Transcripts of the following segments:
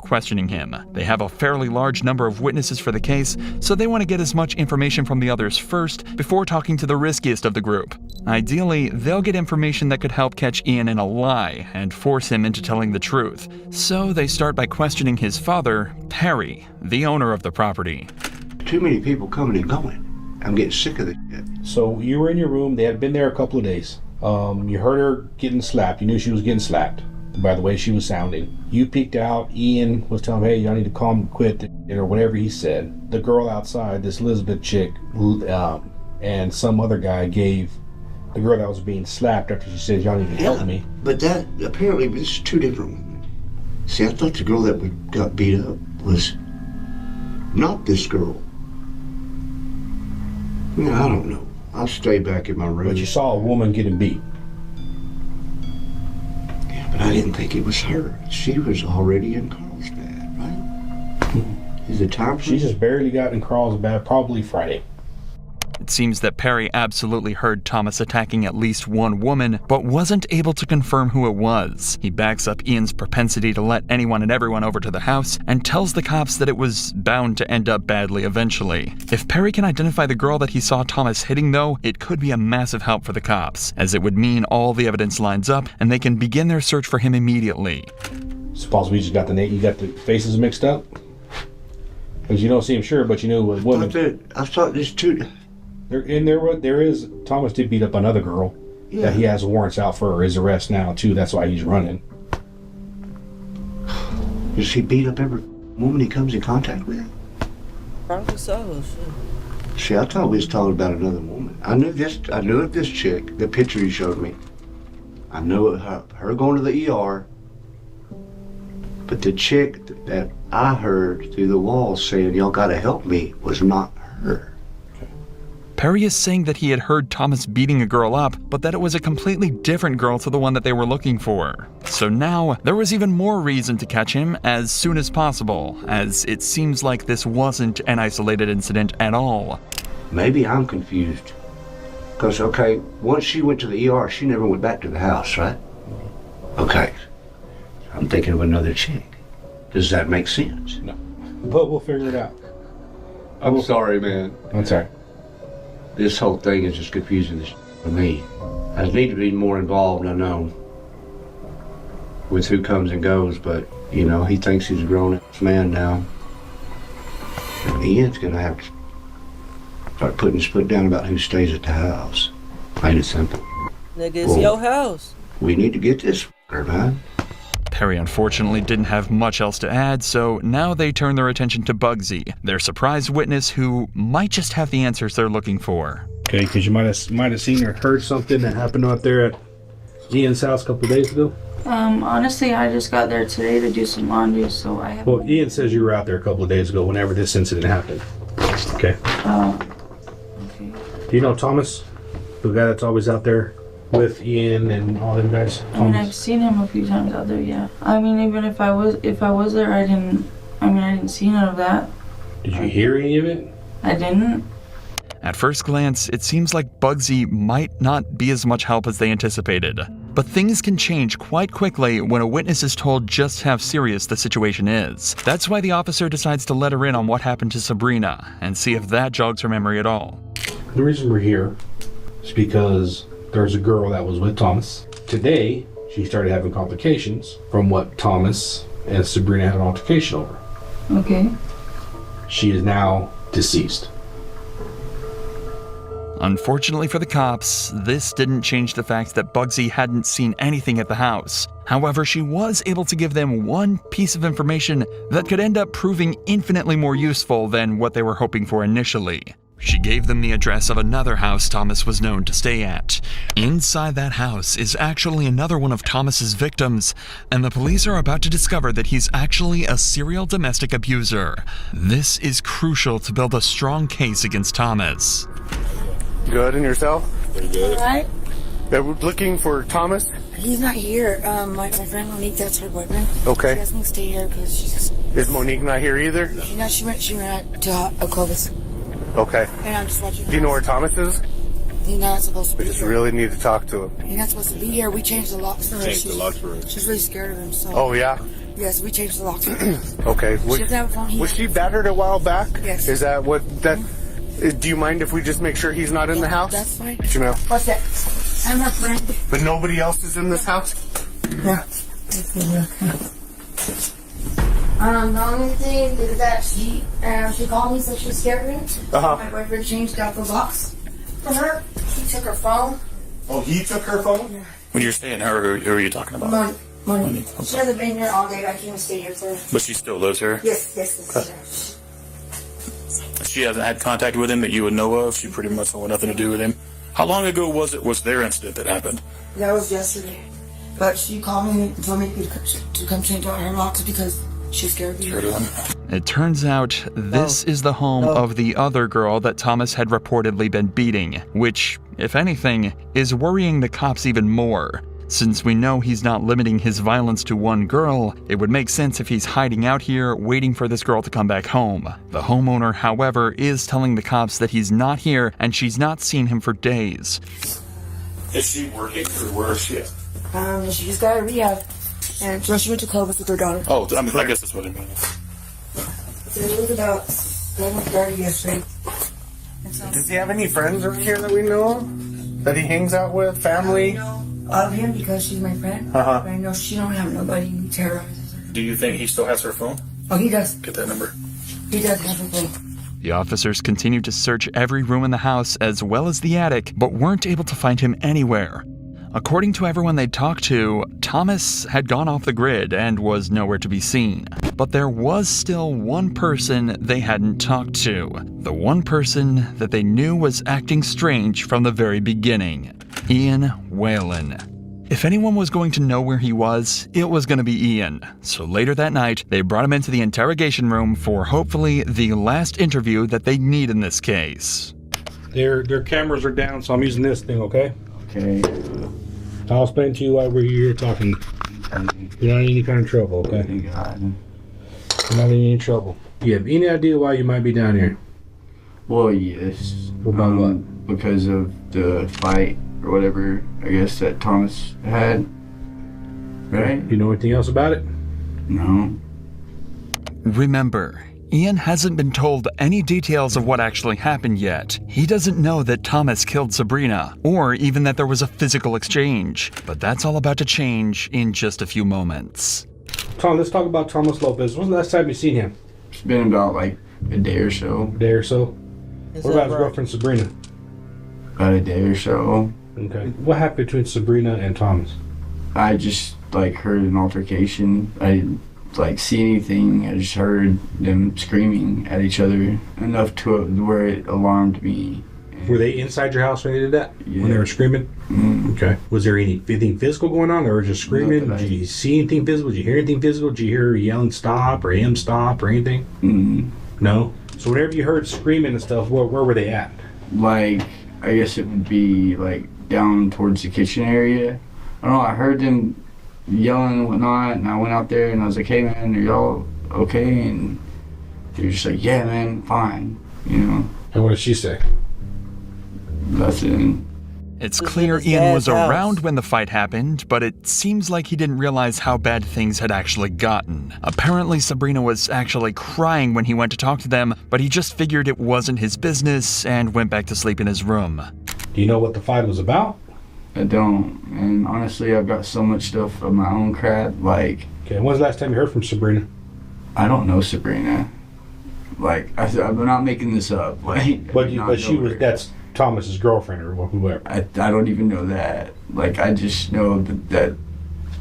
questioning him. They have a fairly large number of witnesses for the case, so they want to get as much information from the others first before talking to the riskiest of the group. Ideally, they'll get information that could help catch Ian in a lie and force him into telling the truth. So they start by questioning his father, Perry, the owner of the property. Too many people coming and going. I'm getting sick of this shit. So you were in your room. They had been there a couple of days. You heard her getting slapped. You knew she was getting slapped by the way she was sounding. You peeked out. Ian was telling her, hey, y'all need to calm, quit, or whatever he said. The girl outside, this Elizabeth chick, and some other guy gave the girl that was being slapped after she said, y'all need to help me. But that, apparently, this is two different women. See, I thought the girl that got beat up was not this girl. I don't know. I'll stay back in my room. But you saw a woman getting beat. Yeah, but I didn't think it was her. She was already in Carlsbad, right? Is it time for She just barely got in Carlsbad, probably Friday. It seems that Perry absolutely heard Thomas attacking at least one woman, but wasn't able to confirm who it was. He backs up Ian's propensity to let anyone and everyone over to the house and tells the cops that it was bound to end up badly eventually. If Perry can identify the girl that he saw Thomas hitting, though, it could be a massive help for the cops, as it would mean all the evidence lines up and they can begin their search for him immediately. Suppose we just got you got the faces mixed up? Because you don't seem sure, but you knew it was women. I thought there's two... There is Thomas did beat up another girl that he has warrants out for his arrest now too. That's why he's running. Does he beat up every woman he comes in contact with? Probably so. See, I thought we was talking about another woman. I knew of this chick, the picture you showed me. I know her going to the ER. But the chick that I heard through the walls saying, y'all gotta help me, was not her. Perry is saying that he had heard Thomas beating a girl up, but that it was a completely different girl to the one that they were looking for. So now, there was even more reason to catch him as soon as possible, as it seems like this wasn't an isolated incident at all. Maybe I'm confused. Because, okay, once she went to the ER, she never went back to the house, right? Okay. I'm thinking of another chick. Does that make sense? No. But we'll figure it out. I'm sorry, man. I'm sorry. This whole thing is just confusing for me. I need to be more involved, I know, with who comes and goes, but, you know, he thinks he's a grown-ass man now. And Ian's gonna have to start putting his foot down about who stays at the house. Plain and simple. Nigga, it's your house. We need to get this fucker, man. Perry unfortunately didn't have much else to add, so now they turn their attention to Bugsy, their surprise witness who might just have the answers they're looking for. Okay, because you might have seen or heard something that happened out there at Ian's house a couple of days ago. Honestly, I just got there today to do some laundry, so I haven't... Well, Ian says you were out there a couple of days ago whenever this incident happened. Okay. Okay. Do you know Thomas? The guy that's always out there with Ian and all them guys? I mean, I've seen him a few times out there, yeah. I mean, even if I was there, I didn't see none of that. Did you hear any of it? I didn't. At first glance, it seems like Bugsy might not be as much help as they anticipated. But things can change quite quickly when a witness is told just how serious the situation is. That's why the officer decides to let her in on what happened to Sabrina and see if that jogs her memory at all. The reason we're here is because there's a girl that was with Thomas. Today, she started having complications from what Thomas and Sabrina had an altercation over. Okay. She is now deceased. Unfortunately for the cops, this didn't change the fact that Bugsy hadn't seen anything at the house. However, she was able to give them one piece of information that could end up proving infinitely more useful than what they were hoping for initially. She gave them the address of another house Thomas was known to stay at. Inside that house is actually another one of Thomas's victims, and the police are about to discover that he's actually a serial domestic abuser. This is crucial to build a strong case against Thomas. Good, and yourself? Pretty good. All right. Yeah, we're looking for Thomas. He's not here. My friend Monique, that's her boyfriend. Okay. She asked me to stay here because she's... Is Monique not here either? No, she went to Clovis. Okay. And I'm just watching. Do you know where Thomas is? He's not supposed to be We just here. really need to talk to him. He's not supposed to be here. We changed the locks for her. Changed the locks for her. She's really scared of him, so... Oh, yeah? Yes, we changed the locks. Okay. She doesn't have a phone. Was she battered a while back? Yes. Is that what that? Do you mind if we just make sure he's not in the house? That's fine. You know. What's that? I'm her friend. But nobody else is in this house? Yeah. The only thing is that she called me, said she was scared of me. Uh-huh. My boyfriend changed out the locks for her. He took her phone. Oh, he took her phone? When you're saying her, who are you talking about? Money. She hasn't been here all day. I can't stay here for her. But she still lives here? Yes. She hasn't had contact with him that you would know of? She pretty much had nothing to do with him? How long ago was their incident that happened? That was yesterday. But she called me and told me to come change out her locks because she's scared of me. It turns out this is the home of the other girl that Thomas had reportedly been beating, which, if anything, is worrying the cops even more. Since we know he's not limiting his violence to one girl, it would make sense if he's hiding out here waiting for this girl to come back home. The homeowner, however, is telling the cops that he's not here and she's not seen him for days. Is she working or where is she at? She just got a rehab. And she went to Clovis with her daughter. Oh, I mean, I guess that's what it means. It was about 7:30 yesterday. Does he have any friends around here that we know of? That he hangs out with? Family? Of him because she's my friend. Uh-huh. But I know she don't have nobody who terrorizes her. Do you think he still has her phone? Oh, he does. Get that number. He does have her phone. The officers continued to search every room in the house as well as the attic, but weren't able to find him anywhere. According to everyone they talked to, Thomas had gone off the grid and was nowhere to be seen. But there was still one person they hadn't talked to. The one person that they knew was acting strange from the very beginning. Ian Whalen. If anyone was going to know where he was, it was going to be Ian. So later that night, they brought him into the interrogation room for hopefully the last interview that they need in this case. Their cameras are down, so I'm using this thing, okay? Okay. I'll explain to you why we're here talking. You're not in any kind of trouble, okay? Thank God. You're not in any trouble. You have any idea why you might be down here? Well, yes. About what? Because of the fight or whatever, I guess, that Thomas had. Right? You know anything else about it? No. Remember, Ian hasn't been told any details of what actually happened yet. He doesn't know that Thomas killed Sabrina, or even that there was a physical exchange. But that's all about to change in just a few moments. Tom, let's talk about Thomas Lopez. When's the last time you seen him? It's been about like a day or so. A day or so? What about his girlfriend Sabrina? About a day or so. Okay. What happened between Sabrina and Thomas? I just like heard an altercation. I didn't like see anything. I just heard them screaming at each other enough to where it alarmed me. Were they inside your house when they did that? Yeah. When they were screaming? Mm. Okay. Was there anything physical going on? They were just screaming? Nothing. Did you see anything physical? Did you hear anything physical? Did you hear her yelling stop or him stop or anything? Mm. No? So whenever you heard screaming and stuff, where were they at? Like, I guess it would be like down towards the kitchen area. I don't know, I heard them yelling and whatnot, and I went out there and I was like, hey man, are y'all okay? And they were just like, yeah man, fine, you know. And what did she say? Nothing. It's This clear is his Ian dad's was house. around when the fight happened, but it seems like he didn't realize how bad things had actually gotten. Apparently, Sabrina was actually crying when he went to talk to them, but he just figured it wasn't his business and went back to sleep in his room. Do you know what the fight was about? I don't. And honestly, I've got so much stuff of my own crap. Like, Okay, when's the last time you heard from Sabrina? I don't know Sabrina. Like, I'm not making this up. Like, But I she know was, her. that's Thomas's girlfriend or whoever. I don't even know that. Like, I just know that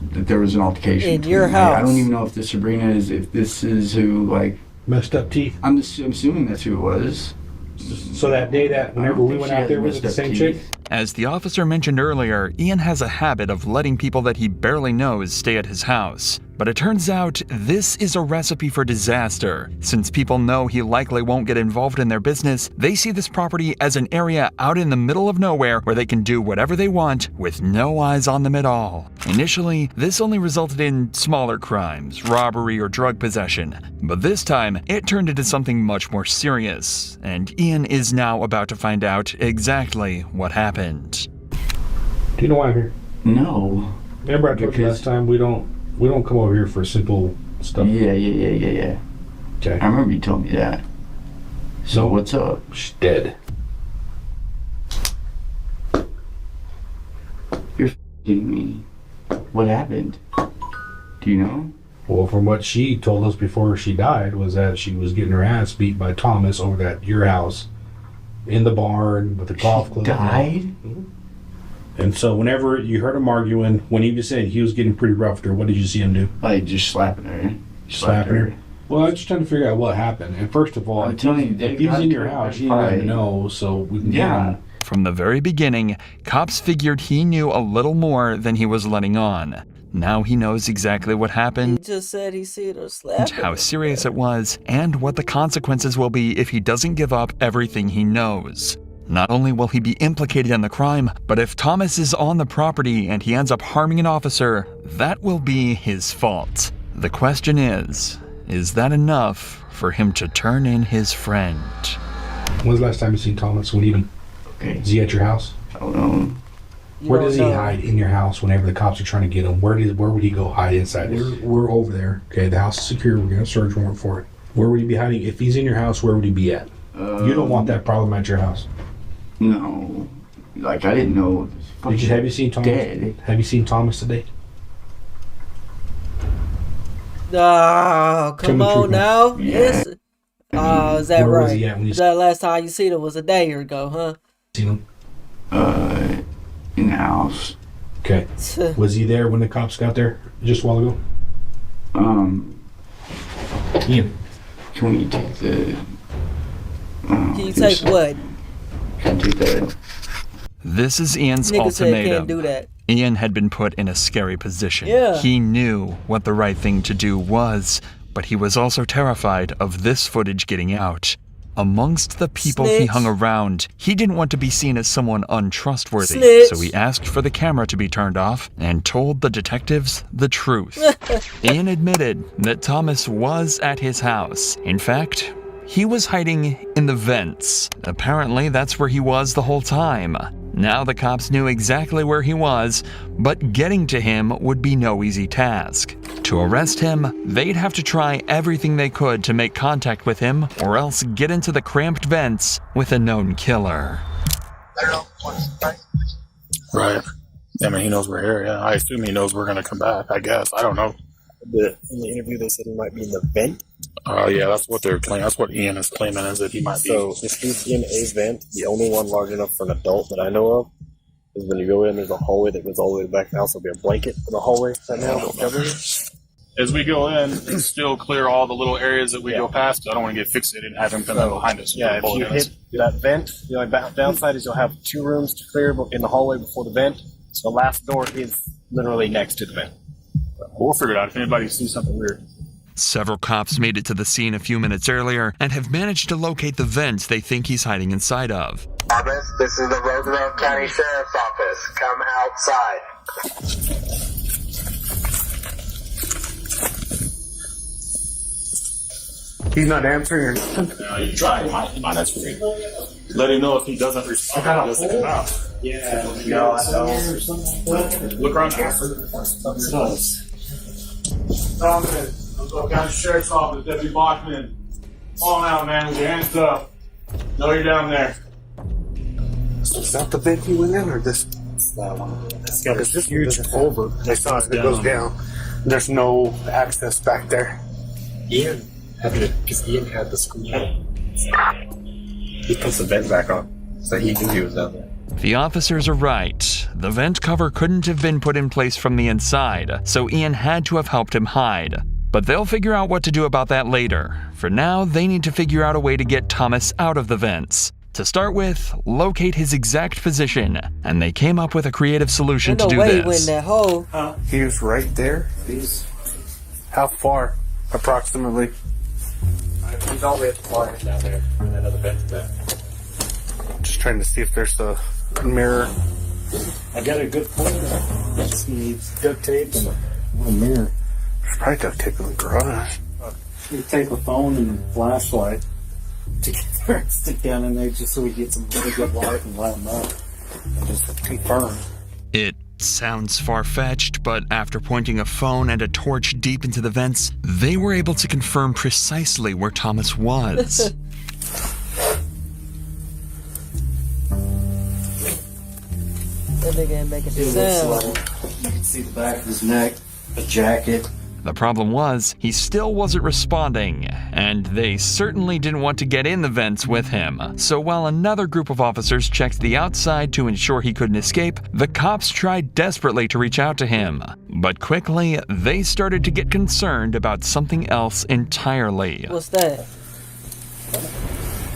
there was an altercation. In between your them. Like, I house. don't even know if this Sabrina is, if this is who, like, Messed up teeth. I'm assuming that's who it was. So that day that whenever we went out there, was it the messed up same teeth. chick? As the officer mentioned earlier, Ian has a habit of letting people that he barely knows stay at his house. But it turns out this is a recipe for disaster. Since people know he likely won't get involved in their business, they see this property as an area out in the middle of nowhere where they can do whatever they want with no eyes on them at all. Initially, this only resulted in smaller crimes, robbery or drug possession. But this time, it turned into something much more serious. And Ian is now about to find out exactly what happened. Do you know why I'm here? No. Remember I told you Because- last time we don't come over here for simple stuff? Yeah. Okay. I remember you told me that. So what's up? She's dead. You're kidding me. What happened? Do you know? Well, from what she told us before she died was that she was getting her ass beat by Thomas over at your house in the barn with the golf club. Died? And so whenever you heard him arguing, when he was saying he was getting pretty rough with her, what did you see him do? Like just slapping her. Slapping her? Well, I'm just trying to figure out what happened. And first of all, I'm telling you, if he was in your house, you didn't even know, so we can get him. From the very beginning, cops figured he knew a little more than he was letting on. Now he knows exactly what happened, He just said he seen her slap. how serious it was, and what the consequences will be if he doesn't give up everything he knows. Not only will he be implicated in the crime, but if Thomas is on the property and he ends up harming an officer, that will be his fault. The question is that enough for him to turn in his friend? When's the last time you seen Thomas? When even? Okay. Is he at your house? I don't know. Where does he hide in your house whenever the cops are trying to get him? Where would he go hide inside? We're over there. Okay, the house is secure. We're gonna search warrant for it. Where would he be hiding? If he's in your house, where would he be at? You don't want that problem at your house. No. Like, I didn't know. Have you seen Thomas? Dead. Have you seen Thomas today? Oh, come on now. Yeah. Yes. Oh, is that Where right? was he at when you Is that last time you seen him was a day ago, huh? seen him? In the house. Okay. Was he there when the cops got there just a while ago? Ian. Can we take the... Can you take what? Can I take that? This is Ian's Nigga said ultimatum. can't do that. Ian had been put in a scary position. Yeah. He knew what the right thing to do was, but he was also terrified of this footage getting out. Amongst the people he Snitch. hung around, he didn't want to be seen as someone untrustworthy. Snitch. So he asked for the camera to be turned off and told the detectives the truth. Ian admitted that Thomas was at his house. In fact, he was hiding in the vents. Apparently, that's where he was the whole time. Now the cops knew exactly where he was, but getting to him would be no easy task. To arrest him, they'd have to try everything they could to make contact with him, or else get into the cramped vents with a known killer. Right. I mean, he knows we're here. Yeah, I assume he knows we're going to come back. I guess. I don't know. In the interview, they said he might be in the vent. Yeah, that's what they're claiming. That's what Ian is claiming, is that he might be. So if he's in a vent, the only one large enough for an adult that I know of is when you go in, there's a hallway that goes all the way back. There'll also be a blanket in the hallway right now that covers it. As we go in, still clear all the little areas that we go past. I don't want to get fixated and have him come in behind us. Yeah, if you hit that vent, the only downside is you'll have 2 rooms to clear in the hallway before the vent. So the last door is literally next to the vent. We'll figure it out if anybody sees something weird. Several cops made it to the scene a few minutes earlier and have managed to locate the vents they think he's hiding inside of. Thomas, this is the Roosevelt County Sheriff's Office. Come outside. He's not answering. You try. He might answer me. Let him know if he doesn't respond. He doesn't come out. Yeah. No, I don't. Look around. Thomas, Roosevelt County Sheriff's Office, Deputy Bachman. Come on out, man, with your hands up. Know you're down there. So is that the vent he went in, or this? That one. It's got a huge over. I saw it. It goes down. There's no access back there. Ian had the screen. He puts the vent back on, so he knew he was down there. The officers are right. The vent cover couldn't have been put in place from the inside, so Ian had to have helped him hide. But they'll figure out what to do about that later. For now, they need to figure out a way to get Thomas out of the vents. To start with, locate his exact position, and they came up with a creative solution to do He this. went in that hole. He was right there. How far, approximately? He's all the way at the far end down there, and that other vent's back. Just trying to see if there's a mirror. I got a good point. Just needs duct tape and a little mirror. There's probably duct tape in the garage. You take a phone and flashlight together and stick down in there just so we get some really good light and light them up and just confirm. It Sounds far-fetched, but after pointing a phone and a torch deep into the vents, they were able to confirm precisely where Thomas was. That nigga ain't making a sound. You can see the back of his neck, a jacket. The problem was, he still wasn't responding, and they certainly didn't want to get in the vents with him. So while another group of officers checked the outside to ensure he couldn't escape, the cops tried desperately to reach out to him. But quickly, they started to get concerned about something else entirely. What's that?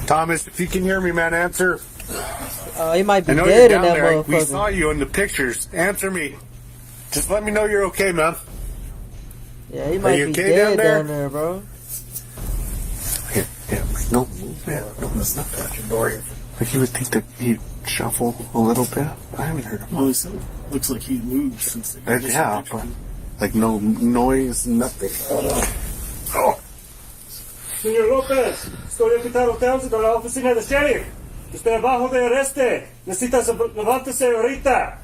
Thomas, if you can hear me, man, answer. He might be I know dead you're in down that there. motherfucker. We saw you in the pictures. Answer me. Just let me know you're okay, man. Yeah, he might be okay dead down there? bro. Yeah, no move, man. No, let's not touch your door. Like you would think that he'd shuffle a little bit. I haven't heard him. Well, it looks like he moved since the Yeah, but like no noise, nothing. Oh. Señor López, estoy invitado a la oficina del sheriff. Estoy abajo de arreste. Necesitas levántese ahorita.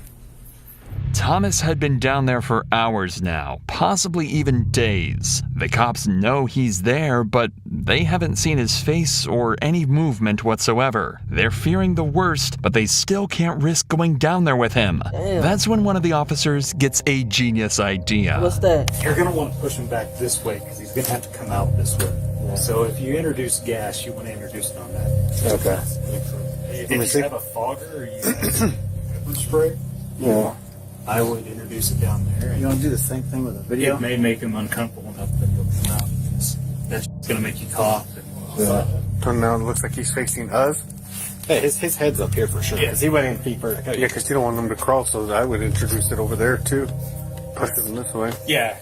Thomas had been down there for hours now, possibly even days. The cops know he's there, but they haven't seen his face or any movement whatsoever. They're fearing the worst, but they still can't risk going down there with him. Damn. That's when one of the officers gets a genius idea. What's that? You're going to want to push him back this way because he's going to have to come out this way. Yeah. So if you introduce gas, you want to introduce it on that. Okay. If you have a fogger or you have pepper spray, I would introduce it down there. You want to do the same thing with a video? It may make him uncomfortable enough that he'll come out. That's going to make you cough. Turn now, it looks like he's facing us. Hey, his head's up here for sure. Yeah. Because he went in feet first. Yeah, because you don't want him to crawl, so I would introduce it over there too. Push it this way. Yeah.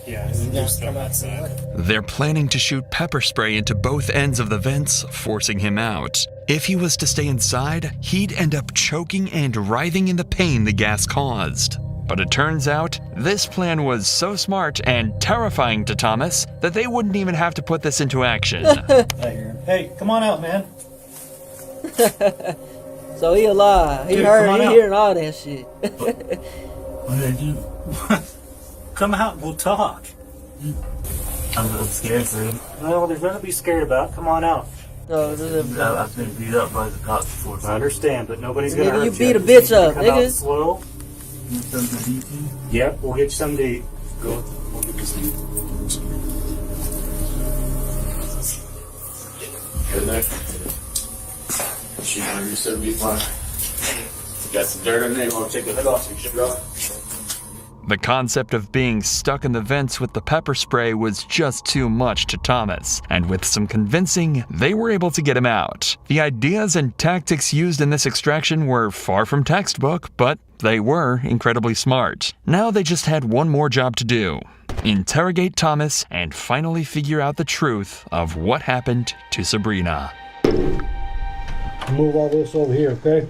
Just on that side. They're planning to shoot pepper spray into both ends of the vents, forcing him out. If he was to stay inside, he'd end up choking and writhing in the pain the gas caused. But it turns out, this plan was so smart and terrifying to Thomas that they wouldn't even have to put this into action. Hey, come on out, man. So he alive. He Dude, heard, he hearing all that shit. What did I do? Come out, we'll talk. I'm a little scared for him. Well, there's nothing to be scared about. Come on out. No, I've been beat up by the cops before. I understand, but nobody's gonna hurt you you. beat a Just bitch need you to up, come out nigga. slow. Something to eat? Yep, we'll get you something to eat. Go. We'll get you some. Good night. She you said be fine. Got some dirt on there. You want to take the hood off so you should go? The concept of being stuck in the vents with the pepper spray was just too much to Thomas, and with some convincing, they were able to get him out. The ideas and tactics used in this extraction were far from textbook, but they were incredibly smart. Now they just had one more job to do: interrogate Thomas and finally figure out the truth of what happened to Sabrina. Move all this over here, okay?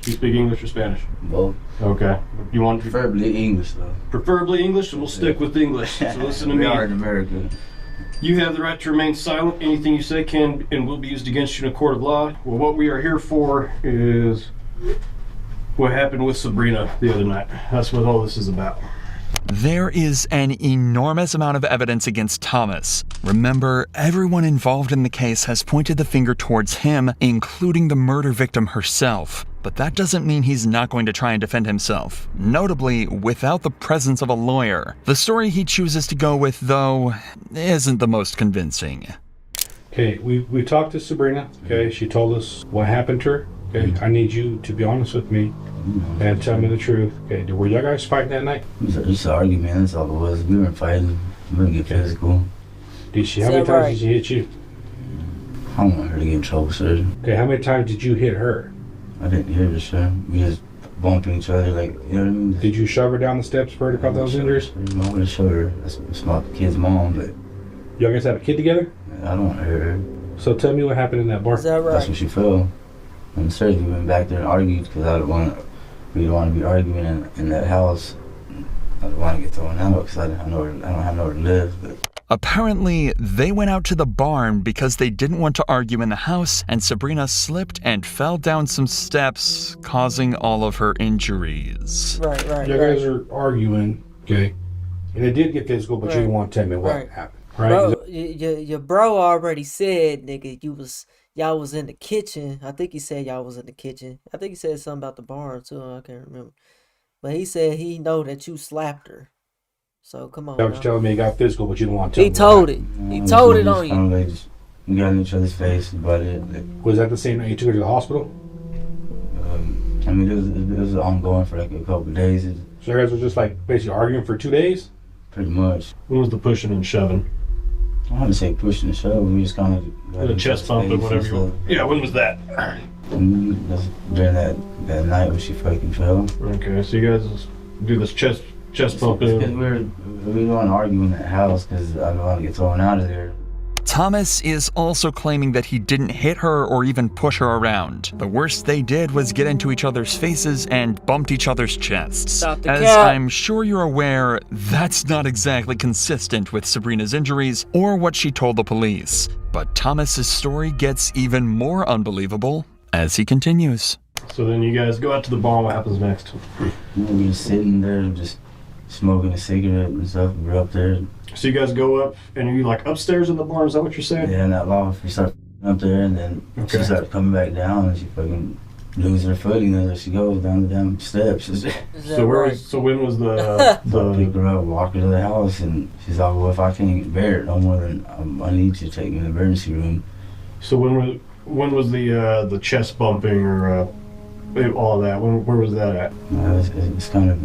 You speak English or Spanish? Both. Okay. You want preferably English though. Preferably English, and we'll stick with English. So listen to me. We are in America. You have the right to remain silent. Anything you say can and will be used against you in a court of law. Well, what we are here for is what happened with Sabrina the other night. That's what all this is about. There is an enormous amount of evidence against Thomas. Remember, everyone involved in the case has pointed the finger towards him, including the murder victim herself. But that doesn't mean he's not going to try and defend himself, notably without the presence of a lawyer. The story he chooses to go with, though, isn't the most convincing. Okay, we talked to Sabrina. Okay, she told us what happened to her. Okay, I need you to be honest with me and tell me the truth. Okay, were y'all guys fighting that night? It was just an argument, that's all it was. We weren't fighting. We didn't get physical. Did she? How many times did she hit you? I don't want her to get in trouble, sir. Okay, how many times did you hit her? I didn't hit her, sir. We just bumping each other, like, you know what I mean? Did you shove her down the steps for her to cause those injuries? I would have showed her. That's my kid's mom, but Y'all guys have a kid together? I don't want to hurt her. So tell me what happened in that bar. Is that right? That's when she fell. And seriously, we went back there and argued because we didn't want to be arguing in that house. I didn't want to get thrown out because I don't have nowhere to live. But Apparently, they went out to the barn because they didn't want to argue in the house, and Sabrina slipped and fell down some steps, causing all of her injuries. You guys are arguing, okay? And it did get physical, but you didn't want to tell me what happened, right? Bro, your bro already said, nigga, y'all was in the kitchen. I think he said y'all was in the kitchen. I think he said something about the barn too. I can't remember. But he said he know that you slapped her. So come on. That was now. telling me it got physical, but you didn't want to tell me. He told it. He told it on you. We got in each other's face about it. Was that the same night you took her to the hospital? I mean, it was ongoing for like a couple of days. So you guys were just like basically arguing for 2 days? Pretty much. When was the pushing and shoving? I wouldn't say pushing and shoving. We just kind of The chest bump or whatever you want. Yeah, when was that? That's during that night when she fucking fell. Okay, so you guys do this chest bumping. We don't want to argue in that house because I don't want to get thrown out of there. Thomas is also claiming that he didn't hit her or even push her around. The worst they did was get into each other's faces and bumped each other's chests. As I'm sure you're aware, that's not exactly consistent with Sabrina's injuries or what she told the police. But Thomas's story gets even more unbelievable as he continues. So then you guys go out to the barn. What happens next? We were sitting there just smoking a cigarette and stuff. We're up there. So you guys go up, and are you like upstairs in the barn? Is that what you're saying? Yeah, in that loft. We start up there, and then she started coming back down, and she fucking loses her footing as she goes down the damn steps. So when was the So I pick her up, walk her to the house, and she's like, "Well, if I can't bear it no more, then I need you to take me to the emergency room." So when was the chest bumping or all of that? Where was that at? It's kind of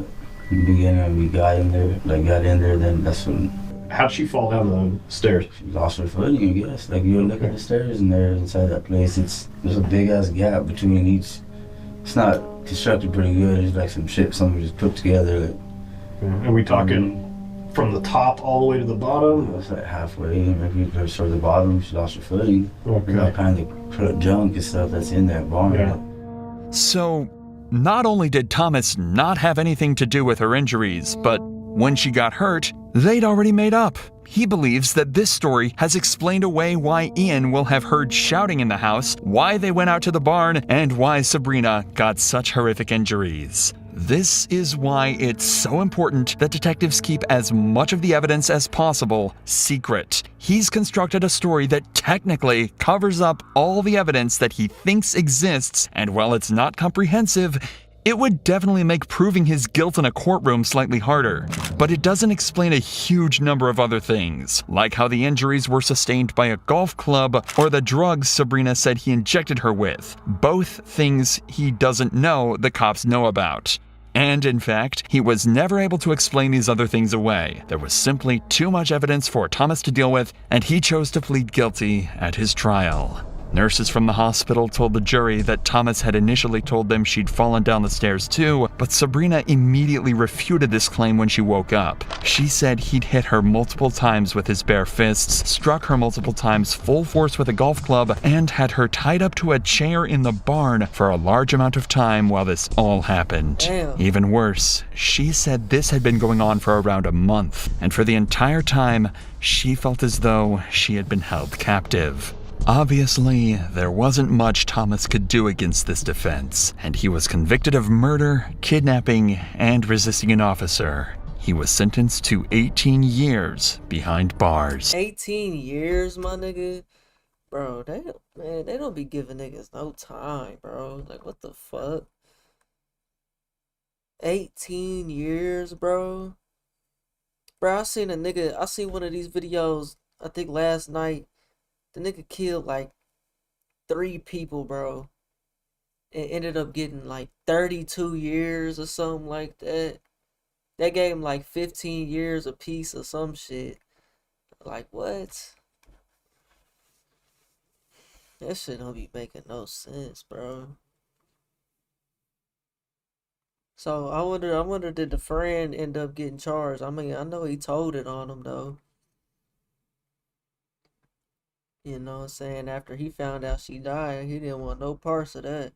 in the beginning when we got in there, then that's when. How'd she fall down the stairs? She lost her footing, I guess. Like you look at the stairs and there inside that place, there's a big ass gap between each. It's not constructed pretty good. It's like some shit someone just put together. Like, and we talking from the top all the way to the bottom? It's like halfway. Maybe close to the bottom. She lost her footing. Okay. All kind of junk and stuff that's in that barn. Yeah. So, not only did Thomas not have anything to do with her injuries, but when she got hurt, they'd already made up. He believes that this story has explained away why Ian will have heard shouting in the house, why they went out to the barn, and why Sabrina got such horrific injuries. This is why it's so important that detectives keep as much of the evidence as possible secret. He's constructed a story that technically covers up all the evidence that he thinks exists, and while it's not comprehensive, it would definitely make proving his guilt in a courtroom slightly harder. But it doesn't explain a huge number of other things, like how the injuries were sustained by a golf club or the drugs Sabrina said he injected her with. Both things he doesn't know the cops know about. And in fact, he was never able to explain these other things away. There was simply too much evidence for Thomas to deal with, and he chose to plead guilty at his trial. Nurses from the hospital told the jury that Thomas had initially told them she'd fallen down the stairs too, but Sabrina immediately refuted this claim when she woke up. She said he'd hit her multiple times with his bare fists, struck her multiple times full force with a golf club, and had her tied up to a chair in the barn for a large amount of time while this all happened. Damn. Even worse, she said this had been going on for around a month, and for the entire time, she felt as though she had been held captive. Obviously, there wasn't much Thomas could do against this defense, and he was convicted of murder, kidnapping, and resisting an officer. He was sentenced to 18 years behind bars. 18 years, my nigga? Bro, they don't be giving niggas no time, bro. Like, what the fuck? 18 years, bro? Bro, I seen one of these videos, I think last night. The nigga killed like 3 people, bro. And ended up getting like 32 years or something like that. They gave him like 15 years apiece or some shit. Like, what? That shit don't be making no sense, bro. So I wonder did the friend end up getting charged? I mean, I know he told it on him though. You know what I'm saying? After he found out she died, he didn't want no parts of that.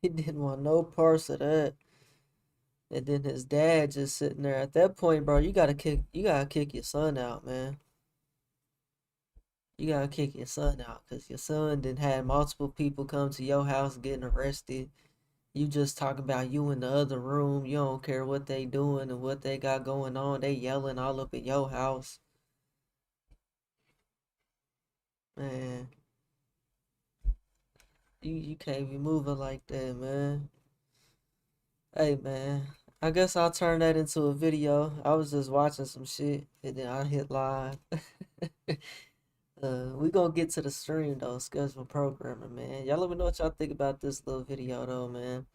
He didn't want no parts of that. And then his dad just sitting there. At that point, bro, you gotta kick your son out, man. You gotta kick your son out, cause your son then had multiple people come to your house getting arrested. You just talking about you in the other room. You don't care what they doing and what they got going on. They yelling all up in your house. Man. You can't be moving like that, man. Hey, man. I guess I'll turn that into a video. I was just watching some shit and then I hit live. We gonna get to the stream though, scheduled programming, man. Y'all let me know what y'all think about this little video though, man.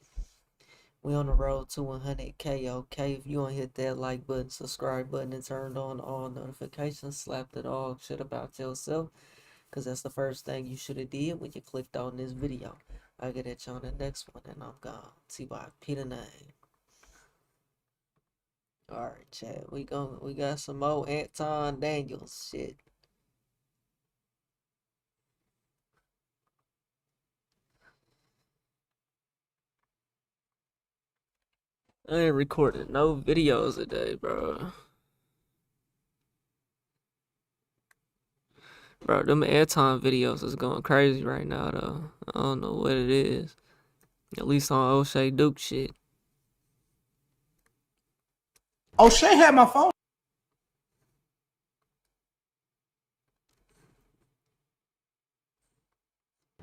We on the road to 100K, okay? If you don't hit that like button, subscribe button, and turned on all notifications, slap the dog shit about yourself, because that's the first thing you should have did when you clicked on this video. I'll get at you on the next one, and I'm gone. TYP the name. Alright, chat. We got some more Anton Daniels shit. I ain't recorded no videos today, bro. Bro, them Anton videos is going crazy right now, though. I don't know what it is. At least on O'Shea Duke shit. O'Shea had my phone.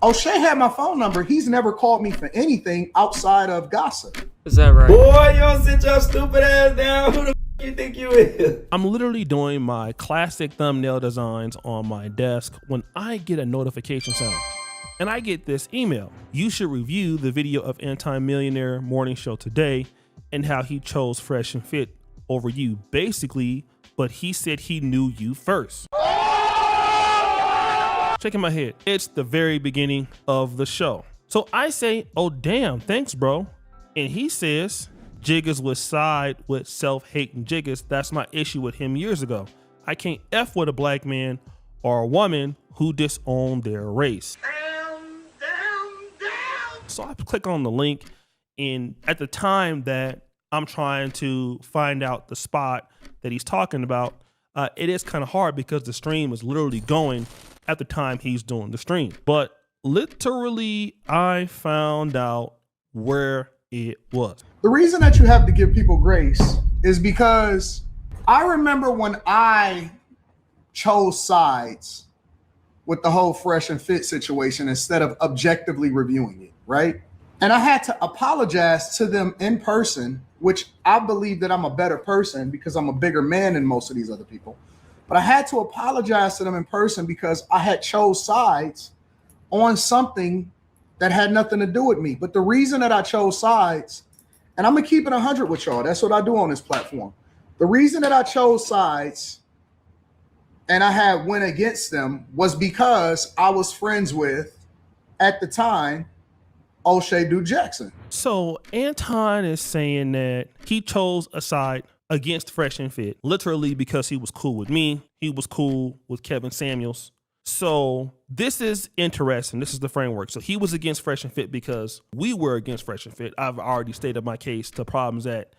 O'Shea had my phone number. He's never called me for anything outside of gossip. Is that right? Boy, you don't sit your stupid ass down. Who the f you think you is? I'm literally doing my classic thumbnail designs on my desk when I get a notification sound. And I get this email. You should review the video of Anti-Millionaire Morning Show today and how he chose Fresh and Fit over you. Basically, but he said he knew you first. Shaking my head. It's the very beginning of the show. So I say, oh damn, thanks bro. And he says, Jiggers would side with self-hating Jiggers. That's my issue with him years ago. I can't F with a black man or a woman who disowned their race. So I click on the link, and at the time that I'm trying to find out the spot that he's talking about, it is kind of hard because the stream is literally going at the time he's doing the stream. But literally, I found out where it was. The reason that you have to give people grace is because I remember when I chose sides with the whole Fresh and Fit situation instead of objectively reviewing it, right? And I had to apologize to them in person, which I believe that I'm a better person because I'm a bigger man than most of these other people. But I had to apologize to them in person because I had chose sides on something that had nothing to do with me. But the reason that I chose sides, and I'm gonna keep it 100 with y'all, that's what I do on this platform. The reason that I chose sides and I had went against them was because I was friends with, at the time, O'Shea Duke Jackson. So Anton is saying that he chose a side against Fresh and Fit, literally because he was cool with me. He was cool with Kevin Samuels. So this is interesting. This is the framework. So he was against Fresh and Fit because we were against Fresh and Fit. I've already stated my case to problems that,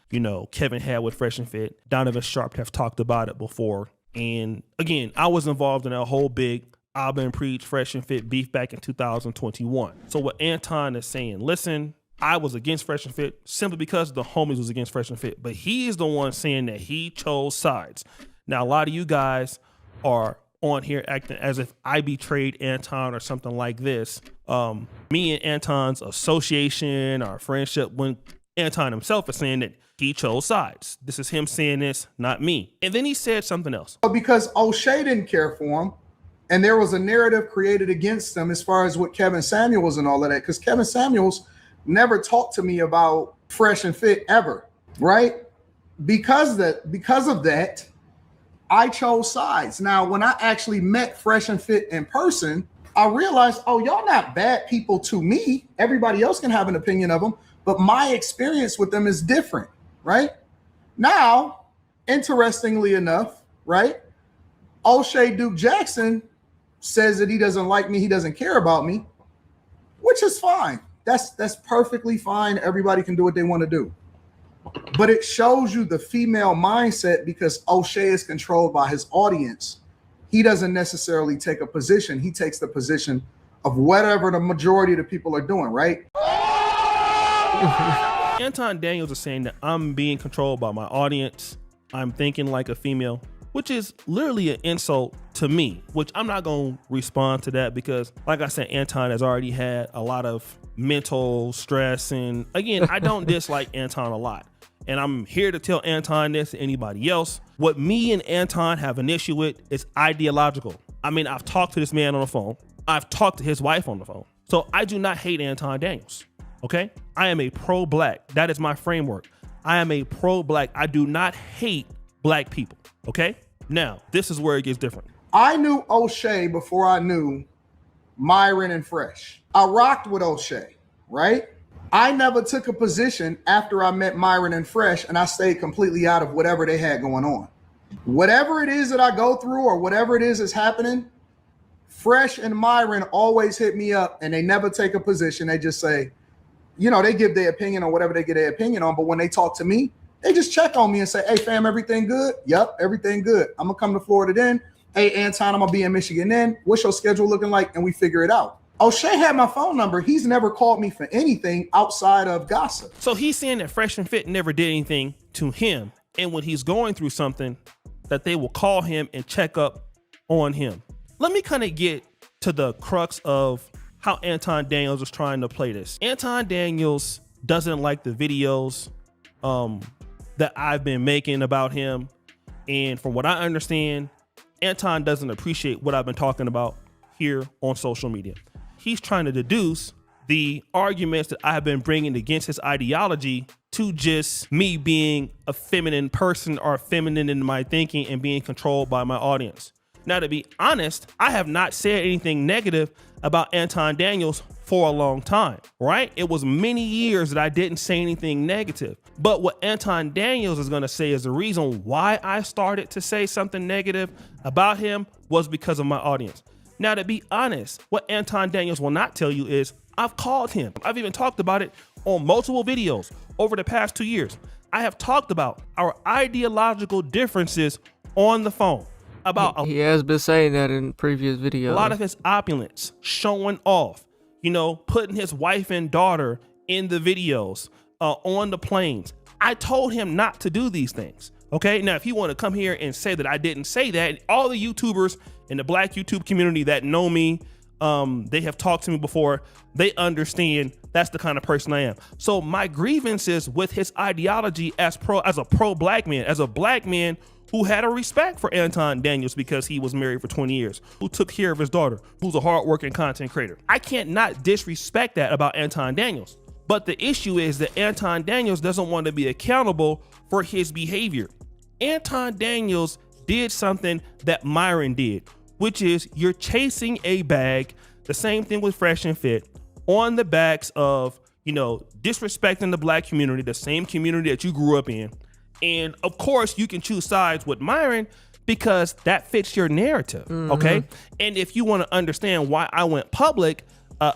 Kevin had with Fresh and Fit. Donovan Sharp have talked about it before. And again, I was involved in a whole big I've been preached Fresh and Fit beef back in 2021. So what Anton is saying, listen, I was against Fresh and Fit simply because the homies was against Fresh and Fit, but he is the one saying that he chose sides. Now, a lot of you guys are on here acting as if I betrayed Anton or something like this. Me and Anton's association, our friendship, when Anton himself is saying that he chose sides. This is him saying this, not me. And then he said something else. Because O'Shea didn't care for him, and there was a narrative created against them as far as what Kevin Samuels and all of that, because Kevin Samuels never talked to me about Fresh and Fit ever, right? Because of that, I chose sides. Now, when I actually met Fresh and Fit in person, I realized, oh, y'all not bad people to me. Everybody else can have an opinion of them, but my experience with them is different, right? Now, interestingly enough, right, O'Shea Duke Jackson says that he doesn't like me, he doesn't care about me, which is fine. That's perfectly fine. Everybody can do what they want to do. But it shows you the female mindset because O'Shea is controlled by his audience. He doesn't necessarily take a position. He takes the position of whatever the majority of the people are doing, right? Anton Daniels is saying that I'm being controlled by my audience. I'm thinking like a female, which is literally an insult to me, which I'm not going to respond to that because, like I said, Anton has already had a lot of mental stress. And again, I don't dislike Anton a lot. And I'm here to tell Anton this to anybody else. What me and Anton have an issue with is ideological. I mean, I've talked to this man on the phone. I've talked to his wife on the phone. So I do not hate Anton Daniels, okay? I am a pro-black. That is my framework. I am a pro-black. I do not hate black people, okay? Now, this is where it gets different. I knew O'Shea before I knew Myron and Fresh. I rocked with O'Shea, right? I never took a position after I met Myron and Fresh, and I stayed completely out of whatever they had going on. Whatever it is that I go through or whatever it is that's happening, Fresh and Myron always hit me up, and they never take a position. They just say, you know, they give their opinion on whatever they get their opinion on, but when they talk to me, they just check on me and say, hey, fam, everything good? Yep, everything good. I'm going to come to Florida then. Hey, Anton, I'm going to be in Michigan then. What's your schedule looking like? And we figure it out. O'Shea had my phone number. He's never called me for anything outside of gossip. So he's saying that Fresh and Fit never did anything to him. And when he's going through something, that they will call him and check up on him. Let me kind of get to the crux of how Anton Daniels is trying to play this. Anton Daniels doesn't like the videos that I've been making about him. And from what I understand, Anton doesn't appreciate what I've been talking about here on social media. He's trying to deduce the arguments that I have been bringing against his ideology to just me being a feminine person or feminine in my thinking and being controlled by my audience. Now, to be honest, I have not said anything negative about Anton Daniels for a long time, right? It was many years that I didn't say anything negative. But what Anton Daniels is going to say is the reason why I started to say something negative about him was because of my audience. Now, to be honest, what Anton Daniels will not tell you is I've called him. I've even talked about it on multiple videos over the past 2 years. I have talked about our ideological differences on the phone. He has been saying that in previous videos. A lot of his opulence, showing off, you know, putting his wife and daughter in the videos, on the planes. I told him not to do these things. Okay, now if you want to come here and say that I didn't say that, all the YouTubers in the black YouTube community that know me, they have talked to me before, they understand that's the kind of person I am. So my grievances with his ideology as a pro-black man, as a black man who had a respect for Anton Daniels because he was married for 20 years, who took care of his daughter, who's a hardworking content creator. I can't not disrespect that about Anton Daniels. But the issue is that Anton Daniels doesn't want to be accountable for his behavior. Anton Daniels did something that Myron did, which is you're chasing a bag, the same thing with Fresh and Fit, on the backs of, you know, disrespecting the black community, the same community that you grew up in. And of course, you can choose sides with Myron because that fits your narrative, okay? And if you want to understand why I went public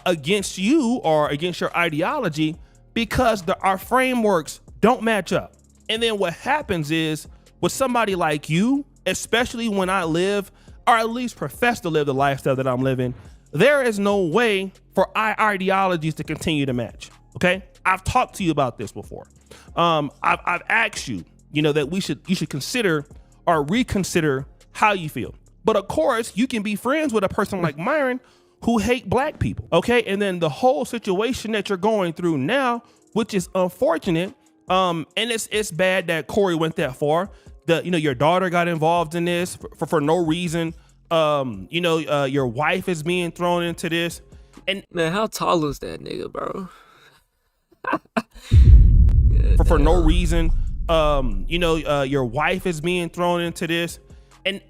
against you or against your ideology, because our frameworks don't match up. And then what happens is with somebody like you, especially when I live, or at least profess to live the lifestyle that I'm living, there is no way for our ideologies to continue to match, okay? I've talked to you about this before. I've asked you, you know, that you should consider or reconsider how you feel. But of course, you can be friends with a person like Myron who hate black people, okay? And then the whole situation that you're going through now, which is unfortunate, and it's bad that Corey went that far. Your daughter got involved in this for no reason. Your wife is being thrown into this. And man, how tall is that nigga, bro? for no reason. Your wife is being thrown into this. And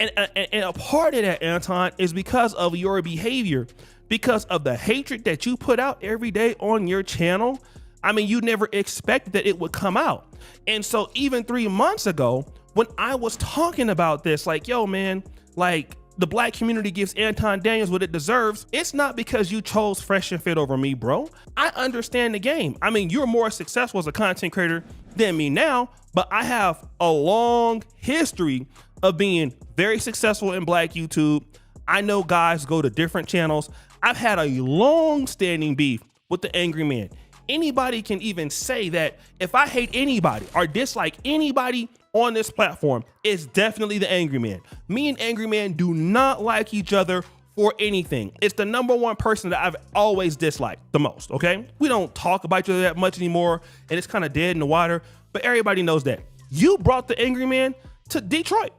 a part of that, Anton, is because of your behavior, because of the hatred that you put out every day on your channel. I mean, you never expected that it would come out. And so even 3 months ago, when I was talking about this, like, yo, man, like the black community gives Anton Daniels what it deserves, it's not because you chose Fresh and Fit over me, bro. I understand the game. I mean, you're more successful as a content creator than me now, but I have a long history of being very successful in Black YouTube. I know guys go to different channels. I've had a long-standing beef with the Angry Man. Anybody can even say that if I hate anybody or dislike anybody on this platform, it's definitely the Angry Man. Me and Angry Man do not like each other for anything. It's the number one person that I've always disliked the most, okay? We don't talk about each other that much anymore, and it's kind of dead in the water, but everybody knows that. You brought the Angry Man to Detroit.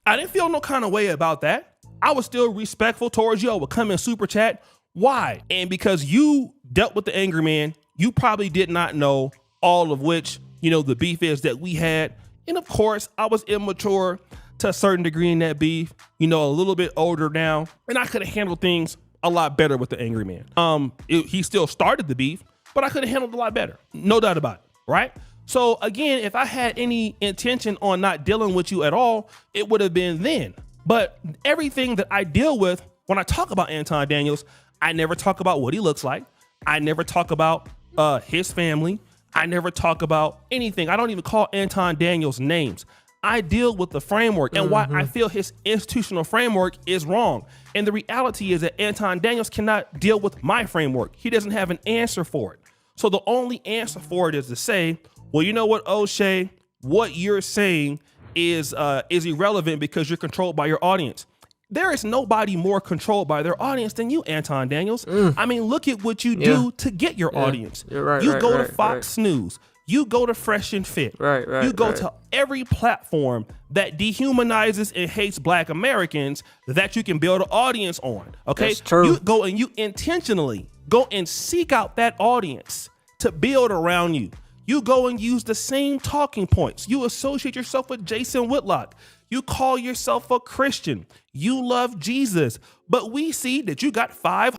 I didn't feel no kind of way about that. I was still respectful towards you. I would come in super chat. Why? And because you dealt with the Angry Man, you probably did not know all of which, the beef is that we had. And of course, I was immature to a certain degree in that beef, a little bit older now, and I could have handled things a lot better with the Angry Man. He still started the beef, but I could have handled it a lot better. No doubt about it, right? So again, if I had any intention on not dealing with you at all, it would have been then. But everything that I deal with when I talk about Anton Daniels, I never talk about what he looks like. I never talk about his family. I never talk about anything. I don't even call Anton Daniels names. I deal with the framework and why I feel his institutional framework is wrong. And the reality is that Anton Daniels cannot deal with my framework. He doesn't have an answer for it. So the only answer for it is to say, well, you know what, O'Shea, what you're saying is irrelevant because you're controlled by your audience. There is nobody more controlled by their audience than you, Anton Daniels. I mean, look at what you do to get your audience. You're right, you go to Fox News. You go to Fresh and Fit. You go to every platform that dehumanizes and hates Black Americans that you can build an audience on. Okay, that's true. You go and you intentionally go and seek out that audience to build around you. You go and use the same talking points. You associate yourself with Jason Whitlock. You call yourself a Christian. You love Jesus. But we see that you got 5.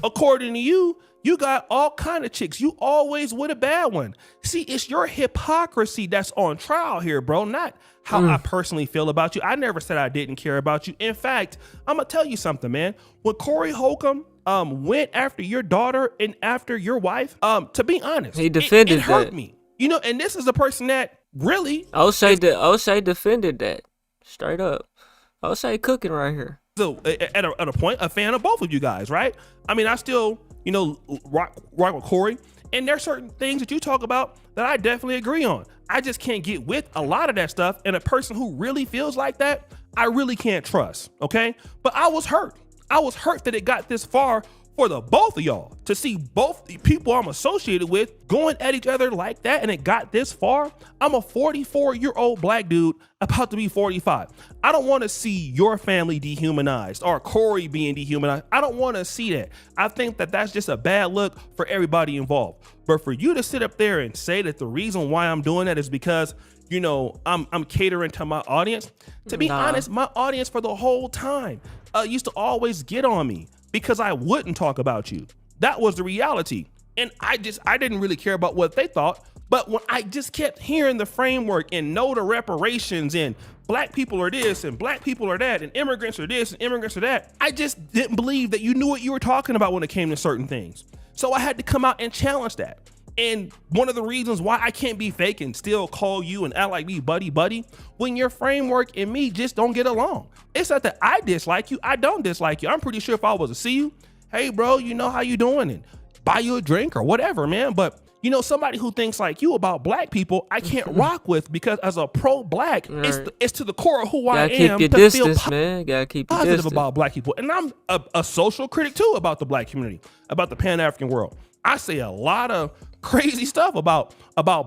According to you, you got all kind of chicks. You always with a bad one. See, it's your hypocrisy that's on trial here, bro, not how I personally feel about you. I never said I didn't care about you. In fact, I'm going to tell you something, man. When Corey Holcomb went after your daughter and after your wife, to be honest, he defended it hurt that. me. And this is a person that really... O'Shea defended that. Straight up. O'Shea cooking right here. So at a point, a fan of both of you guys, right? I mean, I still, rock with Corey. And there's certain things that you talk about that I definitely agree on. I just can't get with a lot of that stuff. And a person who really feels like that, I really can't trust, okay? But I was hurt. I was hurt that it got this far for the both of y'all to see both the people I'm associated with going at each other like that, and it got this far. I'm a 44-year-old Black dude about to be 45. I don't want to see your family dehumanized or Corey being dehumanized. I don't want to see that. I think that that's just a bad look for everybody involved. But for you to sit up there and say that the reason why I'm doing that is because I'm catering to my audience. To be honest, my audience for the whole time used to always get on me because I wouldn't talk about you. That was the reality. And I didn't really care about what they thought. But when I just kept hearing the framework and know the reparations and Black people are this and Black people are that and immigrants are this and immigrants are that, I just didn't believe that you knew what you were talking about when it came to certain things. So I had to come out and challenge that. And one of the reasons why I can't be fake and still call you and act like me buddy when your framework and me just don't get along. It's not that I dislike you. I don't dislike you. I'm pretty sure if I was to see you, hey bro, how you doing, and buy you a drink or whatever, man. But somebody who thinks like you about Black people, I can't rock with, because as a pro-Black, it's to the core of who I am to feel man. Gotta keep positive about Black people. And I'm a social critic too about the Black community, about the Pan-African world. I say a lot of crazy stuff about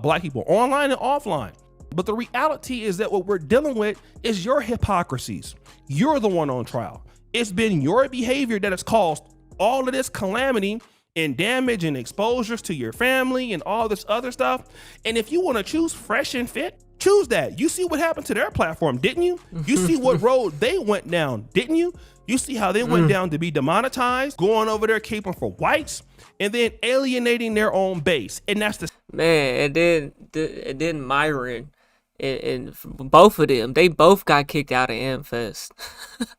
Black people, online and offline. But the reality is that what we're dealing with is your hypocrisies. You're the one on trial. It's been your behavior that has caused all of this calamity and damage and exposures to your family and all this other stuff. And if you want to choose Fresh and Fit, choose that. You see what happened to their platform, didn't you? You see what road they went down, didn't you? You see how they went down to be demonetized, going over there caping for whites, and then alienating their own base. And that's the man. And then Myron and both of them, they both got kicked out of Amfest.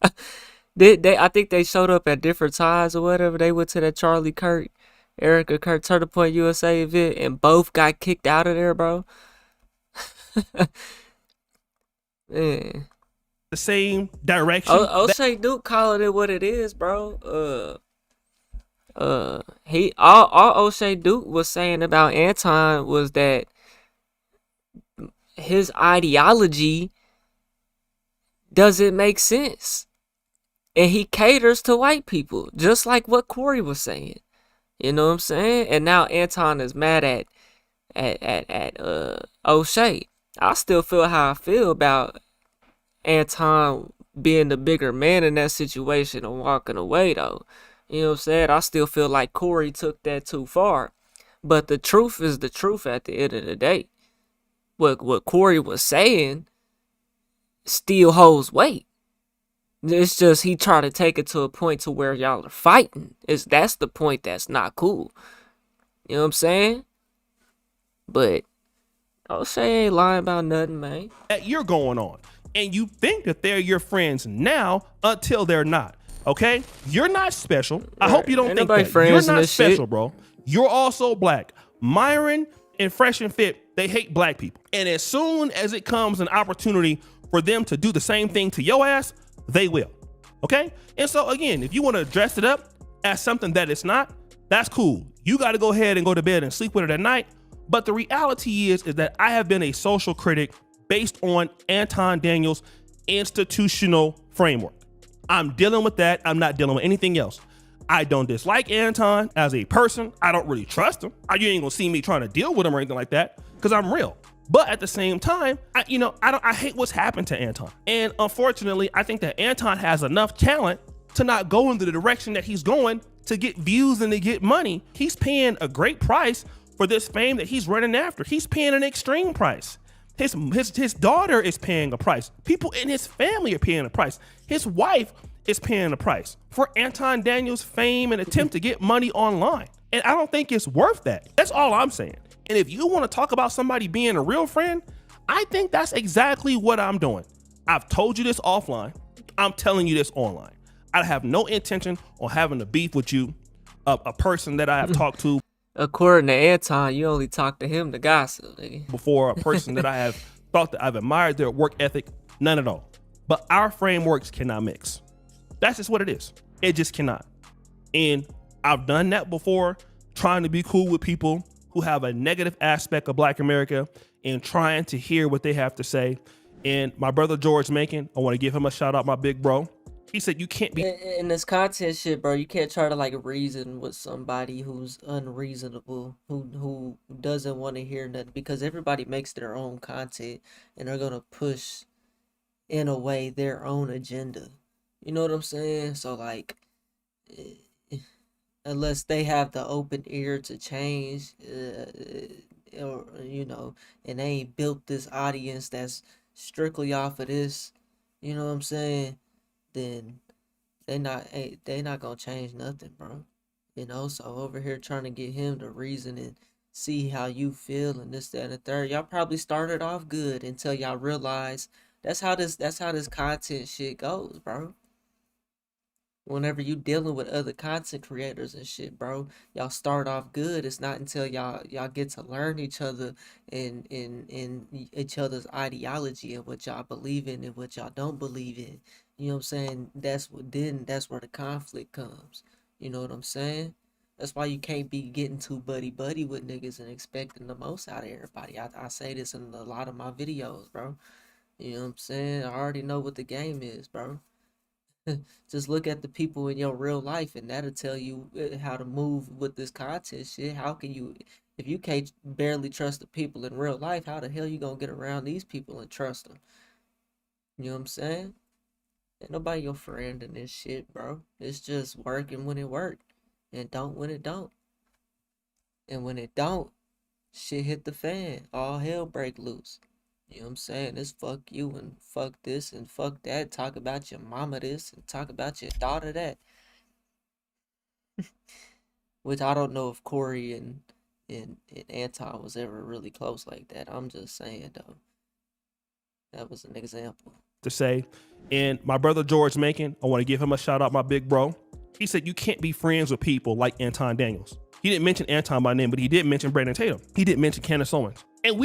I think they showed up at different times or whatever. They went to that Charlie Kirk Erica Kurt Turtle Point USA event, and both got kicked out of there, bro. Man. The same direction. O'Shea Duke calling it what it is, bro. All O'Shea Duke was saying about Anton was that his ideology doesn't make sense, and he caters to white people, just like what Corey was saying. You know what I'm saying? And now Anton is mad at O'Shea. I still feel how I feel about Anton being the bigger man in that situation and walking away, though. You know what I'm saying? I still feel like Corey took that too far. But the truth is the truth at the end of the day. What Corey was saying still holds weight. It's just he tried to take it to a point to where y'all are fighting. That's the point that's not cool. You know what I'm saying? But O'Shea ain't lying about nothing, man. That you're going on. And you think that they're your friends now until they're not. Okay? You're not special. I hope you don't think that. You're not special, bro. You're also black. Myron and Fresh and Fit, they hate black people. And as soon as it comes an opportunity for them to do the same thing to your ass, they will. Okay? And so again, if you want to dress it up as something that it's not, that's cool. You got to go ahead and go to bed and sleep with it at night. But the reality is that I have been a social critic based on Anton Daniels' institutional framework. I'm dealing with that. I'm not dealing with anything else. I don't dislike Anton as a person. I don't really trust him. You ain't gonna see me trying to deal with him or anything like that because I'm real. But at the same time, I hate what's happened to Anton. And unfortunately, I think that Anton has enough talent to not go in the direction that he's going to get views and to get money. He's paying a great price for this fame that he's running after. He's paying an extreme price. His daughter is paying a price. People in his family are paying a price. His wife is paying a price for Anton Daniels' fame and attempt to get money online. And I don't think it's worth that. That's all I'm saying. And if you want to talk about somebody being a real friend, I think that's exactly what I'm doing. I've told you this offline. I'm telling you this online. I have no intention on having a beef with you, a person that I have talked to. According to Anton, you only talk to him to gossip, nigga. Before, a person that I have thought that I've admired their work ethic, none at all. But our frameworks cannot mix. That's just what it is. It just cannot. And I've done that before, trying to be cool with people who have a negative aspect of Black America and trying to hear what they have to say. And my brother George Macon, I want to give him a shout out, my big bro. He said you can't be in this content shit, bro. You can't try to like reason with somebody who's unreasonable, who doesn't want to hear nothing, because everybody makes their own content and they're gonna push in a way their own agenda. You know what I'm saying? So like, unless they have the open ear to change, or and they ain't built this audience that's strictly off of this, you know what I'm saying? Then they not gonna change nothing, bro. So over here trying to get him to reason and see how you feel and this, that, and the third. Y'all probably started off good until y'all realize that's how this content shit goes, bro. Whenever you dealing with other content creators and shit, bro, y'all start off good. It's not until y'all get to learn each other and each other's ideology and what y'all believe in and what y'all don't believe in. You know what I'm saying? That's where the conflict comes. You know what I'm saying? That's why you can't be getting too buddy with niggas and expecting the most out of everybody. I say this in a lot of my videos, bro. You know what I'm saying? I already know what the game is, bro. Just look at the people in your real life and that'll tell you how to move with this content shit. How can you, if you can't barely trust the people in real life, how the hell you gonna get around these people and trust them? You know what I'm saying? Ain't nobody your friend in this shit, bro. It's just working when it work and don't when it don't. And when it don't, shit hit the fan. All hell break loose. You know what I'm saying? It's fuck you and fuck this and fuck that. Talk about your mama this and talk about your daughter that. Which I don't know if Corey and Anton was ever really close like that. I'm just saying, though. That was an example. To say. And my brother George Macon, I want to give him a shout out, my big bro. He said you can't be friends with people like Anton Daniels. He didn't mention Anton by name, but he did mention Brandon Tatum. He didn't mention Candace Owens. And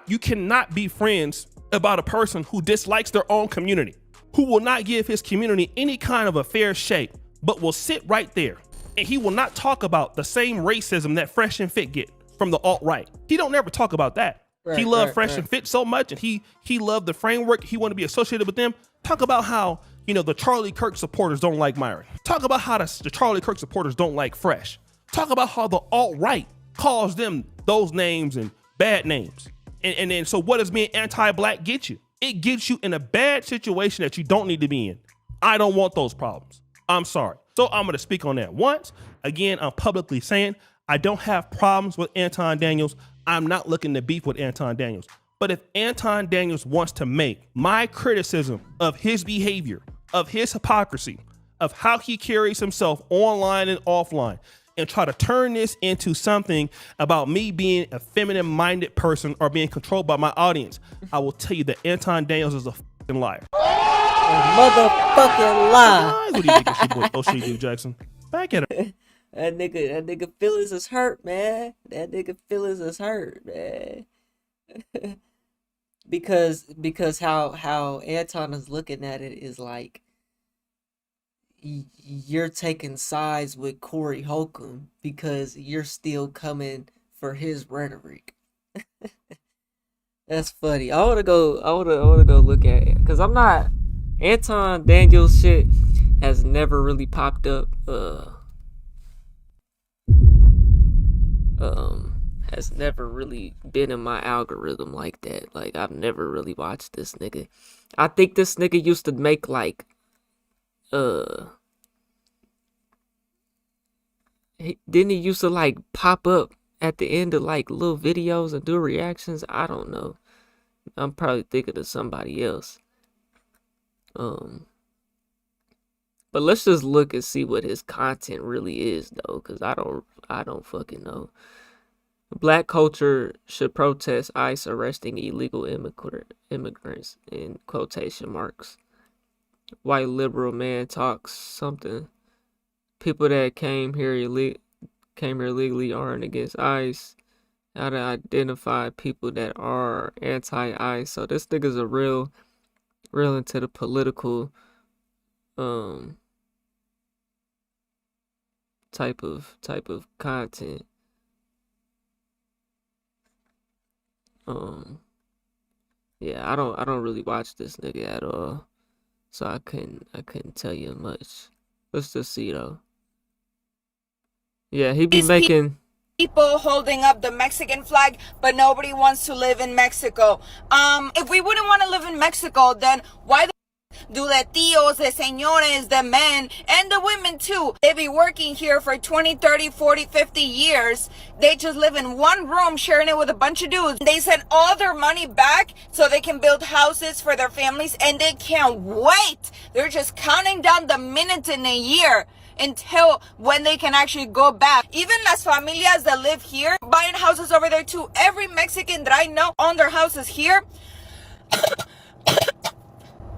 you cannot be friends about a person who dislikes their own community, who will not give his community any kind of a fair shake, but will sit right there. And he will not talk about the same racism that Fresh and Fit get from the alt-right. He don't ever talk about that. He loved Fresh and Fit so much, and he loved the framework. He wanted to be associated with them. Talk about how, the Charlie Kirk supporters don't like Myron. Talk about how the Charlie Kirk supporters don't like Fresh. Talk about how the alt-right calls them those names and bad names. And then, so what does being anti-black get you? It gets you in a bad situation that you don't need to be in. I don't want those problems. I'm sorry. So I'm going to speak on that once. Again, I'm publicly saying I don't have problems with Anton Daniels. I'm not looking to beef with Anton Daniels. But if Anton Daniels wants to make my criticism of his behavior, of his hypocrisy, of how he carries himself online and offline, and try to turn this into something about me being a feminine-minded person or being controlled by my audience, I will tell you that Anton Daniels is a fucking liar. Motherfucking lie. What do you think it's your boy O'Shea Jackson? Back at her. That nigga feelings is hurt, man. That nigga feelings is hurt, man. because how Anton is looking at it is like you're taking sides with Corey Holcomb because you're still coming for his rhetoric. That's funny. I wanna go look at it because I'm not. Anton Daniels shit has never really popped up. Has never really been in my algorithm like that. Like, I've never really watched this nigga. I think this nigga used to make like didn't he used to like pop up at the end of like little videos and do reactions? I don't know. I'm probably thinking of somebody else. But let's just look and see what his content really is though, because I don't fucking know. Black culture should protest ICE arresting illegal immigrants in quotation marks. White liberal man talks something. People that came here illegally aren't against ICE. How to identify people that are anti-ICE. So this nigga's a real into the political type of content. Yeah, I don't really watch this nigga at all, so I couldn't tell you much. Let's just see though. Yeah, he be making people holding up the Mexican flag, but nobody wants to live in Mexico. If we wouldn't want to live in Mexico, then why do the tios, the señores, the men, and the women too? They be working here for 20, 30, 40, 50 years. They just live in one room sharing it with a bunch of dudes. They send all their money back so they can build houses for their families, and they can't wait. They're just counting down the minutes in a year until when they can actually go back. Even las familias that live here, buying houses over there too. Every Mexican that I know own their houses here.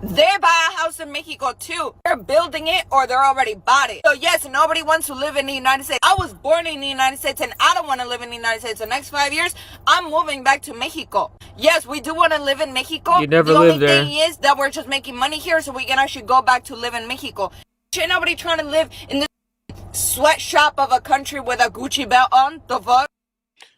They buy a house in Mexico too. They're building it or they're already bought it. So yes, nobody wants to live in the United States. I was born in the United States and I don't want to live in the United States. The next 5 years, I'm moving back to Mexico. Yes, we do want to live in Mexico. You never lived there. The only thing is that we're just making money here so we can actually go back to live in Mexico. Ain't nobody trying to live in this sweatshop of a country with a Gucci belt on. The fuck?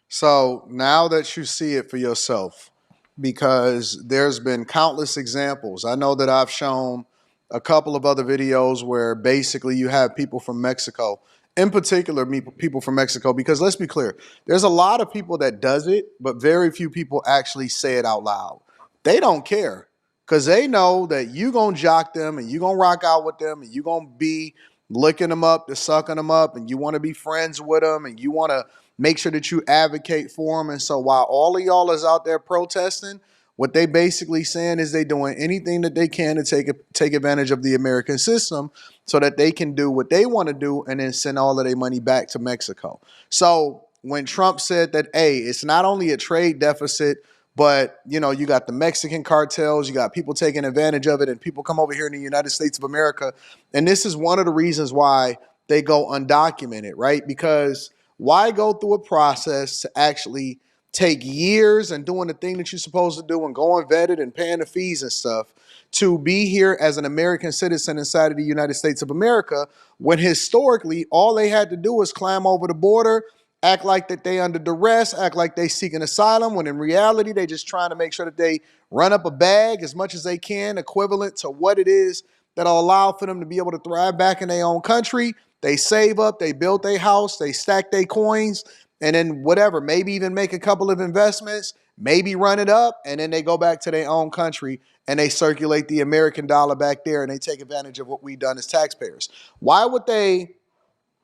So now that you see it for yourself, because there's been countless examples. I know that I've shown a couple of other videos where basically you have people from Mexico, in particular people from Mexico, because let's be clear, there's a lot of people that does it, but very few people actually say it out loud. They don't care because they know that you going to jock them and you going to rock out with them and you going to be licking them up, to sucking them up, and you want to be friends with them and you want to make sure that you advocate for them. And so while all of y'all is out there protesting, what they basically saying is they doing anything that they can to take advantage of the American system so that they can do what they want to do and then send all of their money back to Mexico. So when Trump said that, hey, it's not only a trade deficit, but, you know, you got the Mexican cartels, you got people taking advantage of it, and people come over here in the United States of America. And this is one of the reasons why they go undocumented, right? Because Why go through a process to actually take years and doing the thing that you're supposed to do and going vetted and paying the fees and stuff to be here as an American citizen inside of the United States of America, when historically all they had to do was climb over the border, act like that they under duress, act like they seeking asylum, when in reality they just trying to make sure that they run up a bag as much as they can, equivalent to what it is that'll allow for them to be able to thrive back in their own country. They save up, they build their house, they stack their coins, and then whatever, maybe even make a couple of investments, maybe run it up, and then they go back to their own country and they circulate the American dollar back there and they take advantage of what we've done as taxpayers. Why would they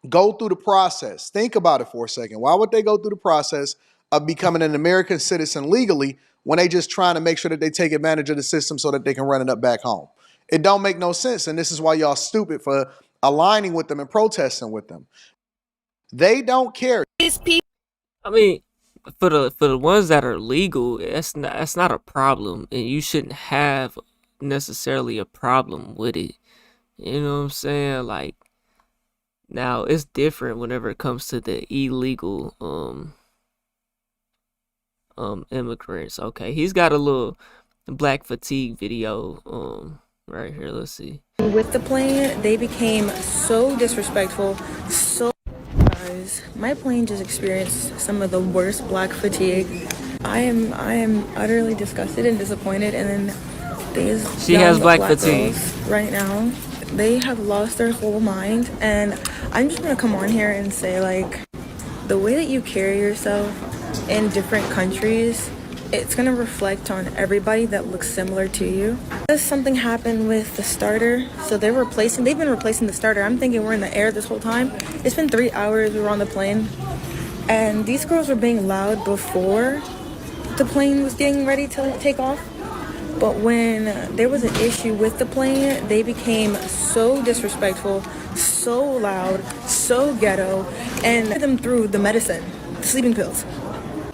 go through the process? Think about it for a second. Why would they go through the process of becoming an American citizen legally when they just trying to make sure that they take advantage of the system so that they can run it up back home? It don't make no sense, and this is why y'all stupid for aligning with them and protesting with them. They don't care. I mean, for the ones that are legal, that's not a problem, and you shouldn't have necessarily a problem with it. You know what I'm saying? Like, now it's different whenever it comes to the illegal immigrants. Okay, he's got a little black fatigue video right here. Let's see. With the plane, they became so disrespectful. So, guys, my plane just experienced some of the worst black fatigue. I am utterly disgusted and disappointed. And then she has black fatigue right now. They have lost their whole mind, and I'm just gonna come on here and say, like, the way that you carry yourself in different countries, it's gonna reflect on everybody that looks similar to you. Something happened with the starter, so they've been replacing the starter. I'm thinking we're in the air this whole time. It's been 3 hours we were on the plane, and these girls were being loud before the plane was getting ready to take off. But when there was an issue with the plane, they became so disrespectful, so loud, so ghetto, and them through the medicine, the sleeping pills.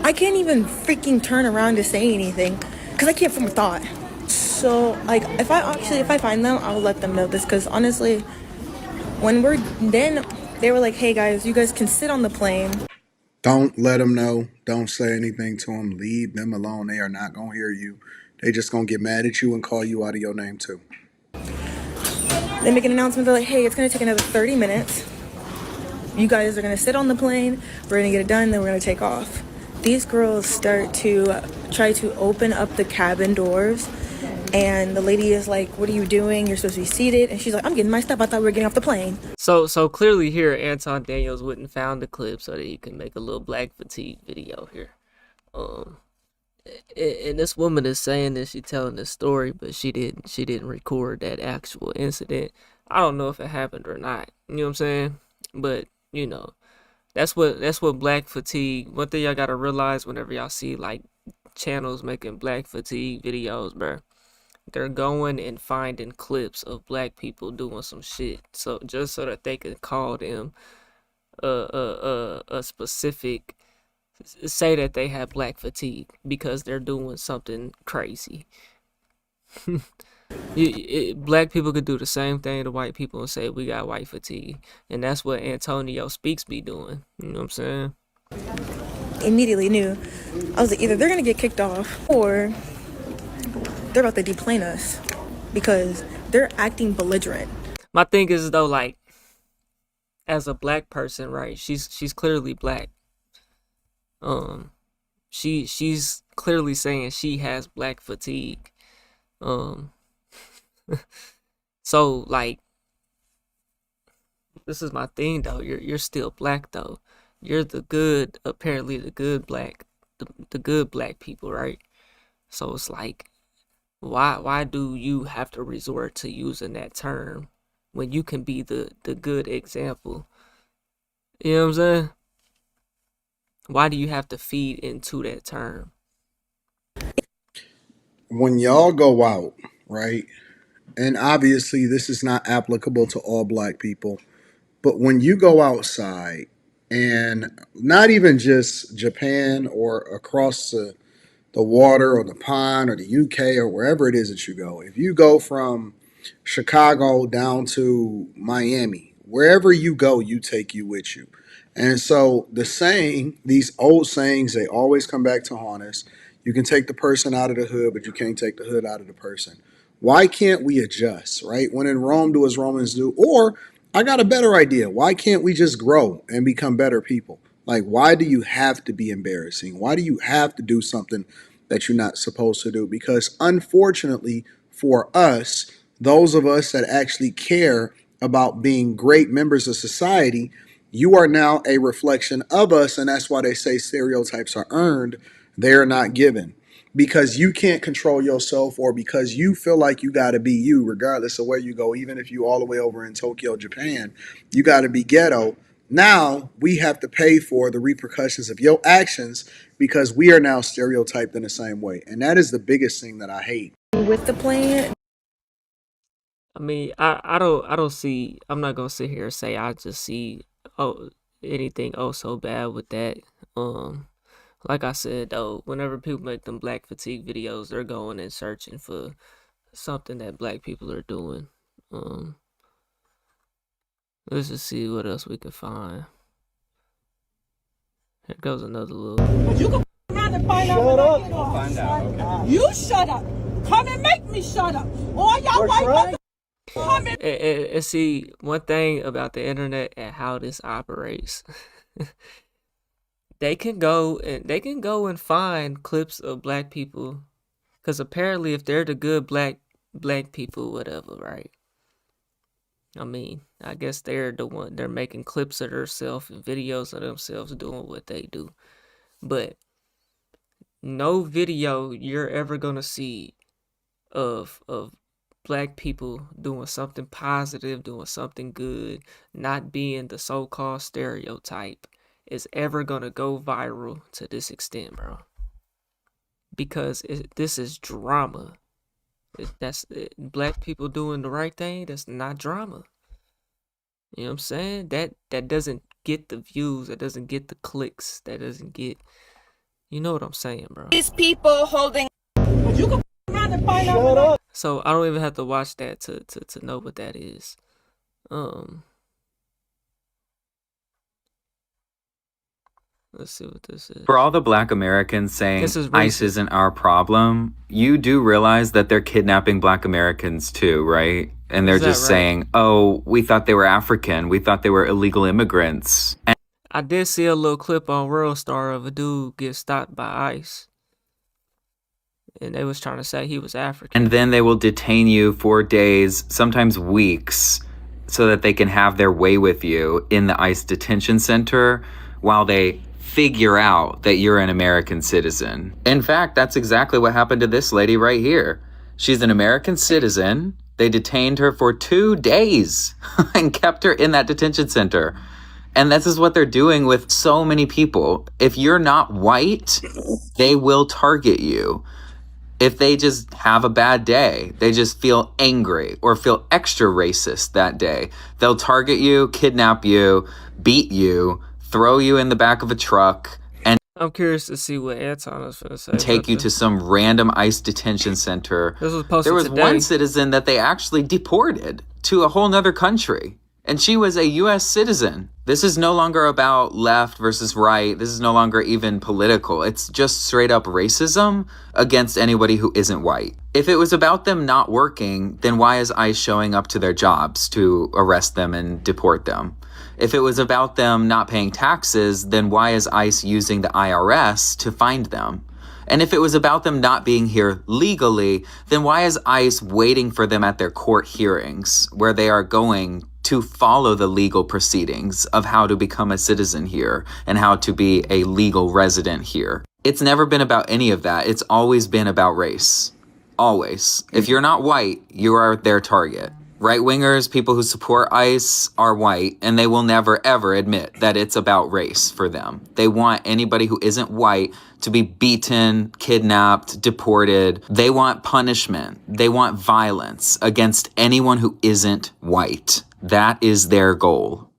I can't even freaking turn around to say anything because I can't form a thought. So, like, if I find them, I'll let them know this, because honestly, then they were like, hey guys, you guys can sit on the plane. Don't let them know. Don't say anything to them. Leave them alone. They are not going to hear you. They just going to get mad at you and call you out of your name too. They make an announcement. They're like, hey, it's going to take another 30 minutes. You guys are going to sit on the plane. We're going to get it done. Then we're going to take off. These girls start to try to open up the cabin doors. And the lady is like, what are you doing? You're supposed to be seated. And she's like, I'm getting my stuff. I thought we were getting off the plane. So clearly here, Anton Daniels went and found the clip so that he can make a little black fatigue video here. And this woman is saying that she's telling this story, but she didn't record that actual incident. I don't know if it happened or not. You know what I'm saying? But you know, that's what black fatigue. One thing y'all gotta realize whenever y'all see like channels making black fatigue videos, bro, they're going and finding clips of black people doing some shit, so just so that they can call them a specific. Say that they have black fatigue because they're doing something crazy. Black people could do the same thing to white people and say we got white fatigue, and that's what Antonio Speaks be doing. You know what I'm saying? Immediately knew. I was like, either they're gonna get kicked off or they're about to deplane us because they're acting belligerent. My thing is though, like, as a black person, right? She's clearly black. She's clearly saying she has black fatigue. So like, this is my thing though. You're still black though. You're apparently the good black people, right? So it's like, why do you have to resort to using that term when you can be the good example? You know what I'm saying? Why do you have to feed into that term? When y'all go out, right? And obviously this is not applicable to all black people, but when you go outside, and not even just Japan or across the water or the pond or the UK or wherever it is that you go, if you go from Chicago down to Miami, wherever you go, you take you with you. And so these old sayings, they always come back to haunt us. You can take the person out of the hood, but you can't take the hood out of the person. Why can't we adjust, right? When in Rome, do as Romans do. Or I got a better idea. Why can't we just grow and become better people? Like, why do you have to be embarrassing? Why do you have to do something that you're not supposed to do? Because unfortunately for us, those of us that actually care about being great members of society, you are now a reflection of us. And that's why they say stereotypes are earned, they're not given. Because you can't control yourself, or because you feel like you got to be you, regardless of where you go, even if you all the way over in Tokyo, Japan, you got to be ghetto. Now we have to pay for the repercussions of your actions because we are now stereotyped in the same way. And that is the biggest thing that I hate. With the plan, I mean, I don't see. I'm not gonna sit here and say I just see anything so bad with that. Like I said though, whenever people make them black fatigue videos, they're going and searching for something that black people are doing. Let's just see what else we can find. Here goes another little. You can around and find out what I get on. Find out. Okay. You shut up. Come and make me shut up. All y'all white mother. Come And see, one thing about the internet and how this operates, they can go and find clips of black people, because apparently if they're the good black people, whatever, right? I mean, I guess they're making clips of themselves and videos of themselves doing what they do. But no video you're ever gonna see of black people doing something positive, doing something good, not being the so-called stereotype, is ever gonna go viral to this extent, bro. Because this is drama. Black people doing the right thing. That's not drama. You know what I'm saying? That doesn't get the views. That doesn't get the clicks. That doesn't get. You know what I'm saying, bro? These people holding. You can around and find out what I get. So I don't even have to watch that to know what that is. Let's see what this is. For all the black Americans saying This is ICE racist. isn't our problem, you do realize that they're kidnapping black Americans too, right? And they're Is that just right? saying, oh, we thought they were African. We thought they were illegal immigrants. And I did see a little clip on World Star of a dude get stopped by ICE. And they was trying to say he was African. And then they will detain you for days, sometimes weeks, so that they can have their way with you in the ICE detention center while they figure out that you're an American citizen. In fact, that's exactly what happened to this lady right here. She's an American citizen. They detained her for 2 days and kept her in that detention center. And this is what they're doing with so many people. If you're not white, they will target you. If they just have a bad day, they just feel angry or feel extra racist that day, they'll target you, kidnap you, beat you, throw you in the back of a truck, and I'm curious to see what Anton is going to say. take you to some random ICE detention center. This was posted There was today. one citizen that they actually deported to a whole nother country, and she was a U.S. citizen. This is no longer about left versus right. This is no longer even political. It's just straight up racism against anybody who isn't white. If it was about them not working, then why is ICE showing up to their jobs to arrest them and deport them? If it was about them not paying taxes, then why is ICE using the IRS to find them? And if it was about them not being here legally, then why is ICE waiting for them at their court hearings where they are going to follow the legal proceedings of how to become a citizen here and how to be a legal resident here? It's never been about any of that. It's always been about race. Always. If you're not white, you are their target. Right-wingers, people who support ICE, are white, and they will never, ever admit that it's about race for them. They want anybody who isn't white to be beaten, kidnapped, deported. They want punishment. They want violence against anyone who isn't white. That is their goal.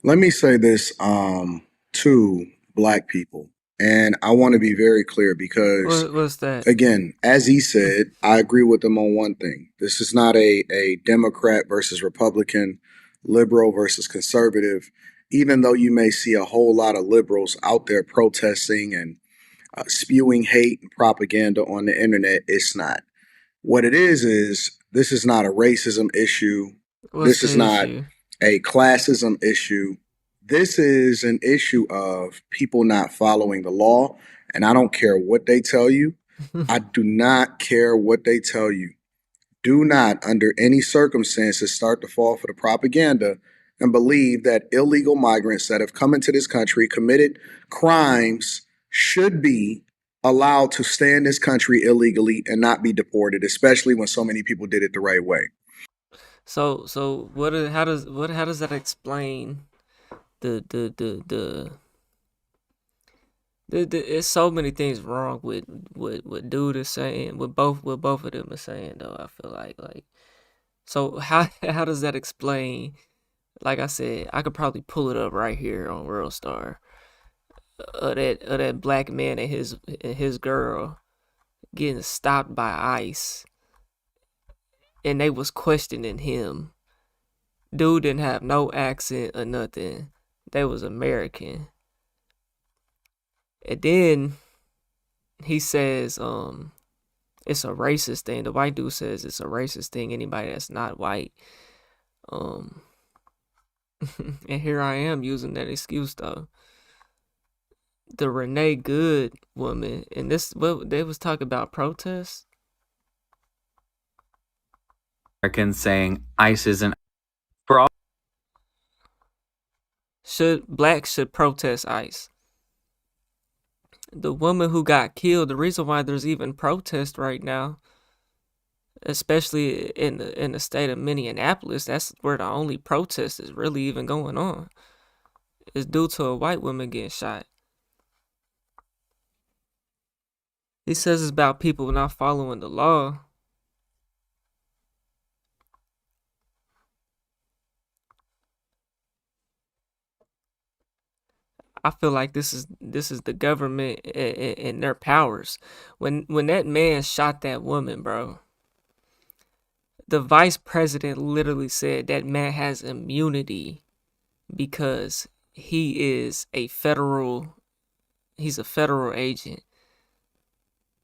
Let me say this to black people. And I want to be very clear because, What's that? again, as he said, I agree with him on one thing. This is not a Democrat versus Republican, liberal versus conservative. even though you may see a whole lot of liberals out there protesting and spewing hate and propaganda on the internet, it's not. What it is this is not a racism issue. What's This the is not issue? a classism issue. This is an issue of people not following the law. And I don't care what they tell you. I do not care what they tell you. Do not, under any circumstances, start to fall for the propaganda and believe that illegal migrants that have come into this country, committed crimes, should be allowed to stay in this country illegally and not be deported, especially when so many people did it the right way. So how does that explain the there's so many things wrong with what dude is saying, what both of them are saying though. I feel like so how does that explain? Like I said, I could probably pull it up right here on World Star. That black man and his girl getting stopped by ICE, and they was questioning him. Dude didn't have no accent or nothing. They was American. And then he says, it's a racist thing. The white dude says it's a racist thing. Anybody that's not white. And here I am using that excuse though. The Renee Good woman, and this what they was talking about protests. Americans saying ICE isn't for all. Blacks should protest ICE. The woman who got killed, the reason why there's even protest right now, especially in the state of Minneapolis, that's where the only protest is really even going on, is due to a white woman getting shot. He says it's about people not following the law. I feel like this is the government and their powers. When that man shot that woman, bro, the vice president literally said that man has immunity because he's a federal agent.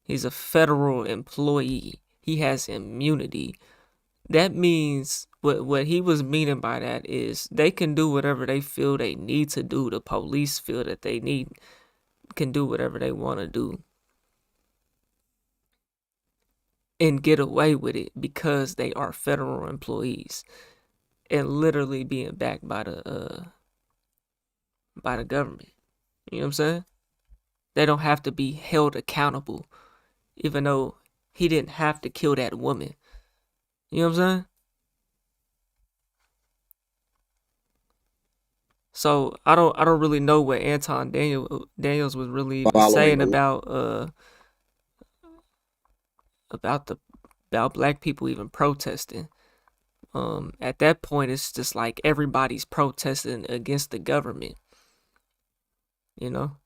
He's a federal employee. He has immunity. That means what he was meaning by that is they can do whatever they feel they need to do. The police feel that they can do whatever they want to do and get away with it because they are federal employees and literally being backed by the government. You know what I'm saying? They don't have to be held accountable, even though he didn't have to kill that woman. You know what I'm saying? So I don't really know what Anton Daniels was really saying about black people even protesting. At that point, it's just like everybody's protesting against the government. You know,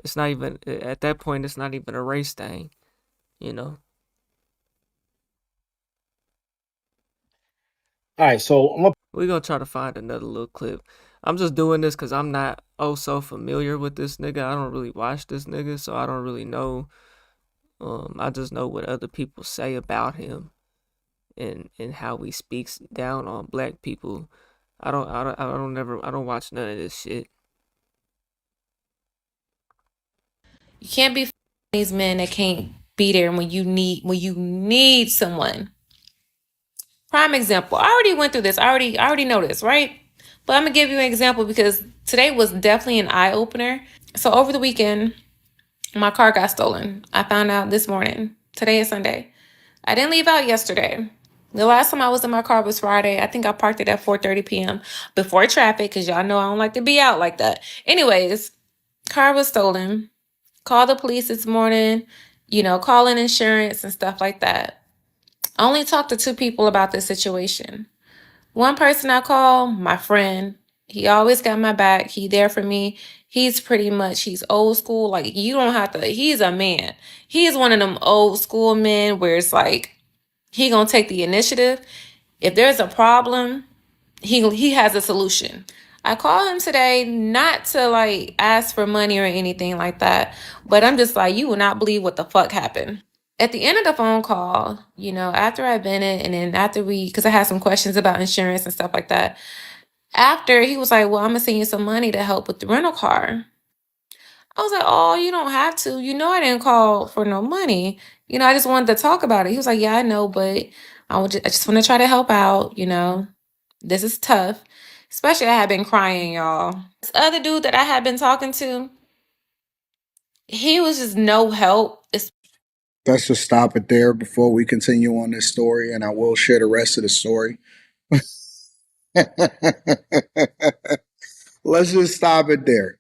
it's not even at that point. It's not even a race thing. You know. All right, so we're gonna try to find another little clip. I'm just doing this because I'm not so familiar with this nigga. I don't really watch this nigga, so I don't really know. I just know what other people say about him, and how he speaks down on black people. I don't watch none of this shit. You can't be these men that can't be there when you need someone. Prime example. I already went through this. I already know this, right? But I'm gonna give you an example because today was definitely an eye opener. So over the weekend, my car got stolen. I found out this morning. Today is Sunday. I didn't leave out yesterday. The last time I was in my car was Friday. I think I parked it at 4:30 p.m. before traffic because y'all know I don't like to be out like that. Anyways, car was stolen. Called the police this morning, calling insurance and stuff like that. I only talked to 2 people about this situation. One person I call, my friend. He always got my back. He there for me. He's old school. Like, you don't have to, he's a man. He's one of them old school men where it's like, he gonna take the initiative. If there's a problem, he has a solution. I called him today not to like ask for money or anything like that, but I'm just like, you will not believe what the fuck happened. At the end of the phone call, you know, after I've been it, and then after because I had some questions about insurance and stuff like that, after he was like, well, I'm gonna send you some money to help with the rental car. I was like, oh, you don't have to. You know, I didn't call for no money. You know, I just wanted to talk about it. He was like, yeah, I know, but I just want to try to help out. You know, this is tough. Especially, I had been crying, y'all. This other dude that I had been talking to, he was just no help. Let's just stop it there before we continue on this story, and I will share the rest of the story. Let's just stop it there.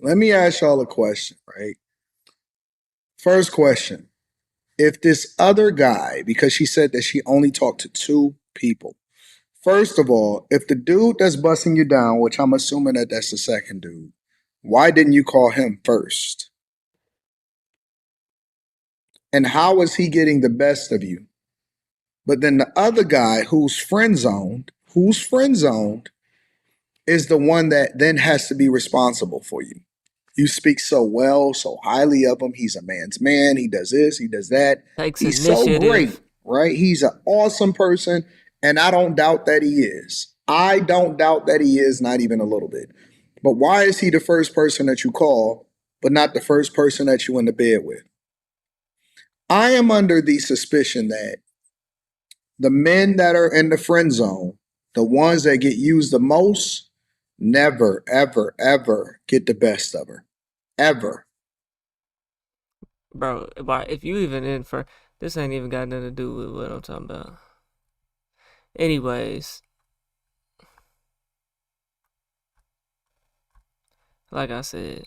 Let me ask y'all a question, right? First question. If this other guy, because she said that she only talked to 2 people. First of all, if the dude that's busting you down, which I'm assuming that that's the second dude, why didn't you call him first? And how is he getting the best of you? But then the other guy who's friend zoned is the one that then has to be responsible for you. You speak so well, so highly of him. He's a man's man. He does this, he does that. Takes He's so initiative. great, right? He's an awesome person, and I don't doubt that he is. I don't doubt that he is, not even a little bit. But why is he the first person that you call, but not the first person that you in the bed with? I am under the suspicion that the men that are in the friend zone, the ones that get used the most, never, ever, ever get the best of her. Ever. Bro, if you even in for this ain't even got nothing to do with what I'm talking about. Anyways, like I said,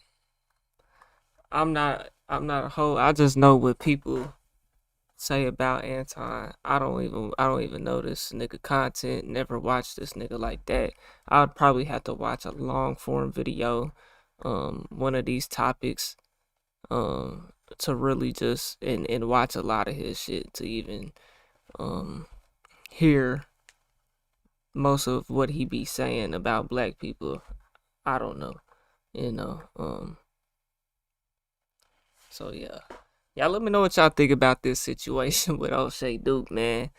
I'm not a hoe. I just know what people say about Anton. I don't even know this nigga content. Never watched this nigga like that. I would probably have to watch a long form video, one of these topics, to really just and watch a lot of his shit to even hear most of what he be saying about black people. I don't know, you know. So yeah. Y'all let me know what y'all think about this situation with O'Shea Duke, man.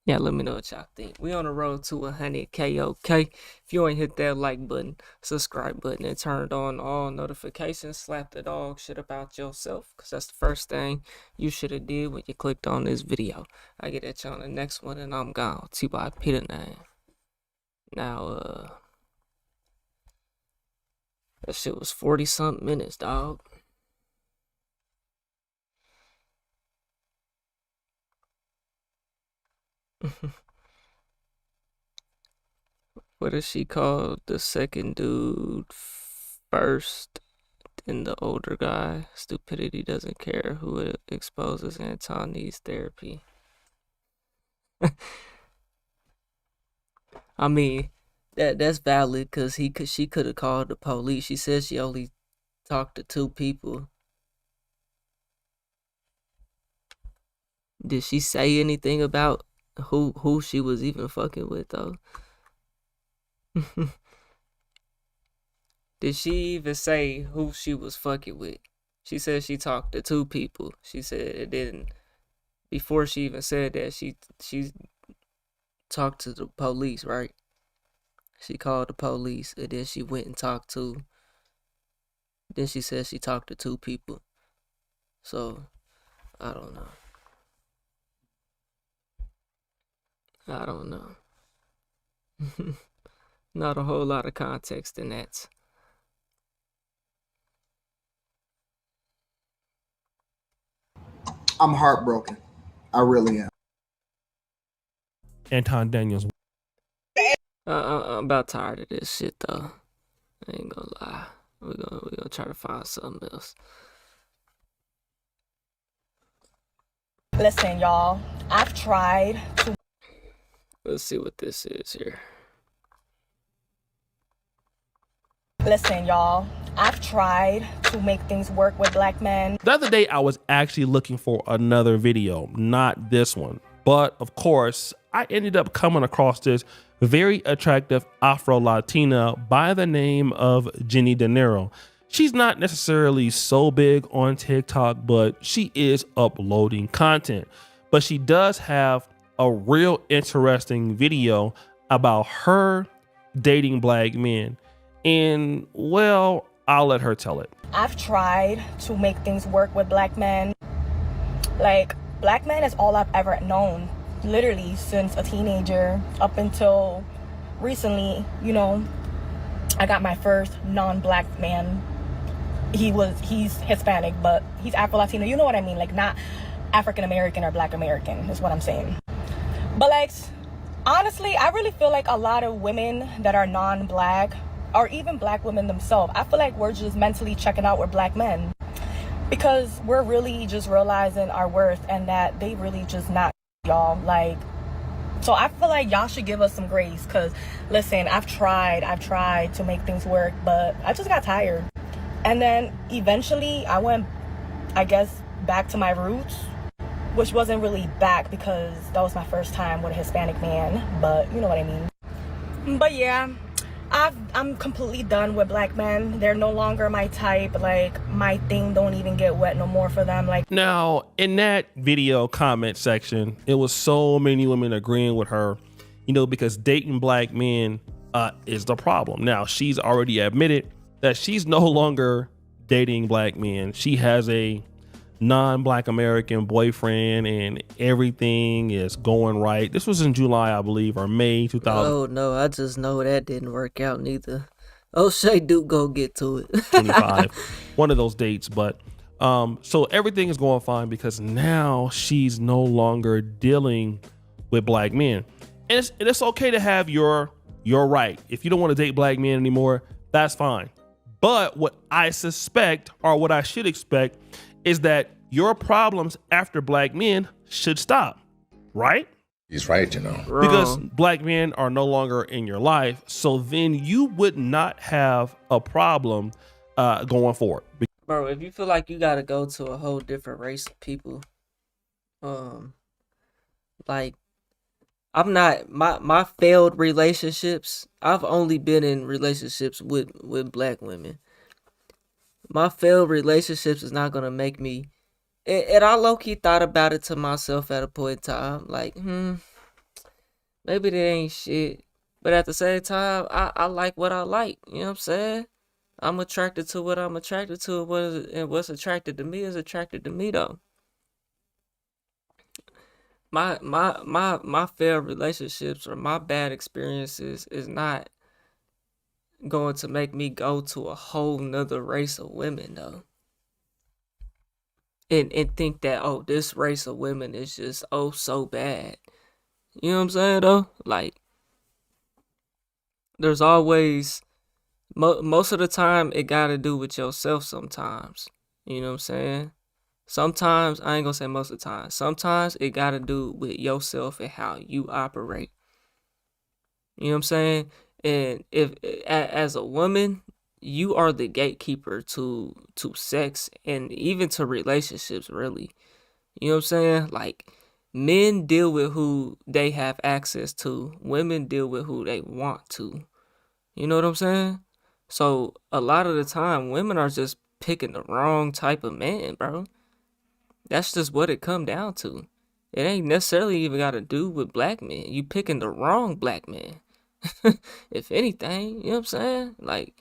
Yeah, let me know what y'all think. We on the road to 100K, okay? If you ain't hit that like button, subscribe button, and turned on all notifications, slap the dog shit about yourself, because that's the first thing you should have did when you clicked on this video. I get at you on the next one, and I'm gone. T-Boy Peter name. Now, that shit was 40-something minutes, dog. What is she called? The second dude first, then the older guy. Stupidity doesn't care who it exposes. Anton needs therapy. I mean, that's valid because she could have called the police. She says she only talked to 2 people. Did she say anything about who she was even fucking with though? Did she even say who she was fucking with? She said she talked to 2 people. She said it didn't. Before she even said that, she talked to the police, right? She called the police, and then she went and talked to. Then she said she talked to 2 people. So, I don't know. I don't know. Not a whole lot of context in that. I'm heartbroken. I really am. Anton Daniels. I'm about tired of this shit though. I ain't gonna lie. We're gonna try to find something else. Listen, y'all, I've tried to. Let's see what this is here. Listen, y'all, I've tried to make things work with black men. The other day, I was actually looking for another video, not this one. But of course, I ended up coming across this very attractive Afro-Latina by the name of Jenny De Niro. She's not necessarily so big on TikTok, but she is uploading content. But she does have a real interesting video about her dating black men. And, well, I'll let her tell it. I've tried to make things work with black men. Like, black men is all I've ever known, literally since a teenager up until recently. You know, I got my first non-black man. He's Hispanic, but he's Afro-Latino. You know what I mean? Like, not African-American or black American is what I'm saying. But like, honestly, I really feel like a lot of women that are non-black, or even black women themselves, I feel like we're just mentally checking out with black men, because we're really just realizing our worth and that they really just not y'all. Like, so I feel like y'all should give us some grace, because listen, I've tried to make things work, but I just got tired. And then eventually I went, I guess, back to my roots, which wasn't really back because that was my first time with a Hispanic man, but you know what I mean. But yeah, I'm completely done with black men. They're no longer my type. Like, my thing don't even get wet no more for them. Like, now, in that video comment section, it was so many women agreeing with her, you know, because dating black men is the problem. Now, she's already admitted that she's no longer dating black men. She has a non-black American boyfriend and everything is going right. This was in July, I believe, or May 2000. Oh no, I just know that didn't work out neither. O'Shea Duke go get to it. 25, one of those dates. But so everything is going fine because now she's no longer dealing with black men. And it's okay to have your right. If you don't want to date black men anymore, that's fine. But what I suspect, or what I should expect, is that your problems after black men should stop, right? He's right, you know. Because black men are no longer in your life, so then you would not have a problem going forward. Bro, if you feel like you gotta go to a whole different race of people, like, I'm not, my failed relationships, I've only been in relationships with black women. My failed relationships is not gonna make me, and I low-key thought about it to myself at a point in time, like, maybe that ain't shit. But at the same time, I like what I like, you know what I'm saying? I'm attracted to what I'm attracted to, and what's attracted to me is attracted to me though. My failed relationships or my bad experiences is not going to make me go to a whole nother race of women though. And think that, oh, this race of women is just so bad. You know what I'm saying though? Like, there's always, most of the time it gotta do with yourself sometimes. You know what I'm saying? Sometimes, I ain't gonna say most of the time, sometimes it gotta do with yourself and how you operate. You know what I'm saying? And if, as a woman, you are the gatekeeper to sex and even to relationships, really. You know what I'm saying? Like, men deal with who they have access to. Women deal with who they want to. You know what I'm saying? So, a lot of the time, women are just picking the wrong type of man, bro. That's just what it come down to. It ain't necessarily even got to do with black men. You picking the wrong black man. If anything, you know what I'm saying? Like,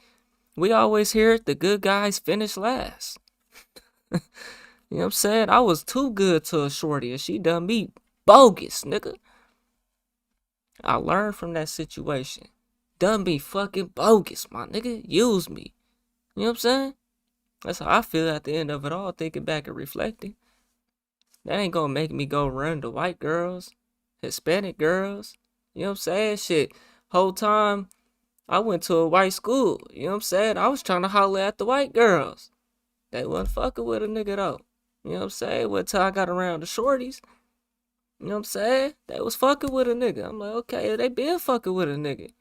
we always hear it, the good guys finish last. You know what I'm saying? I was too good to a shorty and she done me bogus, nigga. I learned from that situation. Done me fucking bogus, my nigga. Use me. You know what I'm saying? That's how I feel at the end of it all, thinking back and reflecting. That ain't gonna make me go run to white girls, Hispanic girls. You know what I'm saying? Shit, whole time I went to a white school. You know what I'm saying? I was trying to holler at the white girls. They wasn't fucking with a nigga though. You know what I'm saying? Until I got around the shorties. You know what I'm saying? They was fucking with a nigga. I'm like, okay, they been fucking with a nigga.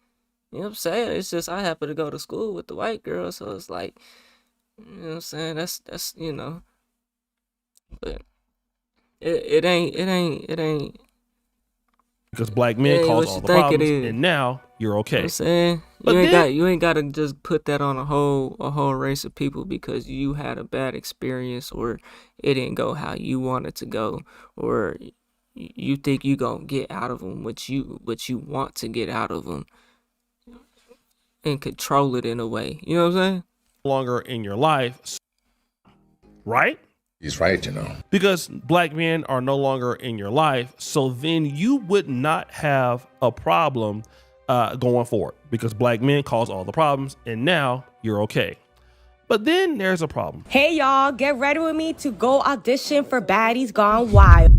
You know what I'm saying? It's just I happen to go to school with the white girls, so it's like, you know what I'm saying? That's you know. But it ain't because black men Hey, cause what all you the think it problems, is? and now you're You know okay. what I'm saying? But You ain't gotta just put that on a whole race of people because you had a bad experience or it didn't go how you wanted to go, or you think you gonna get out of them what you want to get out of them and control it in a way. You know what I'm saying? longer in your life, right? He's right, you know. Because black men are no longer in your life, so then you would not have a problem going forward because black men cause all the problems, and now you're okay. But then there's a problem. Hey y'all, get ready with me to go audition for Baddies Gone Wild.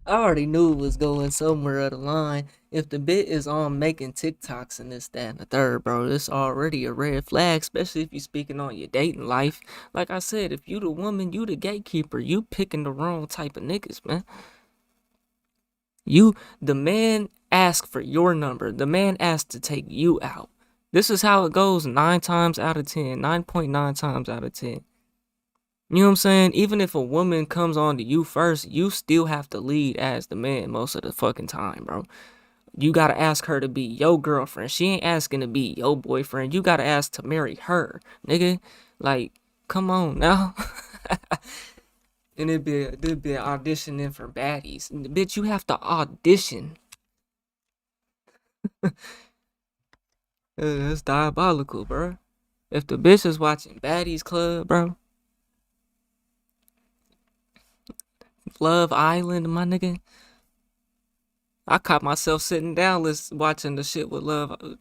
I already knew it was going somewhere at the line. If the bit is on making TikToks and this, that, and the third, bro, it's already a red flag, especially if you're speaking on your dating life. Like I said, if you the woman, you the gatekeeper, you picking the wrong type of niggas, man. The man asked for your number. The man asked to take you out. This is how it goes 9 times out of 10, 9.9 times out of 10. You know what I'm saying? Even if a woman comes on to you first, you still have to lead as the man most of the fucking time, bro. You gotta ask her to be your girlfriend. She ain't asking to be your boyfriend. You gotta ask to marry her, nigga. Like, come on now. And it'd be auditioning for baddies. Bitch, you have to audition. That's diabolical, bro. If the bitch is watching Baddies Club, bro. Love Island, my nigga. I caught myself sitting down watching the shit with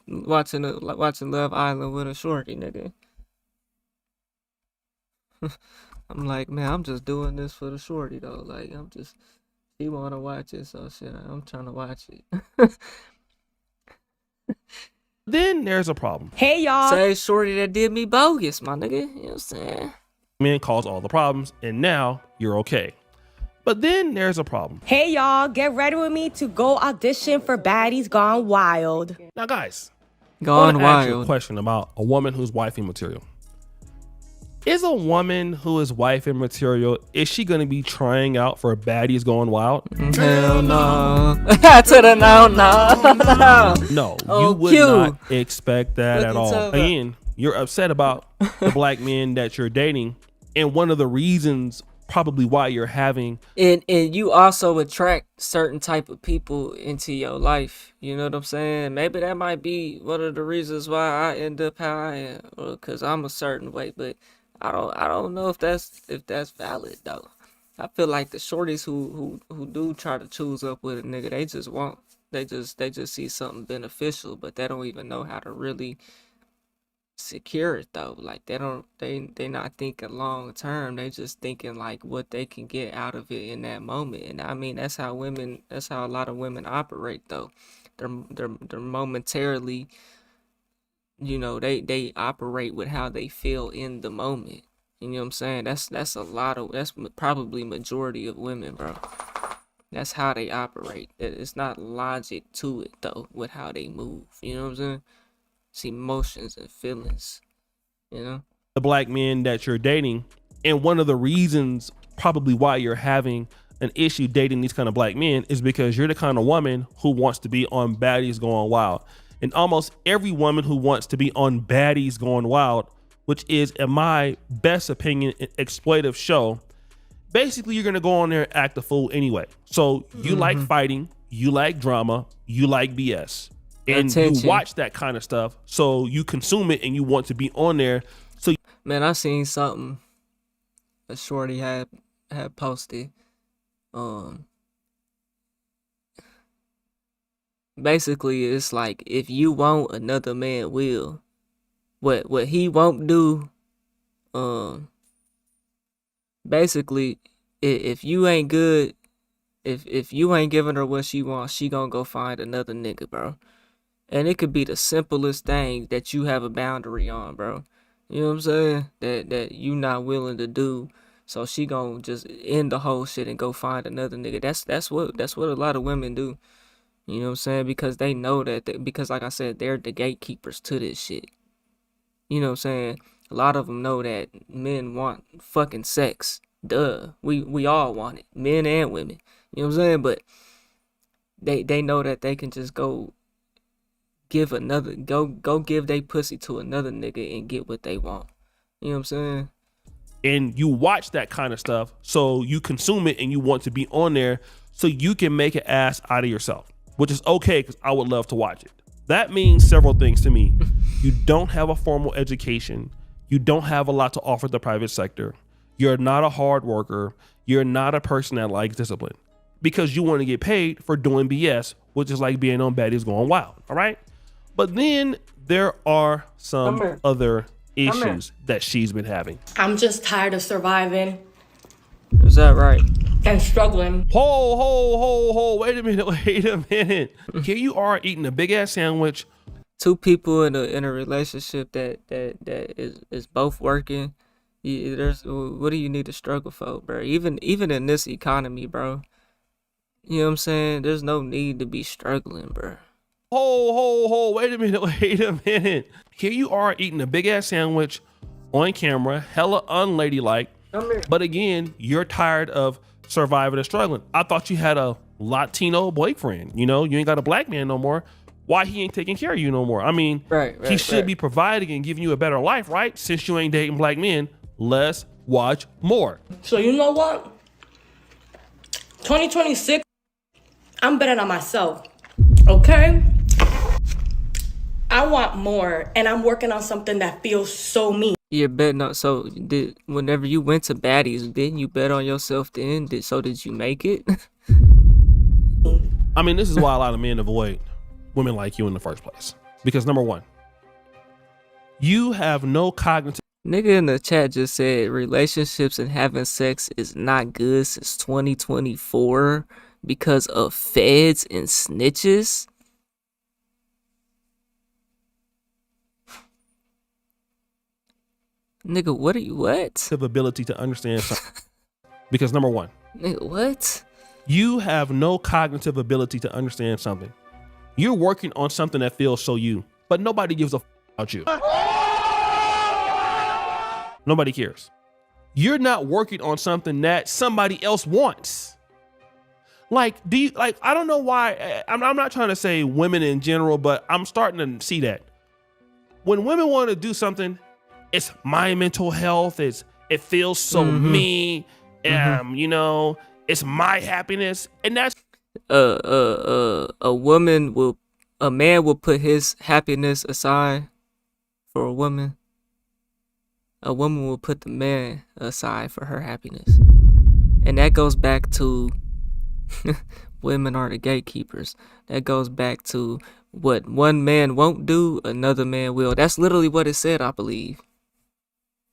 watching Love Island with a shorty, nigga. I'm like, man, I'm just doing this for the shorty though. Like, she wanna watch it, so shit, I'm trying to watch it. Then there's a problem. Hey y'all. Say shorty that did me bogus, my nigga. You know what I'm saying? Men cause all the problems, and now you're okay. But then there's a problem. Hey y'all, get ready with me to go audition for Baddies Gone Wild. Now, guys, Gone I want to ask you a Wild. question about a woman who's wifey material. Is a woman who is wifey material, is she going to be trying out for Baddies Gone Wild? Hell no. To the no. No, Oh, you would Q. not expect that What at you all. talking about? Again, you're upset about the black men that you're dating, and one of the reasons probably why you're having And you also attract certain type of people into your life. You know what I'm saying? Maybe that might be one of the reasons why I end up how I am, because I'm a certain way. But I don't know if that's valid though. I feel like the shorties who do try to choose up with a nigga, they just see something beneficial, but they don't even know how to really secure it though. Like they not thinking long term. They just thinking like what they can get out of it in that moment. And I mean that's how a lot of women operate though. They're momentarily, they operate with how they feel in the moment. You know what I'm saying? That's probably majority of women, bro. That's how they operate. It's not logic to it though with how they move. You know what I'm saying? It's emotions and feelings, the black men that you're dating, and one of the reasons probably why you're having an issue dating these kind of black men is because you're the kind of woman who wants to be on Baddies Gone Wild. And almost every woman who wants to be on Baddies Gone Wild, which is, in my best opinion, an exploitive show, basically you're gonna go on there and act a fool anyway. So you like fighting, you like drama, you like BS. And Attention. you watch that kind of stuff, so you consume it and you want to be on there. So Man, I seen something a shorty had posted. Basically it's like if you want, another man will. What he won't do, basically if you ain't good, if you ain't giving her what she wants, she gonna go find another nigga, bro. And it could be the simplest thing that you have a boundary on, bro. You know what I'm saying? That you not willing to do. So she gonna just end the whole shit and go find another nigga. That's what a lot of women do. You know what I'm saying? Because they know because like I said, they're the gatekeepers to this shit. You know what I'm saying? A lot of them know that men want fucking sex. Duh. We all want it, men and women. You know what I'm saying? But they know that they can just go give they pussy to another nigga and get what they want. You know what I'm saying? And you watch that kind of stuff, so you consume it and you want to be on there so you can make an ass out of yourself, which is okay because I would love to watch it. That means several things to me. You don't have a formal education. You don't have a lot to offer the private sector. You're not a hard worker. You're not a person that likes discipline because you want to get paid for doing BS, which is like being on Baddies Going Wild. All right. But then there are some other issues that she's been having. I'm just tired of surviving. Is that right? And struggling. Ho, wait a minute. Here you are eating a big ass sandwich. Two people in a relationship that is both working. What do you need to struggle for, bro? Even in this economy, bro. You know what I'm saying? There's no need to be struggling, bro. Ho, wait a minute. Here you are eating a big ass sandwich on camera, hella unladylike. But again, you're tired of surviving and struggling. I thought you had a Latino boyfriend. You know, you ain't got a black man no more. Why he ain't taking care of you no more? I mean, he should be providing and giving you a better life, right? Since you ain't dating black men, let's watch more. So you know what? 2026, I'm betting on myself. Okay? I want more, and I'm working on something that feels so me. You're betting on. So whenever you went to Baddies, didn't you bet on yourself then? Did you make it? I mean, this is why a lot of men avoid women like you in the first place. Because number one, you have no cognitive. Nigga in the chat just said relationships and having sex is not good since 2024 because of feds and snitches. Nigga, what? Ability to understand something. Because number one, nigga, what? You have no cognitive ability to understand something. You're working on something that feels so you, but nobody gives a about you. Nobody cares. You're not working on something that somebody else wants. Like, I don't know why. I'm not trying to say women in general, but I'm starting to see that when women want to do something, it's my mental health. It feels so me. You know, it's my happiness, and that's a man will put his happiness aside for a woman. A woman will put the man aside for her happiness, and that goes back to women are the gatekeepers. That goes back to what one man won't do, another man will. That's literally what it said, I believe.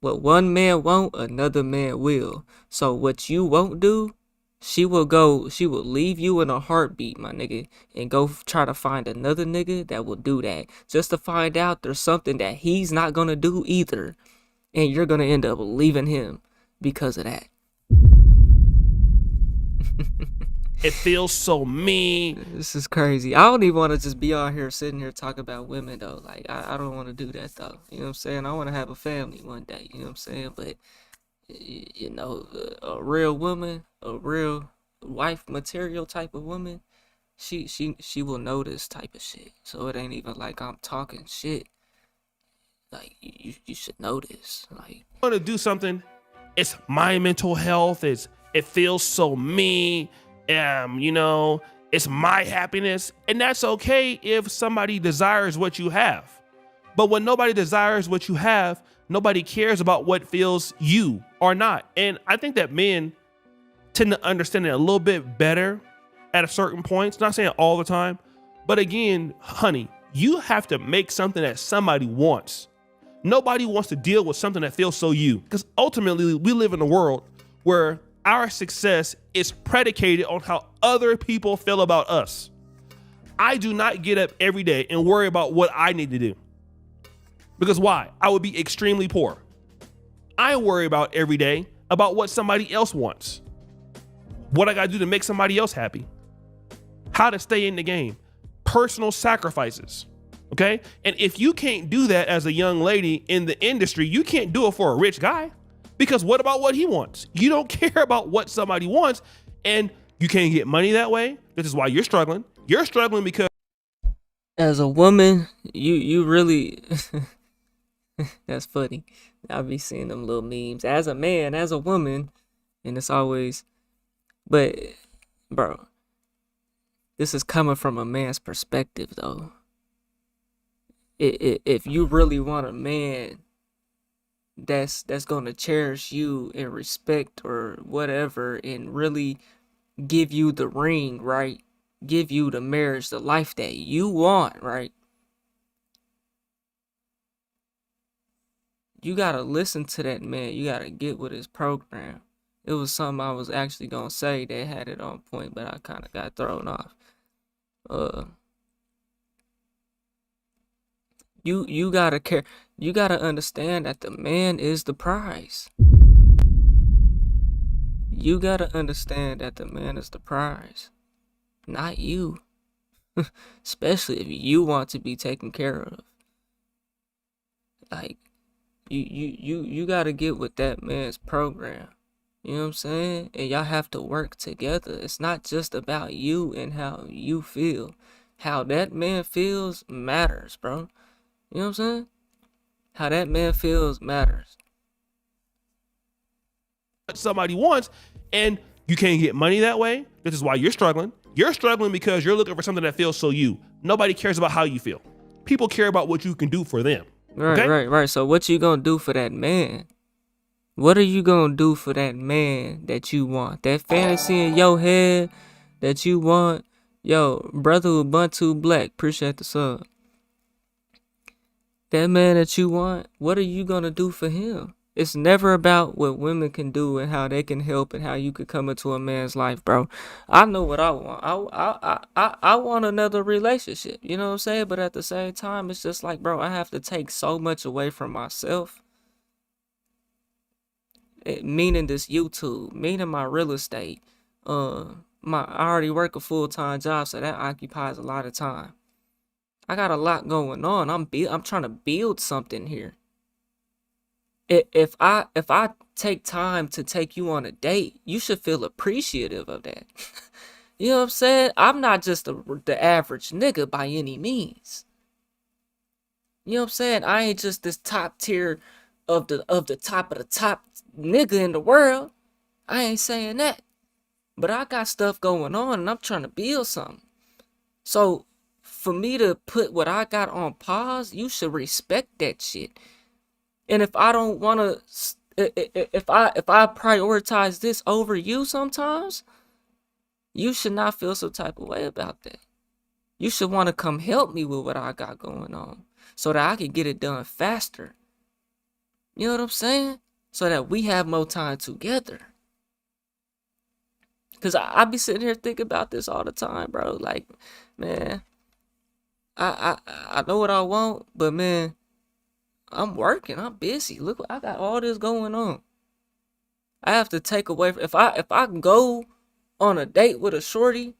What one man won't, another man will. So what you won't do, she will leave you in a heartbeat, my nigga, and go try to find another nigga that will do that. Just to find out there's something that he's not gonna do either. And you're gonna end up leaving him because of that. It feels so me. This is crazy. I don't even want to just be out here sitting here talking about women though. Like I don't want to do that though. You know what I'm saying? I want to have a family one day. You know what I'm saying? But you know, a real woman, a real wife material type of woman, she will know this type of shit. So it ain't even like I'm talking shit. Like you should know this. Like want to do something, it's my mental health. It feels so me. You know, it's my happiness, and that's okay if somebody desires what you have. But when nobody desires what you have, nobody cares about what feels you or not. And I think that men tend to understand it a little bit better at a certain point. Not saying all the time, but again, honey, you have to make something that somebody wants. Nobody wants to deal with something that feels so you, because ultimately we live in a world where our success is predicated on how other people feel about us. I do not get up every day and worry about what I need to do. Because why? I would be extremely poor. I worry about every day about what somebody else wants. What I gotta do to make somebody else happy. How to stay in the game. Personal sacrifices. Okay? And if you can't do that as a young lady in the industry, you can't do it for a rich guy. Because what about what he wants? You don't care about what somebody wants, and you can't get money that way. This is why you're struggling. You're struggling because As a woman, you really that's funny. I'll be seeing them little memes. As a man, as a woman, and it's always, but bro, this is coming from a man's perspective though. If you really want a man that's gonna cherish you and respect or whatever, and really give you the ring, right? Give you the marriage, the life that you want, right? You gotta listen to that man. You gotta get with his program. It was something I was actually gonna say that had it on point, but I kind of got thrown off. You gotta care. You gotta understand that the man is the prize. You gotta understand that the man is the prize, not you. Especially if you want to be taken care of. Like, you gotta get with that man's program. You know what I'm saying? And y'all have to work together. It's not just about you and how you feel. How that man feels matters, bro. You know what I'm saying? How that man feels matters. what somebody wants, and you can't get money that way. This is why you're struggling. You're struggling because you're looking for something that feels so you. Nobody cares about how you feel. People care about what you can do for them. Right, okay? right. So what you gonna do for that man? What are you gonna do for that man that you want? That fantasy in your head that you want? Yo, brother Ubuntu Black, appreciate the sub. That man that you want, what are you gonna do for him? It's never about what women can do and how they can help and how you could come into a man's life, bro. I know what I want. I want another relationship, you know what I'm saying? But at the same time, it's just like, bro, I have to take so much away from myself. Meaning this YouTube, meaning my real estate. I already work a full-time job, so that occupies a lot of time. I got a lot going on. I'm trying to build something here. If I take time to take you on a date, you should feel appreciative of that. You know what I'm saying? I'm not just the average nigga by any means. You know what I'm saying? I ain't just this top tier of the top of the top nigga in the world. I ain't saying that. But I got stuff going on and I'm trying to build something. So for me to put what I got on pause, you should respect that shit. And if I don't want to, if I prioritize this over you sometimes, you should not feel some type of way about that. You should want to come help me with what I got going on so that I can get it done faster. You know what I'm saying? So that we have more time together. Because I be sitting here thinking about this all the time, bro. Like, man, I know what I want, but man, I'm working. I'm busy. Look, I got all this going on. I have to take away. If I go on a date with a shorty,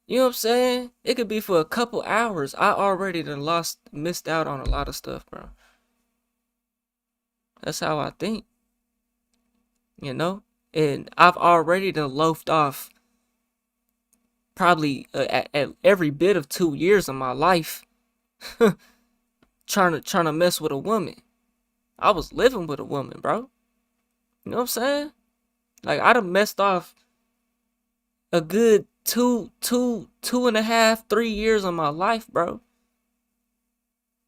you know what I'm saying? It could be for a couple hours. I already missed out on a lot of stuff, bro. That's how I think. You know? And I've already loafed off probably at every bit of 2 years of my life. trying to mess with a woman. I was living with a woman, bro. You know what I'm saying? Like, I done messed off a good 2.5, 3 years of my life, bro.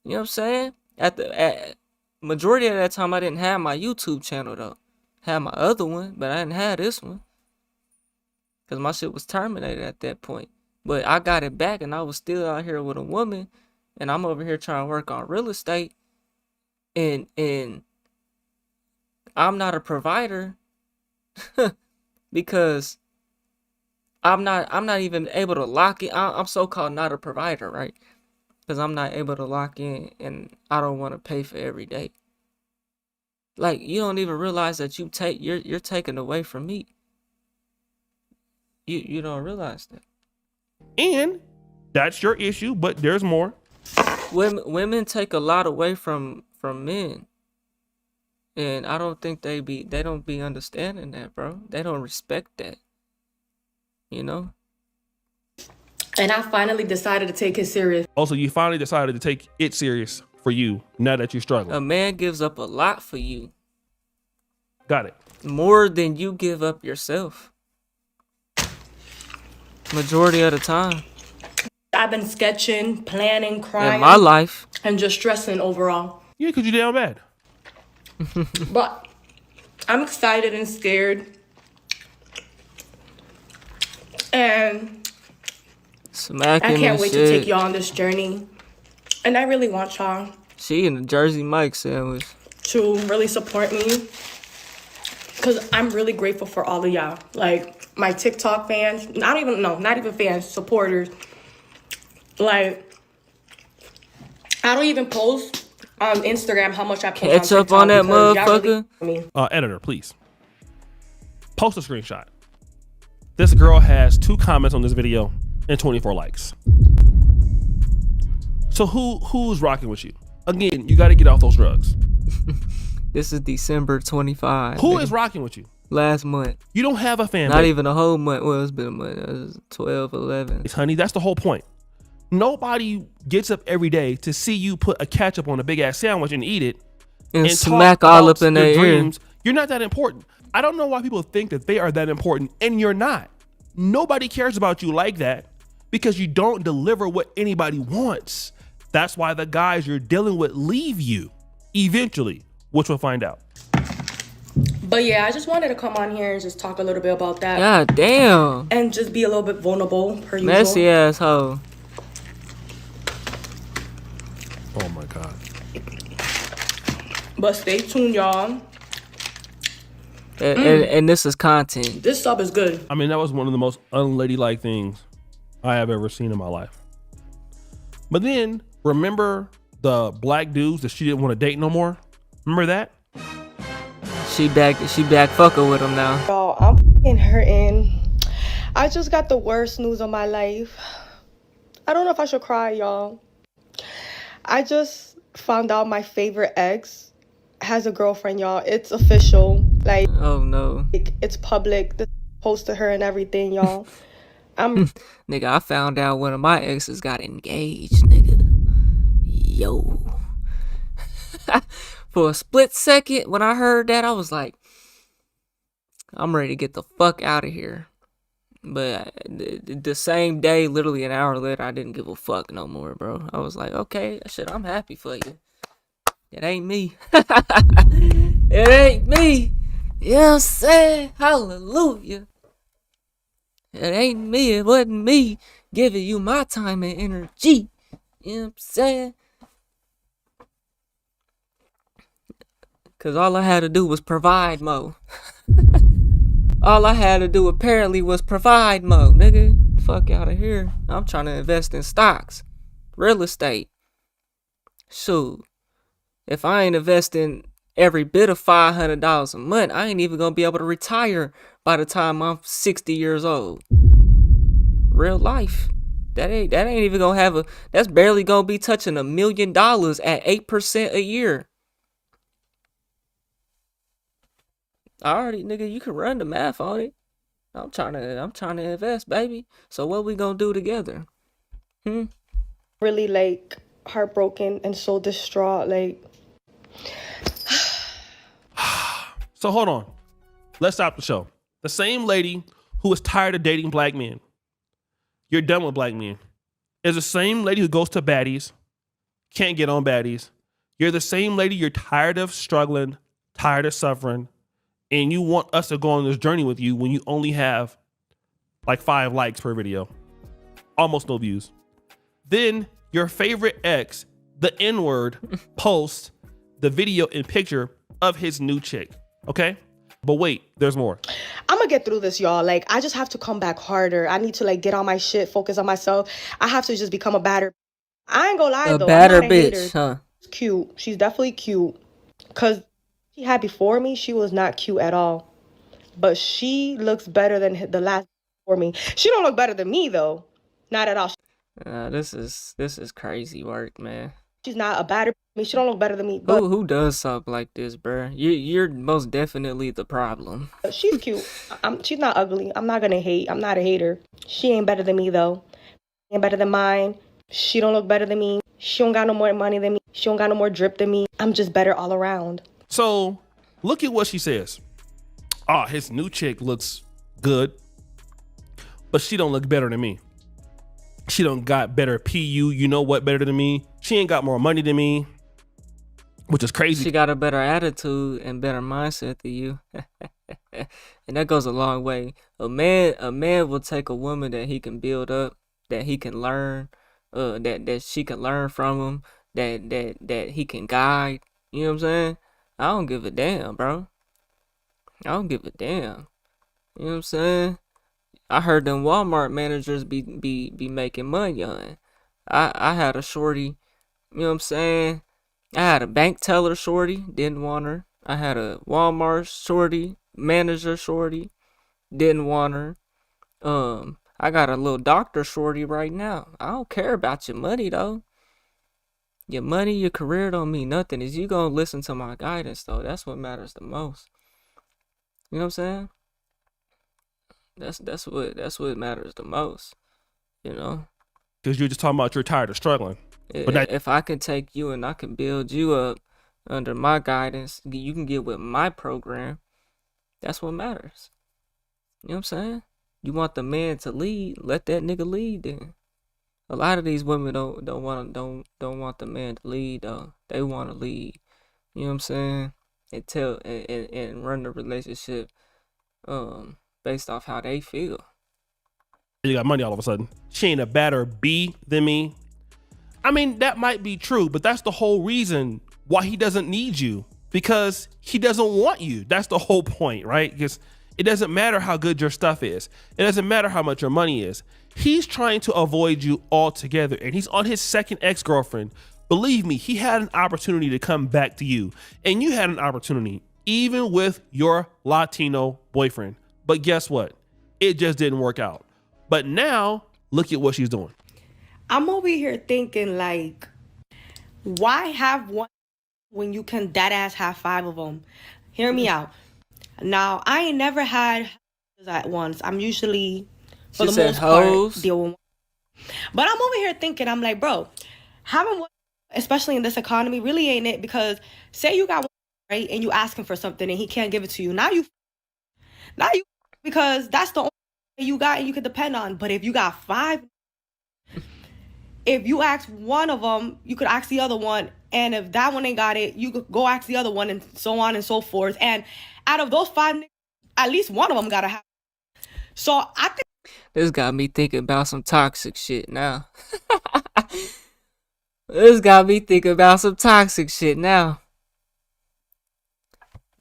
You know what I'm saying? At majority of that time, I didn't have my YouTube channel though. Had my other one, but I didn't have this one because my shit was terminated at that point. But I got it back, and I was still out here with a woman. And I'm over here trying to work on real estate, and I'm not a provider because I'm not even able to lock in. I'm so-called not a provider, right? Because I'm not able to lock in, and I don't want to pay for every day. Like, you don't even realize that you're taken away from me. You don't realize that. And that's your issue, but there's more. Women take a lot away from men. And I don't think they don't be understanding that, bro. They don't respect that. You know? And I finally decided to take it serious. Also, you finally decided to take it serious for you now that you're struggling. A man gives up a lot for you. Got it. More than you give up yourself. Majority of the time. I've been sketching, planning, crying. In my life. And just stressing overall. Yeah, because you're down bad. But I'm excited and scared. And Smacking I can't wait shit. to take y'all on this journey. And I really want y'all She in the Jersey Mike sandwich. to really support me. Because I'm really grateful for all of y'all. Like, my TikTok fans. Not even fans, supporters. Like, I don't even post on Instagram how much I post Catch on up TikTok on that because y'all motherfucker. really Editor, please. Post a screenshot. This girl has 2 comments on this video and 24 likes. So who's rocking with you? Again, you got to get off those drugs. This is December 25. Who nigga. is rocking with you? Last month. You don't have a fan Not base. even a whole month. Well, it's been a month. It was 12, 11. Honey, that's the whole point. Nobody gets up every day to see you put a ketchup on a big ass sandwich and eat it And talk smack all about up in your their ear. dreams. You're not that important. I don't know why people think that they are that important, and you're not. Nobody cares about you like that because you don't deliver what anybody wants. That's why the guys you're dealing with leave you eventually, which we'll find out. But yeah, I just wanted to come on here and just talk a little bit about that. God damn. And just be a little bit vulnerable per usual. Messy asshole. Oh my God. But stay tuned, y'all. And this is content. This sub is good. I mean, that was one of the most unladylike things I have ever seen in my life. But then, remember the black dudes that she didn't want to date no more? Remember that? She back fucking with him now. Y'all, I'm fucking hurting. I just got the worst news of my life. I don't know if I should cry, y'all. I just found out my favorite ex has a girlfriend, y'all. It's official. Like, oh no. It's public. The posted her and everything, y'all. Nigga, I found out one of my exes got engaged, nigga. Yo. For a split second, when I heard that, I was like, I'm ready to get the fuck out of here. But the same day, literally an hour later, I didn't give a fuck no more, bro. I was like, okay, shit, I'm happy for you. It ain't me. It ain't me. You know what I'm saying? Hallelujah. It ain't me. It wasn't me giving you my time and energy. You know what I'm saying? Because all I had to do was provide mo. All I had to do apparently was provide mo, nigga. Fuck out of here. I'm trying to invest in stocks, real estate. Shoot. If I ain't investing every bit of $500 a month, I ain't even gonna be able to retire by the time I'm 60 years old. Real life. That ain't even gonna have that's barely gonna be touching $1 million at 8% a year. Alright, nigga, you can run the math on it. I'm trying to invest, baby. So what we gonna do together? really like heartbroken and so distraught. Like, So hold on. Let's stop the show. The same lady who is tired of dating black men, you're done with black men, is the same lady who goes to baddies, can't get on baddies. You're the same lady you're tired of struggling, tired of suffering, and you want us to go on this journey with you when you only have like 5 likes per video. Almost no views. Then your favorite ex, the N-word, posts the video and picture of his new chick. Okay? But wait, there's more. I'm gonna get through this, y'all. Like, I just have to come back harder. I need to like get on my shit, focus on myself. I have to just become a badder. I ain't gonna lie though. Badder I'm not a bitch, hater. huh? She's cute. She's definitely cute. Cause she had before me, she was not cute at all. But she looks better than the last before me. She don't look better than me though. Not at all. This is crazy work, man. She's not a badder mean, she don't look better than me, but Who does something like this, bruh? You're most definitely the problem. she's cute. She's not ugly. I'm not gonna hate. I'm not a hater. She ain't better than me though. Ain't better than mine. She don't look better than me. She don't got no more money than me. She don't got no more drip than me. I'm just better all around. So look at what she says. Oh, his new chick looks good, but she don't look better than me. She don't got better PU, you know what, better than me. She ain't got more money than me, which is crazy. She got a better attitude and better mindset than you. And that goes a long way. A man will take a woman that he can build up, that he can learn, that she can learn from him, that he can guide. You know what I'm saying? I don't give a damn, bro. I don't give a damn. You know what I'm saying? I heard them Walmart managers be making money on. I had a shorty, you know what I'm saying? I had a bank teller shorty, didn't want her. I had a Walmart shorty, manager shorty, didn't want her. I got a little doctor shorty right now. I don't care about your money though. Your money, your career don't mean nothing. Is you gonna listen to my guidance though? That's what matters the most. You know what I'm saying? That's what matters the most. You know? Because you're just talking about you're tired of struggling. But If I can take you and I can build you up under my guidance, you can get with my program. That's what matters. You know what I'm saying? You want the man to lead, let that nigga lead then. A lot of these women don't want the man to lead though. They want to lead. You know what I'm saying? And run the relationship based off how they feel. You got money all of a sudden. She ain't a better B than me. I mean, that might be true, but that's the whole reason why he doesn't need you, because he doesn't want you. That's the whole point, right? Because it doesn't matter how good your stuff is. It doesn't matter how much your money is. He's trying to avoid you altogether, and he's on his second ex-girlfriend. Believe me, he had an opportunity to come back to you, and you had an opportunity, even with your Latino boyfriend. But guess what? It just didn't work out. But now, look at what she's doing. I'm over here thinking like, why have one when you can dead ass have 5 of them? Hear me out. Now, I ain't never had at once. I'm usually, for the most part, deal with one. But I'm over here thinking, I'm like, bro, having one, especially in this economy, really ain't it. Because say you got one, right, and you asking for something and he can't give it to you. Now you, because that's the only thing you got and you can depend on. But if you got 5, if you ask one of them, you could ask the other one. And if that one ain't got it, you could go ask the other one, and so on and so forth. And out of those 5, at least one of them gotta have. So I think this got me thinking about some toxic shit now. This got me thinking about some toxic shit now.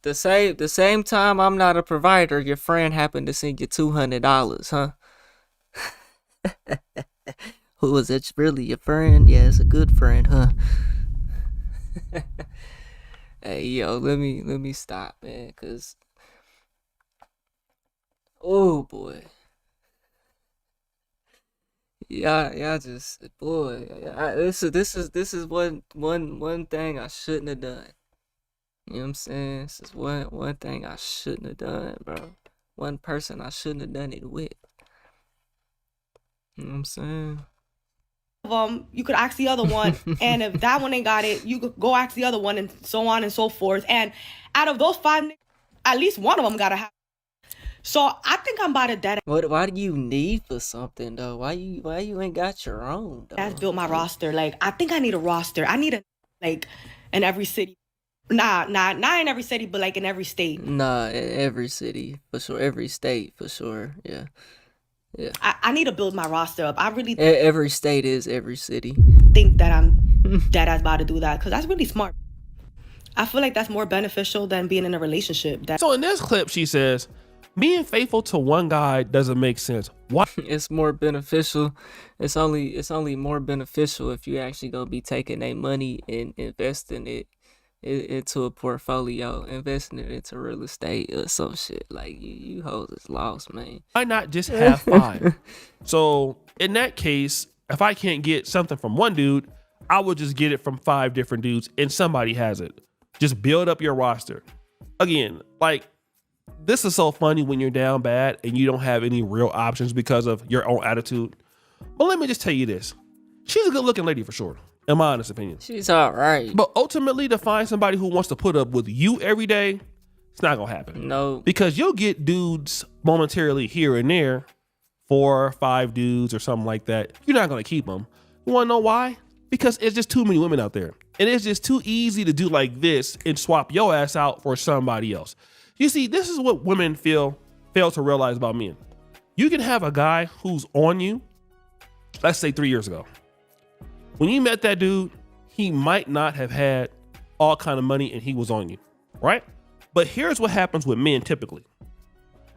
The same time I'm not a provider, your friend happened to send you $200, huh? Who is it? Really your friend? Yeah, it's a good friend, huh? Hey, yo, let me stop, man, cause oh boy, y'all just boy, this is one thing I shouldn't have done. You know what I'm saying? This is one thing I shouldn't have done, bro. One person I shouldn't have done it with. You know what I'm saying? You could ask the other one, and if that one ain't got it, you could go ask the other one, and so on and so forth. And out of those 5, at least one of them gotta have. So I think I'm about to dead. Why do you need for something though? Why you ain't got your own though? That's built my roster. Like I think I need a roster. I need in every city. Not in every city, but like in every state. Nah, in every city for sure. Every state for sure. Yeah. Yeah. I need to build my roster up. I really every state is every city. Think that I'm dead ass about to do that because that's really smart. I feel like that's more beneficial than being in a relationship. So in this clip, she says, being faithful to one guy doesn't make sense. Why? It's more beneficial. It's only more beneficial if you actually gonna be taking their money and investing it into a portfolio, investing it into real estate or some shit. Like you hoes is lost, man. Why not just have 5? So in that case, if I can't get something from one dude, I would just get it from 5 different dudes and somebody has it. Just build up your roster. Again, like, this is so funny when you're down bad and you don't have any real options because of your own attitude. But let me just tell you this. She's a good looking lady for sure, in my honest opinion. She's all right. But ultimately, to find somebody who wants to put up with you every day, it's not going to happen. No. Because you'll get dudes momentarily here and there, 4 or 5 dudes or something like that. You're not going to keep them. You want to know why? Because it's just too many women out there. And it's just too easy to do like this and swap your ass out for somebody else. You see, this is what women fail to realize about men. You can have a guy who's on you, let's say 3 years ago. When you met that dude, he might not have had all kind of money and he was on you, right? But here's what happens with men typically.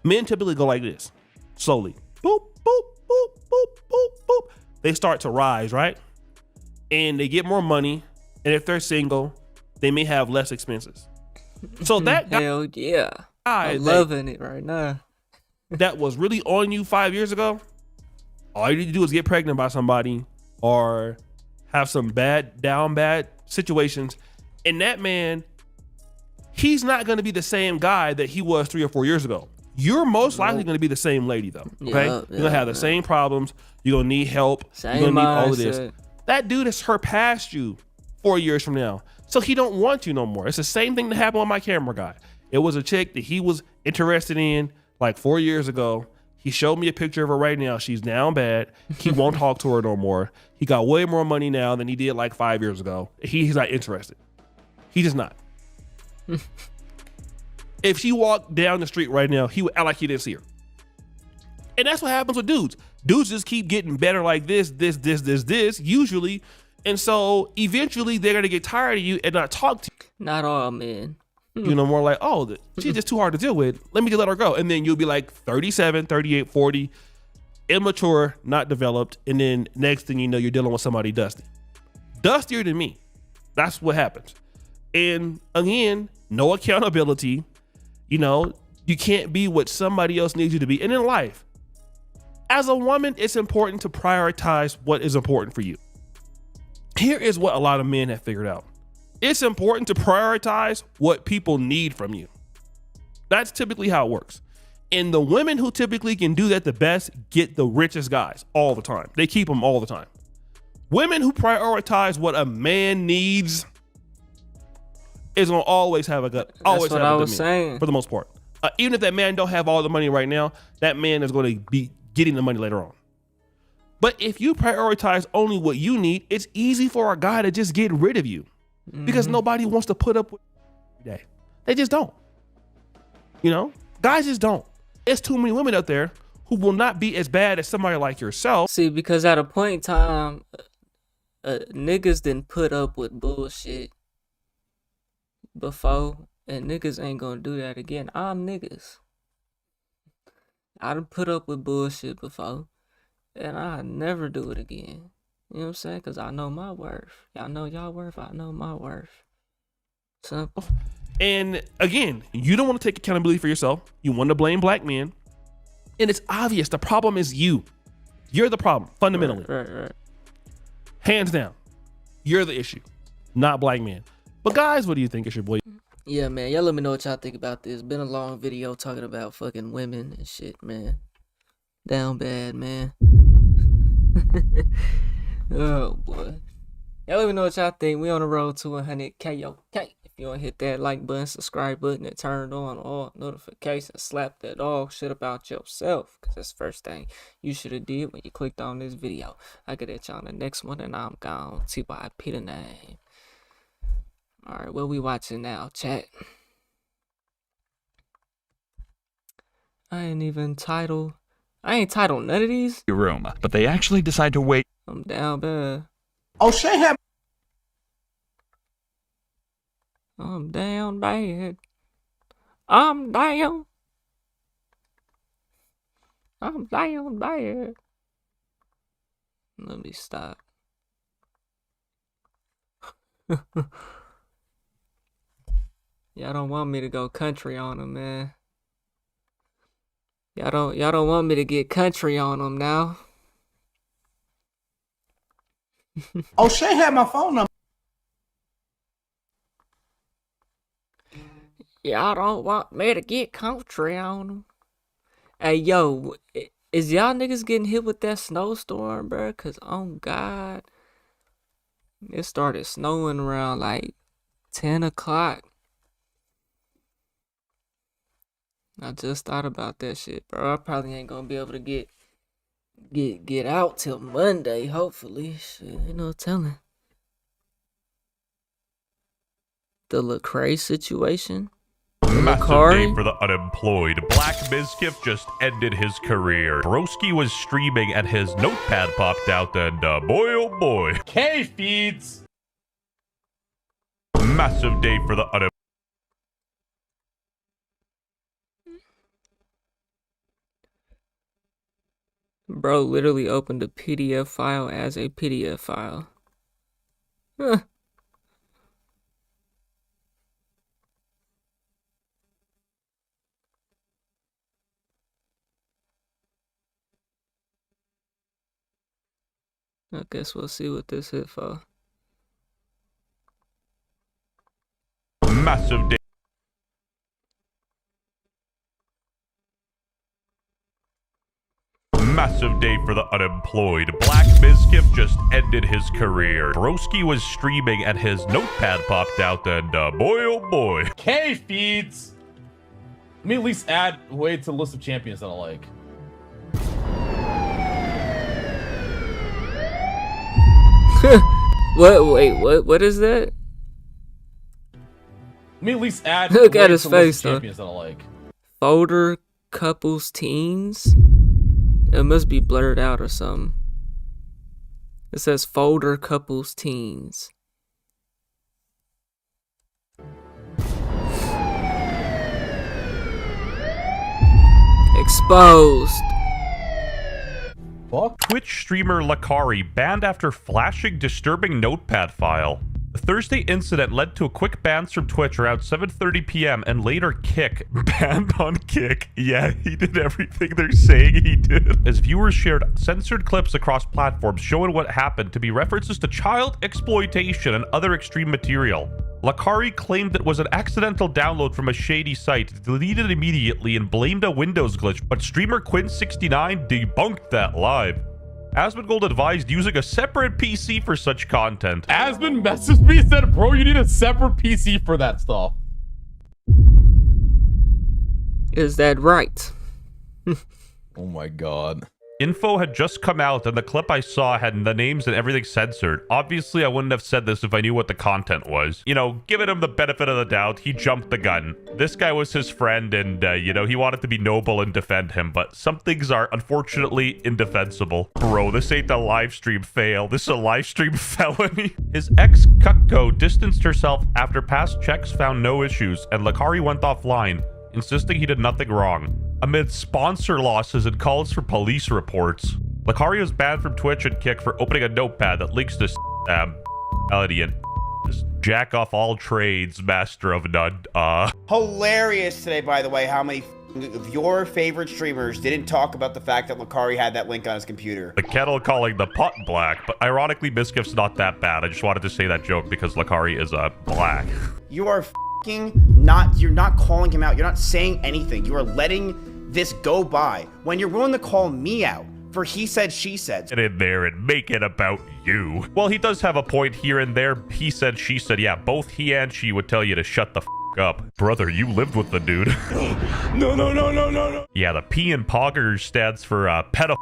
Men typically go like this, slowly. Boop, boop, boop, boop, boop, boop. They start to rise, right? And they get more money. And if they're single, they may have less expenses. So that guy, hell yeah, I'm loving it right now. That was really on you 5 years ago. All you need to do is get pregnant by somebody or have some bad situations. And that man, he's not going to be the same guy that he was 3 or 4 years ago. You're most likely going to be the same lady though. Okay. You're going to have the same problems. You're going to need help. You're going to need all of this. That dude has surpassed you 4 years from now. So he don't want you no more. It's the same thing that happened with my camera guy. It was a chick that he was interested in like 4 years ago. He showed me a picture of her right now. She's down bad. He won't talk to her no more. He got way more money now than he did like 5 years ago. He's not interested. He's just not. If she walked down the street right now, he would act like he didn't see her. And that's what happens with dudes. Dudes just keep getting better like this, usually. And so eventually they're going to get tired of you and not talk to you. Not all men. You know, more like, oh, she's just too hard to deal with. Let me just let her go. And then you'll be like 37, 38, 40, immature, not developed. And then next thing you know, you're dealing with somebody dusty. Dustier than me. That's what happens. And again, no accountability. You know, you can't be what somebody else needs you to be. And in life, as a woman, it's important to prioritize what is important for you. Here is what a lot of men have figured out. It's important to prioritize what people need from you. That's typically how it works. And the women who typically can do that the best get the richest guys all the time. They keep them all the time. Women who prioritize what a man needs is gonna always have a good. Always That's what have I a was good man, saying. for the most part. Even if that man don't have all the money right now, that man is going to be getting the money later on. But if you prioritize only what you need, it's easy for a guy to just get rid of you because nobody wants to put up with you every day. They just don't. You know, guys just don't. There's too many women out there who will not be as bad as somebody like yourself. See, because at a point in time, niggas didn't put up with bullshit before, and niggas ain't gonna do that again. I'm niggas. I done put up with bullshit before, and I never do it again. You know what I'm saying? Because I know my worth. Y'all know y'all worth. I know my worth. Simple. And again, you don't want to take accountability for yourself. You want to blame black men. And it's obvious the problem is you. You're the problem, fundamentally. Right. Hands down. You're the issue, not black men. But guys, what do you think? It's your boy. Yeah, man. Y'all let me know what y'all think about this. Been a long video talking about fucking women and shit, man. Down bad, man. Oh, boy. Y'all let me know what y'all think. We on the road to 100K. Okay. If you want to hit that like button, subscribe button, and turn on all notifications, slap that dog shit about yourself. Because that's the first thing you should have did when you clicked on this video. I get at y'all on the next one, and I'm gone. T.Y.P. the name. Alright, what we watching now, chat? I ain't titled none of these. Room, but they actually decide to wait. I'm down bad. Oh, Shay had. I'm down bad. I'm down. I'm down bad. Let me stop. Y'all don't want me to go country on them, man. Y'all don't want me to get country on them now. Oh, Shay had my phone number. Y'all don't want me to get country on them. Hey, yo, is y'all niggas getting hit with that snowstorm, bro? Cause oh God, it started snowing around like 10 o'clock. I just thought about that shit, bro. I probably ain't gonna be able to get out till Monday, hopefully. Shit, ain't no telling. The Lecrae situation. Massive Lakari? day for the unemployed. Black Mizkif just ended his career. Broski was streaming and his notepad popped out and boy oh boy. K-feeds. Massive day for the unemployed. Bro literally opened a PDF file as a PDF file. Huh. I guess we'll see what this hit for. Massive day. Massive day for the unemployed. Black Mizkif just ended his career. Broski was streaming and his notepad popped out and boy oh boy. K-feeds. Let me at least add way to the list of champions that I like. What? Wait, what is that? Let me at least add Look at way his to the list face, of though. champions that I like. Folder couples teens? It must be blurred out or something. It says folder couples teens. Exposed. Twitch streamer Lakari banned after flashing disturbing notepad file. The Thursday incident led to a quick bans from Twitch around 7:30 p.m. and later Kick banned on Kick. Yeah, he did everything they're saying he did. As viewers shared censored clips across platforms showing what happened to be references to child exploitation and other extreme material. Lakari claimed it was an accidental download from a shady site, deleted immediately and blamed a Windows glitch, but streamer Quinn69 debunked that live. Asmongold advised using a separate PC for such content. Asmon messaged me and said, bro, you need a separate PC for that stuff. Is that right? Oh my god. Info had just come out and the clip I saw had the names and everything censored. Obviously, I wouldn't have said this if I knew what the content was. You know, giving him the benefit of the doubt, he jumped the gun. This guy was his friend and, you know, he wanted to be noble and defend him, but some things are unfortunately indefensible. Bro, this ain't a live stream fail. This is a live stream felony. His ex, Kukko, distanced herself after past checks found no issues, and Lakari went offline, insisting he did nothing wrong. Amid sponsor losses and calls for police reports, Lakari was banned from Twitch and Kick for opening a notepad that links to melody and jack off all trades, master of none. Hilarious today, by the way, how many of your favorite streamers didn't talk about the fact that Lakari had that link on his computer. The kettle calling the pot black, but ironically, Mizkif's not that bad. I just wanted to say that joke because Lakari is black. You are you're not calling him out. You're not saying anything. You are letting this go by when you're willing to call me out for he said, she said. Get in there and make it about you. Well, he does have a point here and there. He said, she said. Yeah, both he and she would tell you to shut the up. Brother, you lived with the dude. No. Yeah, the P in Poggers stands for pedophile.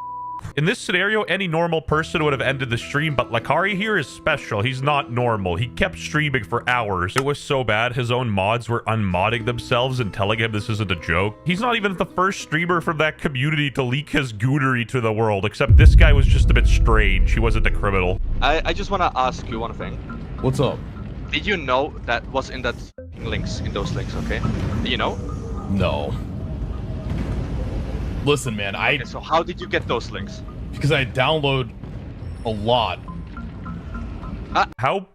In this scenario, any normal person would have ended the stream, but Lakari here is special. He's not normal. He kept streaming for hours. It was so bad, his own mods were unmodding themselves and telling him this isn't a joke. He's not even the first streamer from that community to leak his goonery to the world, except this guy was just a bit strange. He wasn't a criminal. I just want to ask you one thing. What's up? Did you know that was in that links, in those links, okay? Do you know? No. Listen, man, Okay, so how did you get those links? Because I download a lot. How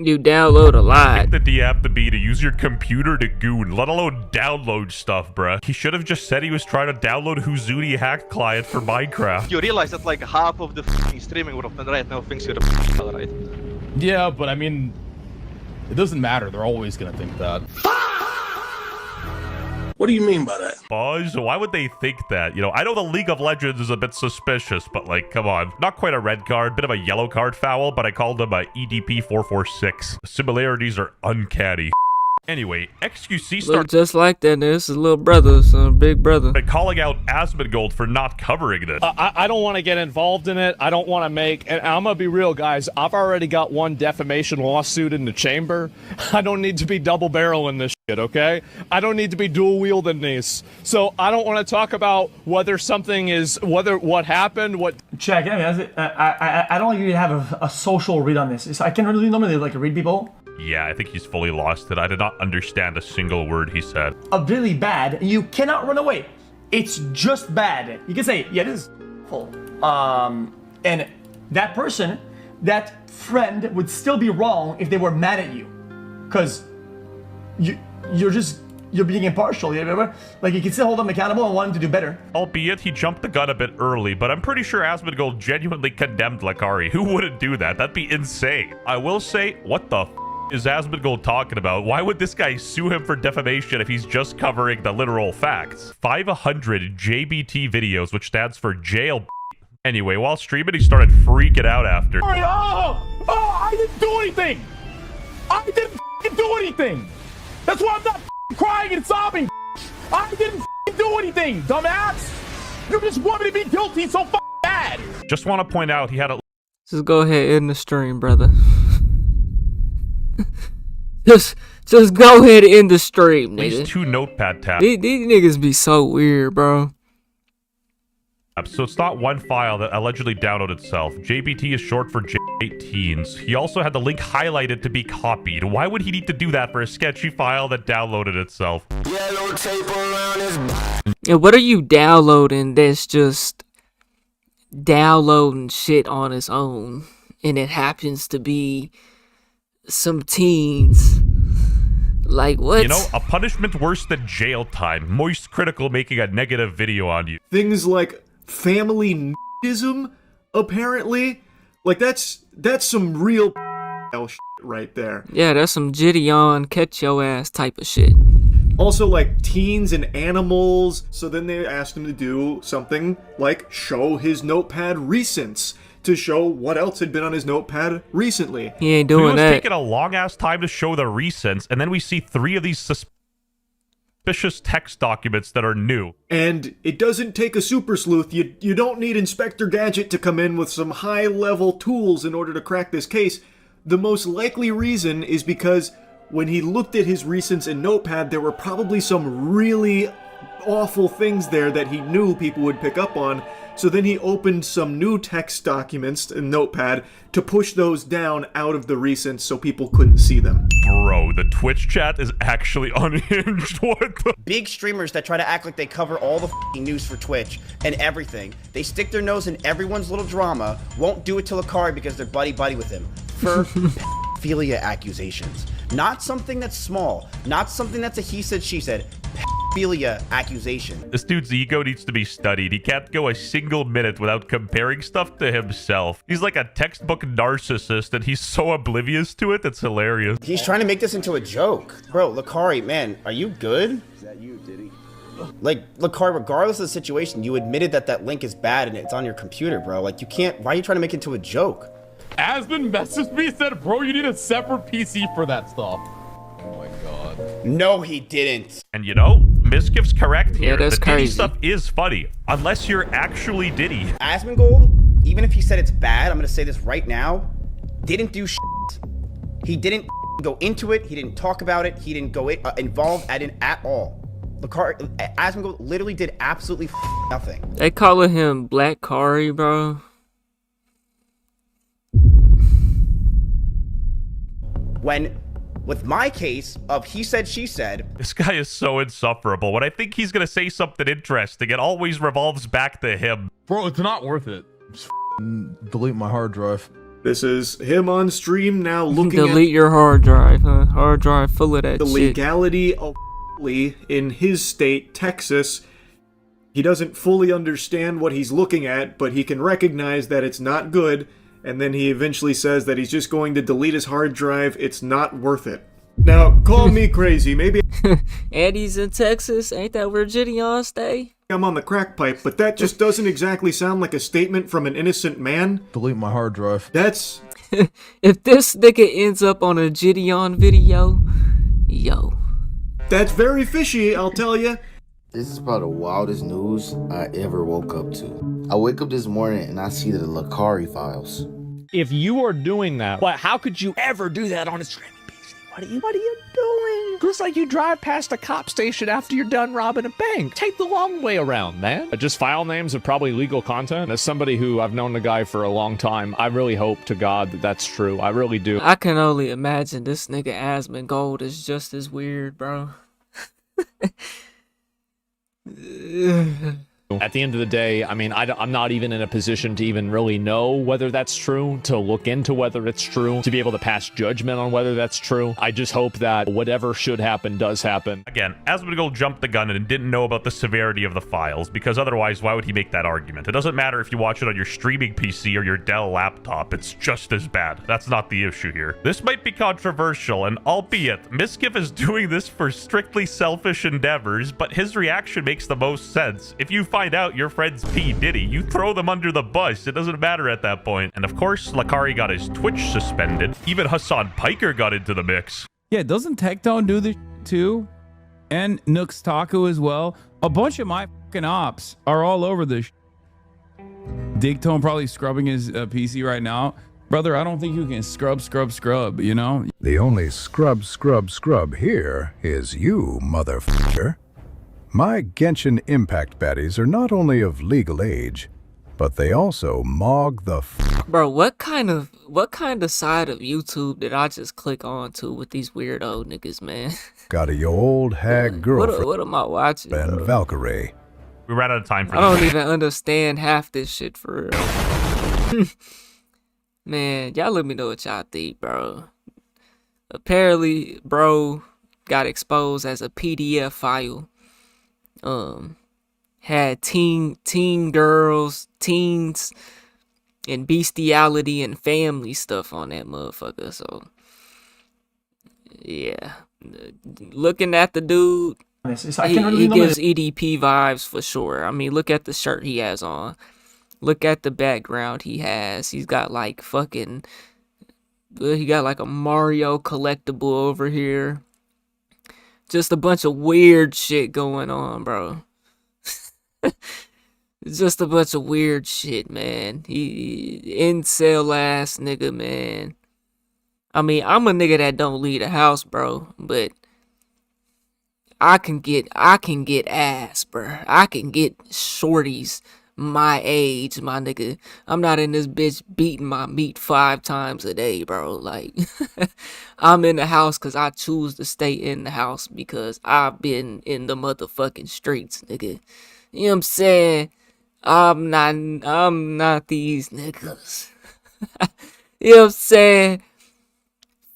You download a lot. That do you have to be to use your computer to goon, let alone download stuff, bruh? He should have just said he was trying to download Houdini hack client for Minecraft. You realize that like half of the f***ing streaming world right now thinks you're the right? Yeah, but I mean, it doesn't matter. They're always gonna think that. What do you mean by that? Buzz, why would they think that? You know, I know the League of Legends is a bit suspicious, but like, come on. Not quite a red card, bit of a yellow card foul, but I called him a EDP 446. The similarities are uncanny. Anyway, XQC Look started just like that. This is little brother, son, big brother. calling out Asmongold for not covering this. I don't want to get involved in it. I don't want to make, and I'm going to be real, guys. I've already got one defamation lawsuit in the chamber. I don't need to be double barreling this shit, okay? I don't need to be dual wielding these. So I don't want to talk about whether something is, what happened, what. Check, I don't like you to have a social read on this. I can really normally like read people. Yeah, I think he's fully lost it. I did not understand a single word he said. Really bad. You cannot run away. It's just bad. You can say, yeah, this is full. And that person, that friend would still be wrong if they were mad at you. Because you're being impartial, you remember? Like, you can still hold them accountable and want them to do better. Albeit he jumped the gun a bit early, but I'm pretty sure Asmongold genuinely condemned Lakari. Who wouldn't do that? That'd be insane. I will say, what the f is Asmongold talking about? Why would this guy sue him for defamation if he's just covering the literal facts? 500 JBT videos, which stands for jail. Anyway, while streaming, he started freaking out after. I didn't do anything! I didn't do anything! That's why I'm not crying and sobbing! I didn't do anything, dumbass! You just want me to be guilty so bad! Just want to point out he had a... Just go ahead and end the stream, brother. just go ahead and end the stream, nigga. These 2 notepad tabs. These niggas be so weird, bro. So it's not one file that allegedly downloaded itself. JBT is short for J18s. He also had the link highlighted to be copied. Why would he need to do that for a sketchy file that downloaded itself? Yellow tape around his Yeah, what are you downloading that's just downloading shit on its own? And it happens to be some teens. Like, what? You know, a punishment worse than jail time. Moist Critical making a negative video on you. Things like family n***ism, apparently. Like, that's some real shit right there. Yeah, that's some Gideon catch your ass type of shit. Also, like, teens and animals. So then they asked him to do something like show his notepad recents, to show what else had been on his notepad recently. He ain't doing that. It was taking a long-ass time to show the recents, and then we see 3 of these suspicious text documents that are new. And it doesn't take a super sleuth. You don't need Inspector Gadget to come in with some high-level tools in order to crack this case. The most likely reason is because when he looked at his recents in Notepad, there were probably some really awful things there that he knew people would pick up on. So then he opened some new text documents in Notepad to push those down out of the recents so people couldn't see them. Bro, the Twitch chat is actually unhinged. What the? Big streamers that try to act like they cover all the f***ing news for Twitch and everything. They stick their nose in everyone's little drama, won't do it to Lakari because they're buddy-buddy with him. For pedophilia accusations. Not something that's small. Not something that's a he said, she said. Pedophilia accusation. This dude's ego needs to be studied. He can't go a single minute without comparing stuff to himself. He's like a textbook narcissist, and he's so oblivious to it, it's hilarious. He's trying to make this into a joke. Bro, Lakari, man, are you good? Is that you, Diddy? Like, Lakari, regardless of the situation, you admitted that that link is bad and it's on your computer, bro. Like, you can't... Why are you trying to make it into a joke? Asmon messaged me, said, bro, you need a separate PC for that stuff. Oh my god. No, he didn't. And you know, Miskiff's correct here. Yeah, that's the Diddy crazy. stuff is funny, unless you're actually Diddy. Asmongold, even if he said it's bad, I'm gonna say this right now, didn't do shit. He didn't go into it, he didn't talk about it, he didn't go involved at all. Asmongold literally did absolutely nothing. They calling him Black Kari, bro. When, with my case of he said, she said. This guy is so insufferable. When I think he's gonna say something interesting, it always revolves back to him. Bro, it's not worth it. Just delete my hard drive. This is him on stream now looking Delete at your hard drive, huh? Hard drive full of that the shit. legality of in his state, Texas. He doesn't fully understand what he's looking at, but he can recognize that it's not good, and then he eventually says that he's just going to delete his hard drive. It's not worth it. Now, call me crazy. Maybe Eddie's in Texas. Ain't that where Gideon stay? I'm on the crack pipe, but that just doesn't exactly sound like a statement from an innocent man. Delete my hard drive. That's... If this nigga ends up on a Gideon video, yo. That's very fishy, I'll tell you. This is about the wildest news I ever woke up to. I wake up this morning and I see the Lakari files. If you are doing that, but how could you ever do that on a streaming PC? What are you doing? Looks like you drive past a cop station after you're done robbing a bank. Take the long way around, man. Just file names of probably legal content. As somebody who I've known the guy for a long time, I really hope to God that that's true. I really do. I can only imagine this nigga Asmongold is just as weird, bro. At the end of the day, I mean, I'm not even in a position to even really know whether that's true, to look into whether it's true, to be able to pass judgment on whether that's true. I just hope that whatever should happen does happen. Again, Asmongold jumped the gun and didn't know about the severity of the files, because otherwise, why would he make that argument? It doesn't matter if you watch it on your streaming PC or your Dell laptop, it's just as bad. That's not the issue here. This might be controversial, and albeit, Miskiff is doing this for strictly selfish endeavors, but his reaction makes the most sense. If you find out your friend's P. Diddy, you throw them under the bus. It doesn't matter at that point. And of course, Lakari got his Twitch suspended. Even Hassan Piker got into the mix. Yeah, doesn't Tectone do this too? And Nooks Taco as well. A bunch of my fucking ops are all over this. Digtone probably scrubbing his PC right now. Brother, I don't think you can scrub, you know? The only scrub here is you, motherfucker. My Genshin Impact baddies are not only of legal age, but they also mog the Bro, what kind of side of YouTube did I just click on to with these weird old niggas, man? got a your old hag girlfriend. What am I watching? And Valkyrie. We ran out of time for I don't even understand half this shit for real. Man, y'all let me know what y'all think, bro. Apparently, bro got exposed as a PDF file. Had teen girls, teens, and bestiality and family stuff on that motherfucker. So, yeah, looking at the dude, he gives EDP vibes for sure. I mean, look at the shirt he has on. Look at the background he has. He's got like fucking, he got like a Mario collectible over here. Just a bunch of weird shit going on, bro. Just a bunch of weird shit, man. He incel ass nigga, man. I mean, I'm a nigga that don't leave the house, bro, but I can get ass, bro. I can get shorties my age, my nigga. I'm not in this bitch beating my meat 5 times a day, bro. Like, I'm in the house because I choose to stay in the house because I've been in the motherfucking streets, nigga. You know what I'm saying? I'm not these niggas. You know what I'm saying?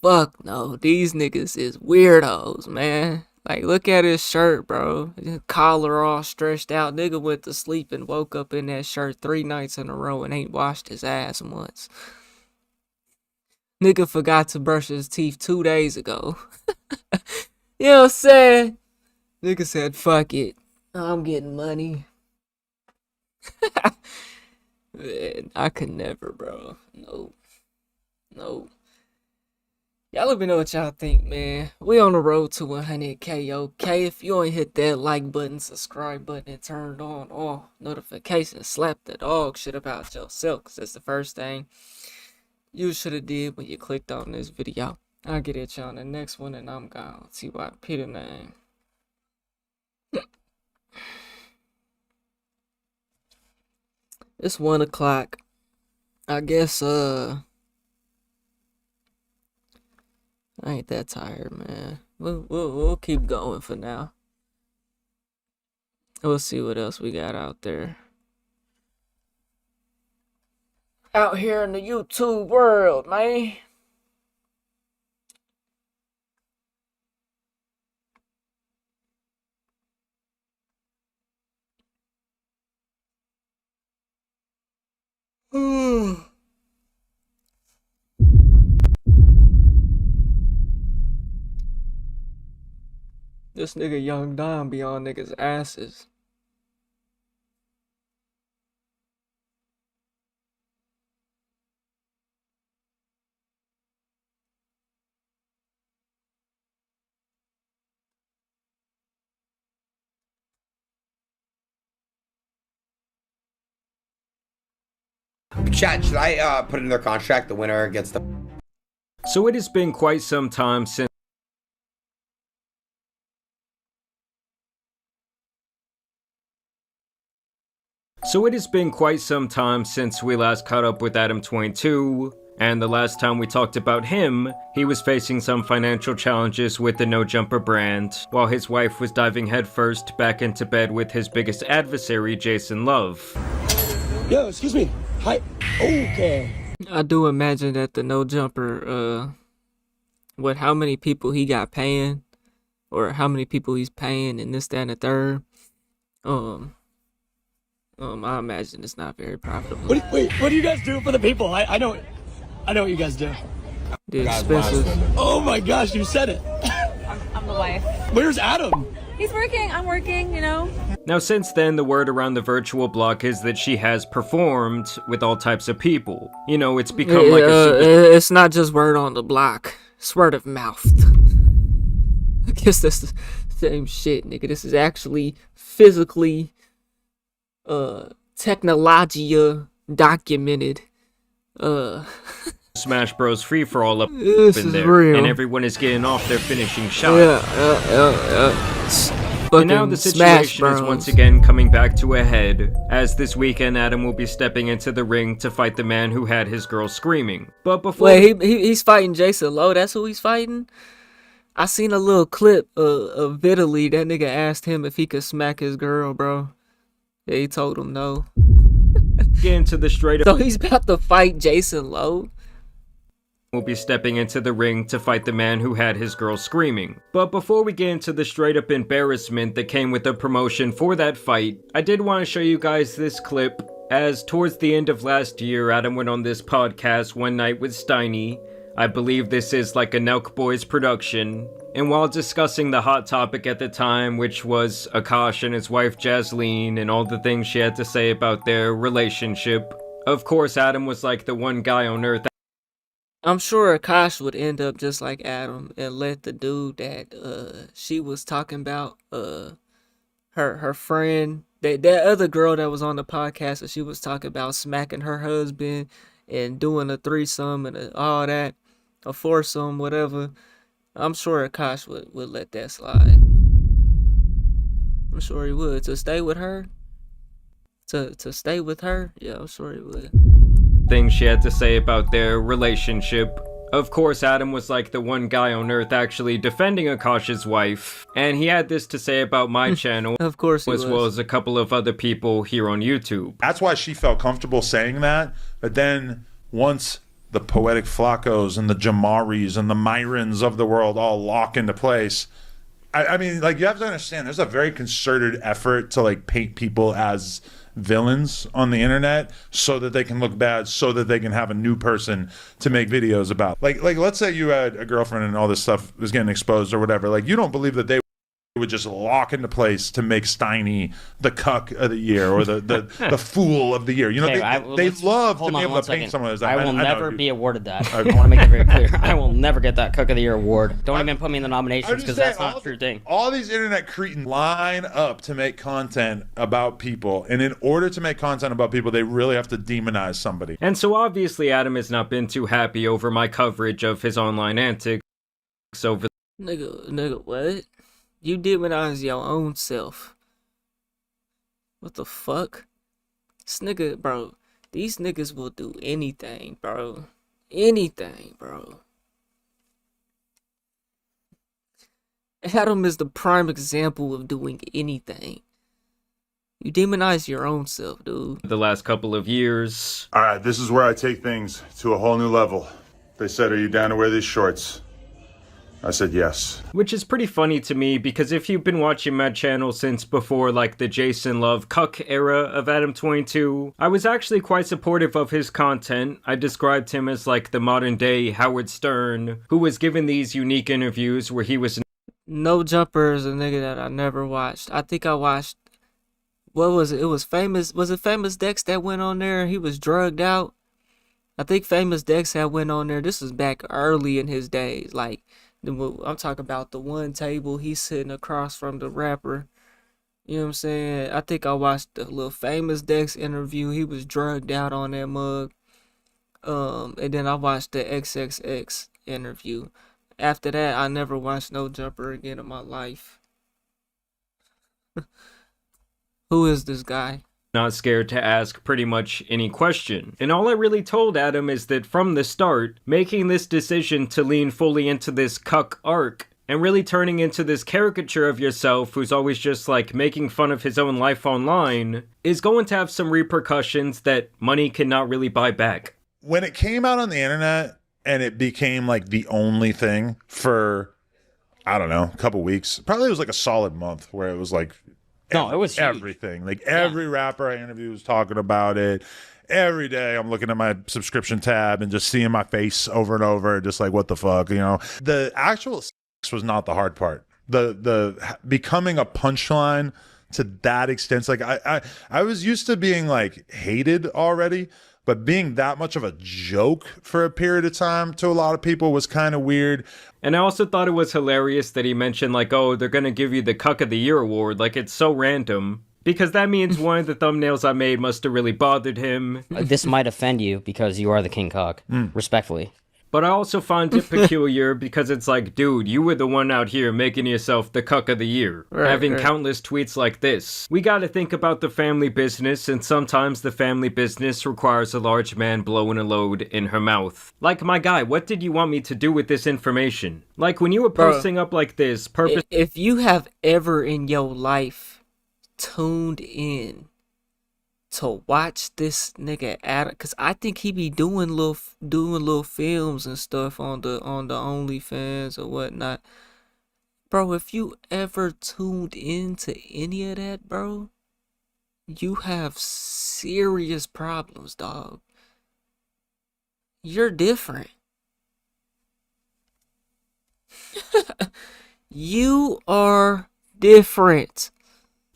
Fuck no, these niggas is weirdos, man. Like, look at his shirt, bro. Collar all stretched out. Nigga went to sleep and woke up in that shirt 3 nights in a row and ain't washed his ass once. Nigga forgot to brush his teeth 2 days ago. You know what I'm saying? Nigga said, fuck it. I'm getting money. Man, I could never, bro. No. Y'all let me know what y'all think, man. We on the road to 100K, okay? If you ain't hit that like button, subscribe button, and turned on all notifications, slap the dog shit about yourself, because that's the first thing you should have did when you clicked on this video. I'll get at y'all on the next one, and I'm gone. T.Y. Peter name. It's 1 o'clock. I guess, I ain't that tired, man. We'll keep going for now. We'll see what else we got out there. out here in the YouTube world, man. This nigga Young Don be on niggas' asses. Chat, should I put in their contract the winner gets the... So it has been quite some time since we last caught up with Adam22, and the last time we talked about him, he was facing some financial challenges with the No Jumper brand, while his wife was diving headfirst back into bed with his biggest adversary, Jason Love. Yo, excuse me. Hi. Okay. I do imagine that the No Jumper, how many people he got paying, or how many people he's paying, and this, that, and the third. I imagine it's not very profitable. What do you guys do for the people? I know what you guys do. The expensive. Oh my gosh, you said it. I'm the wife. Where's Adam? He's working, I'm working, you know. Now since then, the word around the virtual block is that she has performed with all types of people. You know, it's become like a it's not just word on the block, it's word of mouth. I guess that's the same shit, nigga. This is actually physically technologia documented. Smash Bros. Free-for-all up This in is there, real. and everyone is getting off their finishing shot. And now the situation is once again coming back to a head, as this weekend Adam will be stepping into the ring to fight the man who had his girl screaming. But before he's fighting Jason Lowe. That's who he's fighting. I seen a little clip of Vitaly. That nigga asked him if he could smack his girl, bro. Yeah, he told him no. Get into the straight up. So he's about to fight Jason Lowe. Will be stepping into the ring to fight the man who had his girl screaming. But before we get into the straight up embarrassment that came with the promotion for that fight, I did want to show you guys this clip, as towards the end of last year, Adam went on this podcast one night with Steiny. I believe this is like a Nelk Boys production. And while discussing the hot topic at the time, which was Akash and his wife Jasleen and all the things she had to say about their relationship, of course Adam was like the one guy on earth. I'm sure Akash would end up just like Adam and let the dude that she was talking about, her friend, that other girl that was on the podcast that she was talking about smacking her husband and doing a threesome and all that, a foursome, whatever. I'm sure Akash would let that slide. I'm sure he would. To stay with her? To stay with her? Yeah, I'm sure he would. Things she had to say about their relationship. Of course, Adam was like the one guy on earth actually defending Akash's wife, and he had this to say about my channel, of course, as well as a couple of other people here on YouTube. That's why she felt comfortable saying that, but then once the Poetic Flacos and the Jamaris and the Myrons of the world all lock into place, I mean, like, you have to understand, there's a very concerted effort to, like, paint people as villains on the internet so that they can look bad, so that they can have a new person to make videos about. Like let's say you had a girlfriend and all this stuff was getting exposed or whatever. Like, you don't believe that they would just lock into place to make Steiny the cuck of the year or the fool of the year. You know, they love to be able to paint someone as that. I will never be awarded that. I want to make it very clear. I will never get that Cook of the Year award. Don't even put me in the nominations because that's not a true thing. All these internet cretins line up to make content about people, and in order to make content about people, they really have to demonize somebody. And so obviously Adam has not been too happy over my coverage of his online antics over. Nigga, what? You demonize your own self. What the fuck? This nigga, bro. These niggas will do anything, bro. Anything, bro. Adam is the prime example of doing anything. You demonize your own self, dude. The last couple of years. All right, this is where I take things to a whole new level. They said, "Are you down to wear these shorts?" I said yes. Which is pretty funny to me because if you've been watching my channel since before like the Jason Love cuck era of Adam22, I was actually quite supportive of his content. I described him as like the modern day Howard Stern, who was given these unique interviews where he was... No Jumper is a nigga that I never watched. I think I watched, what was it? It was Famous, was it Famous Dex that went on there? He was drugged out. I think Famous Dex had went on there. This was back early in his days, like, I'm talking about the one table he's sitting across from the rapper. You know what I'm saying? I think I watched the little Famous Dex interview. He was drugged out on that mug. And then I watched the XXX interview. After that, I never watched No Jumper again in my life. Who is this guy? Not scared to ask pretty much any question. And all I really told Adam is that from the start, making this decision to lean fully into this cuck arc and really turning into this caricature of yourself who's always just like making fun of his own life online is going to have some repercussions that money cannot really buy back. When it came out on the internet and it became like the only thing for, I don't know, a couple weeks, probably it was like a solid month where it was like, no, it was everything. huge. Like every rapper I interviewed was talking about it. Every day I'm looking at my subscription tab and just seeing my face over and over, just like, what the fuck, you know? The actual sex was not the hard part. The becoming a punchline to that extent, like I was used to being like hated already, but being that much of a joke for a period of time to a lot of people was kind of weird. And I also thought it was hilarious that he mentioned like, oh, they're gonna give you the Cuck of the Year award. Like, it's so random. Because that means one of the thumbnails I made must have really bothered him. This might offend you because you are the king cock, respectfully. But I also find it peculiar because it's like, dude, you were the one out here making yourself the cuck of the year. Having countless tweets like this. We gotta think about the family business, and sometimes the family business requires a large man blowing a load in her mouth. Like, my guy, what did you want me to do with this information? Like, when you were posting up like this, If you have ever in your life tuned in to watch this nigga Adam, because I think he be doing little films and stuff on the OnlyFans or whatnot. Bro, if you ever tuned into any of that, bro, you have serious problems, dog. You're different. You are different.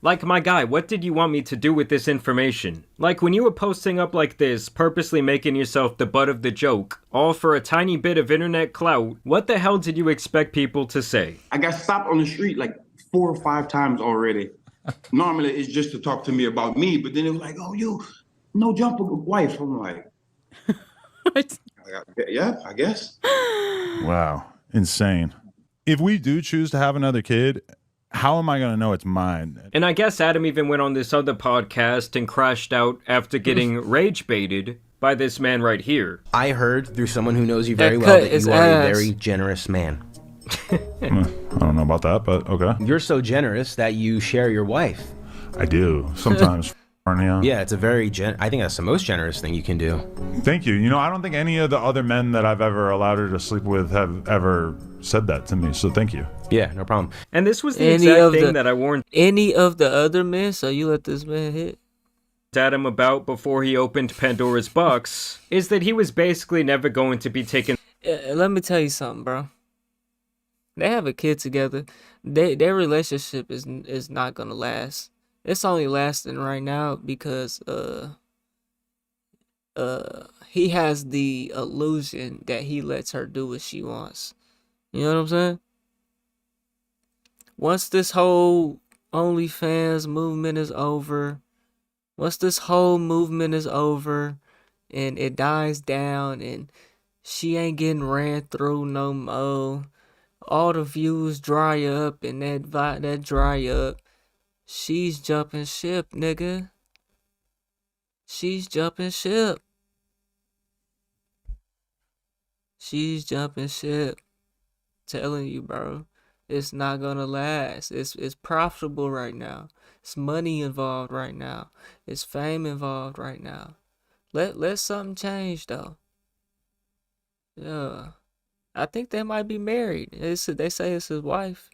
Like, my guy, what did you want me to do with this information? Like, when you were posting up like this, purposely making yourself the butt of the joke, all for a tiny bit of internet clout, what the hell did you expect people to say? I got stopped on the street like 4 or 5 times already. Normally, it's just to talk to me about me, but then it was like, oh, you, No Jumper wife. I'm like, what? Yeah, I guess. Wow. Insane. If we do choose to have another kid, how am I going to know it's mine? And I guess Adam even went on this other podcast and crashed out after getting rage baited by this man right here. I heard through someone who knows you very well that you are a very generous man. I don't know about that, but okay. You're so generous that you share your wife. I do. Sometimes. Yeah, it's a very I think that's the most generous thing you can do. Thank you. You know, I don't think any of the other men that I've ever allowed her to sleep with have ever said that to me, so thank you. Yeah, no problem. And this was the exact thing that I warned any of the other men, so you let this man hit Adam about before he opened Pandora's box, is that he was basically never going to be taken. Let me tell you something, bro. They have a kid together. Their relationship is not gonna last. It's only lasting right now because he has the illusion that he lets her do what she wants. You know what I'm saying? Once this whole OnlyFans movement is over, and it dies down and she ain't getting ran through no more, all the views dry up and that dry up, she's jumping ship, nigga. She's jumping ship. She's jumping ship. Telling you, bro. It's not gonna last. It's profitable right now. It's money involved right now. It's fame involved right now. Let something change though. Yeah. I think they might be married. They say it's his wife.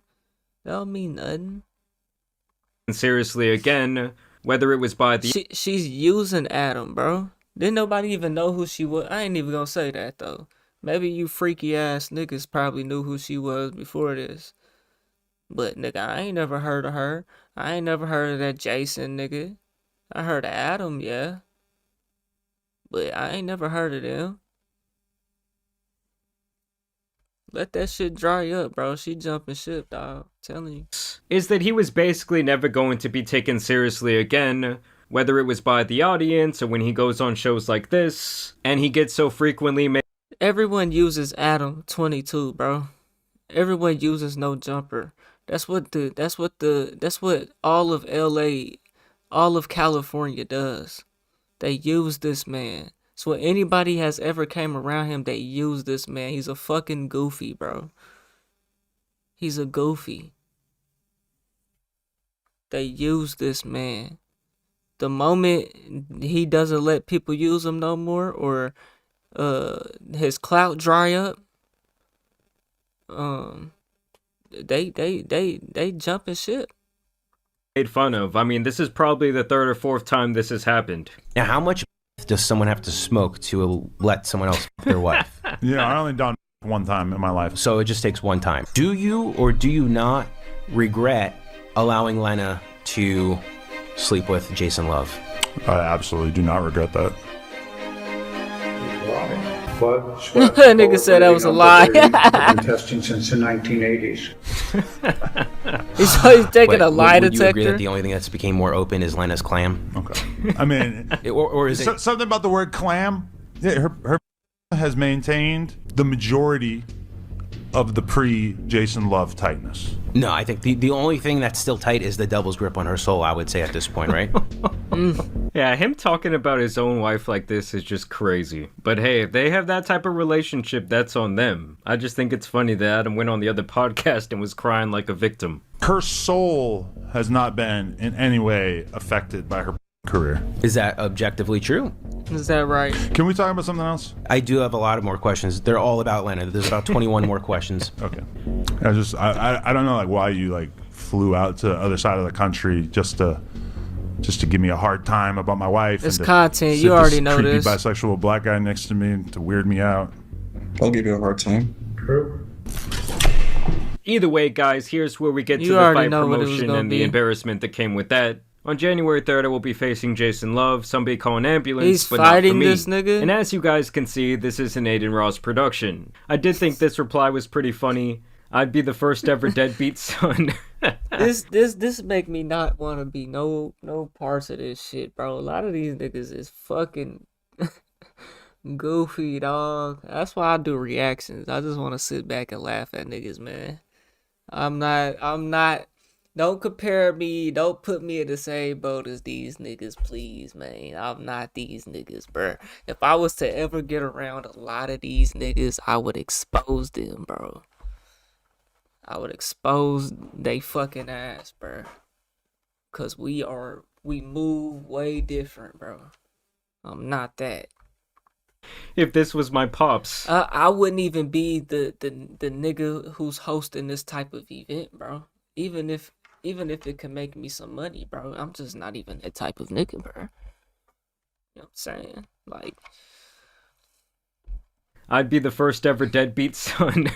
That don't mean nothing. Seriously again, whether it was by the She's using Adam, bro. Didn't nobody even know who she was. I ain't even gonna say that though. Maybe you freaky ass niggas probably knew who she was before this. But nigga, I ain't never heard of her. I ain't never heard of that Jason nigga. I heard of Adam, yeah. But I ain't never heard of them. Let that shit dry up, bro. She jumping ship, dog. I'm telling you. is that he was basically never going to be taken seriously again, whether it was by the audience or when he goes on shows like this, and he gets so frequently made. Everyone uses Adam 22, bro. Everyone uses No Jumper. That's what all of LA, all of California does. They use this man. So when anybody has ever came around him, they use this man. He's a fucking goofy, bro. He's a goofy. They use this man. The moment he doesn't let people use him no more, or his clout dry up, they jumping ship. Made fun of. I mean, this is probably the third or fourth time this has happened. Now, how much does someone have to smoke to let someone else f their wife? Yeah, I only done one time in my life. So it just takes one time. Do you or do you not regret allowing Lena to sleep with Jason Love? I absolutely do not regret that. Nigga said that was a lie. Testing since the 1980s. He's taking a lie would detector. you agree that the only thing that's became more open is Lena's clam? Okay. I mean, or is it something about the word clam? Yeah, her has maintained the majority of the pre-Jason Love tightness. No, I think the only thing that's still tight is the devil's grip on her soul, I would say at this point, right? Yeah, him talking about his own wife like this is just crazy. But hey, if they have that type of relationship, that's on them. I just think it's funny that Adam went on the other podcast and was crying like a victim. Her soul has not been in any way affected by her career. Is that objectively true? Is that right? Can we talk about something else? I do have a lot of more questions. They're all about Lena. There's about 21 more questions. Okay. I don't know like why you like flew out to the other side of the country just to give me a hard time about my wife. It's content. You already know this. Creepy bisexual black guy next to me to weird me out. I'll give you a hard time. True. Either way, guys, here's where we get to the fight promotion and the embarrassment that came with that. On January 3rd, I will be facing Jason Love. Somebody call an ambulance, He's but not for fighting me. this nigga? And as you guys can see, this is an Aiden Ross production. I did think this reply was pretty funny. I'd be the first ever deadbeat son. This make me not want to be no parts of this shit, bro. A lot of these niggas is fucking goofy, dog. That's why I do reactions. I just want to sit back and laugh at niggas, man. I'm not. Don't compare me. Don't put me in the same boat as these niggas, please, man. I'm not these niggas, bro. If I was to ever get around a lot of these niggas, I would expose them, bro. I would expose they fucking ass, bro. Cause we move way different, bro. I'm not that. If this was my pops, I wouldn't even be the nigga who's hosting this type of event, bro. Even if it can make me some money, bro, I'm just not even that type of nigga, bro. You know what I'm saying? Like, I'd be the first ever deadbeat son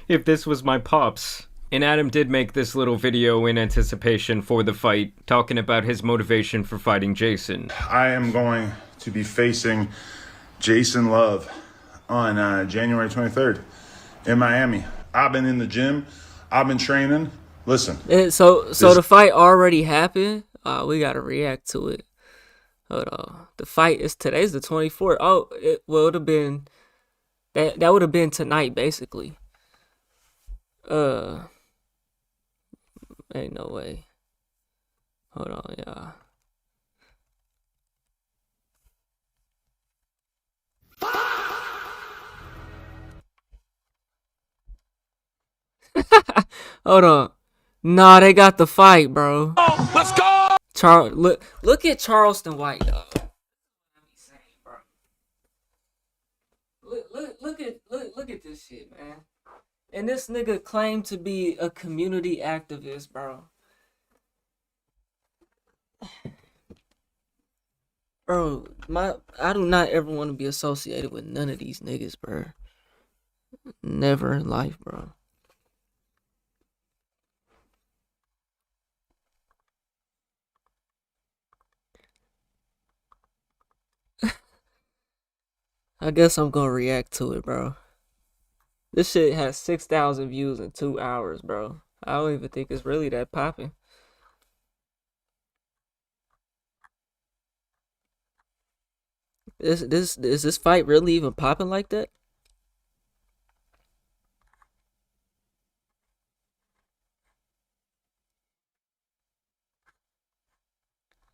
if this was my pops. And Adam did make this little video in anticipation for the fight, talking about his motivation for fighting Jason. I am going to be facing Jason Love on January 23rd in Miami. I've been in the gym. I've been training. Listen. So the fight already happened. We gotta react to it. Hold on. The fight is today's the 24th. Oh, it would have been that would have been tonight, basically. Ain't no way. Hold on, y'all. Hold on. Nah, they got the fight, bro. Let's go! Look at Charleston White, dog. Look at this shit, man. And this nigga claimed to be a community activist, bro. Bro, I do not ever want to be associated with none of these niggas, bro. Never in life, bro. I guess I'm gonna react to it, bro. This shit has 6,000 views in 2 hours, bro. I don't even think it's really that popping. Is this fight really even popping like that?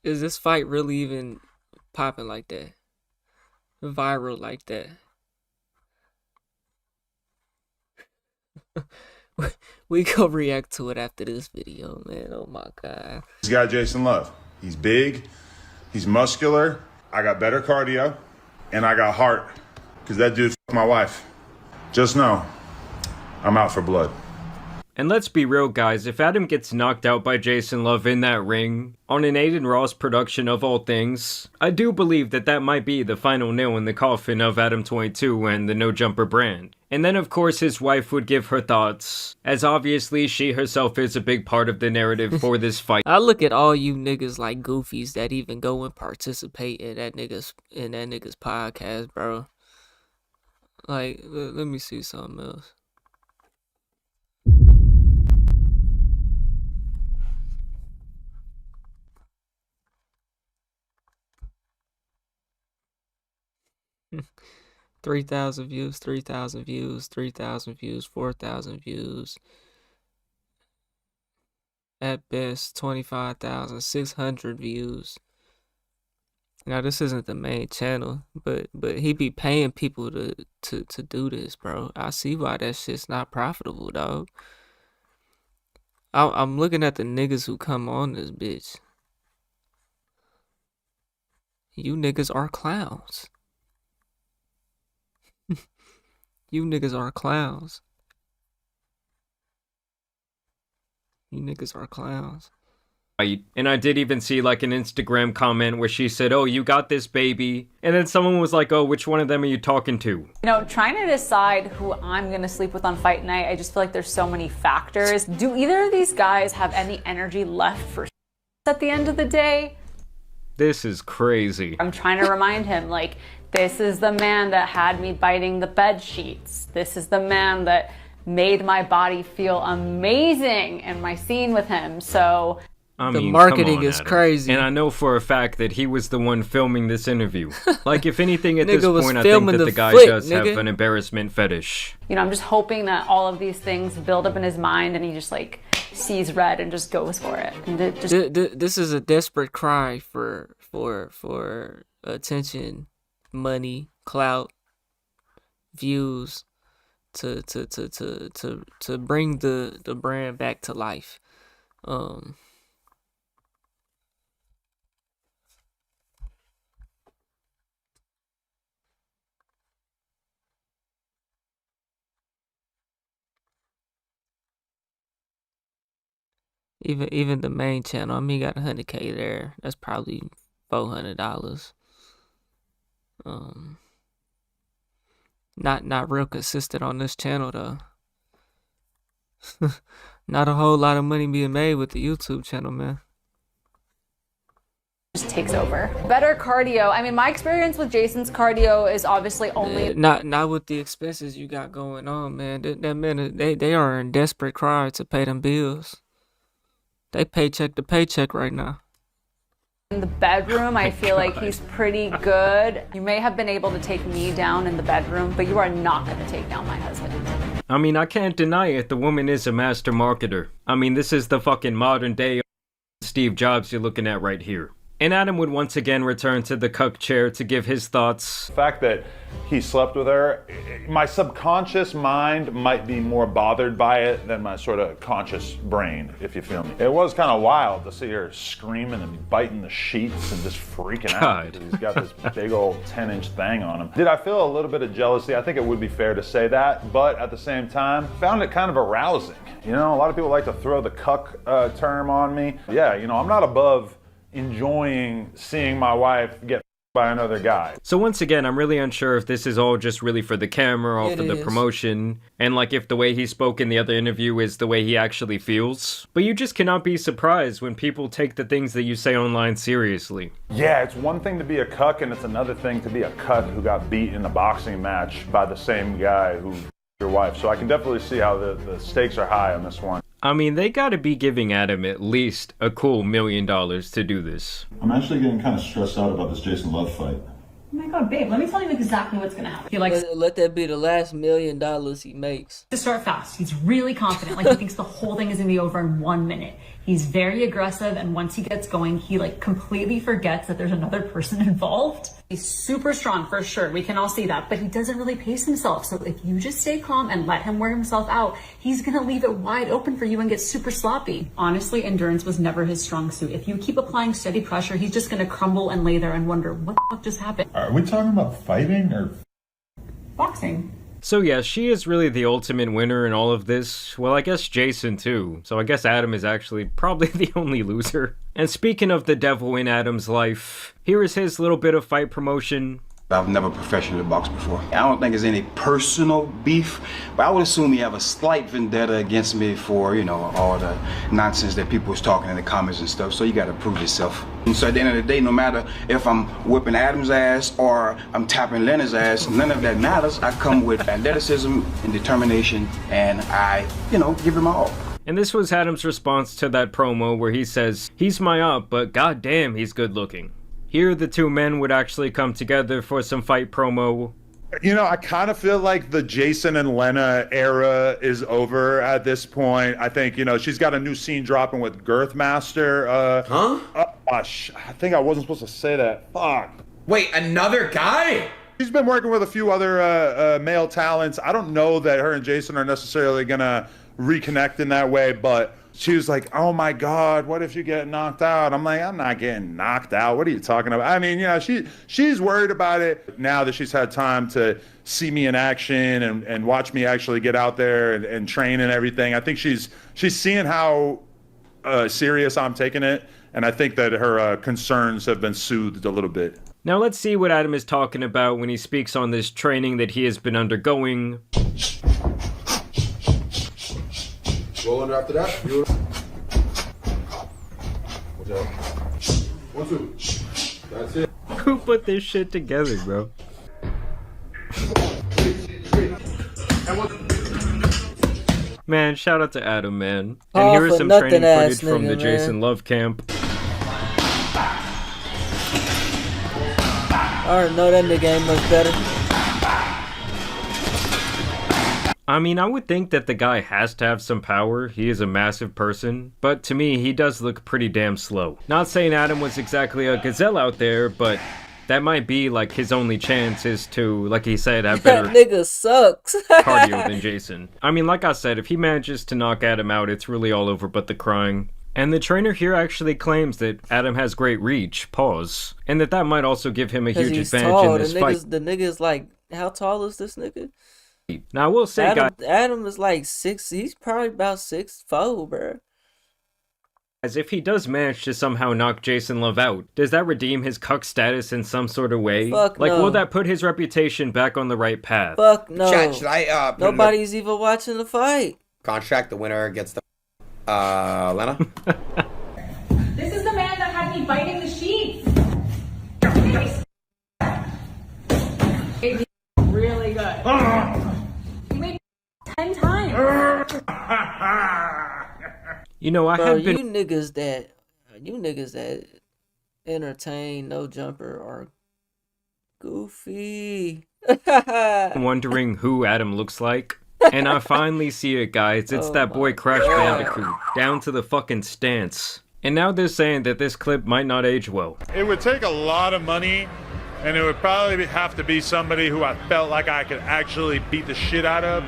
Is this fight really even popping like that? Viral like that? We go react to it after this video, man. Oh my god. This guy, Jason Love, he's big, he's muscular. I got better cardio, and I got heart, because that dude f***ed my wife. Just know, I'm out for blood. And let's be real, guys, if Adam gets knocked out by Jason Love in that ring, on an Aiden Ross production of all things, I do believe that that might be the final nail in the coffin of Adam 22 and the No Jumper brand. And then of course his wife would give her thoughts, as obviously she herself is a big part of the narrative for this fight. I look at all you niggas like goofies that even go and participate in that nigga's podcast, bro. Like, let me see something else. $3,000 views, 3,000 views, 3,000 views, 4,000 views. At best, 25,600 views. Now this isn't the main channel, but he be paying people to do this, bro. I see why that shit's not profitable, dog. I'm looking at the niggas who come on this bitch. You niggas are clowns. You niggas are clowns. You niggas are clowns. And I did even see like an Instagram comment where she said, "Oh, you got this, baby." And then someone was like, "Oh, which one of them are you talking to?" You know, trying to decide who I'm gonna sleep with on fight night, I just feel like there's so many factors. Do either of these guys have any energy left for at the end of the day? This is crazy. I'm trying to remind him, like, this is the man that had me biting the bed sheets. This is the man that made my body feel amazing in my scene with him. So I the mean, marketing come on, is Adam. crazy. And I know for a fact that he was the one filming this interview. Like, if anything, at this Nigga was point, I think filming that the the guy flick, does have nigga. an embarrassment fetish. you know, I'm just hoping that all of these things build up in his mind and he just like sees red and just goes for it. And it just This is a desperate cry for attention, money, clout, views, to bring the brand back to life. Even the main channel, I mean, got 100K there. That's probably $400. Not real consistent on this channel though. Not a whole lot of money being made with the YouTube channel, man. just takes over. Better cardio. I mean, my experience with Jason's cardio is obviously only Not with the expenses you got going on, man. That man, they are in desperate cry to pay them bills. They paycheck to paycheck right now. in the bedroom. I feel like he's pretty good. You may have been able to take me down in the bedroom, but you are not going to take down my husband. I mean, I can't deny it. The woman is a master marketer. I mean, this is the fucking modern day Steve Jobs you're looking at right here. And Adam would once again return to the cuck chair to give his thoughts. The fact that he slept with her, my subconscious mind might be more bothered by it than my sort of conscious brain, if you feel me. It was kind of wild to see her screaming and biting the sheets and just freaking out. He's got this big old 10-inch thing on him. Did I feel a little bit of jealousy? I think it would be fair to say that, but at the same time, found it kind of arousing. You know, a lot of people like to throw the cuck term on me. Yeah, you know, I'm not above enjoying seeing my wife get by another guy. So once again, I'm really unsure if this is all just really for the camera or for the promotion, and like if the way he spoke in the other interview is the way he actually feels. But you just cannot be surprised when people take the things that you say online seriously. Yeah, it's one thing to be a cuck and it's another thing to be a cunt who got beat in a boxing match by the same guy who your wife. So I can definitely see how the stakes are high on this one. I mean, they gotta be giving Adam at least a cool $1 million to do this. I'm actually getting kind of stressed out about this Jason Love fight. Oh my god, babe, let me tell you exactly what's gonna happen. He likes let that be the last $1 million he makes. to start fast. He's really confident. Like, he thinks the whole thing is gonna be over in 1 minute. He's very aggressive, and once he gets going, he like completely forgets that there's another person involved. He's super strong for sure. We can all see that, but he doesn't really pace himself. So if you just stay calm and let him wear himself out, he's gonna leave it wide open for you and get super sloppy. Honestly, endurance was never his strong suit. If you keep applying steady pressure, he's just gonna crumble and lay there and wonder what the fuck just happened. Are we talking about fighting or boxing? So yeah, she is really the ultimate winner in all of this. Well, I guess Jason too. So I guess Adam is actually probably the only loser. And speaking of the devil in Adam's life, here is his little bit of fight promotion. I've never professionally boxed before. I don't think there's any personal beef, but I would assume you have a slight vendetta against me for, you know, all the nonsense that people was talking in the comments and stuff, so you gotta prove yourself. And so at the end of the day, no matter if I'm whipping Adam's ass or I'm tapping Leonard's ass, none of that matters. I come with athleticism and determination, and I, you know, give him all. And this was Adam's response to that promo where he says, he's my op, but goddamn he's good looking. Here, the two men would actually come together for some fight promo. You know, I kind of feel like the Jason and Lena era is over at this point. I think, you know, she's got a new scene dropping with Girthmaster. I think I wasn't supposed to say that. Fuck. Wait, another guy? She's been working with a few other male talents. I don't know that her and Jason are necessarily going to reconnect in that way, but she was like, oh my God, what if you get knocked out? I'm like, I'm not getting knocked out. What are you talking about? I mean, you know, she's worried about it now that she's had time to see me in action and watch me actually get out there and train and everything. I think she's seeing how serious I'm taking it. And I think that her concerns have been soothed a little bit. Now let's see what Adam is talking about when he speaks on this training that he has been undergoing. Roll under after that. Watch out. 1, 2. That's it. Who put this shit together, bro? Man, shout out to Adam, man. And here is some training footage from the Jason Love camp. I already know that nigga ain't much better. I mean, I would think that the guy has to have some power. He is a massive person. But to me, he does look pretty damn slow. Not saying Adam was exactly a gazelle out there, but that might be like his only chance is to, like he said, have better That nigga sucks. cardio than Jason. I mean, like I said, if he manages to knock Adam out, it's really all over but the crying. And the trainer here actually claims that Adam has great reach, pause, and that might also give him a huge advantage in this fight. The nigga's like, how tall is this nigga? Now, I will say, Adam is like 6, he's probably about 6'4", bro. As if he does manage to somehow knock Jason Love out, does that redeem his cuck status in some sort of way? Fuck like, no. will that put his reputation back on the right path? Fuck no. Chat, should I, Nobody's even watching the fight. Contract, the winner gets the... Lena? This is the man that had me biting the sheets. It's really good. You made 10 times. You know, I Bro, have been... you niggas that entertain No Jumper are goofy. wondering who Adam looks like. And I finally see it, guys. It's that boy Crash Bandicoot. Down to the fucking stance. And now they're saying that this clip might not age well. It would take a lot of money, and it would probably have to be somebody who I felt like I could actually beat the shit out of.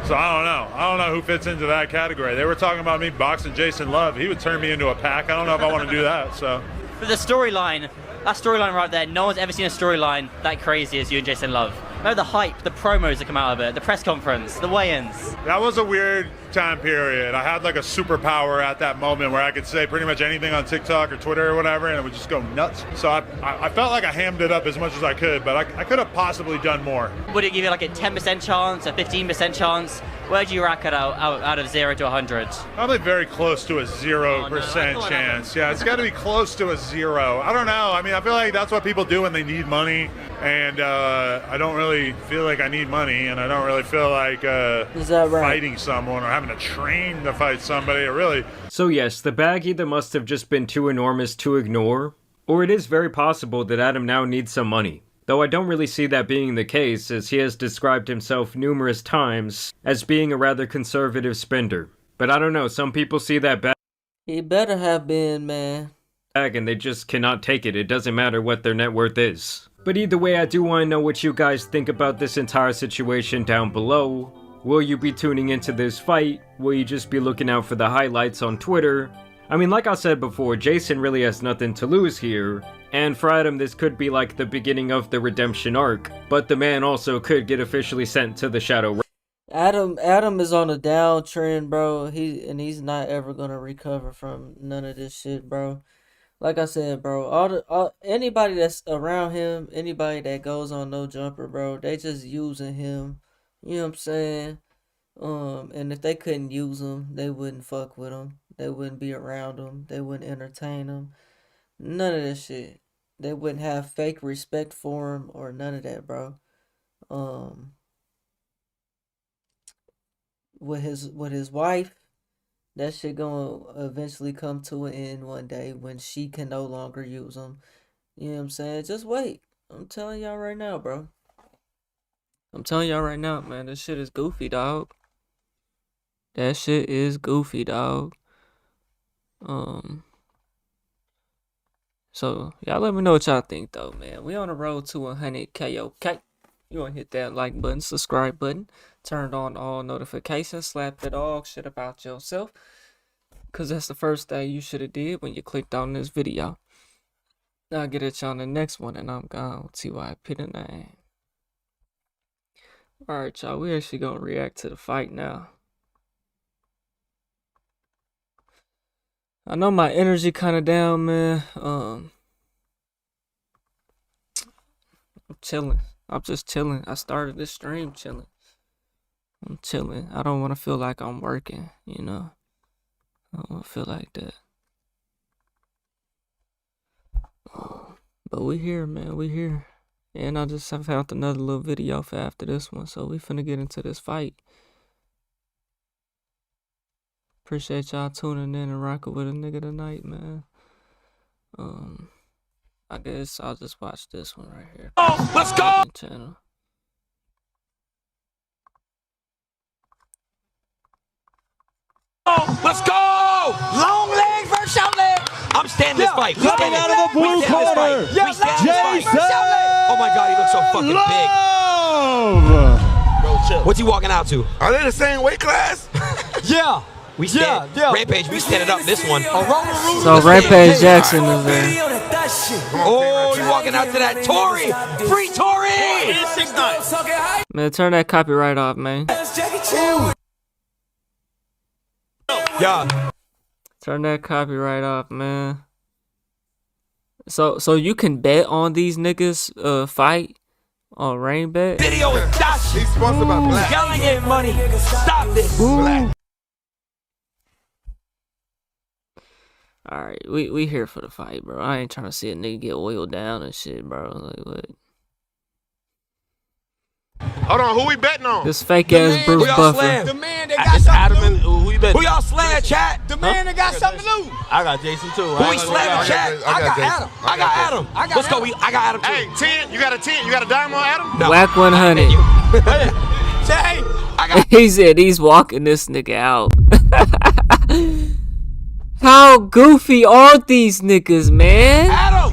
So I don't know. I don't know who fits into that category. They were talking about me boxing Jason Love. He would turn me into a pack. I don't know if I want to do that. So. But the storyline, that storyline right there, no one's ever seen a storyline that crazy as you and Jason Love. Remember the hype, the promos that come out of it, the press conference, the weigh-ins. That was a weird time period. I had like a superpower at that moment where I could say pretty much anything on TikTok or Twitter or whatever, and it would just go nuts. So I felt like I hammed it up as much as I could, but I could have possibly done more. Would it give you like a 10% chance, a 15% chance? Where do you rack it out of 0 to 100? Probably very close to a 0% chance. Yeah, it's got to be close to a 0. I don't know. I mean, I feel like that's what people do when they need money, and I don't really feel like I need money, and I don't really feel like fighting someone or having to train to fight somebody. Or really. So yes, the bag either must have just been too enormous to ignore, or it is very possible that Adam now needs some money. Though I don't really see that being the case, as he has described himself numerous times as being a rather conservative spender. But I don't know, some people see that bag. He better have been, man. And they just cannot take it. It doesn't matter what their net worth is. But either way, I do want to know what you guys think about this entire situation down below. Will you be tuning into this fight? Will you just be looking out for the highlights on Twitter? I mean, like I said before, Jason really has nothing to lose here. And for Adam, this could be like the beginning of the redemption arc. But the man also could get officially sent to the Shadow. Adam is on a downtrend, bro. He's not ever gonna recover from none of this shit, bro. Like I said, bro, anybody that's around him, anybody that goes on No Jumper, bro, they just using him. You know what I'm saying? And if they couldn't use him, they wouldn't fuck with him. They wouldn't be around him. They wouldn't entertain him. None of this shit. They wouldn't have fake respect for him or none of that, bro. With his wife, that shit gonna eventually come to an end one day when she can no longer use him. You know what I'm saying? Just wait. I'm telling y'all right now, bro. I'm telling y'all right now, man. This shit is goofy, dog. That shit is goofy, dog. So y'all let me know what y'all think, though, man. We on the road to 100K, okay? You wanna hit that like button, subscribe button, turn on all notifications, slap the dog shit about yourself, cause that's the first thing you should have did when you clicked on this video. I'll get at you on the next one, and I'm gone. TYP9. Alright, y'all, we actually gonna react to the fight now. I know my energy kind of down, man. I'm chilling. I'm just chilling. I started this stream chilling. I'm chilling. I don't want to feel like I'm working, you know. I don't want to feel like that. But we here, man. We here. And I just have found another little video for after this one. So we finna get into this fight. Appreciate y'all tuning in and rocking with a nigga tonight, man. I guess I'll just watch this one right here. Oh, let's go! Channel. Oh, let's go! Long leg versus short leg. I'm standing this fight. We Coming out of the blue corner, Jason Oh my God, he looks so fucking Love. big. Bro, chill. What's he walking out to? Are they the same weight class? Yeah. We stand. Rampage, we standing up this one. So Rampage Jackson is there. Oh, you walking out to that Tory! Free Tory! Man, turn that copyright off, man. Yeah. Turn that copyright off, man. So you can bet on these niggas fight on Rain Bet. Video is dashing. He's sponsored by Black. Y'all ain't getting money. Stop this. Black. Alright, we here for the fight, bro. I ain't trying to see a nigga get oiled down and shit, bro. Like, what? Hold on, who we betting on? This fake ass Bruce Buffer. The man that got something to lose. Who you betting? Who y'all slaying, chat? The man that got something to lose. I got Jason too. Who we slamming, chat? I got Adam. I got Adam. Let's go. I got Adam too. Hey, 10. You got a 10. You got a dime on Adam? No. Whack 100. Say, He said he's walking this nigga out. How goofy are these niggas, man? Adam!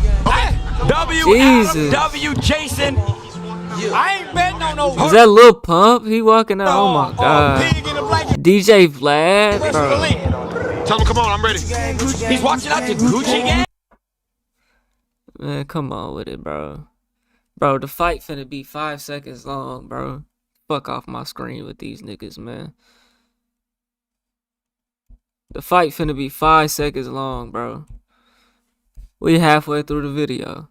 W, Jesus. Adam, W, Jason. I ain't betting on no. Is that Lil Pump? He walking out. Oh my god. DJ Vlad. Bro. Tell him, come on, I'm ready. He's watching out the Gucci gang. Man, come on with it, bro. Bro, the fight finna be 5 seconds long, bro. Fuck off my screen with these niggas, man. The fight finna be 5 seconds long, bro. We halfway through the video.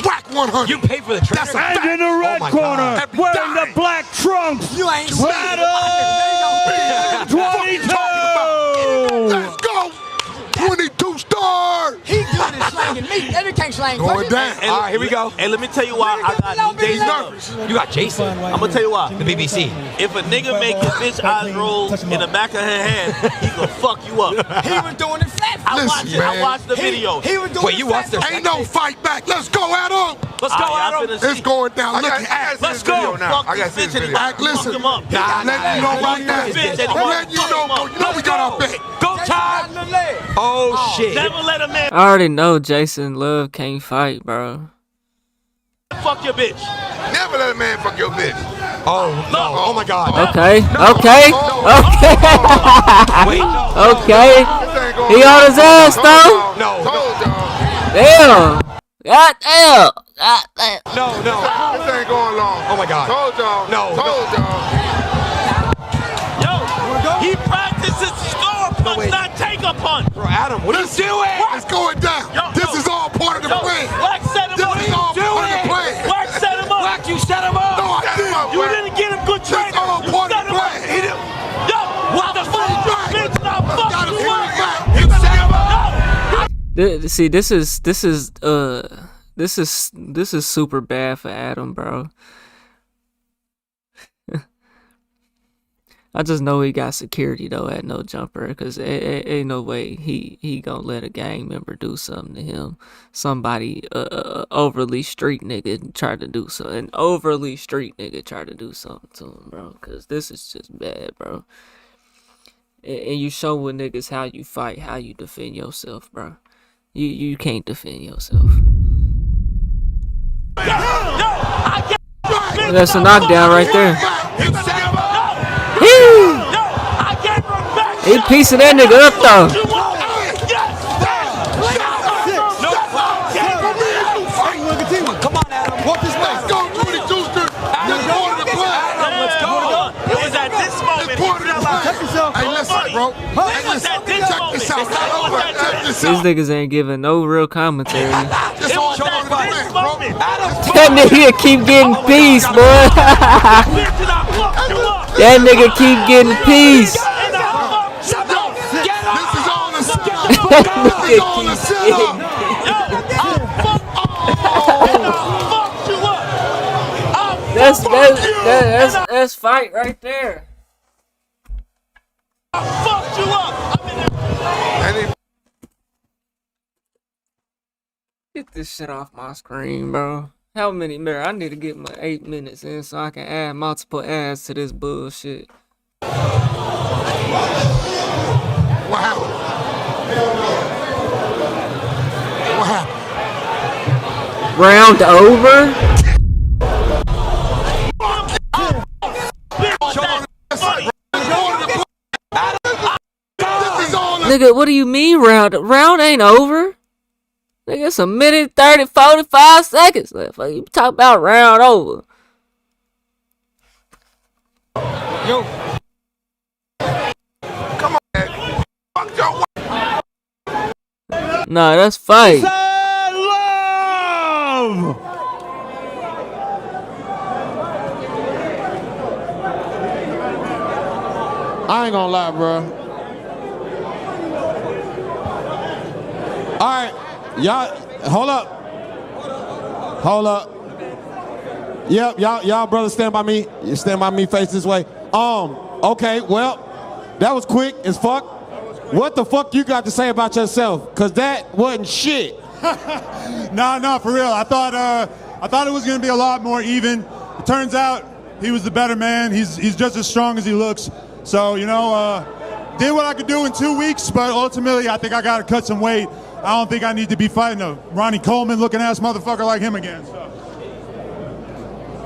Whack 100. You pay for the trainer. And in the red corner, wearing the black trunks. You ain't Adam 22. Let's go. 22 star. He good at slanging me. Every can't slang. Going down. All right, here we go. Hey, let me tell you why I got He's Jason. nervous. You got Jason. I'm gonna tell you why. The BBC. If a nigga make his bitch eyes roll in the back of her head, he gonna fuck you up. He was doing it flat. I watched the video. He was doing Wait, you watched the Ain't no fight back. Let's go, Adam. Let's go, Adam. It's going down. Look at Let's go. Fuck this bitch and Act, listen. fuck him up. Nah, letting you know right now. Letting you know, you know we got our bet. Go time. Oh shit. Never let a man I already know Jason Love can't fight, bro. fuck your bitch. Never let a man fuck your bitch. Oh no. Oh my god. Okay. Okay. Okay. Okay. He on his ass though. No. Damn. God damn. God damn. No. This ain't going long. Oh my god. Told y'all. No. Told y'all. Yo, he practices score punch, not take a punch. Bro, Adam, what are you doing? It's going down. This is all part of the plan. Wax set him up. This is all part of the plan. Wax set him up. Wax, you set him up. No, I didn't. You didn't get him good training. This is all part of the plan. Yo, what the fuck? Bitch, now fuck you up. You set him up. See, this is super bad for Adam, bro. I just know he got security though at No Jumper, cause ain't no way he gonna let a gang member do something to him. Somebody overly street nigga tried to do something. An overly street nigga tried to do something to him, bro. Cause this is just bad, bro. And you show with niggas how you fight, how you defend yourself, bro. You can't defend yourself. That's a knockdown right there. He piecing that nigga up though. Come on, Adam. What this let's go, 22 Street. Let's go. It was at this moment. Hey, listen, bro. Hey, listen. Check this out. Check this These out. niggas ain't giving no real commentary. This all part of the plan, bro. That nigga keep getting peace, boy. That nigga keep getting peace. This is all the setup. This is all the setup. That's fight right there. Fucked you up. Get this shit off my screen, bro. How many minutes? I need to get my 8 minutes in so I can add multiple ads to this bullshit. What happened? What happened? Round over? Nigga, what do you mean round? Round ain't over. Nigga, it's a minute 30, 45 seconds left. Like, you talk about round over. Yo. Come on, man. Fuck your wife. Nah, that's fight. I ain't gonna lie, bro. All right, y'all, hold up. Yep, y'all brothers stand by me. You stand by me, face this way. Okay, well, that was quick as fuck. What the fuck you got to say about yourself? Cause that wasn't shit. No, for real. I thought it was gonna be a lot more even. It turns out he was the better man. He's just as strong as he looks. So, you know, did what I could do in 2 weeks, but ultimately I think I got to cut some weight. I don't think I need to be fighting a Ronnie Coleman looking ass motherfucker like him again. So.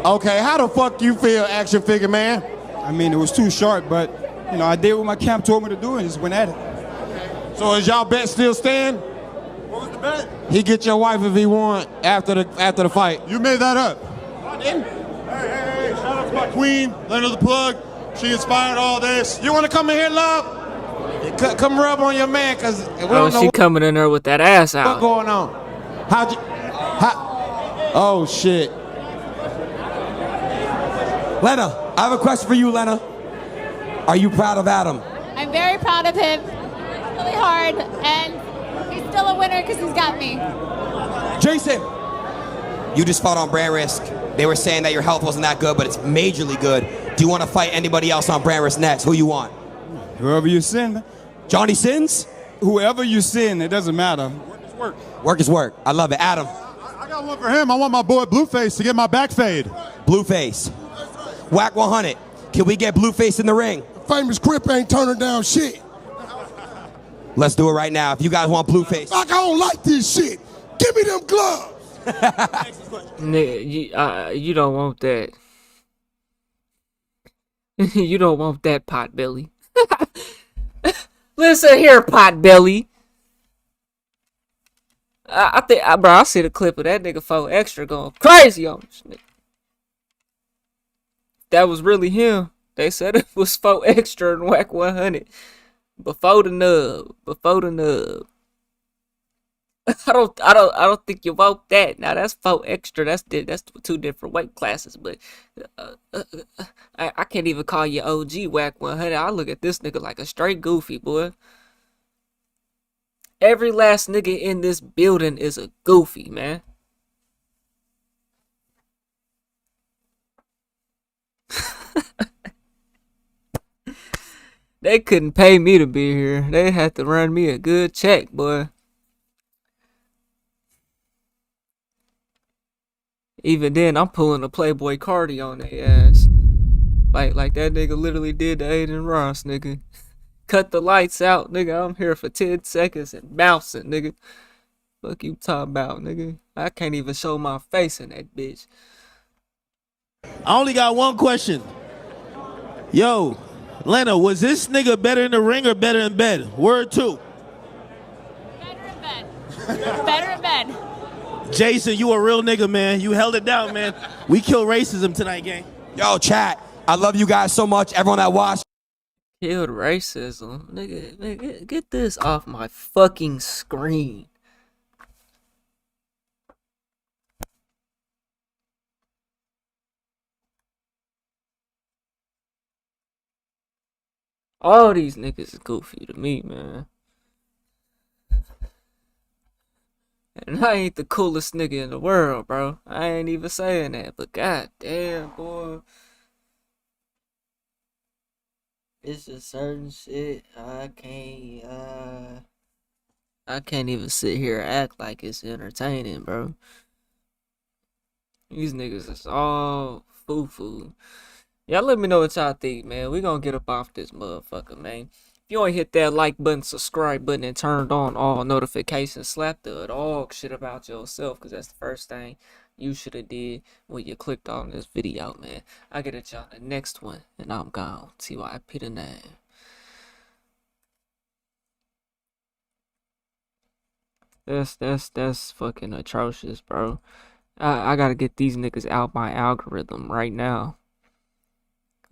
Okay, how the fuck you feel, action figure man? I mean, it was too short, but, you know, I did what my camp told me to do and just went at it. So is y'all bet still stand? What was the bet? He get your wife if he want after the fight. You made that up. I didn't. Hey, shout out to my queen, Lena the Plug. She inspired all this. You want to come in here, love? Come rub on your man, cause we don't know she coming in there with that ass out. What's going on? Oh shit. Lena, I have a question for you, Lena. Are you proud of Adam? I'm very proud of him. It's really hard, and he's still a winner because he's got me. Jason, you just fought on brand risk. They were saying that your health wasn't that good, but it's majorly good. Do you want to fight anybody else on brand risk next? Who you want? Whoever you send. Johnny Sins? Whoever you send, it doesn't matter. Work is work. Work is work. I love it. Adam. I got one for him. I want my boy Blueface to get my back fade. Blueface. Whack 100. Can we get Blueface in the ring? Famous Crip ain't turning down shit. Let's do it right now. If you guys want Blueface. Like, I don't like this shit. Give me them gloves. Nigga, you don't want that. You don't want that, Potbelly. Listen here, Potbelly. I think, bro, I see the clip of that nigga 4 Extra going crazy on this nigga. That was really him. They said it was 4 Extra and Whack 100 before the nub. I don't think you want that. Now that's 4 Extra. That's 2 different weight classes. But I can't even call you OG Whack 100. I look at this nigga like a straight goofy, boy. Every last nigga in this building is a goofy, man. They couldn't pay me to be here. They had to run me a good check, boy. Even then, I'm pulling a Playboy Cardi on their ass. Like that nigga literally did to Aiden Ross, nigga. Cut the lights out, nigga. I'm here for 10 seconds and bouncing, nigga. Fuck you talking about, nigga. I can't even show my face in that bitch. I only got one question. Yo, Lena, was this nigga better in the ring or better in bed? Word 2. Better in bed. Better in bed. Jason, you a real nigga, man. You held it down, man. We kill racism tonight, gang. Yo, chat. I love you guys so much. Everyone that watched. Killed racism. Nigga, get this off my fucking screen. All these niggas is goofy to me, man. And I ain't the coolest nigga in the world, bro. I ain't even saying that, but goddamn, boy. It's just certain shit I can't even sit here and act like it's entertaining, bro. These niggas is all foo-foo. Y'all let me know what y'all think, man. We gonna get up off this motherfucker, man. If you ain't hit that like button, subscribe button, and turned on all notifications, slap the dog shit about yourself, because that's the first thing you should have did when you clicked on this video, man. I get at y'all in the next one, and I'm gone. TYP the name. That's fucking atrocious, bro. I gotta get these niggas out my algorithm right now.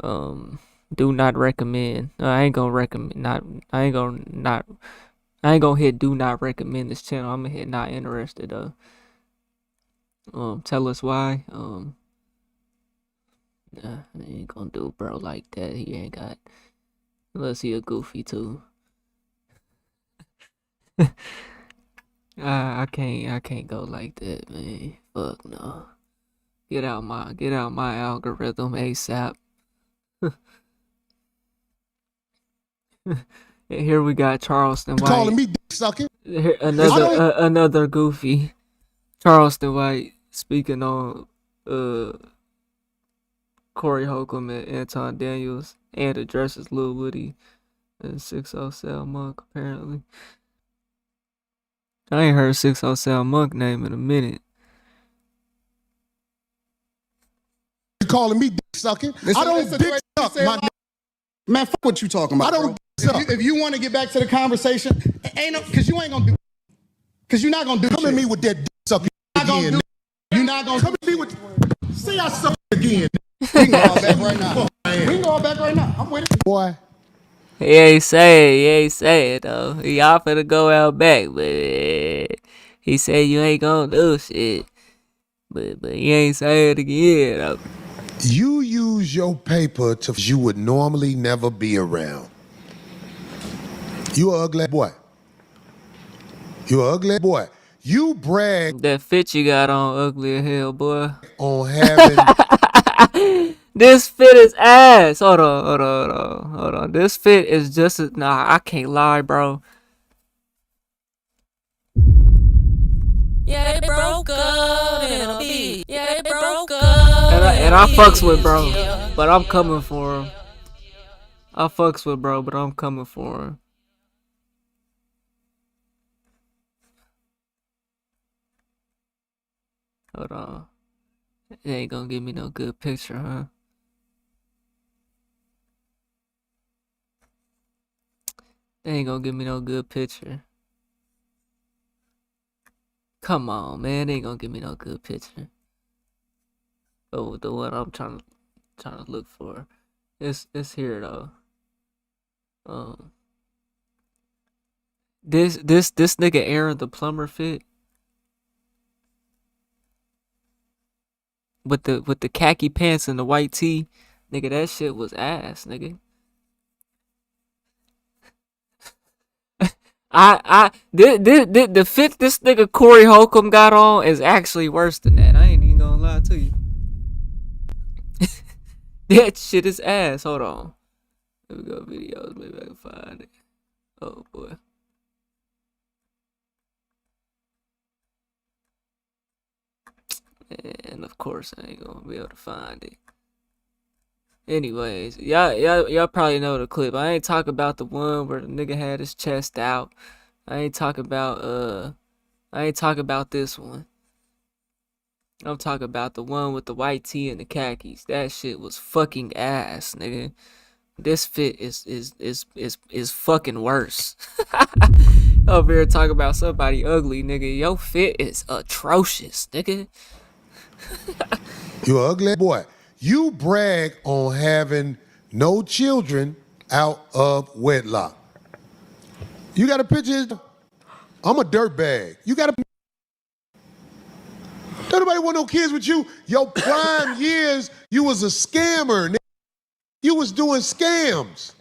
Do not recommend. I ain't gonna recommend. I ain't gonna hit do not recommend this channel. I'm gonna hit not interested though. Tell us why. Nah, I ain't gonna do bro like that. He ain't got. Unless he a goofy too. I can't go like that, man. Fuck no. Get out my algorithm ASAP. And here we got Charleston White. Calling me dick sucking. Another goofy. Charleston White speaking on Corey Holcomb and Anton Daniels, and addresses Lil Woody And 607 Monk, apparently. I ain't heard 607 Monk name in a minute. You calling me dick sucking? I don't dick suck, my man. Fuck what you talking about. I don't dick suck. If you want to get back to the conversation, ain't no, cause you ain't gonna do. Cause you're not gonna do. Come at me with that dick sucking again. You're not gonna come at me with. Say I suck again. We can go all back right now. We can go all back right now. I'm with it, boy. He ain't say it though. He offered to go out back, but he said you ain't gonna do shit. But he ain't say it again though. You use your paper to you would normally never be around. You an ugly boy. You an ugly boy. You brag. That fit you got on ugly as hell, boy. On having. This fit is ass. Hold on. This fit is just as, nah, I can't lie, bro. Yeah, they broke up in a beat. Yeah, they broke up. And I fucks with bro, but I'm coming for him. I fucks with bro, but I'm coming for him. Hold on. It ain't gonna give me no good picture, huh? They ain't gonna give me no good picture. Come on, man. They ain't gonna give me no good picture. Oh, the one I'm trying to look for. It's here though. This nigga Aaron the plumber fit with the khaki pants and the white tee, nigga. That shit was ass, nigga. The fit this nigga Corey Holcomb got on is actually worse than that. I ain't even gonna lie to you. That shit is ass. Hold on. Here we go, videos. Maybe I can find it. Oh boy. And of course I ain't gonna be able to find it. Anyways, y'all probably know the clip. I ain't talking about the one where the nigga had his chest out. I ain't talking about this one. I'm talking about the one with the white tee and the khakis. That shit was fucking ass, nigga. This fit is fucking worse. Over here talking about somebody ugly, nigga. Your fit is atrocious, nigga. You an ugly boy. You brag on having no children out of wedlock. You got a picture? I'm a dirtbag. You got a. Don't nobody want no kids with you. Your prime years, you was a scammer. You was doing scams.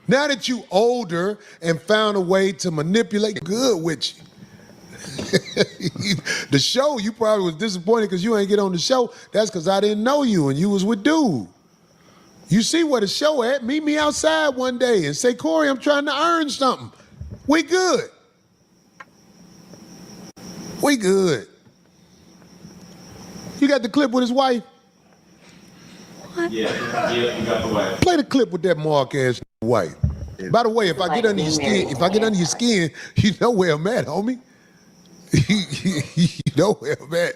Now that you older and found a way to manipulate, good with you. The show, you probably was disappointed because you ain't get on the show. That's because I didn't know you and you was with dude. You see where the show at? Meet me outside one day and say, Corey, I'm trying to earn something. We good. We good. You got the clip with his wife? What? Yeah, you got the wife. Play the clip with that mark ass wife. By the way, if I get under your skin, you know where I'm at, homie. You know where I'm at.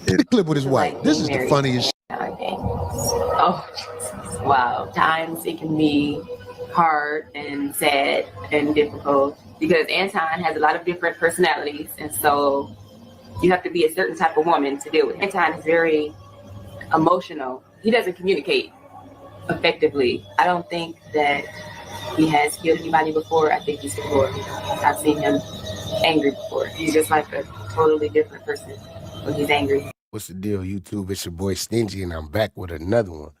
The clip with his wife. This is the funniest shit. Oh, Jesus. Wow. Times it can be hard and sad and difficult because Anton has a lot of different personalities, and so you have to be a certain type of woman to deal with. Anton is very emotional. He doesn't communicate effectively. I don't think that he has killed anybody before. I think he's before. I've seen him angry before. He's just like a totally different person when he's angry. What's the deal, YouTube? It's your boy Stingy, and I'm back with another one,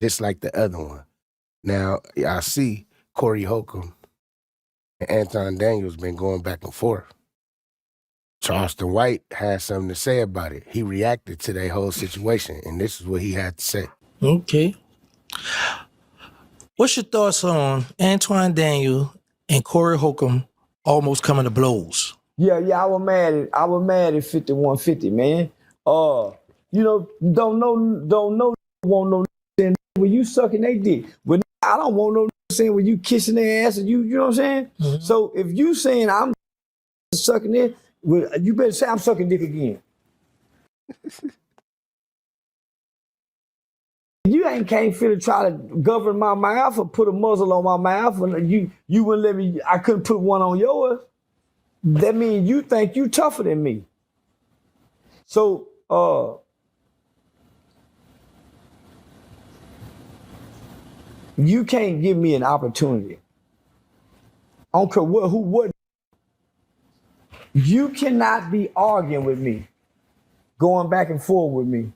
just like the other one. Now, I see Corey Holcomb and Anton Daniels been going back and forth. Charleston White had something to say about it. He reacted to that whole situation, and this is what he had to say. Okay. What's your thoughts on Antoine Daniel and Corey Holcomb almost coming to blows? Yeah, I was mad at 5150, man. Don't know, won't know when you sucking they dick. But I don't want no saying, when you kissing their ass and you know what I'm saying? Mm-hmm. So if you saying I'm sucking it, well, you better say I'm sucking dick again. You can't fit to try to govern my mouth or put a muzzle on my mouth, and you wouldn't let me. I couldn't put one on yours. That means you think you tougher than me. So you can't give me an opportunity. I don't care what. You cannot be arguing with me, going back and forth with me,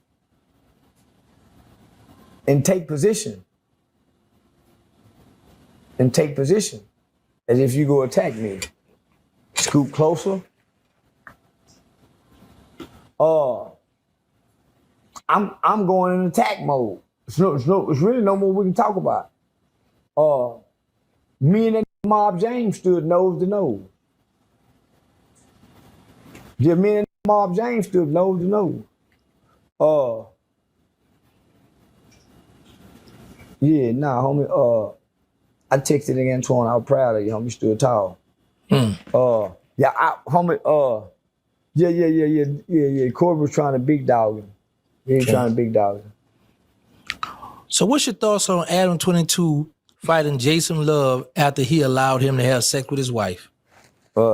and take position. And take position as if you go attack me. Scoop closer. I'm going in attack mode. It's really no more we can talk about. Me and that Mob James stood nose to nose. Yeah, me and that Mob James stood nose to nose. Yeah, nah, homie. I texted Antoine. I was proud of you, homie. Stood tall. Homie. Yeah. Corey was trying to big dog him. He ain't trying to big dog him. So what's your thoughts on Adam 22 fighting Jason Love after he allowed him to have sex with his wife?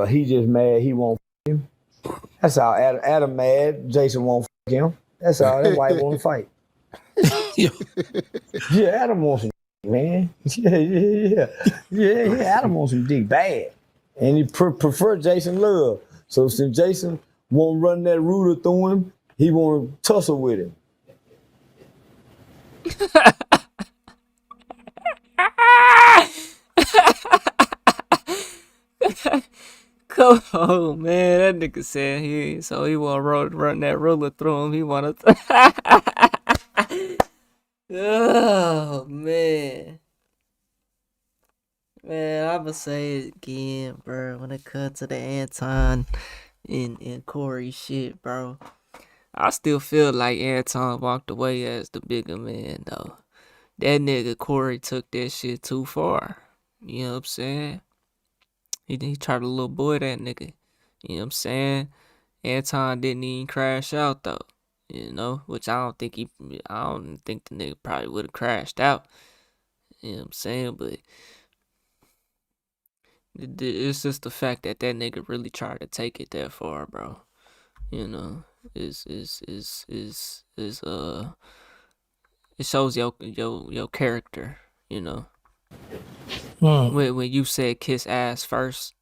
He just mad he won't f him. That's all. Adam mad. Jason won't f him. That's all. That's why he want to fight. Yeah, Adam wants some man. Yeah. Adam wants some dick bad. And he prefer Jason Love. So since Jason won't run that ruler through him, he won't tussle with him. Come on, man. That nigga said he want to run that ruler through him. He want to. Oh, man. Man, I'ma say it again, bro. When it comes to the Anton and Corey shit, bro. I still feel like Anton walked away as the bigger man, though. That nigga Corey took that shit too far. You know what I'm saying? He tried to little boy that nigga. You know what I'm saying? Anton didn't even crash out, though. You know? Which I don't think the nigga probably would have crashed out. You know what I'm saying? But it's just the fact that nigga really tried to take it that far, bro. You know, it shows your character. You know, when you said kiss ass first,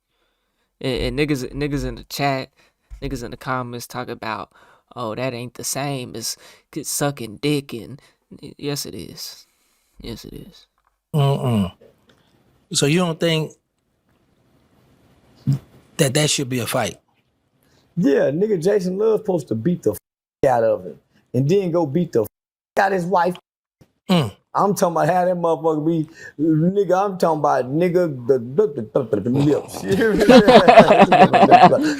and niggas in the chat, niggas in the comments talk about, oh, that ain't the same as sucking dick, and yes it is. Yes it is. So you don't think that should be a fight? Yeah, nigga Jason Love's supposed to beat the out of him and then go beat the out his wife. I'm talking about how that motherfucker be, nigga. I'm talking about nigga the lips.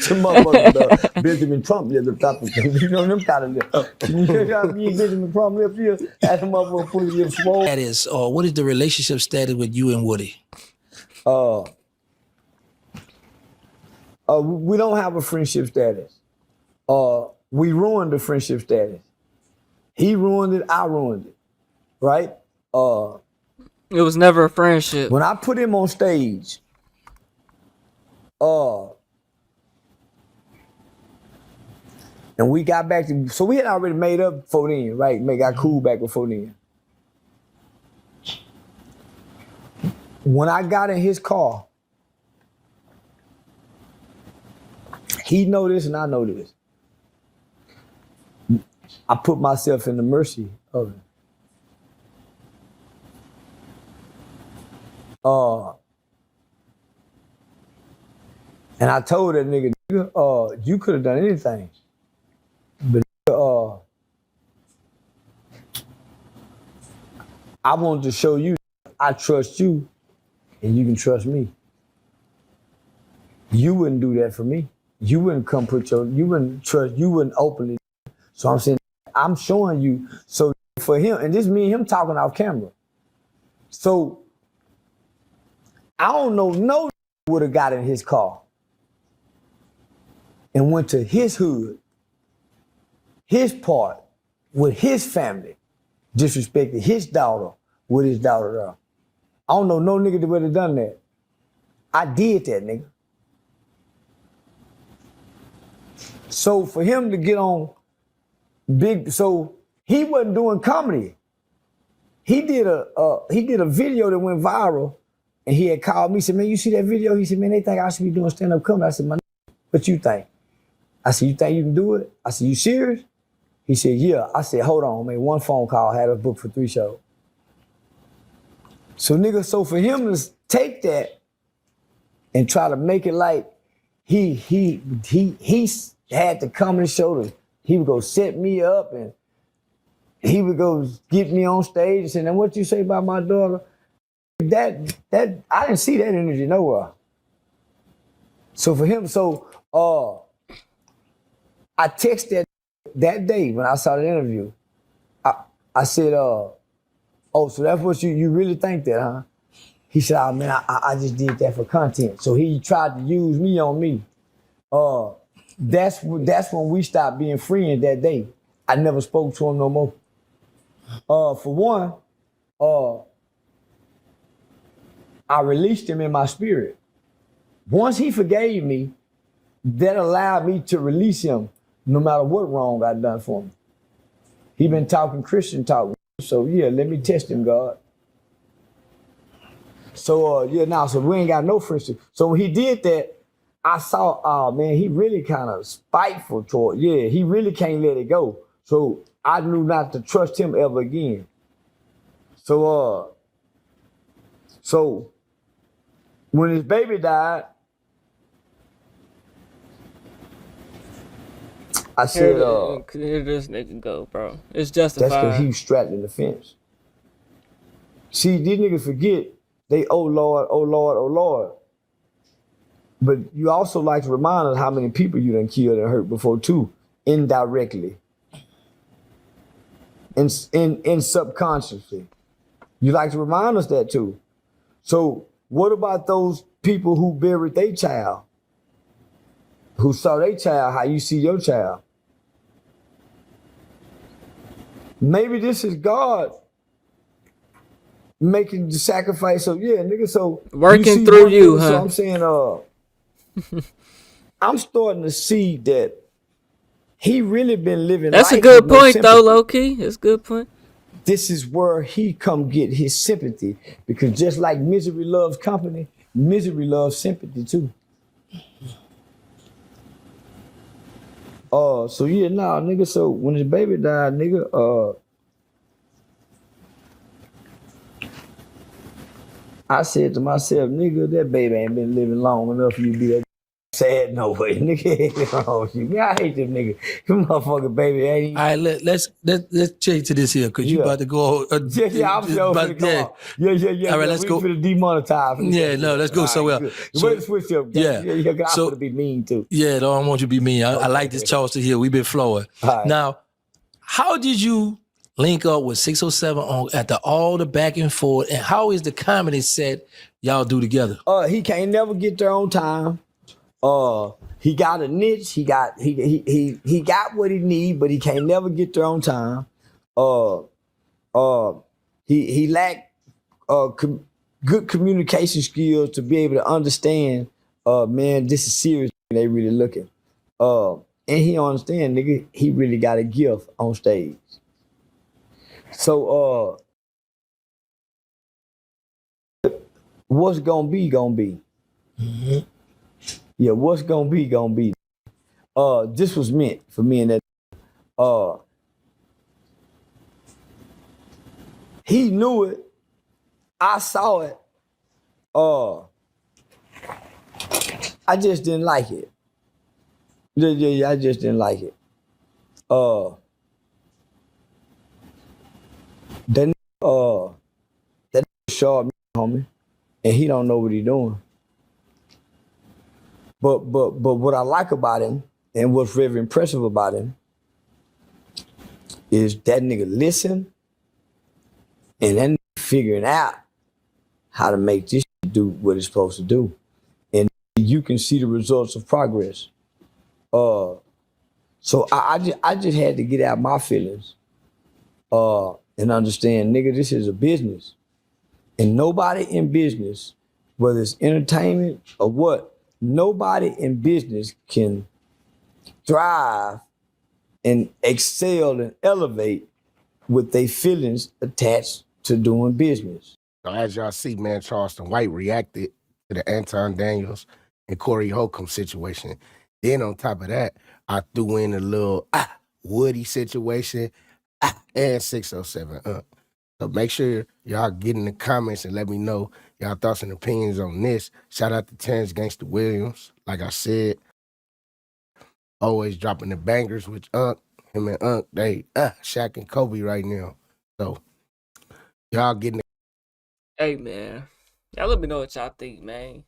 Some motherfucker Benjamin Trump lips. You know them kind of lips. You got me Benjamin Trump lips here. That motherfucker put his lips swole. That is, what is the relationship status with you and Woody? We don't have a friendship status. We ruined the friendship status. He ruined it, I ruined it. Right? It was never a friendship. When I put him on stage, and we got back to, so we had already made up before then, right? Got cool back before then. When I got in his car, he know this and I know this. I put myself in the mercy of it. And I told that nigga, you could have done anything. But I wanted to show you I trust you and you can trust me. You wouldn't do that for me. You wouldn't come you wouldn't openly. So I'm saying, I'm showing you, so for him, and this me and him talking off camera. So I don't know no would have got in his car and went to his hood, his part, with his family, disrespected his daughter with his daughter there. I don't know no nigga that would have done that. I did that, nigga. So for him to get on big, so he wasn't doing comedy. He did a video that went viral, and he had called me. He said, "Man, you see that video?" He said, "Man, they think I should be doing stand-up comedy." I said, "Man, what you think?" I said, "You think you can do it?" I said, "You serious?" He said, "Yeah." I said, "Hold on, man." One phone call, had us booked for 3 shows. So nigga, so for him to take that and try to make it like he had the comedy show, he would go set me up and he would go get me on stage and say, "Now what you say about my daughter?" That I didn't see that energy nowhere. So for him, I texted that day when I saw the interview. I said, "Oh, so that's what you really think that, huh?" He said, "Oh man, I just did that for content." So he tried to use me on me. That's when we stopped being friends that day. I never spoke to him no more. For one, I released him in my spirit. Once he forgave me, that allowed me to release him no matter what wrong I'd done for him. He been talking Christian talk, so yeah, let me test him, God. So so we ain't got no friendship. So when he did that, I saw, oh man, he really kind of spiteful toward, he really can't let it go. So I knew not to trust him ever again. So when his baby died, I said, here this nigga go, bro. It's justified. That's because he was strapped in the fence. See, these niggas forget they, oh Lord, oh Lord, oh Lord. But you also like to remind us how many people you done killed and hurt before too, indirectly. In subconsciously. You like to remind us that too. So what about those people who buried their child? Who saw their child how you see your child? Maybe this is God making the sacrifice. So yeah, nigga, so working through you, huh? So I'm saying, I'm starting to see that he really been living That's life a good with no point, though, sympathy. low-key. That's a good point. This is where he come get his sympathy, because just like misery loves company, misery loves sympathy too. So yeah, nah, nigga, so when his baby died, nigga, I said to myself, nigga, that baby ain't been living long enough for you to be that sad no way. Nigga, wrong with you. Man, I hate this nigga. You motherfucking baby ain't. All right, let's change to this here, because you about to go. I'm sure finna come out. Yeah. All right, let's go. We finna demonetize. Yeah, no, let's go somewhere. So, way to switch up. Yeah, I so, want to be mean too. Yeah, no, I don't want you to be mean. I like this Charleston here. We've been flowing. Right. Now, how did you link up with 607 on after all the back and forth, and how is the comedy set y'all do together? He can't never get there on time. He got a niche. He got what he need, but he can't never get there on time. He lacked good communication skills to be able to understand. Man, this is serious. They really looking. And he understand, nigga. He really got a gift on stage. So what's gonna be gonna be. Mm-hmm. Yeah, what's gonna be gonna be. This was meant for me and that. He knew it. I saw it. I just didn't like it. Yeah, I just didn't like it. That sharp, homie, and he don't know what he doing. But what I like about him and what's very impressive about him is that nigga listen and then figuring out how to make this shit do what it's supposed to do. And you can see the results of progress. So I just had to get out my feelings and understand, nigga, this is a business. And nobody in business, whether it's entertainment or what, nobody in business can thrive and excel and elevate with their feelings attached to doing business. So as y'all see, man, Charleston White reacted to the Anton Daniels and Corey Holcomb situation. Then on top of that, I threw in a little Woody situation and 607 So make sure y'all get in the comments and let me know y'all thoughts and opinions on this. Shout out to Terrence Gangsta Williams. Like I said, always dropping the bangers with Unc. Him and Unc, they Shaq and Kobe right now. So y'all getting Hey, man. Y'all let me know what y'all think, man.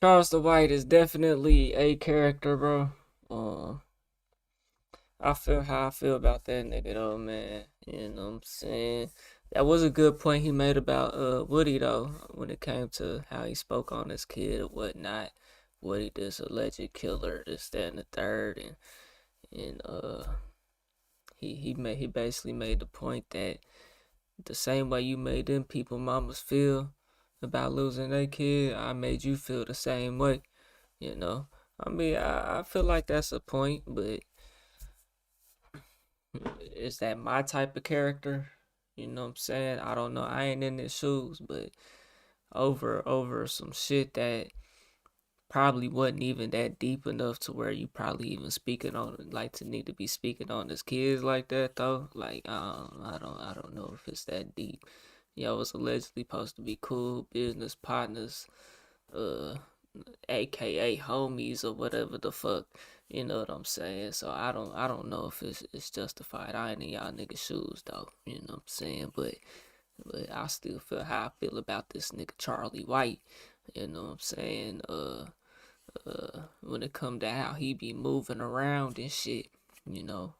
Charleston White is definitely a character, bro. I feel how I feel about that nigga, though, man. You know what I'm saying? That was a good point he made about Woody, though, when it came to how he spoke on his kid or whatnot. Woody, this alleged killer, this, that, and the third, and he basically made the point that the same way you made them people mamas feel about losing their kid, I made you feel the same way. You know, I mean, I feel like that's a point, but is that my type of character? You know what I'm saying? I don't know. I ain't in his shoes, but over some shit that probably wasn't even that deep enough to where you probably even speaking on it, like to need to be speaking on his kids like that though. Like I don't know if it's that deep. Y'all was allegedly supposed to be cool business partners, aka homies or whatever the fuck. You know what I'm saying? So I don't know if it's justified. I ain't in y'all niggas shoes though. You know what I'm saying? But I still feel how I feel about this nigga Charlie White. You know what I'm saying? When it come to how he be moving around and shit, you know.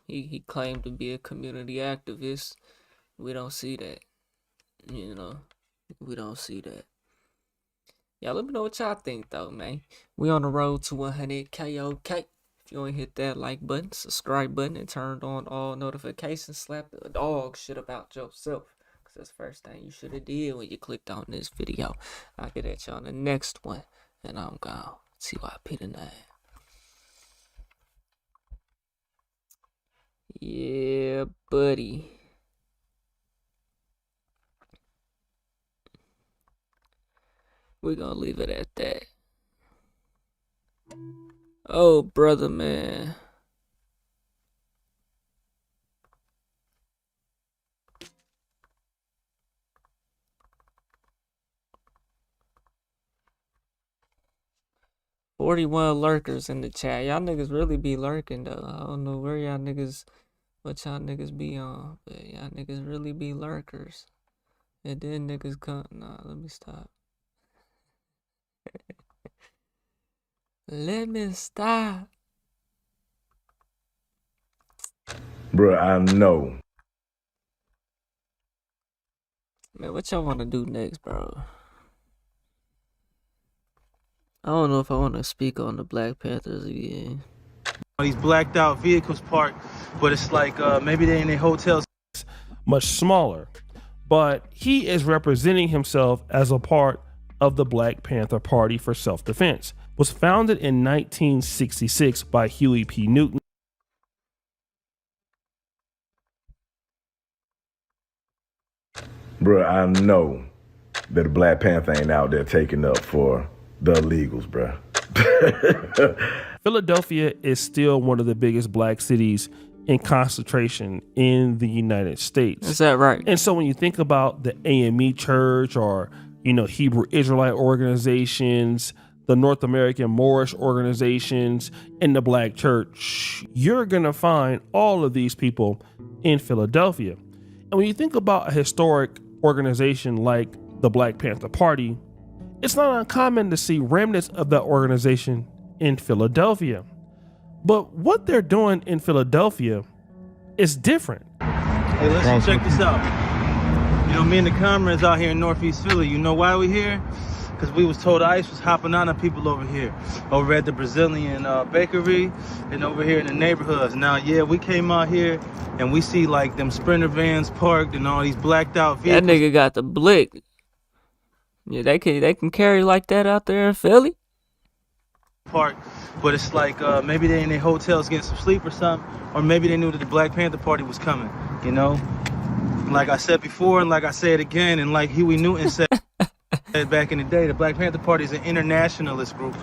He claimed to be a community activist. We don't see that. You know. We don't see that. Y'all let me know what y'all think though, man. We on the road to 100K, okay? If you ain't hit that like button, subscribe button, and turned on all notifications, slap the dog shit about yourself. Cause that's the first thing you should have did when you clicked on this video. I'll get at you on the next one. And I'm gone. TYP tonight. Yeah, buddy. We're gonna leave it at that. Oh, brother, man. $41 lurkers in the chat. Y'all niggas really be lurking though. I don't know where y'all niggas, what y'all niggas be on, but y'all niggas really be lurkers. And then niggas come. Nah, let me stop. Let me stop. Bruh, I know. Man, what y'all want to do next, bro? I don't know if I want to speak on the Black Panthers again. These blacked out vehicles parked, but it's like maybe they're in their hotels. Much smaller, but he is representing himself as a part of the Black Panther Party for Self-Defense. Was founded in 1966 by Huey P. Newton. Bruh, I know that the Black Panther ain't out there taking up for the illegals, bruh. Philadelphia is still one of the biggest black cities in concentration in the United States. Is that right? And so when you think about the AME Church or, you know, Hebrew Israelite organizations, the North American Moorish organizations, and the Black Church, you're going to find all of these people in Philadelphia. And when you think about a historic organization like the Black Panther Party, it's not uncommon to see remnants of that organization in Philadelphia. But what they're doing in Philadelphia is different. Hey, listen, check this out. You know, me and the comrades out here in Northeast Philly, you know why we here? Because we was told ICE was hopping on people over here, over at the Brazilian bakery and over here in the neighborhoods. Now, yeah, we came out here and we see like them Sprinter vans parked and all these blacked out vehicles. That nigga got the blick. Yeah, they can carry like that out there in Philly. Park, but it's like maybe they in their hotels getting some sleep or something, or maybe they knew that the Black Panther Party was coming, you know? Like I said before, and like I said again, and like Huey Newton said back in the day, the Black Panther Party is an internationalist group.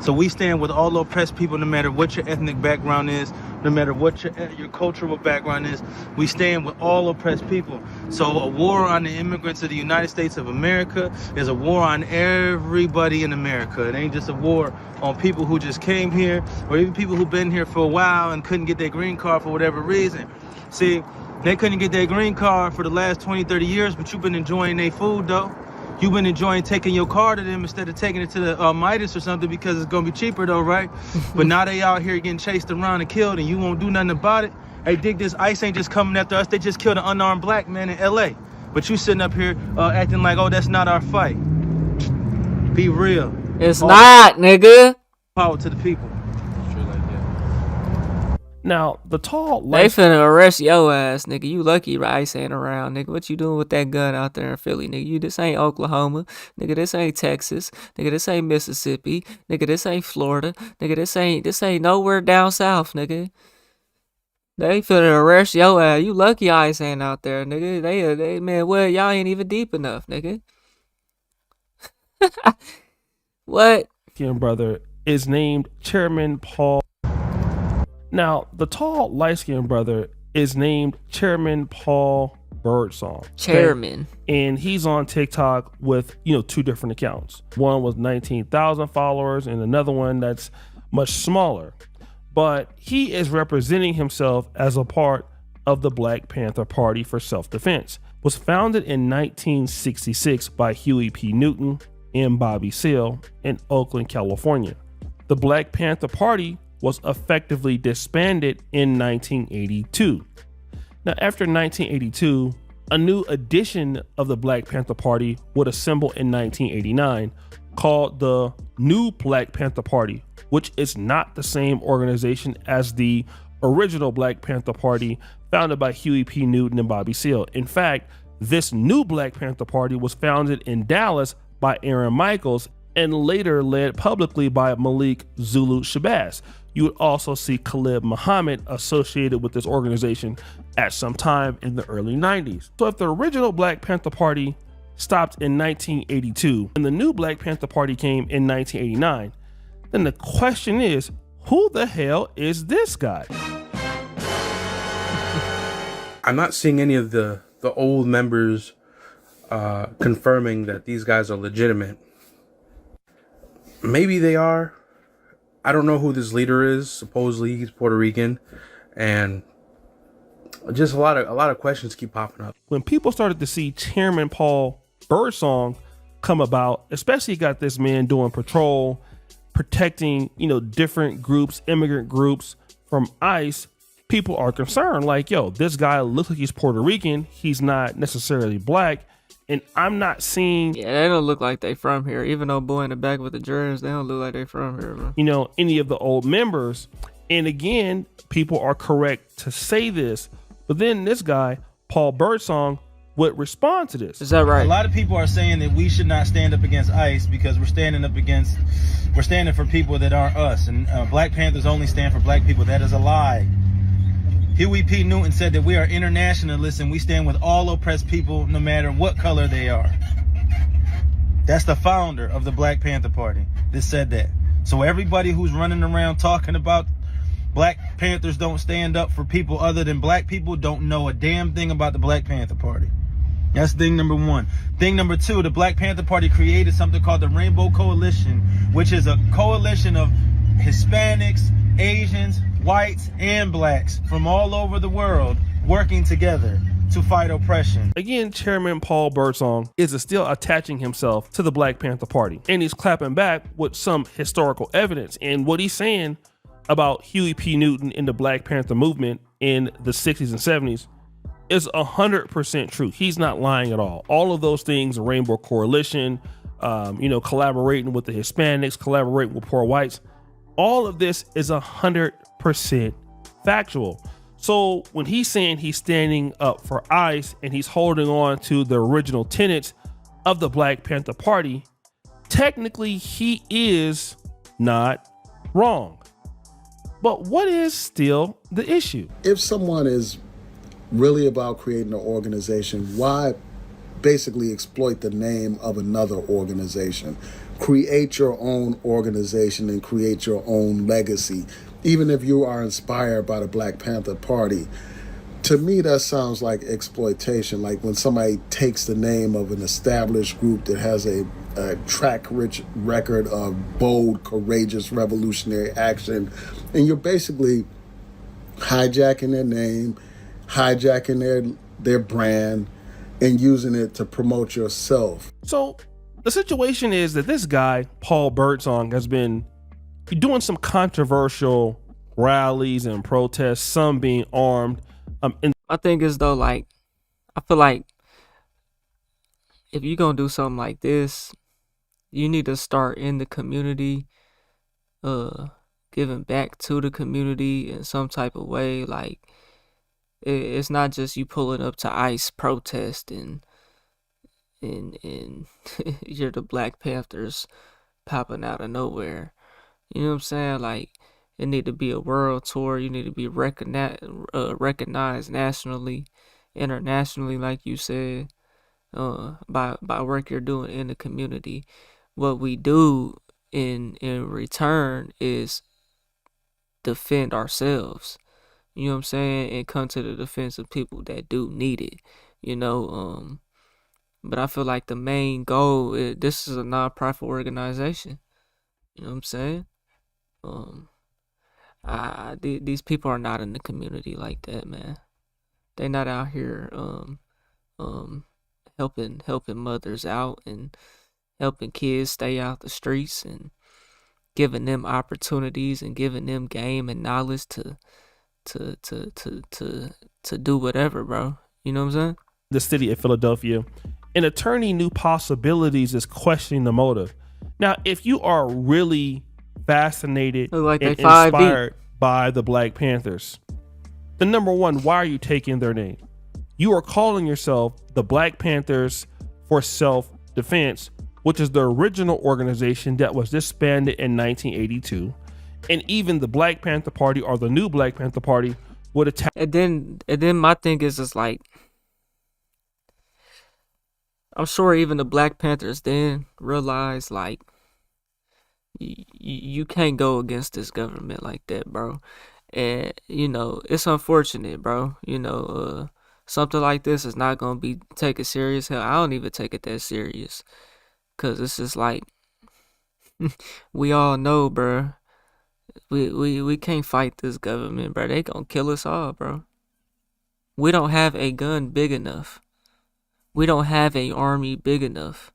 So we stand with all oppressed people, no matter what your ethnic background is, no matter what your cultural background is. We stand with all oppressed people. So a war on the immigrants of the United States of America is a war on everybody in America. It ain't just a war on people who just came here, or even people who've been here for a while and couldn't get their green card for whatever reason. See, they couldn't get their green card for the last 20, 30 years, but you've been enjoying their food, though. You've been enjoying taking your car to them instead of taking it to the Midas or something, because it's going to be cheaper, though, right? But now they out here getting chased around and killed, and you won't do nothing about it. Hey, dig this, ICE ain't just coming after us. They just killed an unarmed black man in L.A. But you sitting up here acting like, oh, that's not our fight. Be real. It's not, nigga. Power to the people. Now, the tall... They finna arrest your ass, nigga. You lucky ICE ain't around, nigga. What you doing with that gun out there in Philly, nigga? This ain't Oklahoma. Nigga, this ain't Texas. Nigga, this ain't Mississippi. Nigga, this ain't Florida. Nigga, this ain't nowhere down south, nigga. They finna arrest your ass. You lucky ICE ain't out there, nigga. They man, well, y'all ain't even deep enough, nigga. What? Brother is named Chairman Paul. Now, the tall, light-skinned brother is named Chairman Paul Birdsong. Chairman. Okay? And he's on TikTok with, two different accounts. One with 19,000 followers and another one that's much smaller. But he is representing himself as a part of the Black Panther Party for Self-Defense. Was founded in 1966 by Huey P. Newton and Bobby Seale in Oakland, California. The Black Panther Party was effectively disbanded in 1982. Now, after 1982, a new edition of the Black Panther Party would assemble in 1989 called the New Black Panther Party, which is not the same organization as the original Black Panther Party founded by Huey P. Newton and Bobby Seale. In fact, this new Black Panther Party was founded in Dallas by Aaron Michaels and later led publicly by Malik Zulu Shabazz. You would also see Khalid Muhammad associated with this organization at some time in the early 90s. So if the original Black Panther Party stopped in 1982 and the new Black Panther Party came in 1989, then the question is, who the hell is this guy? I'm not seeing any of the old members confirming that these guys are legitimate. Maybe they are. I don't know who this leader is. Supposedly he's Puerto Rican, and just a lot of questions keep popping up. When people started to see Chairman Paul Birdsong come about, especially got this man doing patrol, protecting, different groups, immigrant groups from ICE, people are concerned. Like, yo, this guy looks like he's Puerto Rican. He's not necessarily black. And I'm not seeing... Yeah, they don't look like they from here. Even though boy in the back with the dreads, they don't look like they from here, bro. Any of the old members. And again, people are correct to say this. But then this guy, Paul Birdsong, would respond to this. Is that right? A lot of people are saying that we should not stand up against ICE because we're standing for people that aren't us. And Black Panthers only stand for black people. That is a lie. Huey P. Newton said that we are internationalists and we stand with all oppressed people no matter what color they are. That's the founder of the Black Panther Party that said that. So everybody who's running around talking about Black Panthers don't stand up for people other than black people don't know a damn thing about the Black Panther Party. That's thing number one. Thing number two, the Black Panther Party created something called the Rainbow Coalition, which is a coalition of Hispanics, Asians, whites, and blacks from all over the world working together to fight oppression. Again, Chairman Paul Birdsong is still attaching himself to the Black Panther Party, and he's clapping back with some historical evidence. And what he's saying about Huey P. Newton and the Black Panther movement in the 60s and 70s is 100% true. He's not lying at all. All of those things, Rainbow Coalition, collaborating with the Hispanics, collaborating with poor whites, all of this is 100% factual. So when he's saying he's standing up for ICE and he's holding on to the original tenets of the Black Panther Party, technically he is not wrong. But what is still the issue? If someone is really about creating an organization, why basically exploit the name of another organization? Create your own organization and create your own legacy. Even if you are inspired by the Black Panther Party, to me that sounds like exploitation. Like when somebody takes the name of an established group that has a track-rich record of bold, courageous, revolutionary action, and you're basically hijacking their name, hijacking their brand, and using it to promote yourself. So the situation is that this guy, Paul Birdsong, has been doing some controversial rallies and protests, some being armed. I think as though, like, I feel like if you're gonna do something like this, you need to start in the community, giving back to the community in some type of way. Like, it's not just you pulling up to ICE protest and you're the Black Panthers popping out of nowhere. You know what I'm saying? Like, it need to be a world tour. You need to be recognized nationally, internationally, like you said, by work you're doing in the community. What we do in return is defend ourselves. You know what I'm saying? And come to the defense of people that do need it. But I feel like the main goal is, this is a non-profit organization. You know what I'm saying? These people are not in the community like that, man. They're not out here helping mothers out and helping kids stay out the streets and giving them opportunities and giving them game and knowledge to do whatever, bro. You know what I'm saying? The city of Philadelphia, an attorney New Possibilities is questioning the motive. Now, if you are really fascinated like and they 5 inspired by the Black Panthers, then number one, why are you taking their name? You are calling yourself the Black Panthers for Self-Defense, which is the original organization that was disbanded in 1982. And even the Black Panther Party, or the new Black Panther Party, would attack. And then my thing is just like, I'm sure even the Black Panthers then realized, like, you can't go against this government like that, bro. And, it's unfortunate, bro. Something like this is not going to be taken serious. Hell, I don't even take it that serious. Because it's just like, we all know, bro. We can't fight this government, bro. They gonna kill us all, bro. We don't have a gun big enough. We don't have an army big enough.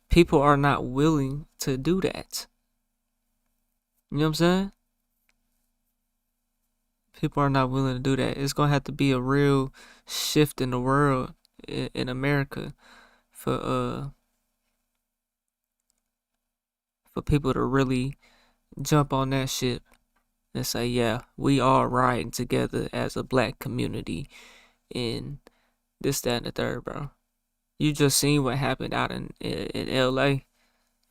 People are not willing to do that. You know what I'm saying? People are not willing to do that. It's gonna have to be a real shift in the world, in America, for people to really jump on that ship and say, yeah, we are riding together as a Black community in this, that, and the third, bro. You just seen what happened out in LA,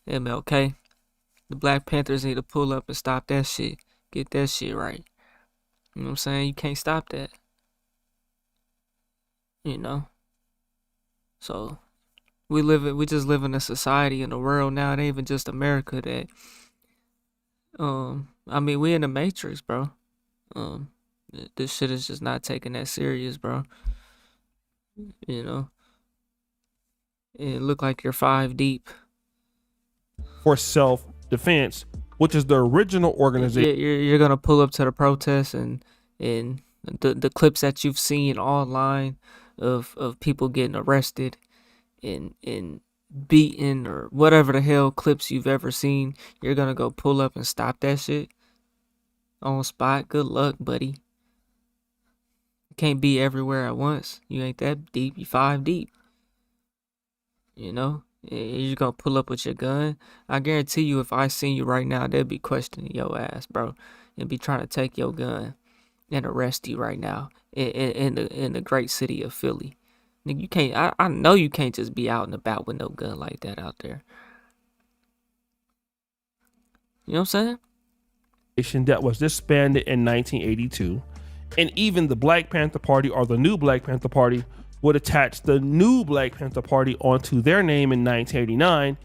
MLK. The Black Panthers need to pull up and stop that shit. Get that shit right. You know what I'm saying? You can't stop that. So we just live in a society in the world now, it ain't even just America, that we in the Matrix, bro. This shit is just not taking that serious, bro. It look like you're 5 deep. For Self-Defense, which is the original organization. You're gonna pull up to the protests, and the clips that you've seen online of people getting arrested and beaten, or whatever the hell clips you've ever seen, you're gonna go pull up and stop that shit on spot. Good luck, buddy. can't be everywhere at once. You ain't that deep. You 5 deep. You know, you gonna pull up with your gun. I guarantee you, if I seen you right now, they'd be questioning your ass, bro, and be trying to take your gun and arrest you right now in the great city of Philly. Nigga, you can't. I know you can't just be out and about with no gun like that out there. You know what I'm saying? That was disbanded in 1982, and even the Black Panther Party, or the new Black Panther Party, would attach the new Black Panther Party onto their name in 1989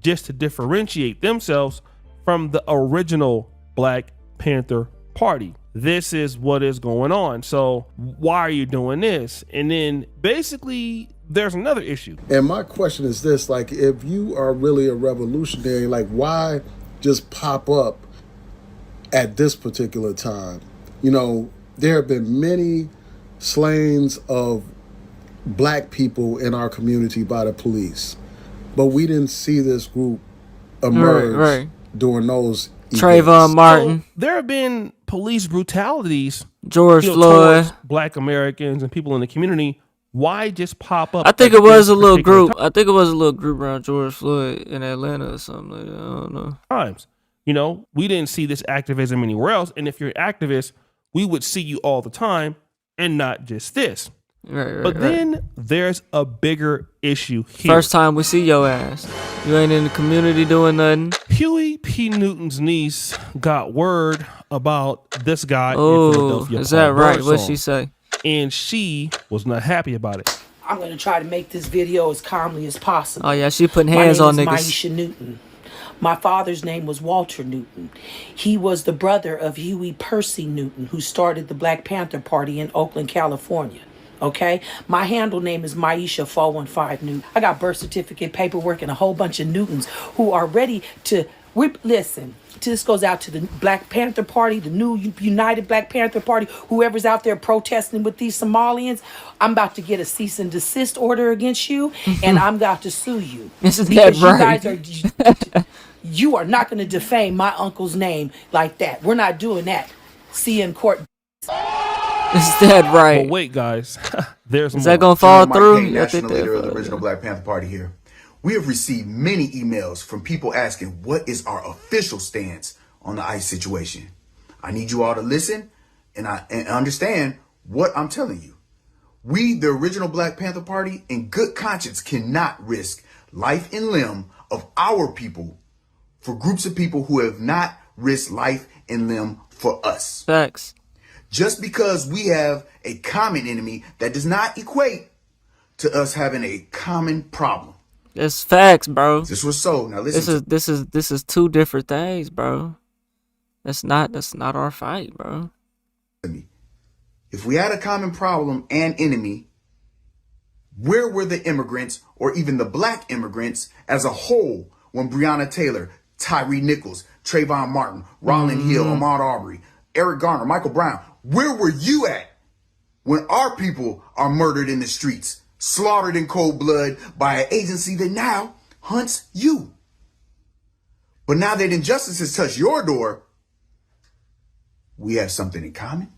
just to differentiate themselves from the original Black Panther Party. This is what is going on. So why are you doing this? And then basically there's another issue. And my question is this, like, if you are really a revolutionary, like, why just pop up at this particular time? You know, there have been many slayings of Black people in our community by the police, but we didn't see this group emerge during those Trayvon Martin. So there have been police brutalities, George Floyd, towards Black Americans and people in the community. Why just pop up? I think it was a little group. I think it was a little group around George Floyd in Atlanta or something like that. I don't know. Times, you know, we didn't see this activism anywhere else. And if you're an activist, we would see you all the time, and not just this. But then there's a bigger issue here. First time we see your ass. You ain't in the community doing nothing. Huey P. Newton's niece got word about this guy in Oh, Philadelphia. is that right? What'd Birdsong, she say? And she was not happy about it. I'm going to try to make this video as calmly as possible. Oh yeah, she putting hands on niggas. My name is Maisha Newton. My father's name was Walter Newton. He was the brother of Huey Percy Newton, who started the Black Panther Party in Oakland, California. Okay? My handle name is Maisha 415 Newton. I got birth certificate, paperwork, and a whole bunch of Newtons who are ready to whip. Listen, this goes out to the Black Panther Party, the new United Black Panther Party, whoever's out there protesting with these Somalians. I'm about to get a cease and desist order against you, and I'm about to sue you. Isn't because that you guys are, you are not going to defame my uncle's name like that. We're not doing that. See you in court. Is that right? But wait, guys, there's Is more. that gonna fall Mike through? Payne, I think national leader of the that- original Black Panther Party here. We have received many emails from people asking what is our official stance on the ICE situation. I need you all to listen and understand what I'm telling you. We, the original Black Panther Party, in good conscience cannot risk life and limb of our people for groups of people who have not risked life and limb for us. Facts. Just because we have a common enemy, that does not equate to us having a common problem. It's facts, bro. This was so. Now listen. This is two different things, bro. That's not our fight, bro. If we had a common problem and enemy, where were the immigrants, or even the Black immigrants as a whole, when Breonna Taylor, Tyree Nichols, Trayvon Martin, Roland Hill, Ahmaud Arbery, Eric Garner, Michael Brown, where were you at when our people are murdered in the streets, slaughtered in cold blood by an agency that now hunts you? But now that injustice has touched your door, we have something in common.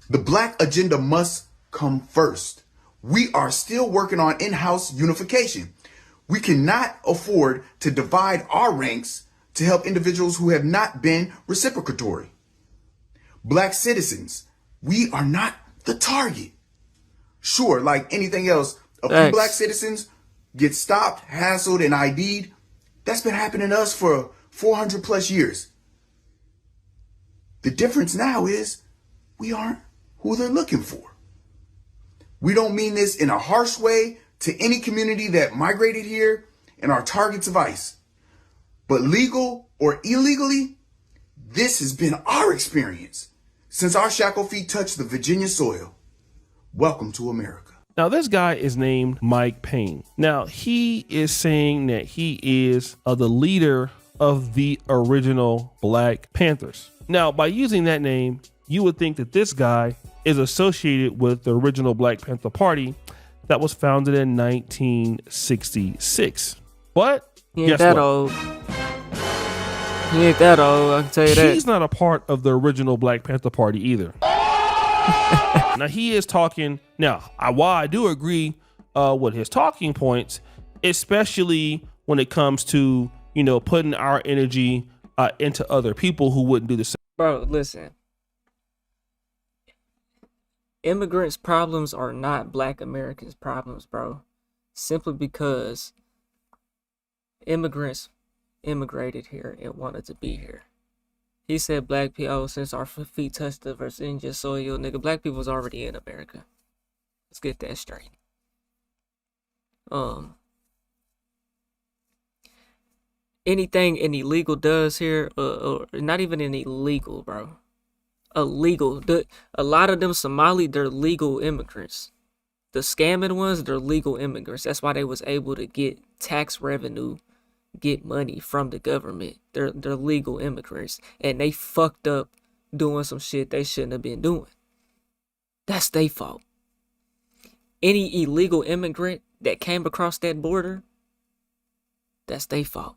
The Black agenda must come first. We are still working on in-house unification. We cannot afford to divide our ranks to help individuals who have not been reciprocatory. Black citizens, we are not the target. Sure, like anything else, a few Black citizens get stopped, hassled, and ID'd. That's been happening to us for 400 plus years. The difference now is we aren't who they're looking for. We don't mean this in a harsh way to any community that migrated here and are targets of ICE. But legal or illegally, this has been our experience since our shackled feet touched the Virginia soil. Welcome to America. Now, this guy is named Mike Payne. Now, he is saying that he is the leader of the original Black Panthers. Now, by using that name, you would think that this guy is associated with the original Black Panther Party that was founded in 1966. But He ain't guess that what? old. He ain't that old, I can tell you that. He's not a part of the original Black Panther Party either. Now he is talking. Now, while I do agree with his talking points, especially when it comes to, you know, putting our energy into other people who wouldn't do the same. Bro, listen. Immigrants' problems are not Black Americans' problems, bro. Simply because immigrants immigrated here and wanted to be here. He said black people, since our feet touched the Virginia soil, nigga, black people was already in America. Let's get that straight. Anything an illegal does here, or not even an illegal, bro. Illegal. A lot of them Somali, they're legal immigrants. The scamming ones, they're legal immigrants. That's why they was able to get tax revenue, get money from the government. They're legal immigrants, and they fucked up doing some shit they shouldn't have been doing. That's their fault. Any illegal immigrant that came across that border, that's their fault.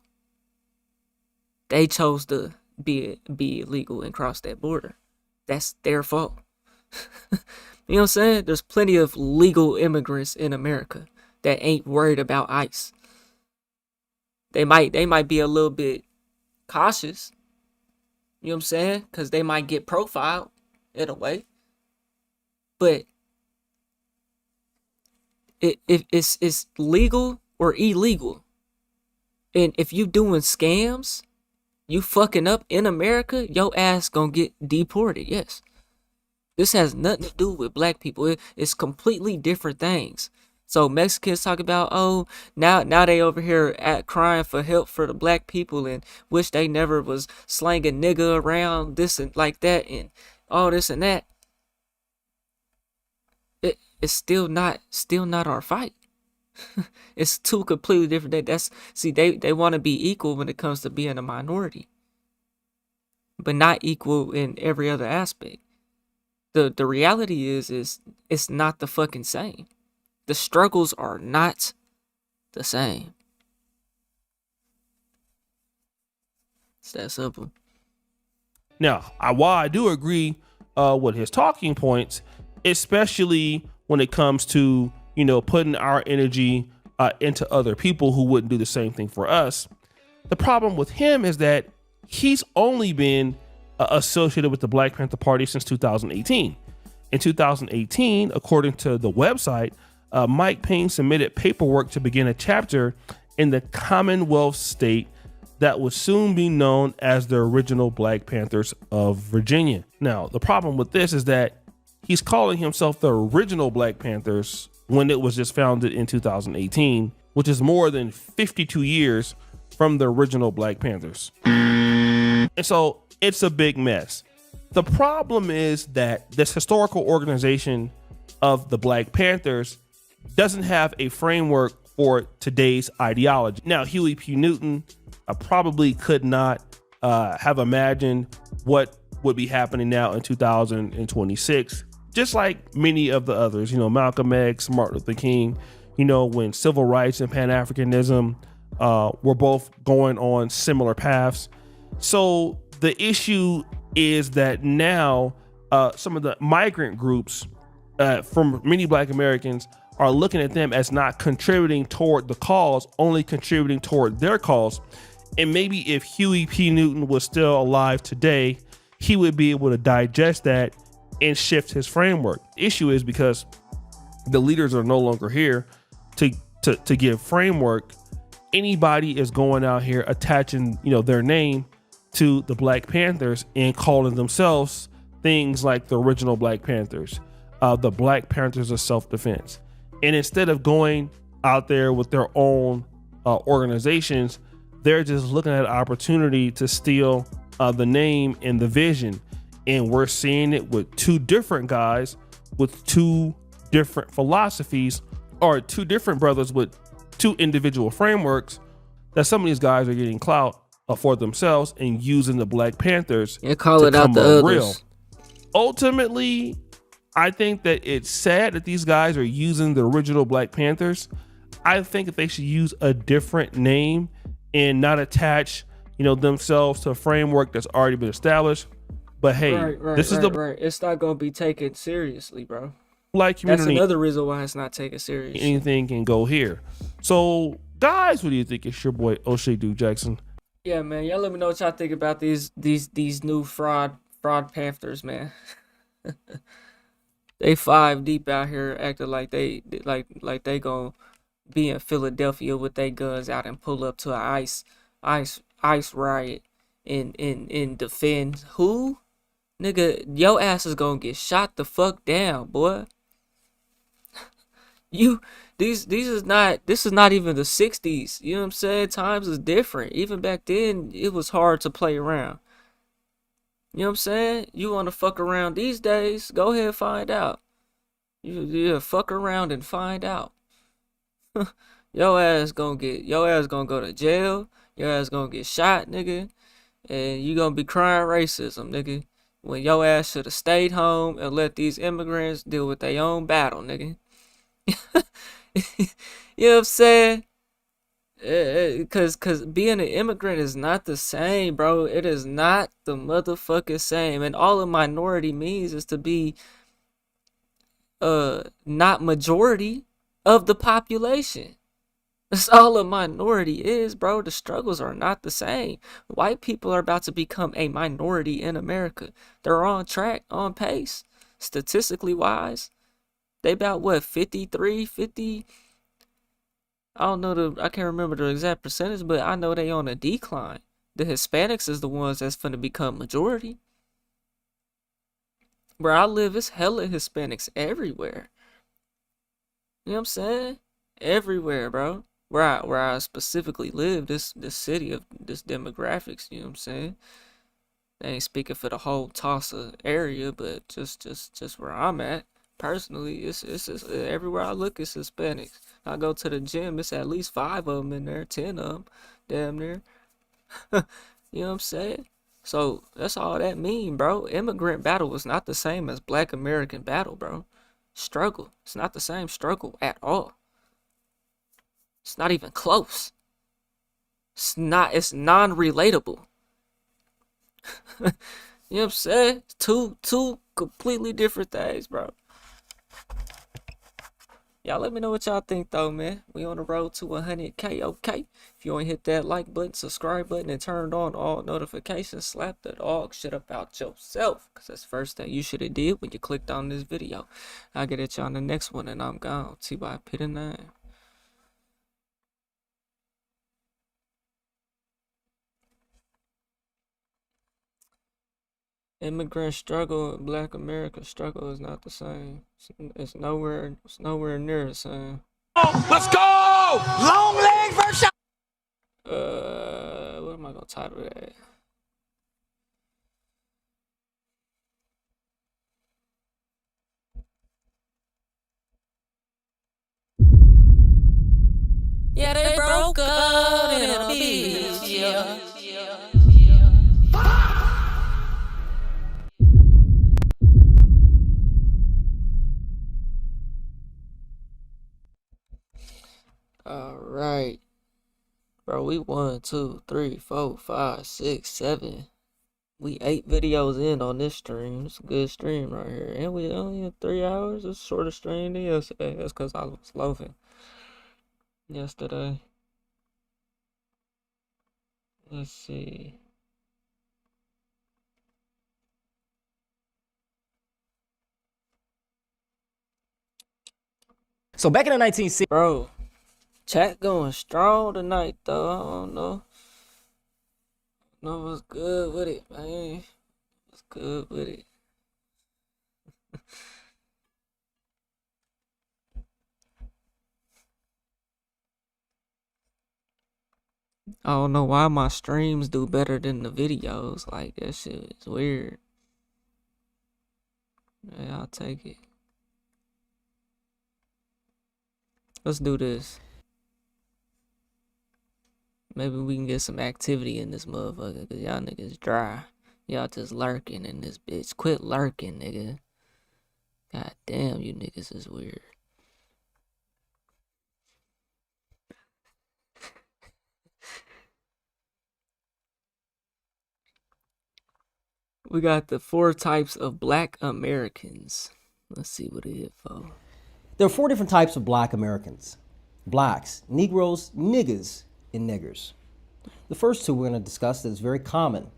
They chose to be illegal and cross that border. That's their fault. You know what I'm saying? There's plenty of legal immigrants in America that ain't worried about ICE. They might be a little bit cautious. You know what I'm saying? Because they might get profiled in a way. But it's legal or illegal. And if you doing scams, you fucking up in America, your ass gonna get deported. Yes. This has nothing to do with black people. It's completely different things. So Mexicans talk about, oh, now they over here crying for help for the black people and wish they never was slanging nigga around this and like that and all this and that. It's still not our fight. It's two completely different things. They want to be equal when it comes to being a minority, but not equal in every other aspect. The reality is it's not the fucking same. The struggles are not the same. It's that simple. Now, while I do agree with his talking points, especially when it comes to, you know, putting our energy into other people who wouldn't do the same thing for us, the problem with him is that he's only been associated with the Black Panther Party since 2018. In 2018, according to the website, Mike Payne submitted paperwork to begin a chapter in the Commonwealth state that would soon be known as the original Black Panthers of Virginia. Now, the problem with this is that he's calling himself the original Black Panthers when it was just founded in 2018, which is more than 52 years from the original Black Panthers. And so it's a big mess. The problem is that this historical organization of the Black Panthers doesn't have a framework for today's ideology. Now, Huey P. Newton probably could not have imagined what would be happening now in 2026, just like many of the others, you know, Malcolm X, Martin Luther King, you know, when civil rights and Pan-Africanism were both going on similar paths. So the issue is that now some of the migrant groups from many Black Americans are looking at them as not contributing toward the cause, only contributing toward their cause. And maybe if Huey P. Newton was still alive today, he would be able to digest that and shift his framework. The issue is because the leaders are no longer here to give framework. Anybody is going out here attaching, you know, their name to the Black Panthers and calling themselves things like the original Black Panthers, the Black Panthers of self-defense. And instead of going out there with their own organizations, they're just looking at an opportunity to steal the name and the vision. And we're seeing it with two different guys with two different philosophies, or two different brothers with two individual frameworks, that some of these guys are getting clout for themselves and using the Black Panthers and call it out the others. Ultimately, I think that it's sad that these guys are using the original Black Panthers. I think that they should use a different name and not attach, you know, themselves to a framework that's already been established. But hey, Right. this is the It's not gonna be taken seriously, bro. black That's community. another reason why it's not taken seriously. Anything can go here. So, guys, what do you think? It's your boy O'Shea Duke Jackson. Yeah, man. Y'all let me know what y'all think about these new fraud Panthers, man. They 5 deep out here acting like they gonna be in Philadelphia with their guns out and pull up to a ice riot and defend who? Nigga, your ass is gonna get shot the fuck down, boy. This is not even the 60s. You know what I'm saying? Times is different. Even back then, it was hard to play around. You know what I'm saying? You want to fuck around these days? Go ahead and find out. You fuck around and find out. Your ass gonna go to jail. Your ass gonna get shot, nigga. And you gonna be crying racism, nigga. When your ass should have stayed home and let these immigrants deal with their own battle, nigga. You know what I'm saying? Cause being an immigrant is not the same, bro. It is not the motherfucking same. And all a minority means is to be not majority of the population. That's all a minority is, bro. The struggles are not the same. White people are about to become a minority in America. They're on track, on pace, statistically wise. They about what, 53, 50? I don't know I can't remember the exact percentage, but I know they on a decline. The Hispanics is the ones that's finna become majority. Where I live, it's hella Hispanics everywhere. You know what I'm saying? Everywhere, bro. Where I specifically live, this city of this demographics, you know what I'm saying? They ain't speaking for the whole Tulsa area, but just where I'm at. Personally, it's everywhere I look, it's Hispanics. I go to the gym, it's at least 5 of them in there, 10 of them, damn near. You know what I'm saying? So that's all that mean, bro. Immigrant battle is not the same as Black American battle, bro. Struggle, it's not the same struggle at all. It's not even close. It's non-relatable. You know what I'm saying? Two completely different things, bro. Y'all let me know what y'all think though, man. We on the road to 100K, okay? If you want to hit that like button, subscribe button, and turn on all notifications, slap the dog shit about yourself. Because that's the first thing you should have did when you clicked on this video. I'll get at y'all on the next one, and I'm gone. T.Y. Pit and 9. Immigrant struggle and Black America struggle is not the same. It's nowhere near the same. Let's go! Long leg versus. What am I gonna title that? Yeah, they broke out in a beach, yeah. Alright. Bro, we 1, 2, 3, 4, 5, 6, 7. We 8 videos in on this stream. It's a good stream right here. And we only have 3 hours. It's a shorter stream than yesterday. That's because I was loafing yesterday. Let's see. So back in the 1960s, bro, chat going strong tonight though. I don't know. No, what's good with it, man? What's good with it? I don't know why my streams do better than the videos. Like, that shit is weird. Yeah, I'll take it. Let's do this. Maybe we can get some activity in this motherfucker, cause y'all niggas dry. Y'all just lurking in this bitch. Quit lurking, nigga. God damn, you niggas is weird. We got the 4 types of black Americans. Let's see what it is for. There are 4 different types of black Americans. Blacks, Negroes, niggas, and niggers. The first 2 we're going to discuss that is very common.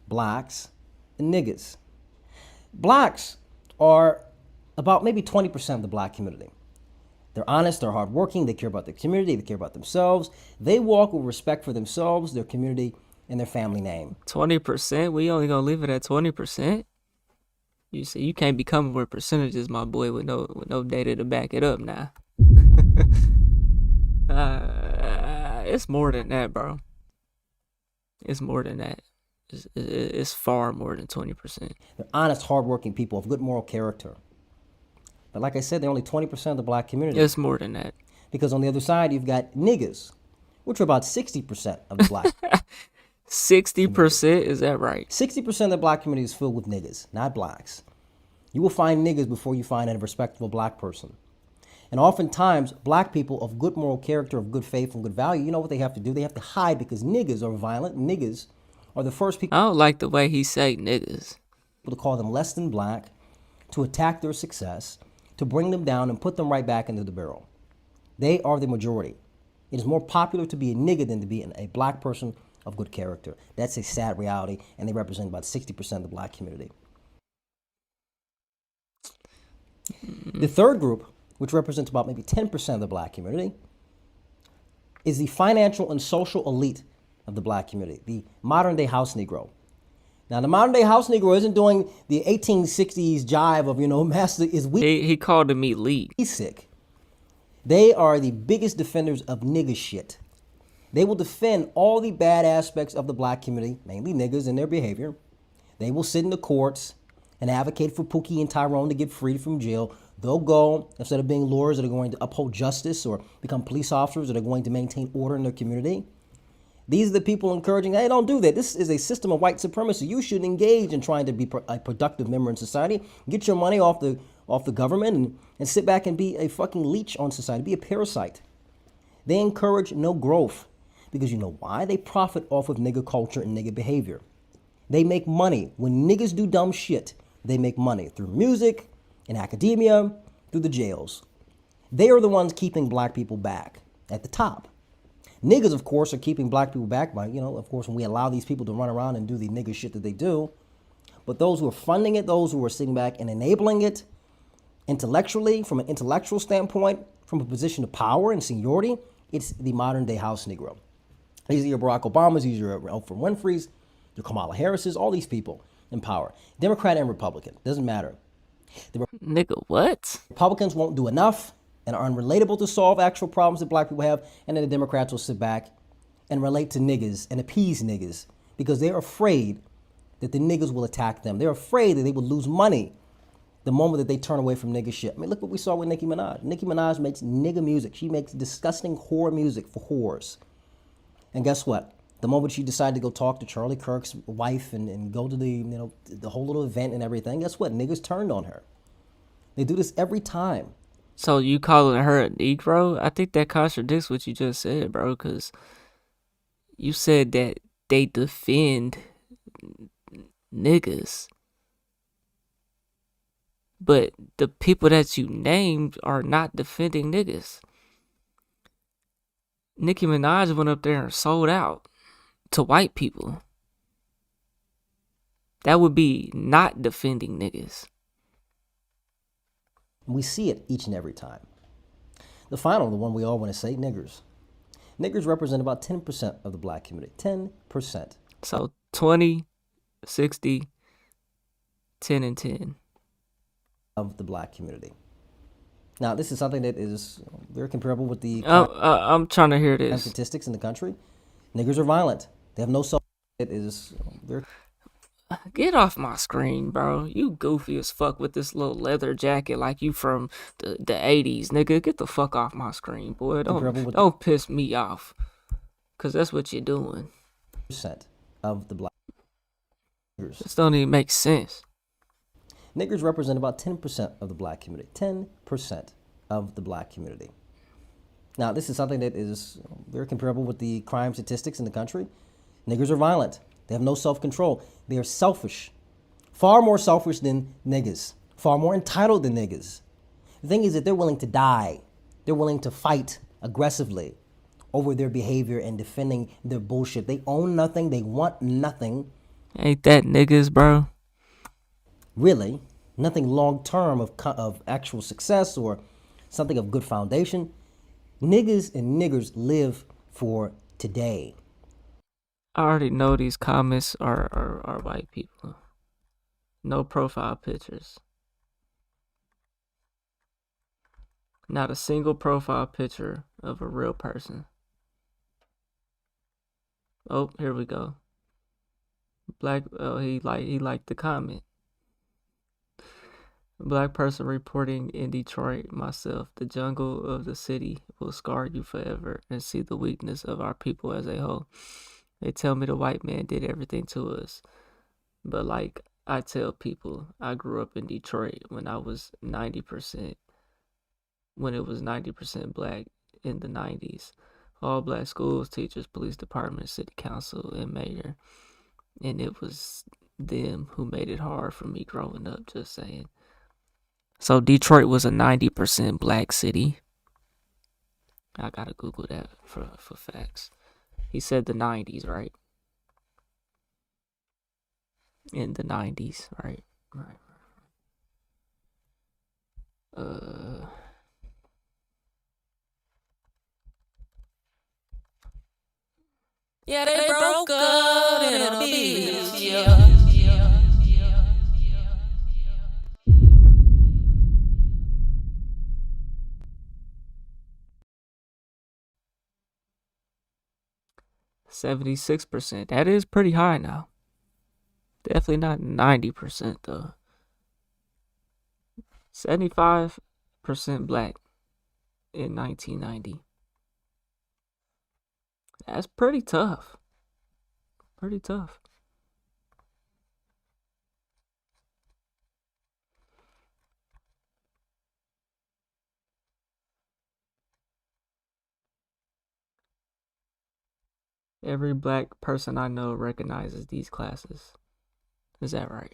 Blacks and niggas. Blacks are about maybe 20% of the black community. They're honest, they're hardworking, they care about their community, they care about themselves. They walk with respect for themselves, their community, and their family name. 20%? We only gonna leave it at 20%? You see, you can't be coming with percentages, my boy, with no data to back it up now. It's more than that, bro. It's more than that. It's far more than 20%. They're honest, hardworking people of good moral character. But like I said, they're only 20% of the black community. It's more than that. Because on the other side, you've got niggas, which are about 60% of the black. 60%? Is that right? 60% of the black community is filled with niggas, not blacks. You will find niggas before you find a respectable black person. And oftentimes, black people of good moral character, of good faith, and good value, you know what they have to do? They have to hide because niggas are violent. Niggas are the first people. I don't like the way he say niggas. To call them less than black, to attack their success, to bring them down and put them right back into the barrel. They are the majority. It is more popular to be a nigga than to be a black person of good character. That's a sad reality, and they represent about 60% of the black community. The third group, which represents about maybe 10% of the black community, is the financial and social elite of the black community, the modern-day house Negro. Now, the modern-day house Negro isn't doing the 1860s jive of, master is weak. He called them elite. He's sick. They are the biggest defenders of nigga shit. They will defend all the bad aspects of the black community, mainly niggas and their behavior. They will sit in the courts and advocate for Pookie and Tyrone to get freed from jail. They'll go, instead of being lawyers that are going to uphold justice or become police officers that are going to maintain order in their community. These are the people encouraging, hey, don't do that. This is a system of white supremacy. You should engage in trying to be a productive member in society. Get your money off the government and sit back and be a fucking leech on society. Be a parasite. They encourage no growth because you know why? They profit off of nigger culture and nigger behavior. They make money. When niggas do dumb shit, they make money through music, in academia, through the jails. They are the ones keeping black people back at the top. Niggas, of course, are keeping black people back by, of course, when we allow these people to run around and do the nigger shit that they do. But those who are funding it, those who are sitting back and enabling it intellectually, from an intellectual standpoint, from a position of power and seniority, it's the modern day house Negro. These are your Barack Obamas, these are your Oprah Winfrey's, your Kamala Harris's, all these people in power. Democrat and Republican, doesn't matter. Nigga, what? Republicans won't do enough and are unrelatable to solve actual problems that black people have, and then the Democrats will sit back and relate to niggas and appease niggas because they're afraid that the niggas will attack them. They're afraid that they will lose money the moment that they turn away from nigga shit. I mean, look what we saw with Nicki Minaj. Nicki Minaj makes nigga music. She makes disgusting whore music for whores. And guess what? The moment she decided to go talk to Charlie Kirk's wife and go to the whole little event and everything, guess what? Niggas turned on her. They do this every time. So you calling her a Negro? I think that contradicts what you just said, bro, because you said that they defend niggas. But the people that you named are not defending niggas. Nicki Minaj went up there and sold out to white people. That would be not defending niggas. We see it each and every time. The final, the one we all want to say, niggers. Niggers represent about 10% of the black community. 10%. So 20, 60, 10 and 10. Of the black community. Now, this is something that is very comparable with the I'm trying to hear this. Statistics in the country. Niggers are violent. They have no self. It is very. Get off my screen, bro. You goofy as fuck with this little leather jacket like you from the 80s, nigga. Get the fuck off my screen, boy. Don't piss me off. Because that's what you're doing. Percent of the black. This don't even make sense. Niggers represent about 10% of the black community. 10% of the black community. Now, this is something that is very comparable with the crime statistics in the country. Niggers are violent. They have no self-control. They are selfish. Far more selfish than niggas. Far more entitled than niggas. The thing is that they're willing to die. They're willing to fight aggressively over their behavior and defending their bullshit. They own nothing. They want nothing. Ain't that niggas, bro? Really, nothing long term of actual success or something of good foundation. Niggas and niggers live for today. I already know these comments are white people. No profile pictures. Not a single profile picture of a real person. Oh, here we go. Black. Oh, he liked the comment. Black person reporting in Detroit. Myself, the jungle of the city will scar you forever and see the weakness of our people as a whole. They tell me the white man did everything to us, but like I tell people, I grew up in Detroit when I was 90%. When it was 90% black in the 90s. All black schools, teachers, police department, city council, and mayor. And it was them who made it hard for me growing up, just saying. So Detroit was a 90% black city. I gotta Google that for facts. He said the 90s, right? In the 90s, right? Right. Yeah, they broke up in a beach, yeah. 76%. That is pretty high now. Definitely not 90% though. 75% black in 1990. That's pretty tough. Pretty tough. Every black person I know recognizes these classes. Is that right?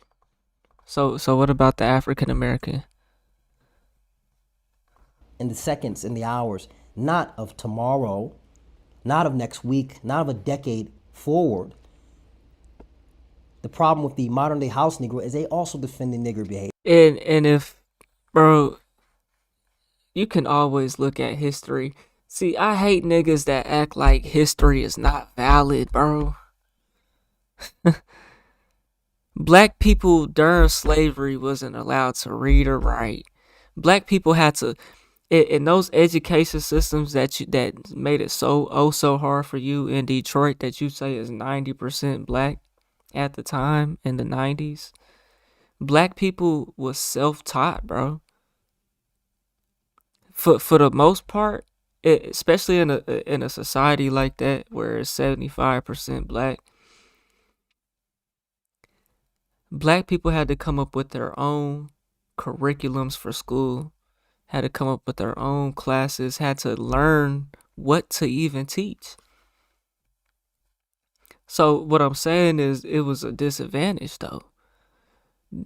So what about the African American? In the seconds, in the hours, not of tomorrow, not of next week, not of a decade forward. The problem with the modern day house Negro is they also defend the nigger behavior. And if, bro, you can always look at history. See, I hate niggas that act like history is not valid, bro. Black people during slavery wasn't allowed to read or write. Black people had to, in those education systems that made it so hard for you in Detroit that you say is 90% black at the time in the 90s. Black people was self-taught, bro. For the most part, especially in a society like that where it's 75% black, black people had to come up with their own curriculums for school, had to come up with their own classes, had to learn what to even teach. So what I'm saying is it was a disadvantage though.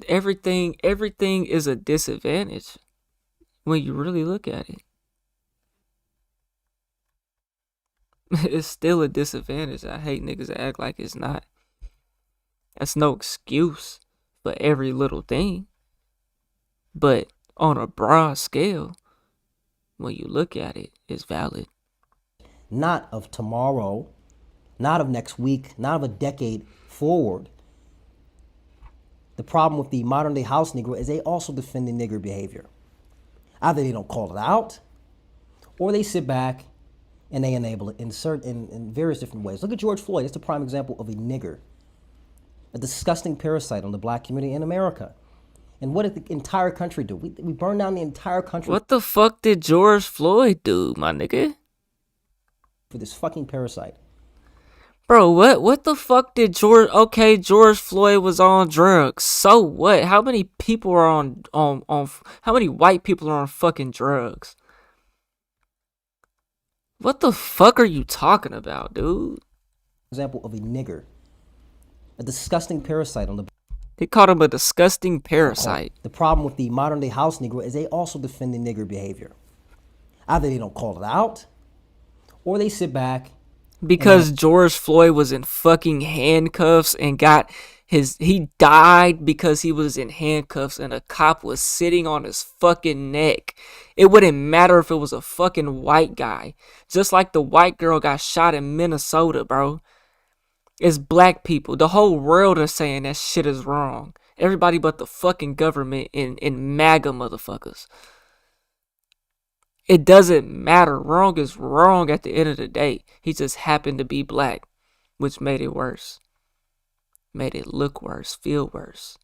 Everything is a disadvantage when you really look at it. It's still a disadvantage. I hate niggas that act like it's not. That's no excuse for every little thing. But on a broad scale, when you look at it, it's valid. Not of tomorrow, not of next week, not of a decade forward. The problem with the modern day house Negro is they also defend the nigger behavior. Either they don't call it out, or they sit back and they enable it in various different ways. Look at George Floyd. It's a prime example of a nigger, a disgusting parasite on the black community in America. And what did the entire country do? We burned down the entire country. What the fuck did George Floyd do, my nigga? For this fucking parasite. Bro, what the fuck did George Floyd was on drugs. So what? How many people are on how many white people are on fucking drugs? What the fuck are you talking about, dude? Example of a nigger, a disgusting parasite on the. They called him a disgusting parasite. The problem with the modern day house Negro is they also defend the nigger behavior. Either they don't call it out, or they sit back. Because George Floyd was in fucking handcuffs and he died because he was in handcuffs and a cop was sitting on his fucking neck. It wouldn't matter if it was a fucking white guy. Just like the white girl got shot in Minnesota, bro. It's black people. The whole world is saying that shit is wrong. Everybody but the fucking government and MAGA motherfuckers. It doesn't matter. Wrong is wrong at the end of the day. He just happened to be black, which made it worse. Made it look worse, feel worse.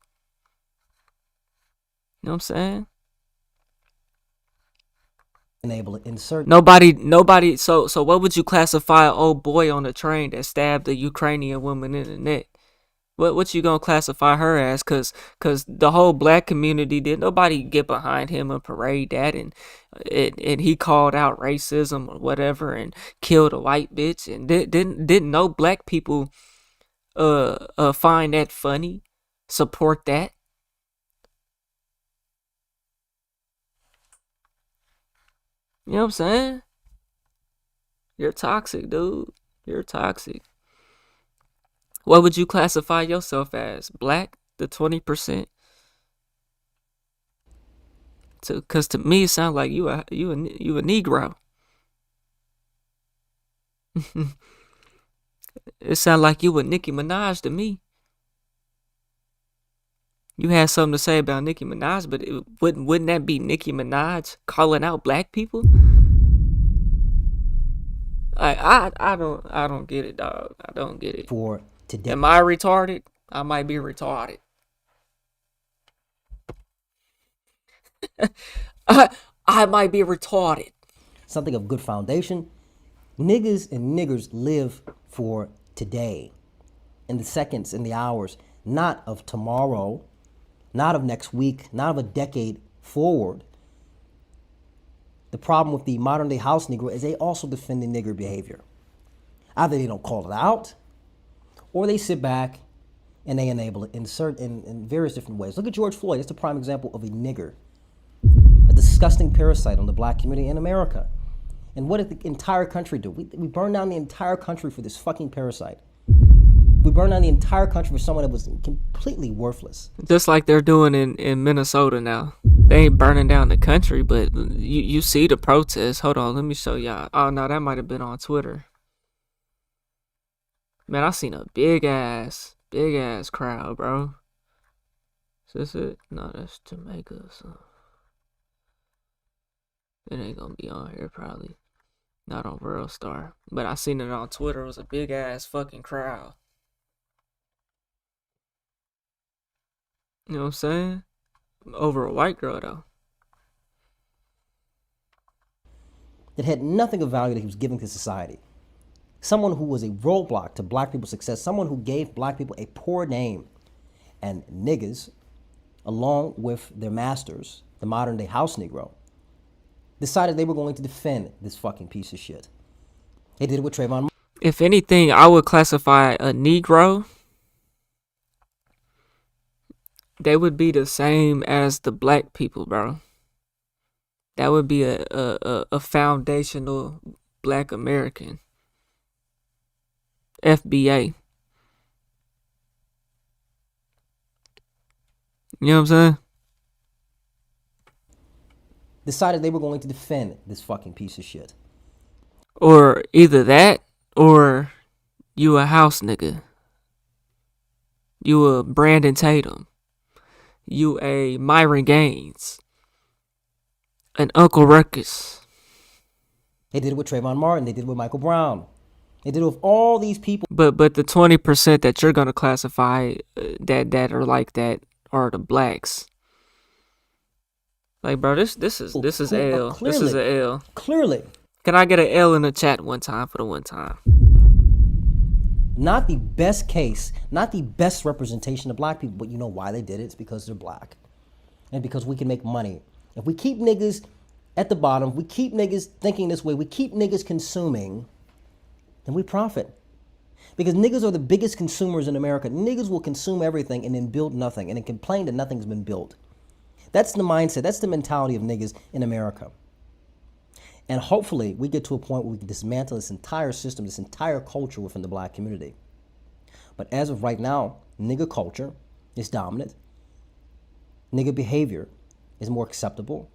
You know what I'm saying? Enable it, insert. Nobody. So what would you classify an old boy on the train that stabbed a Ukrainian woman in the neck? What you gonna classify her as? Cause the whole black community did nobody get behind him and parade that and he called out racism or whatever and killed a white bitch and didn't no black people find that funny, support that. You know what I'm saying? You're toxic, dude. You're toxic. What would you classify yourself as? Black? The 20%? Cause to me it sounds like you a Negro. It sounds like you a Nicki Minaj to me. You had something to say about Nicki Minaj, but wouldn't that be Nicki Minaj calling out black people? I don't get it, dog. I don't get it. For today. Am I retarded? I might be retarded. I might be retarded. Something of good foundation. Niggas and niggers live for today, in the seconds, in the hours, not of tomorrow, not of next week, not of a decade forward. The problem with the modern day house Negro is they also defend the nigger behavior. Either they don't call it out, or they sit back and they enable it in various different ways. Look at George Floyd. It's a prime example of a nigger, a disgusting parasite on the black community in America. And what did the entire country do? We burned down the entire country for this fucking parasite. We burned down the entire country for someone that was completely worthless. Just like they're doing in Minnesota now. They ain't burning down the country, but you see the protests. Hold on, let me show y'all. Oh, no, that might have been on Twitter. Man, I seen a big ass crowd, bro. Is this it? No, that's Jamaica. So it ain't gonna be on here, probably. Not on World Star. But I seen it on Twitter. It was a big ass fucking crowd. You know what I'm saying? Over a white girl, though. That had nothing of value that he was giving to society. Someone who was a roadblock to black people's success. Someone who gave black people a poor name. And niggas, along with their masters, the modern day house Negro, decided they were going to defend this fucking piece of shit. They did it with Trayvon. If anything, I would classify a Negro. They would be the same as the black people, bro. That would be a foundational black American. FBA. You know what I'm saying? Decided they were going to defend this fucking piece of shit. Or either that, or you a house nigga. You a Brandon Tatum. You a Myron Gaines. An Uncle Ruckus. They did it with Trayvon Martin. They did it with Michael Brown. They did it with all these people. But the 20% that you're gonna classify that are like that are the blacks. Like, bro, this is L. This is an L. Clearly. Can I get an L in the chat one time for the one time? Not the best case, not the best representation of black people, but you know why they did it? It's because they're black. And because we can make money. If we keep niggas at the bottom, we keep niggas thinking this way, we keep niggas consuming, then we profit. Because niggas are the biggest consumers in America. Niggas will consume everything and then build nothing and then complain that nothing's been built. That's the mindset. That's the mentality of niggas in America. And hopefully we get to a point where we can dismantle this entire system, this entire culture within the black community. But as of right now, nigga culture is dominant. Nigga behavior is more acceptable,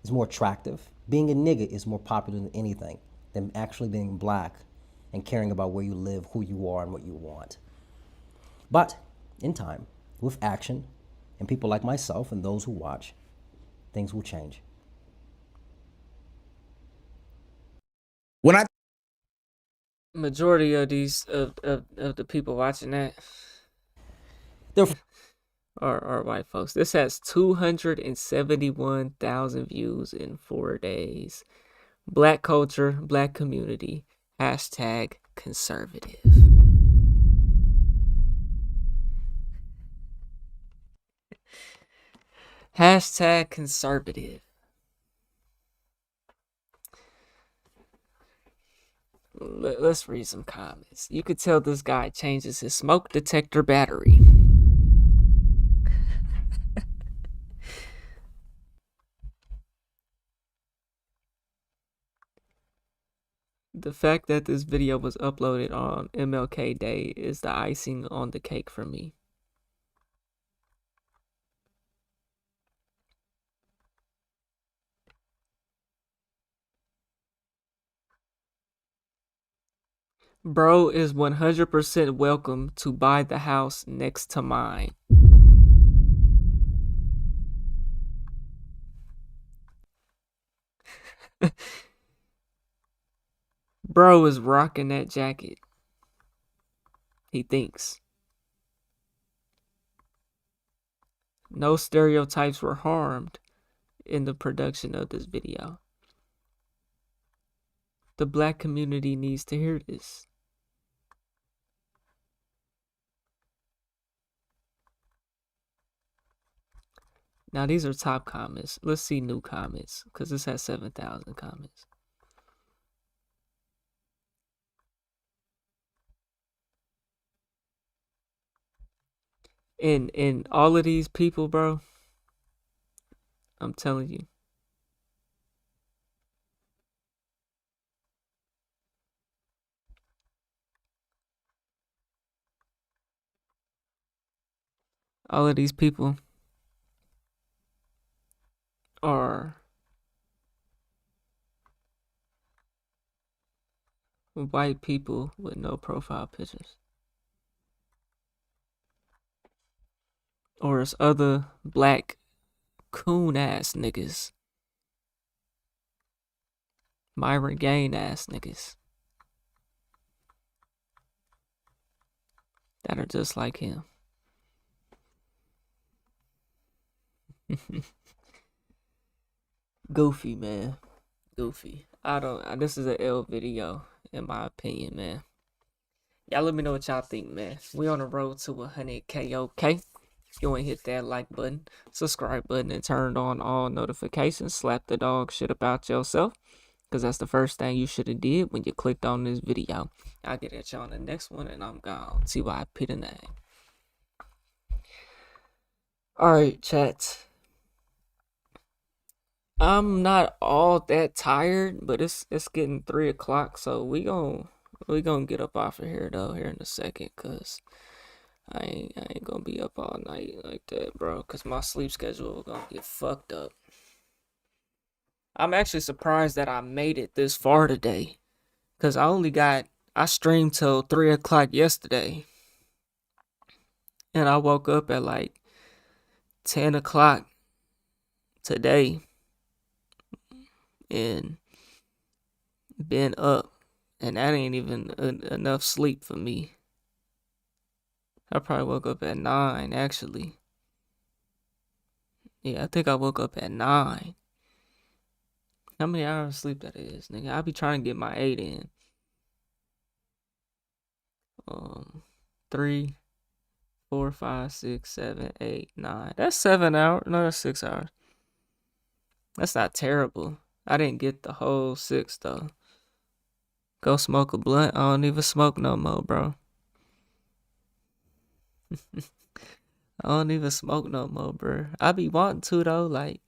is more attractive. Being a nigga is more popular than anything, than actually being black and caring about where you live, who you are, and what you want. But in time, with action, and people like myself and those who watch, things will change. Majority of these of the people watching that are white folks. This has 271,000 views in 4 days. Black culture, black community, #conservative. #conservative. Let's read some comments. You could tell this guy changes his smoke detector battery. The fact that this video was uploaded on MLK Day is the icing on the cake for me. Bro is 100% welcome to buy the house next to mine. Bro is rocking that jacket. He thinks. No stereotypes were harmed in the production of this video. The black community needs to hear this. Now these are top comments. Let's see new comments, because this has 7,000 comments. And all of these people, bro, I'm telling you. All of these people are white people with no profile pictures. Or it's other black coon ass niggas. Myron Gain ass niggas. That are just like him. Goofy, man. Goofy. This is an L video, in my opinion, man. Y'all let me know what y'all think, man. We on the road to 100K, okay? If you want to hit that like button, subscribe button, and turn on all notifications. Slap the dog shit about yourself, because that's the first thing you should have did when you clicked on this video. I'll get at y'all on the next one, and I'm gone. TYP the name. Alright, chat. I'm not all that tired, but it's getting 3 o'clock, so we gonna get up off of here though here in a second, cause I ain't gonna be up all night like that, bro, cause my sleep schedule gonna get fucked up. I'm actually surprised that I made it this far today, cause I streamed till 3 o'clock yesterday, and I woke up at like 10 o'clock today. And been up, and that ain't even enough sleep for me. I probably woke up at 9, actually. Yeah, I think I woke up at 9. How many hours of sleep that is, nigga? I be trying to get my 8 in. 3, 4, 5, 6, 7, 8, 9. That's 7 hours. No, that's 6 hours. That's not terrible. I didn't get the whole 6 though. Go smoke a blunt. I don't even smoke no more, bro. I don't even smoke no more, bro. I be wanting to though, like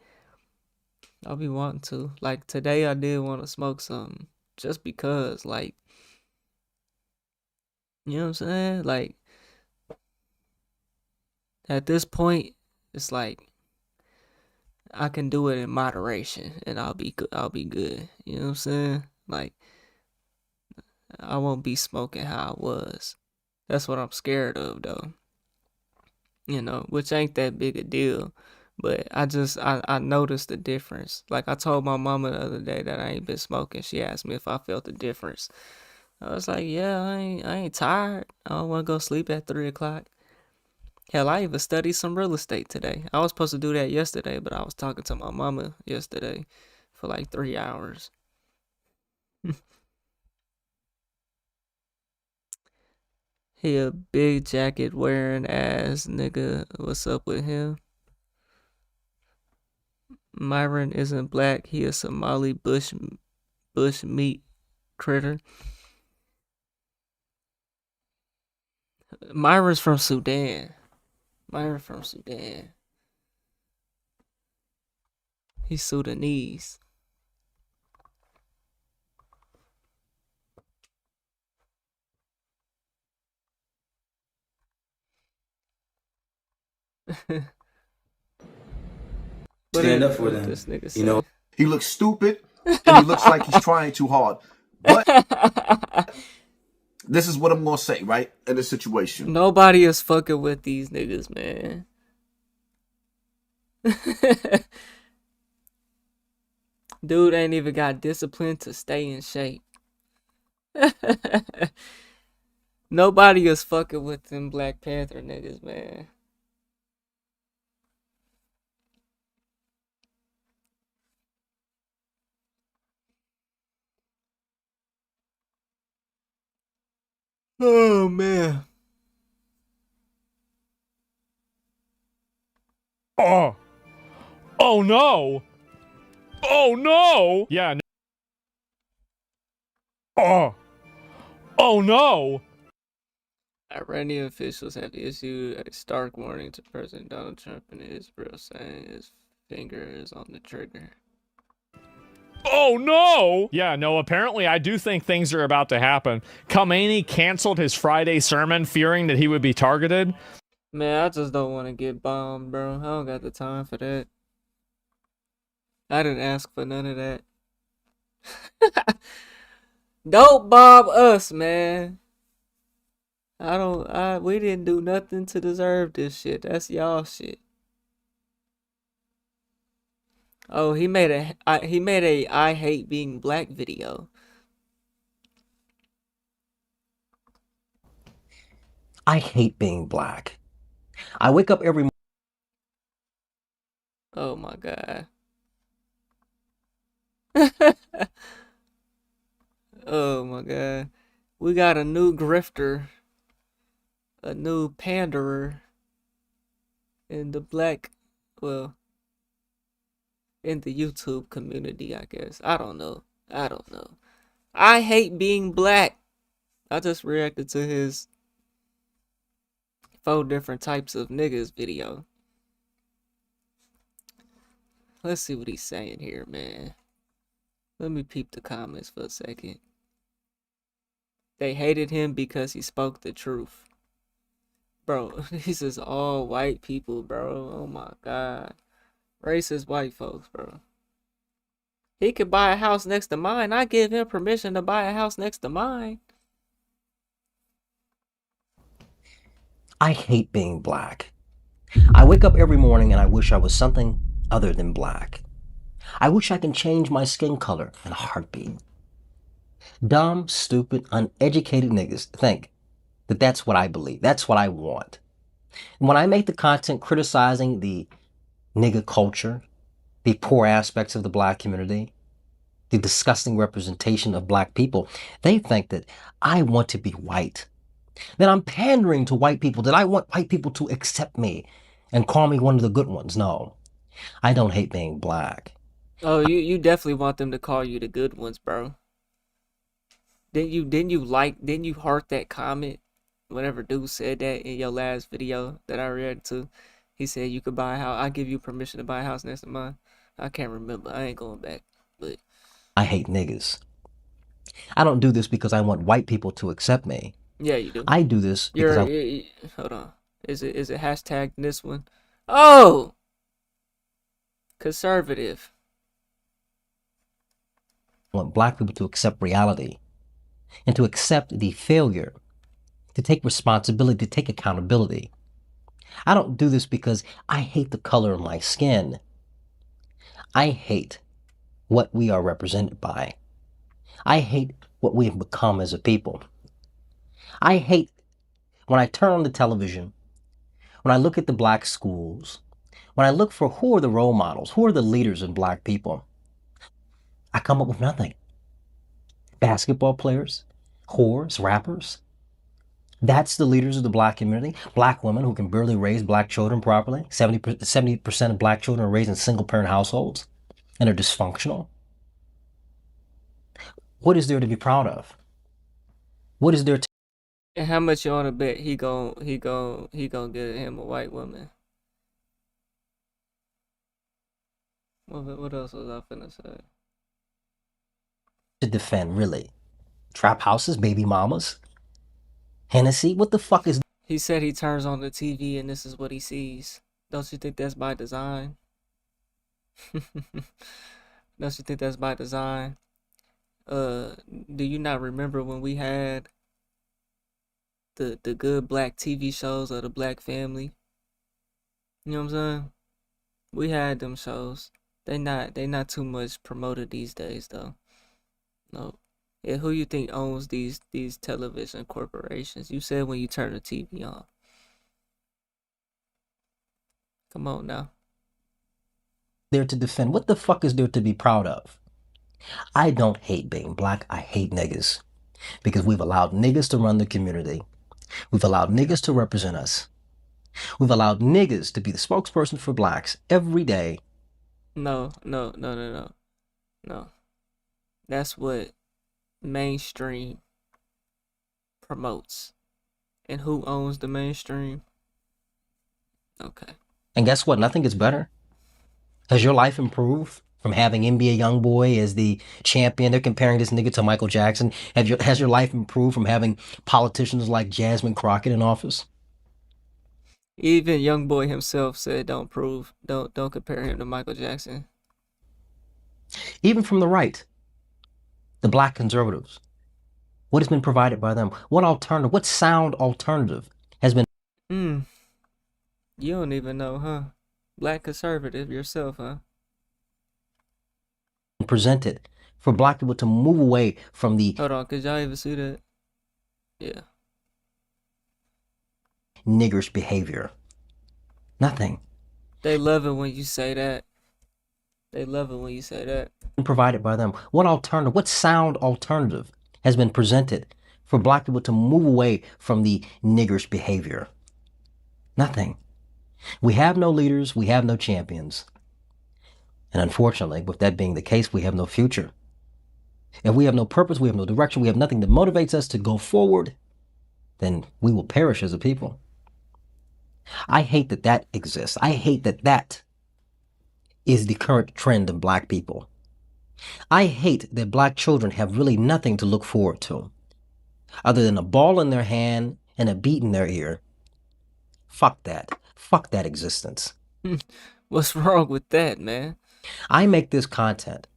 I be wanting to. Like today I did want to smoke something. Just because, like, you know what I'm saying? Like at this point, it's like I can do it in moderation and I'll be good. I'll be good. You know what I'm saying? Like I won't be smoking how I was. That's what I'm scared of though. You know, which ain't that big a deal. But I noticed the difference. Like I told my mama the other day that I ain't been smoking. She asked me if I felt the difference. I was like, yeah, I ain't tired. I don't want to go sleep at 3 o'clock. Hell, I even studied some real estate today. I was supposed to do that yesterday, but I was talking to my mama yesterday for like 3 hours. He a big jacket wearing ass nigga. What's up with him? Myron isn't black. He a Somali bush meat critter. Myron's from Sudan. Myron from Sudan. He's Sudanese. Stand up for them. This nigga You know, say? he looks stupid and he looks like he's trying too hard. But this is what I'm gonna say, right? In this situation. Nobody is fucking with these niggas, man. Dude ain't even got discipline to stay in shape. Nobody is fucking with them Black Panther niggas, man. Oh man. Oh. Oh no. Oh no. Yeah. Oh. Oh no. Iranian officials have issued a stark warning to President Donald Trump and Israel, saying his finger is on the trigger. Oh no! Yeah, no, apparently I do think things are about to happen. Khomeini canceled his Friday sermon fearing that he would be targeted. Man, I just don't want to get bombed, bro. I don't got the time for that. I didn't ask for none of that. Don't bomb us, man. We didn't do nothing to deserve this shit. That's y'all shit. Oh, he made a I hate being black video. I hate being black. I wake up every morning. Oh my god. Oh my god. We got a new grifter. A new panderer. In the black, well, in the YouTube community, I guess. I don't know. I hate being black. I just reacted to his 4 different types of niggas video. Let's see what he's saying here, man. Let me peep the comments for a second. They hated him because he spoke the truth. Bro, this is all white people, bro. Oh my god. Racist white folks, bro. He could buy a house next to mine. I give him permission to buy a house next to mine. I hate being black. I wake up every morning and I wish I was something other than black. I wish I can change my skin color in a heartbeat. Dumb, stupid, uneducated niggas think that that's what I believe. That's what I want. And when I make the content criticizing the nigga culture, the poor aspects of the black community, the disgusting representation of black people, they think that I want to be white. That I'm pandering to white people, that I want white people to accept me and call me one of the good ones. No, I don't hate being black. Oh, you definitely want them to call you the good ones, bro. Didn't you heart that comment whenever dude said that in your last video that I read to? He said you could buy a house. I give you permission to buy a house next to mine. I can't remember. I ain't going back. But I hate niggas. I don't do this because I want white people to accept me. yeah, you do. I do this because Hold on. Is it hashtag this one? Oh, conservative. want black people to accept reality and to accept the failure, to take responsibility, to take accountability. I don't do this because I hate the color of my skin. I hate what we are represented by. I hate what we have become as a people. I hate when I turn on the television, when I look at the black schools, when I look for who are the role models, who are the leaders of black people, I come up with nothing. Basketball players, whores, rappers. That's the leaders of the black community. Black women who can barely raise black children properly. 70% of black children are raised in single-parent households and are dysfunctional. What is there to be proud of? What is there to... And how much you wanna bet he gon' get him a white woman? What else was I finna say? to defend, really? Trap houses, baby mamas, Hennessy? What the fuck is... He said he turns on the TV and this is what he sees. Don't you think that's by design? Don't you think that's by design? Do you not remember when we had the good black TV shows of the black family? You know what I'm saying? We had them shows. They not too much promoted these days though. No. Yeah, who you think owns these television corporations? You said when you turn the TV on. Come on now. there to defend? What the fuck is there to be proud of? I don't hate being black. I hate niggas. Because we've allowed niggas to run the community. We've allowed niggas to represent us. We've allowed niggas to be the spokesperson for blacks every day. No. That's what mainstream promotes. And who owns the mainstream? Okay. And guess what? Nothing gets better. Has your life improved from having NBA Youngboy as the champion? They're comparing this nigga to Michael Jackson. Has your life improved from having politicians like Jasmine Crockett in office? Even Youngboy himself said don't compare him to Michael Jackson. Even from the right, the black conservatives, what has been provided by them? What alternative, what sound alternative has been... You don't even know, huh? Black conservative yourself, huh? presented for black people to move away from the... Hold on, could y'all even see that? Yeah. Niggerish behavior. Nothing. They love it when you say that. They love it when you say that. Provided by them. What alternative, what sound alternative has been presented for black people to move away from the niggerish behavior? Nothing. We have no leaders, we have no champions. And unfortunately, with that being the case, we have no future. If we have no purpose, we have no direction, we have nothing that motivates us to go forward, then we will perish as a people. I hate that that exists. I hate that that is the current trend of black people. I hate that black children have really nothing to look forward to other than a ball in their hand and a beat in their ear. Fuck that. Fuck that existence. What's wrong with that, man? I make this content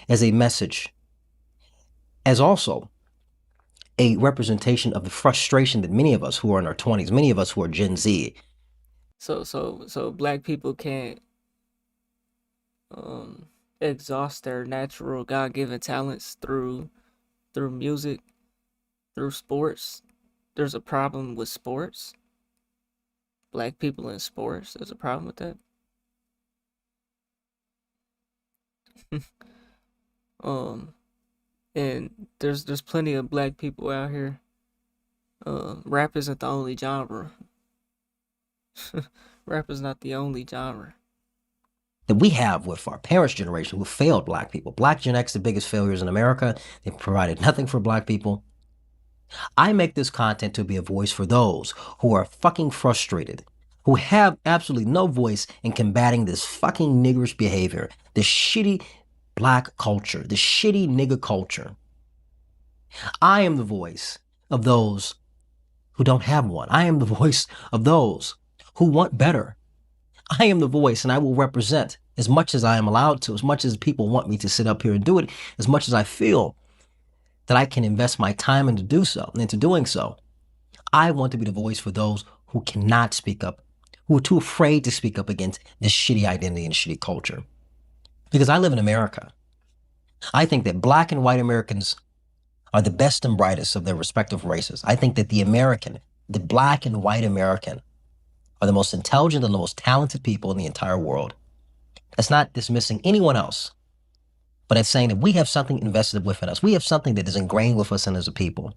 as a message, as also a representation of the frustration that many of us who are in our 20s, many of us who are Gen Z. So black people can't exhaust their natural God-given talents through music, through sports. There's a problem with sports. Black people in sports, there's a problem with that. And there's plenty of black people out here. Rap isn't the only genre. Rap is not the only genre. that we have with our parents' generation who failed black people. Black Gen X, the biggest failures in America. They provided nothing for black people. I make this content to be a voice for those who are fucking frustrated, who have absolutely no voice in combating this fucking niggerish behavior, this shitty black culture, this shitty nigger culture. I am the voice of those who don't have one. I am the voice of those who want better. I am the voice, and I will represent as much as I am allowed to, as much as people want me to sit up here and do it, as much as I feel that I can invest my time into doing so. I want to be the voice for those who cannot speak up, who are too afraid to speak up against this shitty identity and shitty culture. Because I live in America. I think that black and white Americans are the best and brightest of their respective races. I think that the black and white American, are the most intelligent and the most talented people in the entire world. That's not dismissing anyone else, but it's saying that we have something invested within us. We have something that is ingrained with us and as a people.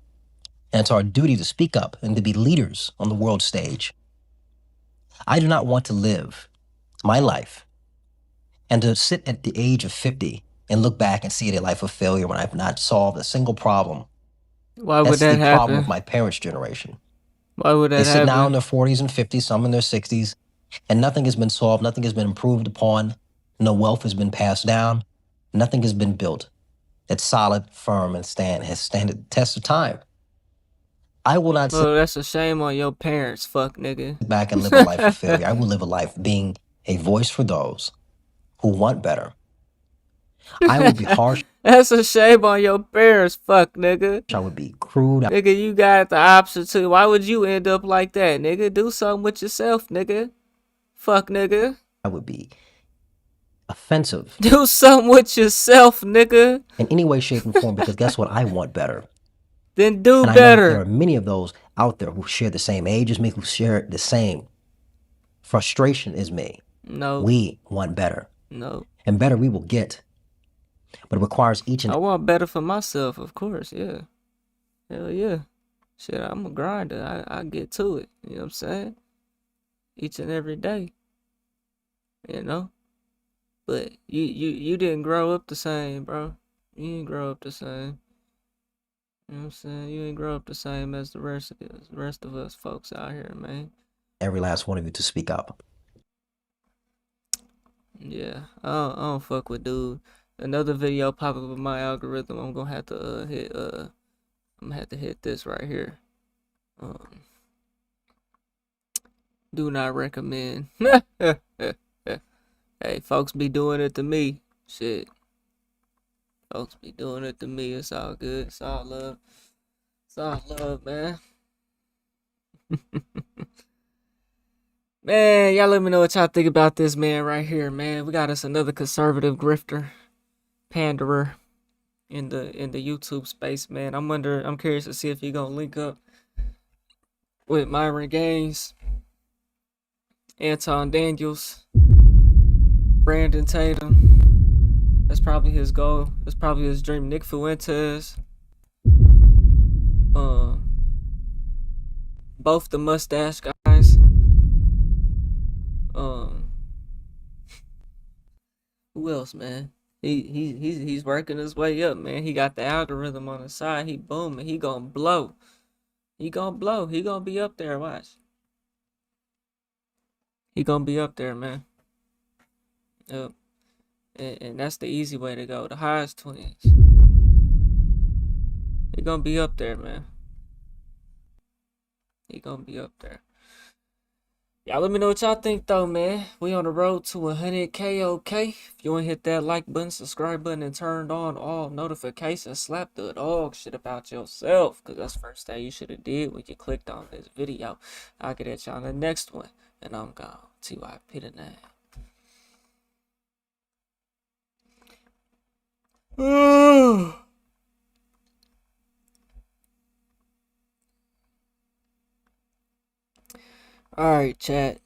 And it's our duty to speak up and to be leaders on the world stage. I do not want to live my life and to sit at the age of 50 and look back and see it a life of failure when I've not solved a single problem. Why would That's that the problem happen? with my parents' generation. Why would that They sit now happen? in their 40s and 50s, some in their 60s, and nothing has been solved, nothing has been improved upon, no wealth has been passed down, nothing has been built that's solid, firm, and has stand the test of time. I will not sit Well, that's a shame on your parents, fuck nigga. back and live a life of failure. I will live a life being a voice for those who want better. I would be harsh. That's a shame on your parents, fuck nigga. I would be crude. Nigga, you got the option to. Why would you end up like that, nigga? Do something with yourself, nigga. Fuck nigga. I would be offensive. Do something with yourself, nigga. In any way, shape, and form, because guess what? I want better. Then do and better. I know there are many of those out there who share the same age as me, who share the same frustration as me. No. We want better. No. And better we will get. But it requires each and I want better for myself, of course, yeah. Hell yeah. Shit, I'm a grinder. I get to it. You know what I'm saying? Each and every day. You know? But you didn't grow up the same, bro. You didn't grow up the same. You know what I'm saying? You didn't grow up the same as the rest of us folks out here, man. every last one of you to speak up. Yeah, I don't fuck with dude. Another video pop up in my algorithm. I'm gonna have to hit this right here. Do not recommend. Hey, folks be doing it to me. Shit. Folks be doing it to me. It's all good. It's all love. It's all love, man. Man, y'all let me know what y'all think about this man right here, man. We got us another conservative grifter, panderer in the YouTube space, man. I'm curious to see if he gonna link up with Myron Gaines, Anton Daniels, Brandon Tatum. That's probably his goal. That's probably his dream. Nick Fuentes. Both the mustache guys. Who else, man? He's working his way up, man. He got the algorithm on his side. He booming. He gonna blow. He gonna blow. He gonna be up there. Watch. He gonna be up there, man. Yep. And that's the easy way to go. The highest twins. He gonna be up there, man. He gonna be up there. Y'all let me know what y'all think though, man. We on the road to 100K, okay? If you wanna hit that like button, subscribe button, and turn on all notifications, slap the dog shit about yourself. Cause that's the first thing you should have did when you clicked on this video. I'll get at y'all in the next one. And I'm gone. TYP the name. Alright, chat.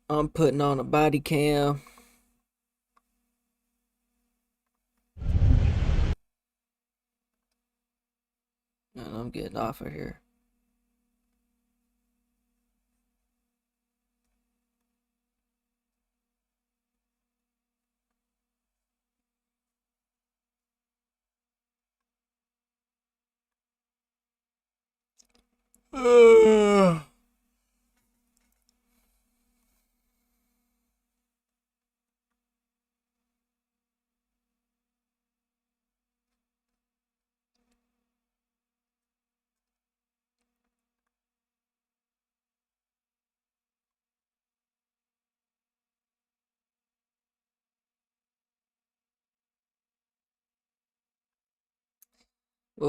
I'm putting on a body cam. And I'm getting off of here. What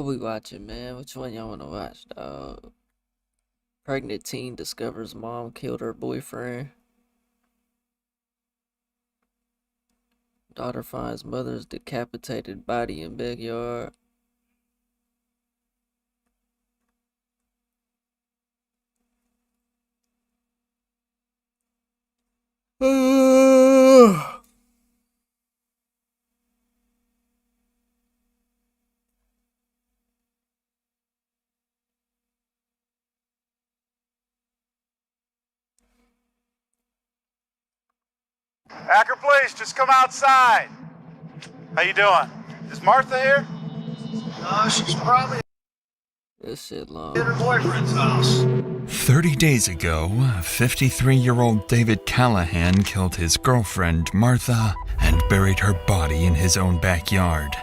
we watching, man? Which one y'all wanna watch, dog? Pregnant teen discovers mom killed her boyfriend. Daughter finds mother's decapitated body in backyard. Akron Police, just come outside. How you doing? Is Martha here? She's probably This shit long. at her boyfriend's house. 30 days ago, 53-year-old David Callahan killed his girlfriend, Martha, and buried her body in his own backyard.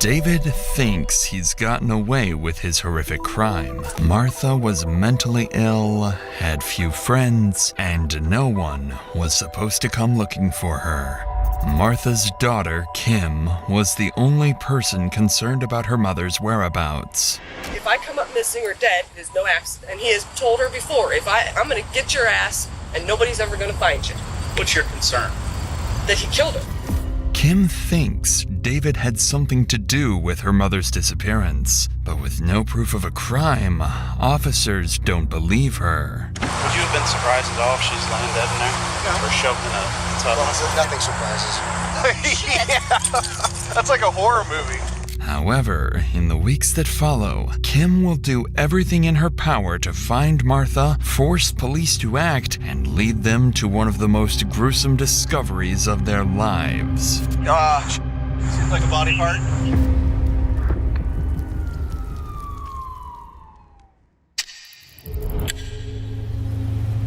David thinks he's gotten away with his horrific crime. Martha was mentally ill, had few friends, and no one was supposed to come looking for her. Martha's daughter, Kim, was the only person concerned about her mother's whereabouts. If I come up missing or dead, there's no accident. And he has told her before, I'm gonna get your ass and nobody's ever gonna find you. What's your concern? That he killed her. Kim thinks David had something to do with her mother's disappearance, but with no proof of a crime, officers don't believe her. Would you have been surprised at all if she's laying dead in there? No. Or shoved in a tub? Well, nothing surprises. Yeah, that's like a horror movie. However, in the weeks that follow, Kim will do everything in her power to find Martha, force police to act, and lead them to one of the most gruesome discoveries of their lives. Seems like a body part.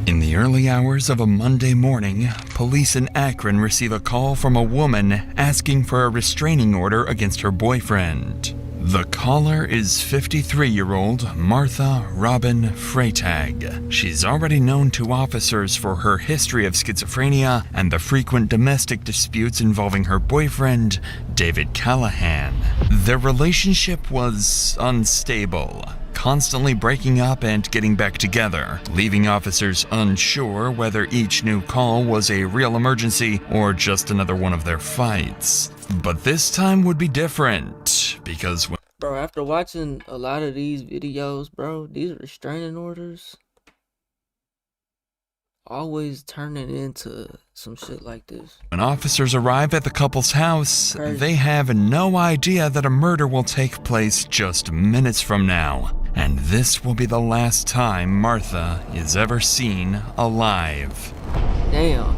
In the early hours of a Monday morning, police in Akron receive a call from a woman asking for a restraining order against her boyfriend. The caller is 53-year-old Martha Robin Freytag. She's already known to officers for her history of schizophrenia and the frequent domestic disputes involving her boyfriend, David Callahan. Their relationship was unstable, constantly breaking up and getting back together, leaving officers unsure whether each new call was a real emergency or just another one of their fights. But this time would be different, because Bro, after watching a lot of these videos, bro, these restraining orders always turning into some shit like this. when officers arrive at the couple's house, they have no idea that a murder will take place just minutes from now. And this will be the last time Martha is ever seen alive. Damn.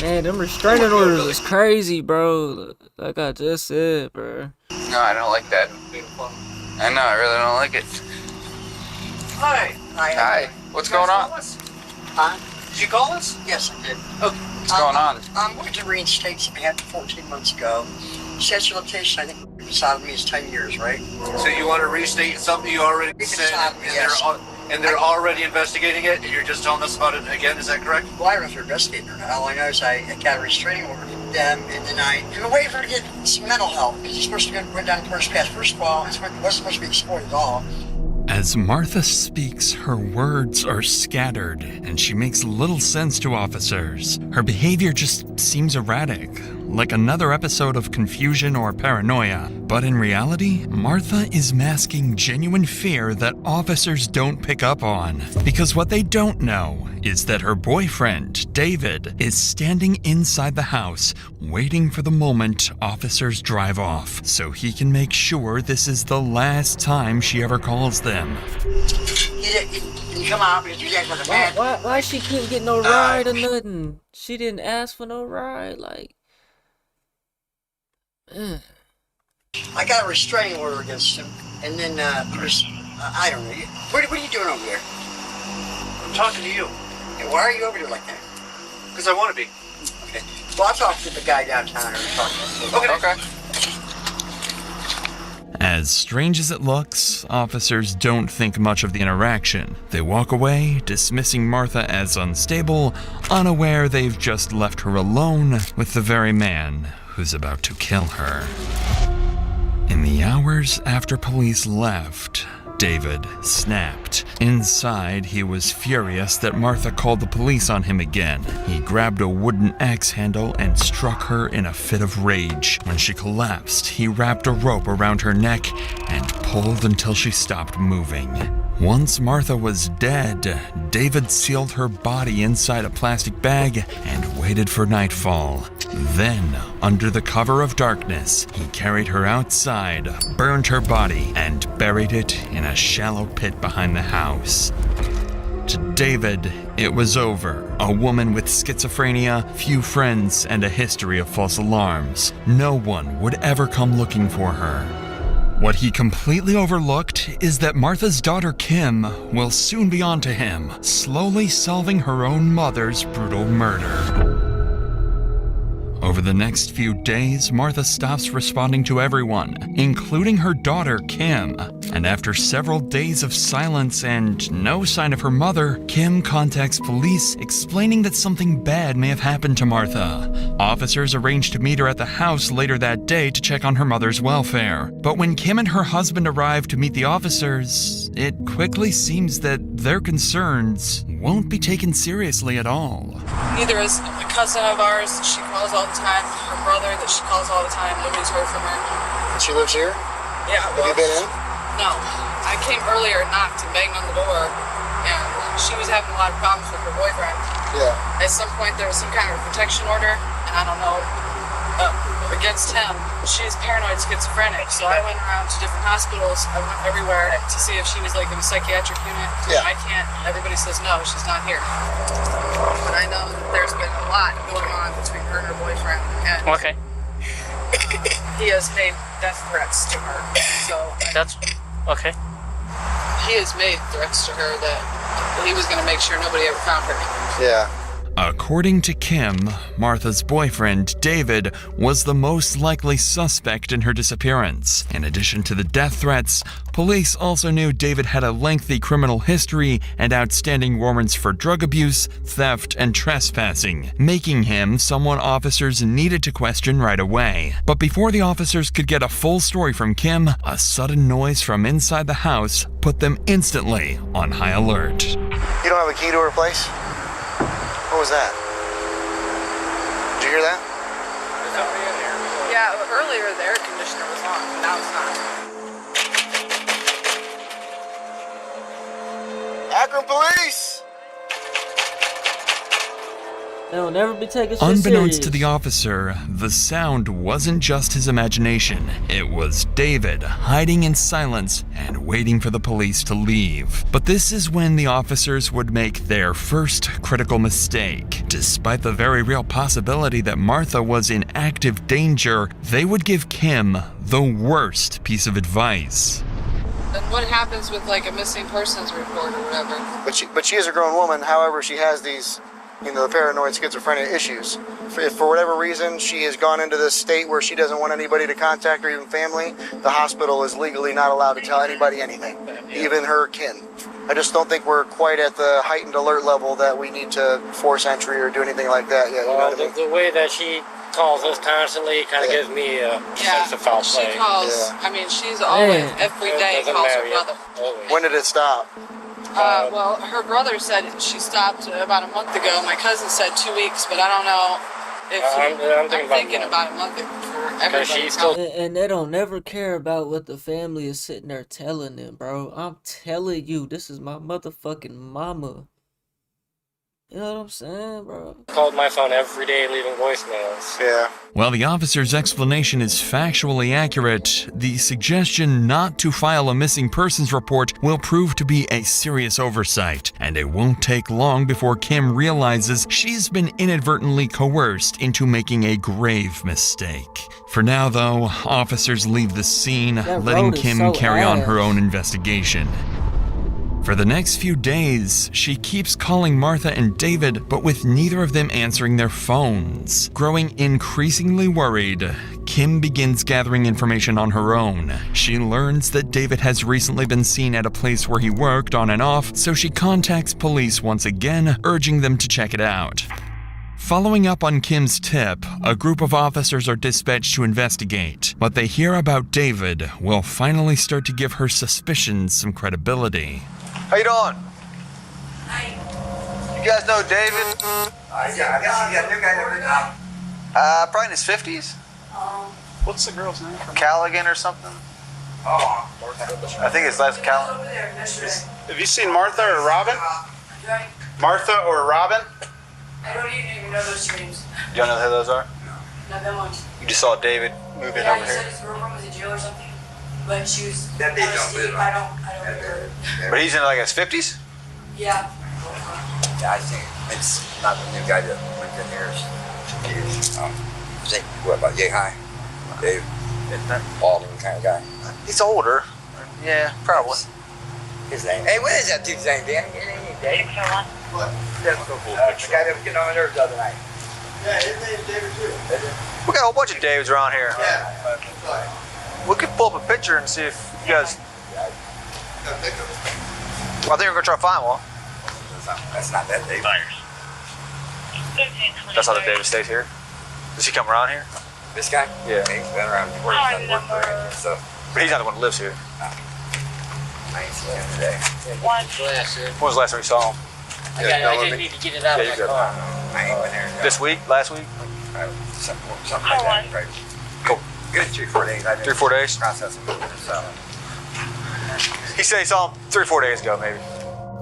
Man, them restraining orders is crazy, bro. Like I just said, bro. No, I don't like that. I know, I really don't like it. Hi. Hi. What's going on? Huh? Did you call us? Yes, I did. Okay. What's going on? I'm going to reinstate something I had 14 months ago. Statute of limitation, I think, beside me is 10 years, right? So you want to restate something you already said, and they're already investigating it, and you're just telling us about it again, is that correct? Well, I don't know if they're investigating or not. All I know is I got a restraining order from them, and then I've been waiting for her to get some mental help, because you're supposed to go down the first path. First of all, it wasn't supposed to be explored at all. As Martha speaks, her words are scattered, and she makes little sense to officers. Her behavior just seems erratic, like another episode of confusion or paranoia. But in reality, Martha is masking genuine fear that officers don't pick up on. Because what they don't know is that her boyfriend, David, is standing inside the house, waiting for the moment officers drive off, so he can make sure this is the last time she ever calls them. You didn't come out because you guys were mad. Why she couldn't get no ride or nothing? She didn't ask for no ride, like. I got a restraining order against him, and then I don't know. What are you doing over there? I'm talking to you. And why are you over there like that? Because I want to be. Okay. Well, I'll talk to the guy downtown and talk to him. Okay. As strange as it looks, officers don't think much of the interaction. They walk away, dismissing Martha as unstable, unaware they've just left her alone with the very man who's about to kill her. In the hours after police left, David snapped. Inside, he was furious that Martha called the police on him again. He grabbed a wooden axe handle and struck her in a fit of rage. When she collapsed, he wrapped a rope around her neck and pulled until she stopped moving. Once Martha was dead, David sealed her body inside a plastic bag and waited for nightfall. Then, under the cover of darkness, he carried her outside, burned her body, and buried it in a shallow pit behind the house. To David, it was over. A woman with schizophrenia, few friends, and a history of false alarms. No one would ever come looking for her. What he completely overlooked is that Martha's daughter Kim will soon be onto him, slowly solving her own mother's brutal murder. Over the next few days, Martha stops responding to everyone, including her daughter, Kim. And after several days of silence and no sign of her mother, Kim contacts police explaining that something bad may have happened to Martha. Officers arrange to meet her at the house later that day to check on her mother's welfare. But when Kim and her husband arrive to meet the officers, it quickly seems that their concerns won't be taken seriously at all. Neither is a cousin of ours. She calls all the time. Her brother that she calls all the time. Nobody's heard from her. And she lives here? Yeah. Have you been in? No. I came earlier, knocked, and banged on the door, and she was having a lot of problems with her boyfriend. Yeah. At some point, there was some kind of protection order, and I don't know, against him. She's paranoid schizophrenic, so I went around to different hospitals. I went everywhere to see if she was like in a psychiatric unit. Yeah. I can't. Everybody says no, she's not here. But I know that there's been a lot going on between her and her boyfriend, and he has made death threats to her. So That's okay. he has made threats to her that he was going to make sure nobody ever found her. Yeah. According to Kim, Martha's boyfriend, David, was the most likely suspect in her disappearance. In addition to the death threats, police also knew David had a lengthy criminal history and outstanding warrants for drug abuse, theft, and trespassing, making him someone officers needed to question right away. But before the officers could get a full story from Kim, a sudden noise from inside the house put them instantly on high alert. You don't have a key to her place? What was that? Did you hear that? Yeah, earlier the air conditioner was on, but now it's not. Akron police! They'll never be taken shit Unbeknownst serious. to the officer, the sound wasn't just his imagination. It was David hiding in silence and waiting for the police to leave. But this is when the officers would make their first critical mistake. Despite the very real possibility that Martha was in active danger, they would give Kim the worst piece of advice. And what happens with like a missing persons report or whatever? But she is a grown woman, however, she has these, the paranoid schizophrenia issues. If for whatever reason she has gone into this state where she doesn't want anybody to contact her, even family, the hospital is legally not allowed to tell anybody anything, even her kin. I just don't think we're quite at the heightened alert level that we need to force entry or do anything like that yet. Well, the way that she calls us constantly kind of gives me a sense of foul play. She calls, I mean, she's always, every day calls her brother. When did it stop? Well, her brother said she stopped about a month ago. My cousin said 2 weeks, but I don't know if I'm thinking about a month for everybody. And they don't never care about what the family is sitting there telling them, bro. I'm telling you, this is my motherfucking mama. You know what I'm saying, bro? Called my phone every day, leaving voicemails. Yeah. While the officer's explanation is factually accurate, the suggestion not to file a missing persons report will prove to be a serious oversight, and it won't take long before Kim realizes she's been inadvertently coerced into making a grave mistake. For now, though, officers leave the scene, letting Kim carry on her own investigation. For the next few days, she keeps calling Martha and David, but with neither of them answering their phones. Growing increasingly worried, Kim begins gathering information on her own. She learns that David has recently been seen at a place where he worked on and off, so she contacts police once again, urging them to check it out. Following up on Kim's tip, a group of officers are dispatched to investigate. What they hear about David will finally start to give her suspicions some credibility. How you doing? Hi. You guys know David? I guess he's a new guy. Probably in his 50s. What's the girl's name? Callaghan or something? Oh, I think his last Callaghan. have you seen Martha or Robin? Martha or Robin? I don't even know those names. You don't know who those are? Not that much. You just saw David move in over He said here. his girlfriend was in jail or something. But she was. That they don't live on. I don't know. But he's in like his 50s? Yeah. Yeah, I think it's not the new guy that lived in here. What about Yay High? Dave? Balding kind of guy. He's older. Yeah, probably. His name. Hey, what is that dude's name, Danny? Dave? What? That's so cool. The guy that was getting on my nerves the other night. Yeah, his name's David too. We got a whole bunch of Davids around here. Yeah. We could pull up a picture and see if you guys. Well, I think we're gonna try to find one. That's not that David. That's how the David stays here. Does he come around here? This guy? Yeah. He's been around before. He's done work for it and stuff. But he's not the one who lives here. I ain't seen him today. When was the last time you saw him? I just need to get it out of my car. I ain't been there. This week? Last week? Something like that. Right. Cool. Good 3-4 days. 3-4 days? Processing. So. He said he saw him 3-4 days ago, maybe.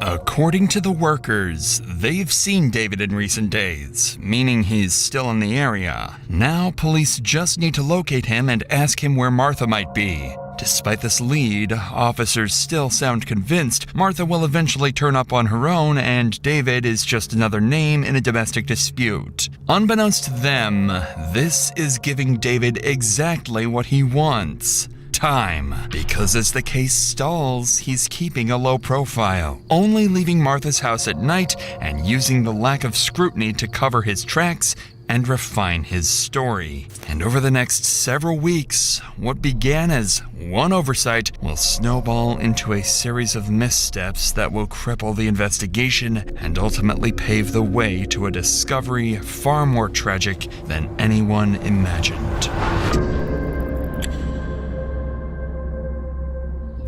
According to the workers, they've seen David in recent days, meaning he's still in the area. Now, police just need to locate him and ask him where Martha might be. Despite this lead, officers still sound convinced Martha will eventually turn up on her own and David is just another name in a domestic dispute. Unbeknownst to them, this is giving David exactly what he wants. Time. Because as the case stalls, he's keeping a low profile, only leaving Martha's house at night and using the lack of scrutiny to cover his tracks and refine his story. And over the next several weeks, what began as one oversight will snowball into a series of missteps that will cripple the investigation and ultimately pave the way to a discovery far more tragic than anyone imagined.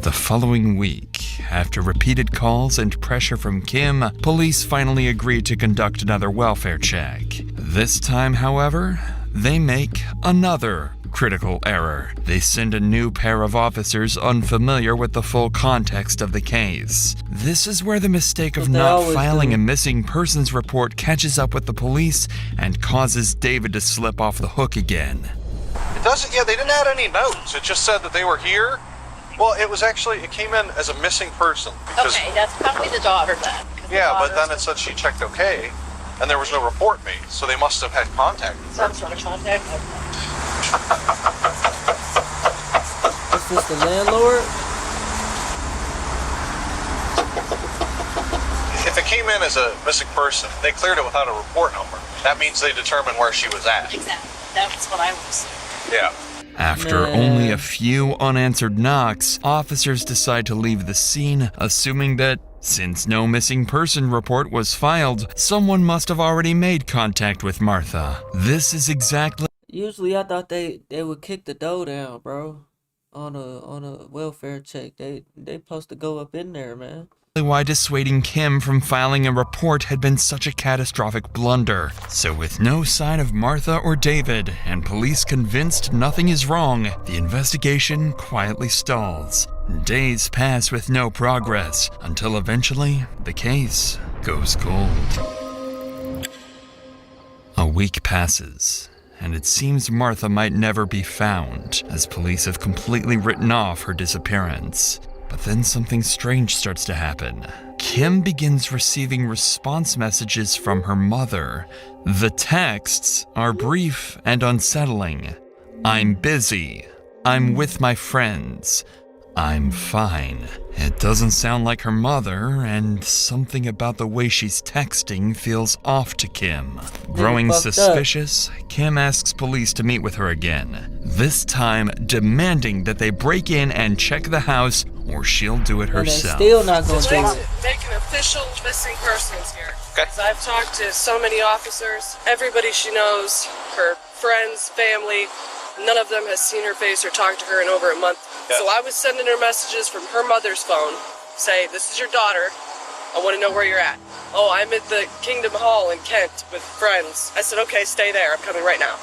The following week, after repeated calls and pressure from Kim, police finally agreed to conduct another welfare check. This time, however, they make another critical error. They send a new pair of officers unfamiliar with the full context of the case. This is where the mistake of not filing a missing persons report catches up with the police and causes David to slip off the hook again. It doesn't, yeah, they didn't add any notes. It just said that they were here. Well, it came in as a missing person. Because, okay, that's probably the daughter then. Yeah, but then it said she checked okay, and there was no report made, so they must have had contact. Some sort of contact. Is this the landlord? If it came in as a missing person, they cleared it without a report number. That means they determined where she was at. Exactly. That's what I was. Yeah. After only a few unanswered knocks, officers decide to leave the scene, assuming that, since no missing person report was filed, someone must have already made contact with Martha. This is exactly... Usually I thought they would kick the door down, bro. On a welfare check. They supposed to go up in there, man. Why dissuading Kim from filing a report had been such a catastrophic blunder. So with no sign of Martha or David, and police convinced nothing is wrong, the investigation quietly stalls. Days pass with no progress, until eventually, the case goes cold. week passes, and it seems Martha might never be found, as police have completely written off her disappearance. But then something strange starts to happen. Kim begins receiving response messages from her mother. The texts are brief and unsettling. I'm busy. I'm with my friends. I'm fine. It doesn't sound like her mother, and something about the way she's texting feels off to Kim. Growing suspicious, Kim asks police to meet with her again, this time demanding that they break in and check the house, or she'll do it herself. Still not gonna do it. Make an official missing persons here. Because I've talked to so many officers, everybody she knows, her friends, family, none of them has seen her face or talked to her in over a month. So I was sending her messages from her mother's phone, say, this is your daughter, I want to know where you're at. Oh, I'm at the Kingdom Hall in Kent with friends. I said, okay, stay there, I'm coming right now.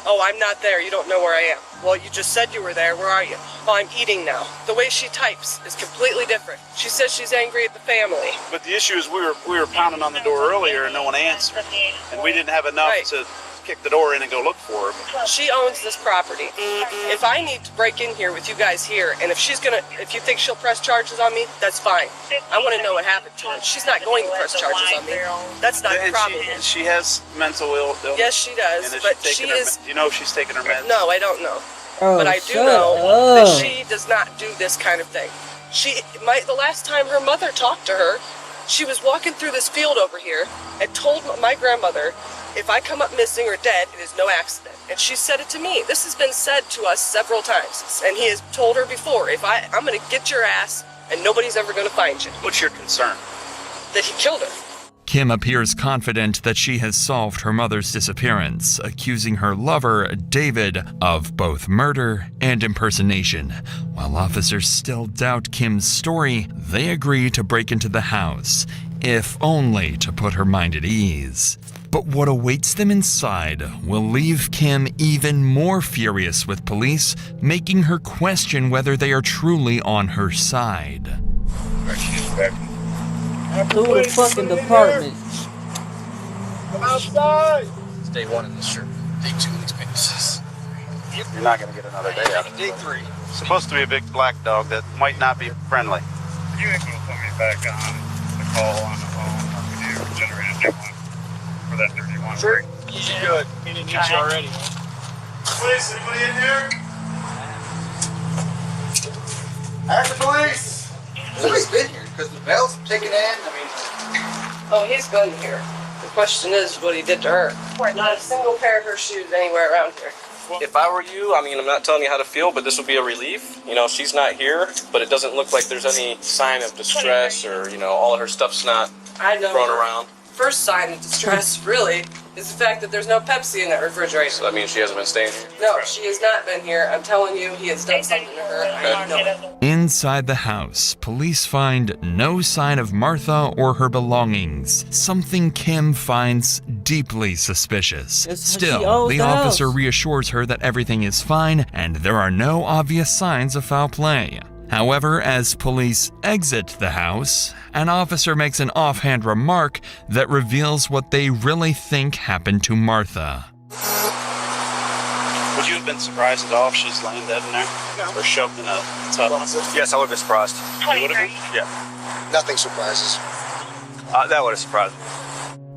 Oh, I'm not there, you don't know where I am. Well, you just said you were there, where are you? Oh, I'm eating now. The way she types is completely different. She says she's angry at the family. But the issue is we were pounding on the door earlier and no one answered. And we didn't have enough to kick the door in and go look for her. She owns this property. If I need to break in here with you guys here, and if you think she'll press charges on me, that's fine. I want to know what happened to her. She's not going to press charges on me. That's not the problem. She has mental illness. Yes, she does, but she is... Do you know if she's taking her meds? No, I don't know. Oh, but I do know that she does not do this kind of thing. The last time her mother talked to her, she was walking through this field over here and told my grandmother, if I come up missing or dead, it is no accident. And she said it to me. This has been said to us several times. And he has told her before, I'm going to get your ass and nobody's ever going to find you. What's your concern? That he killed her. Kim appears confident that she has solved her mother's disappearance, accusing her lover, David, of both murder and impersonation. While officers still doubt Kim's story, they agree to break into the house, if only to put her mind at ease. But what awaits them inside will leave Kim even more furious with police, making her question whether they are truly on her side. Through the fucking department. Come outside! It's day 1 in this shirt. Day 2 in these pants. You're not going to get another day out of it. Day 3. Supposed to be a big black dog that might not be friendly. You ain't going to put me back on the call on the phone, or could you generate a new one for that 31? Sure. He's good. He didn't need you already. Police, anybody in here? Ask the police! He's been here because the bell's ticking in. Oh, he's been here. The question is what he did to her. Not a single pair of her shoes anywhere around here. If I were you, I'm not telling you how to feel, but this would be a relief. She's not here, but it doesn't look like there's any sign of distress or, all of her stuff's not thrown around. First sign of distress, really, is the fact that there's no Pepsi in that refrigerator. So that means she hasn't been staying here? No, she has not been here. I'm telling you, he has done something to her. I know it. Inside the house, police find no sign of Martha or her belongings, something Kim finds deeply suspicious. Still, the officer reassures her that everything is fine and there are no obvious signs of foul play. However, as police exit the house, an officer makes an offhand remark that reveals what they really think happened to Martha. Would you have been surprised at all if she's laying dead in there? No. Or shoved in a tub? Yes, I would have been surprised. You would have been? Yeah. Nothing surprises. That would have surprised me.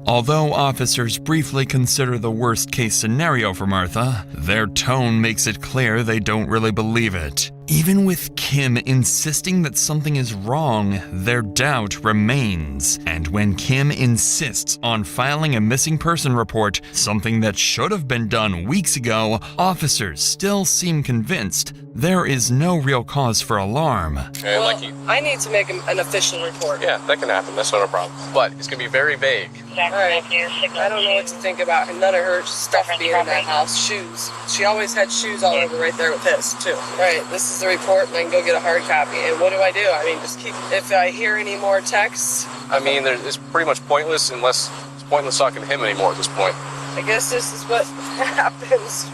Although officers briefly consider the worst-case scenario for Martha, their tone makes it clear they don't really believe it. Even with Kim insisting that something is wrong, their doubt remains. And when Kim insists on filing a missing person report, something that should have been done weeks ago, officers still seem convinced there is no real cause for alarm. I need to make an official report. Yeah, that can happen. That's not a problem. But it's going to be very vague. Alright, I don't know what to think about none of her stuff being in that house. Shoes. She always had shoes all over right there with his, too. Right, this is the report, and I can go get a hard copy. And what do? Just keep... If I hear any more texts... It's pretty much pointless unless it's pointless talking to him anymore at this point. I guess this is what happens.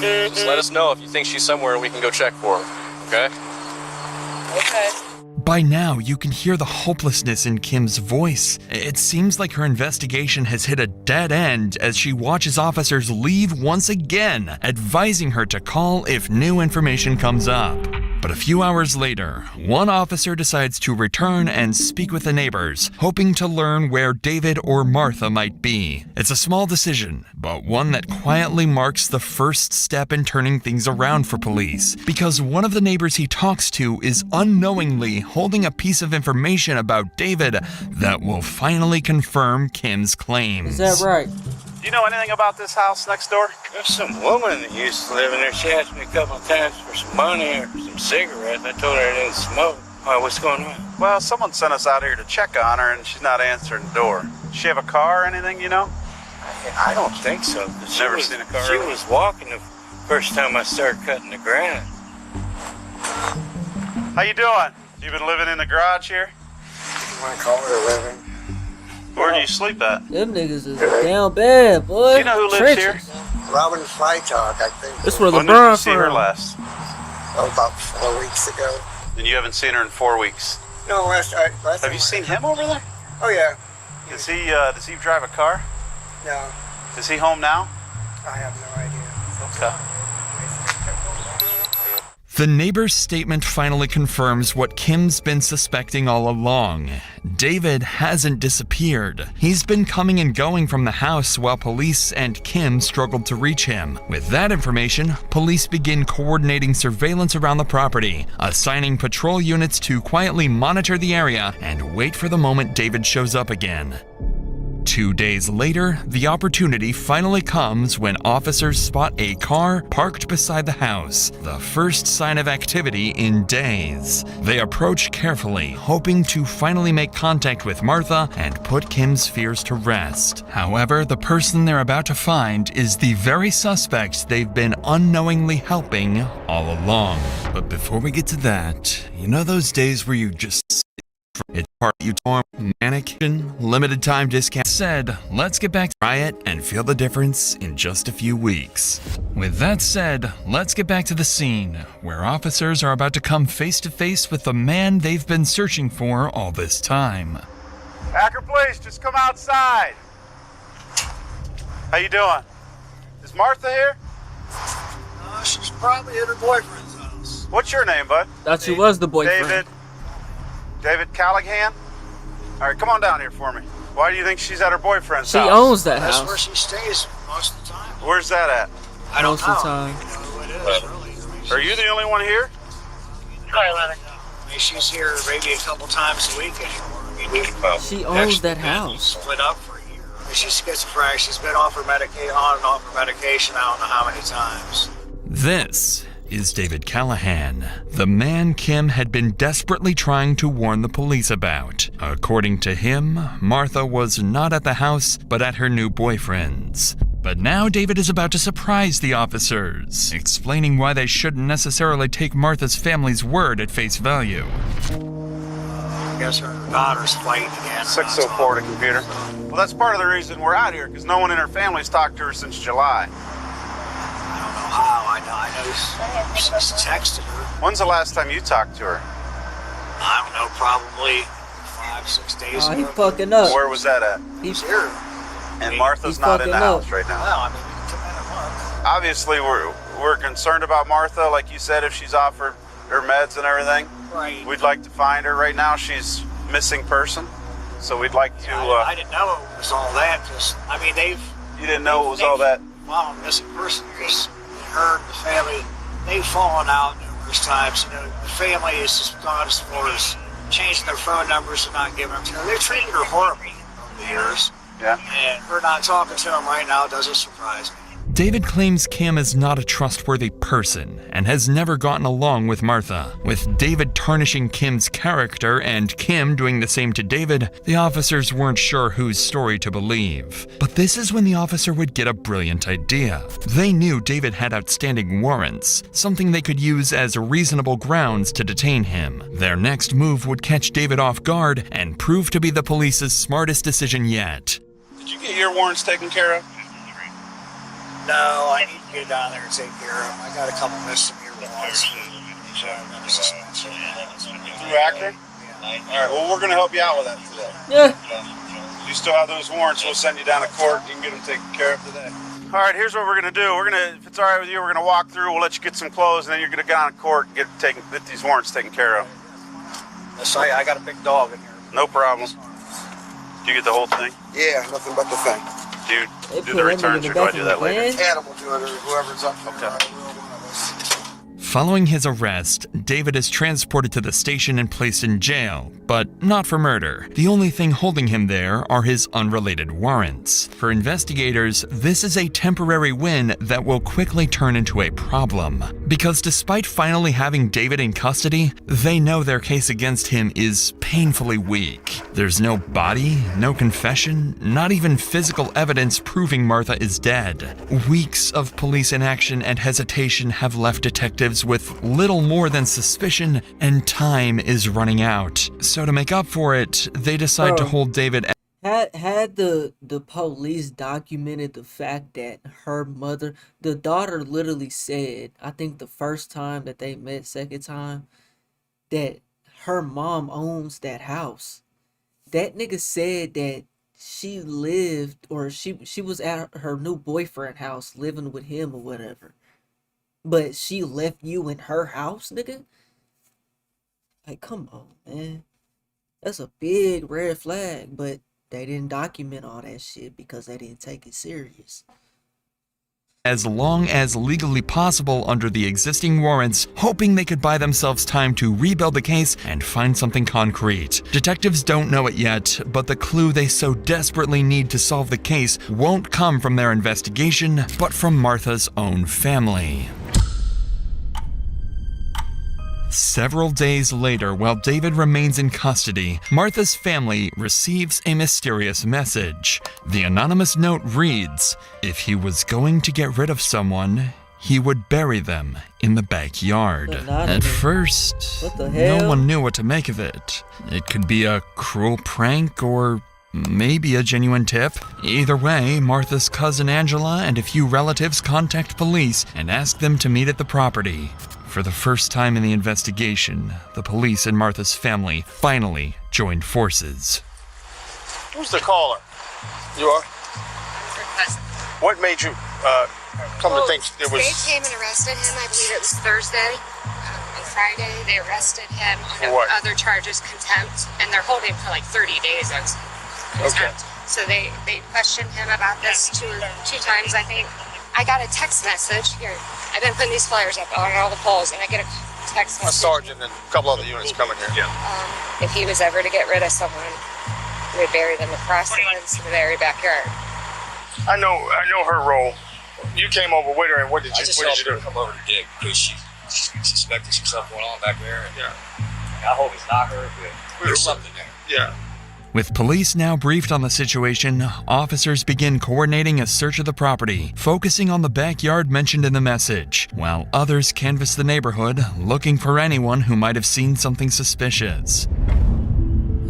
Just let us know if you think she's somewhere and we can go check for her, okay? Okay. By now, you can hear the hopelessness in Kim's voice. It seems like her investigation has hit a dead end as she watches officers leave once again, advising her to call if new information comes up. But a few hours later, one officer decides to return and speak with the neighbors, hoping to learn where David or Martha might be. It's a small decision, but one that quietly marks the first step in turning things around for police, because one of the neighbors he talks to is unknowingly holding a piece of information about David that will finally confirm Kim's claims. Is that right? Do you know anything about this house next door? There's some woman that used to live in there. She asked me a couple of times for some money or some cigarettes. I told her I didn't smoke. Why, what's going on? Well, someone sent us out here to check on her, and she's not answering the door. Does she have a car or anything, you know? I don't think so. Never seen a car? She was walking the first time I started cutting the grass. How you doing? You been living in the garage here? You want to call it a living? Where do you sleep at? Them niggas is down bad, boy. Do you know who lives here? Robin Freitag, I think. This where When LeBron did you see her from. last? Oh, about 4 weeks ago. And you haven't seen her in 4 weeks. No, last Have you seen him over there? Oh, yeah. Does he drive a car? No, Is he home now? I have no idea. Okay. The neighbor's statement finally confirms what Kim's been suspecting all along. David hasn't disappeared. He's been coming and going from the house while police and Kim struggled to reach him. With that information, police begin coordinating surveillance around the property, assigning patrol units to quietly monitor the area and wait for the moment David shows up again. 2 days later, the opportunity finally comes when officers spot a car parked beside the house, the first sign of activity in days. They approach carefully, hoping to finally make contact with Martha and put Kim's fears to rest. However, the person they're about to find is the very suspect they've been unknowingly helping all along. But before we get to that, you know those days where you just it's part you torn mannequin limited time discount said, let's get back to riot and feel the difference in just a few weeks. With that said, let's get back to the scene where officers are about to come face to face with the man they've been searching for all this time. Hacker, please, just come outside. How you doing? Is Martha here? She's probably at her boyfriend's house. What's your name, bud? Thought she was the boyfriend. David Callahan? All right, come on down here for me. Why do you think she's at her boyfriend's She house? owns that That's house. where she stays most of the time. Where's that at? I don't Most of the know. time. You know who it is, really. Are you the only one here? I mean, she's here maybe a couple times a week anymore. I mean, She owns that house. split up for a year. I mean, she's schizophrenic. She's been on and off her medication I don't know how many times. This is David Callahan, the man Kim had been desperately trying to warn the police about. According to him, Martha was not at the house, but at her new boyfriend's. But now David is about to surprise the officers, explaining why they shouldn't necessarily take Martha's family's word at face value. I guess her daughter's fighting again. 604 to computer. Well, that's part of the reason we're out here, because no one in her family's talked to her since July. How? I know she's texted her. When's the last time you talked to her? I don't know, probably 5-6 days Oh, ago. he fucking up. Where was that at? He's here. And Martha's not in the house right now. Well, I mean, we can come in a month. Obviously, we're concerned about Martha, like you said, if she's off her meds and everything. Right. We'd like to find her. Right now, she's missing person. So we'd like to... I didn't know it was all that. You didn't know it was all that? Well, missing person because her and the family, they've fallen out numerous times. You know, the family has just gone as far as changing their phone numbers and not giving them to her. They've treated her horribly over the years. Yeah. And her not talking to them right now doesn't surprise me. David claims Kim is not a trustworthy person and has never gotten along with Martha. With David tarnishing Kim's character and Kim doing the same to David, the officers weren't sure whose story to believe. But this is when the officer would get a brilliant idea. They knew David had outstanding warrants, something they could use as reasonable grounds to detain him. Their next move would catch David off guard and prove to be the police's smartest decision yet. Did you get your warrants taken care of? No, I need to get down there and take care of them. I got a couple misdemeanor warrants. Through Akron? Yeah. All right, well, we're going to help you out with that today. Yeah. You still have those warrants, we'll send you down to court. You can get them taken care of today. All right, here's what we're going to do. We're going to, if it's all right with you, we're going to walk through. We'll let you get some clothes, and then you're going to get on court and get these warrants taken care of. Sorry, I got a big dog in here. No problem. Do you get the whole thing? Yeah, nothing but the thing. Do you do the returns, or do I do that later? Adam will do it, or whoever's up there. Okay. Following his arrest, David is transported to the station and placed in jail, but not for murder. The only thing holding him there are his unrelated warrants. For investigators, this is a temporary win that will quickly turn into a problem. Because despite finally having David in custody, they know their case against him is painfully weak. There's no body, no confession, not even physical evidence proving Martha is dead. Weeks of police inaction and hesitation have left detectives with little more than suspicion, and time is running out. So to make up for it, they decide to hold David. Had the police documented the fact that her mother, the daughter literally said, I think the first time that they met, second time, that her mom owns that house. That nigga said that she lived, or she was at her new boyfriend house living with him or whatever. But she left you in her house, nigga? Like, come on, man. That's a big red flag, but they didn't document all that shit because they didn't take it serious. As long as legally possible under the existing warrants, hoping they could buy themselves time to rebuild the case and find something concrete. Detectives don't know it yet, but the clue they so desperately need to solve the case won't come from their investigation, but from Martha's own family. Several days later, while David remains in custody, Martha's family receives a mysterious message. The anonymous note reads, if he was going to get rid of someone, he would bury them in the backyard. At first, no one knew what to make of it. It could be a cruel prank or maybe a genuine tip. Either way, Martha's cousin Angela and a few relatives contact police and ask them to meet at the property. For the first time in the investigation, the police and Martha's family finally joined forces. Who's the caller? You are? What made you come to think it was... They came and arrested him, I believe it was Thursday. On Friday, they arrested him on other charges, contempt, and they're holding for like 30 days on contempt. Okay. So they questioned him about this two times, I think. I got a text message here. I've been putting these flyers up on all the poles, and I get a text message. A sergeant and a couple other units coming here. Yeah. If he was ever to get rid of someone, we would bury them across the fence in the very backyard. I know her role. You came over with her, and what did you do? Come over to dig because she suspected some stuff going on back there. And, I hope it's not her, but there's something there. Yeah. With police now briefed on the situation, officers begin coordinating a search of the property, focusing on the backyard mentioned in the message, while others canvass the neighborhood, looking for anyone who might have seen something suspicious.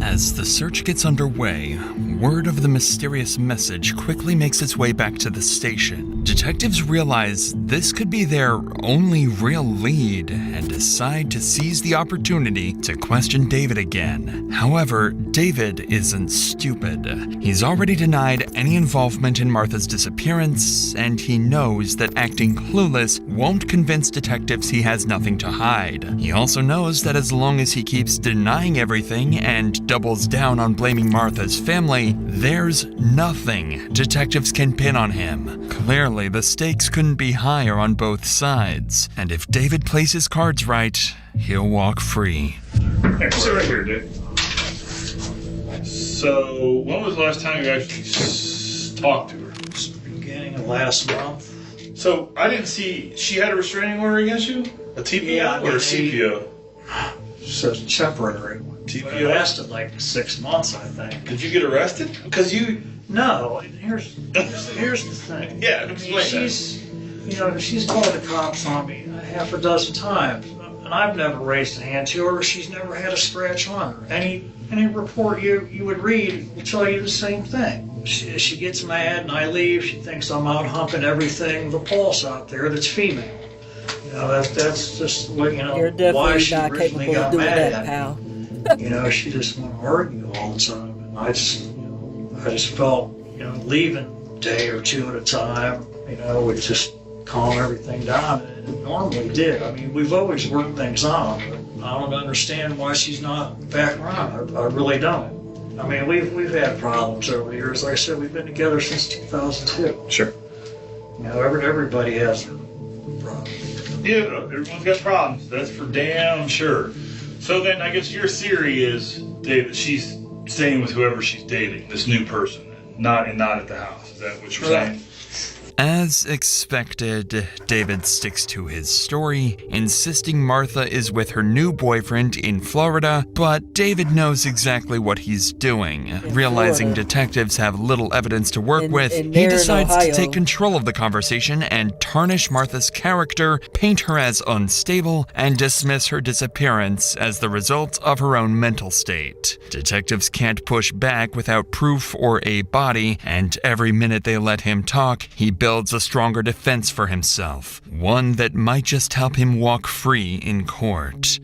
As the search gets underway, word of the mysterious message quickly makes its way back to the station. Detectives realize this could be their only real lead and decide to seize the opportunity to question David again. However, David isn't stupid. He's already denied any involvement in Martha's disappearance, and he knows that acting clueless won't convince detectives he has nothing to hide. He also knows that as long as he keeps denying everything and doubles down on blaming Martha's family, there's nothing detectives can pin on him. Clearly, the stakes couldn't be higher on both sides, and if David plays his cards right, he'll walk free. Hey, sit right here, dude. So, when was the last time you actually talked to her? Beginning of last month. So, I didn't see, she had a restraining order against you? A TPO or a CPO? It's temporary. TPO? It lasted like 6 months, I think. Did you get arrested? Because you... No, here's the thing. Yeah, explain she's called the cops on me a half a dozen times, and I've never raised a hand to her. She's never had a scratch on her. Any report you would read will tell you the same thing. She gets mad and I leave. She thinks I'm out humping everything with a pulse out there that's female. That's just what You're definitely why she not originally capable got of doing mad that, at me. pal. You know, she just want to argue all the time. And I just felt, leaving a day or two at a time, would just calm everything down. And it normally did. I mean, we've always worked things out, but I don't understand why she's not back around. I really don't. I mean, we've had problems over the years. Like I said, we've been together since 2002. Sure. Everybody has problems. Yeah, everyone's got problems. That's for damn sure. So then, I guess your theory is, Dave, that she's staying with whoever she's dating, this new person, not at the house. Is that what you're saying? As expected, David sticks to his story, insisting Martha is with her new boyfriend in Florida, but David knows exactly what he's doing. Realizing detectives have little evidence to work with, he decides to take control of the conversation and tarnish Martha's character, paint her as unstable, and dismiss her disappearance as the result of her own mental state. Detectives can't push back without proof or a body, and every minute they let him talk, he builds a stronger defense for himself, one that might just help him walk free in court.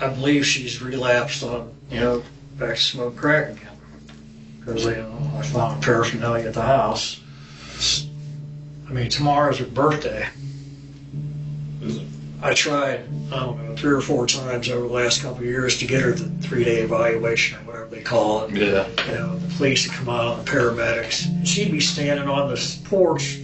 I believe she's relapsed on, back to smoke crack again. Because, I found paraphernalia at the house. Tomorrow's her birthday. I tried, 3 or 4 times over the last couple of years to get her the 3-day evaluation or whatever they call it. Yeah. The police would come out, the paramedics. She'd be standing on the porch,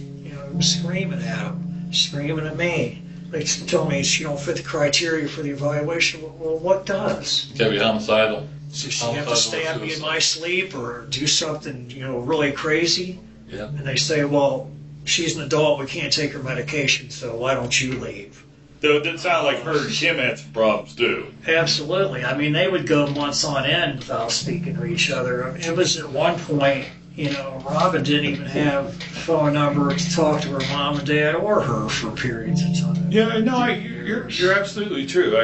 screaming at him, screaming at me. They told me she don't fit the criteria for the evaluation. Well, what does? Gotta be homicidal. So she have to stab me in my sleep or do something, really crazy? Yeah. And they say, well, she's an adult, we can't take her medication, so why don't you leave? Though it didn't sound like her and Kim had some problems too. Absolutely. They would go months on end without speaking to each other. It was at one point, Robin didn't even have a phone number to talk to her mom and dad or her for periods of time. Yeah, no, you're absolutely true.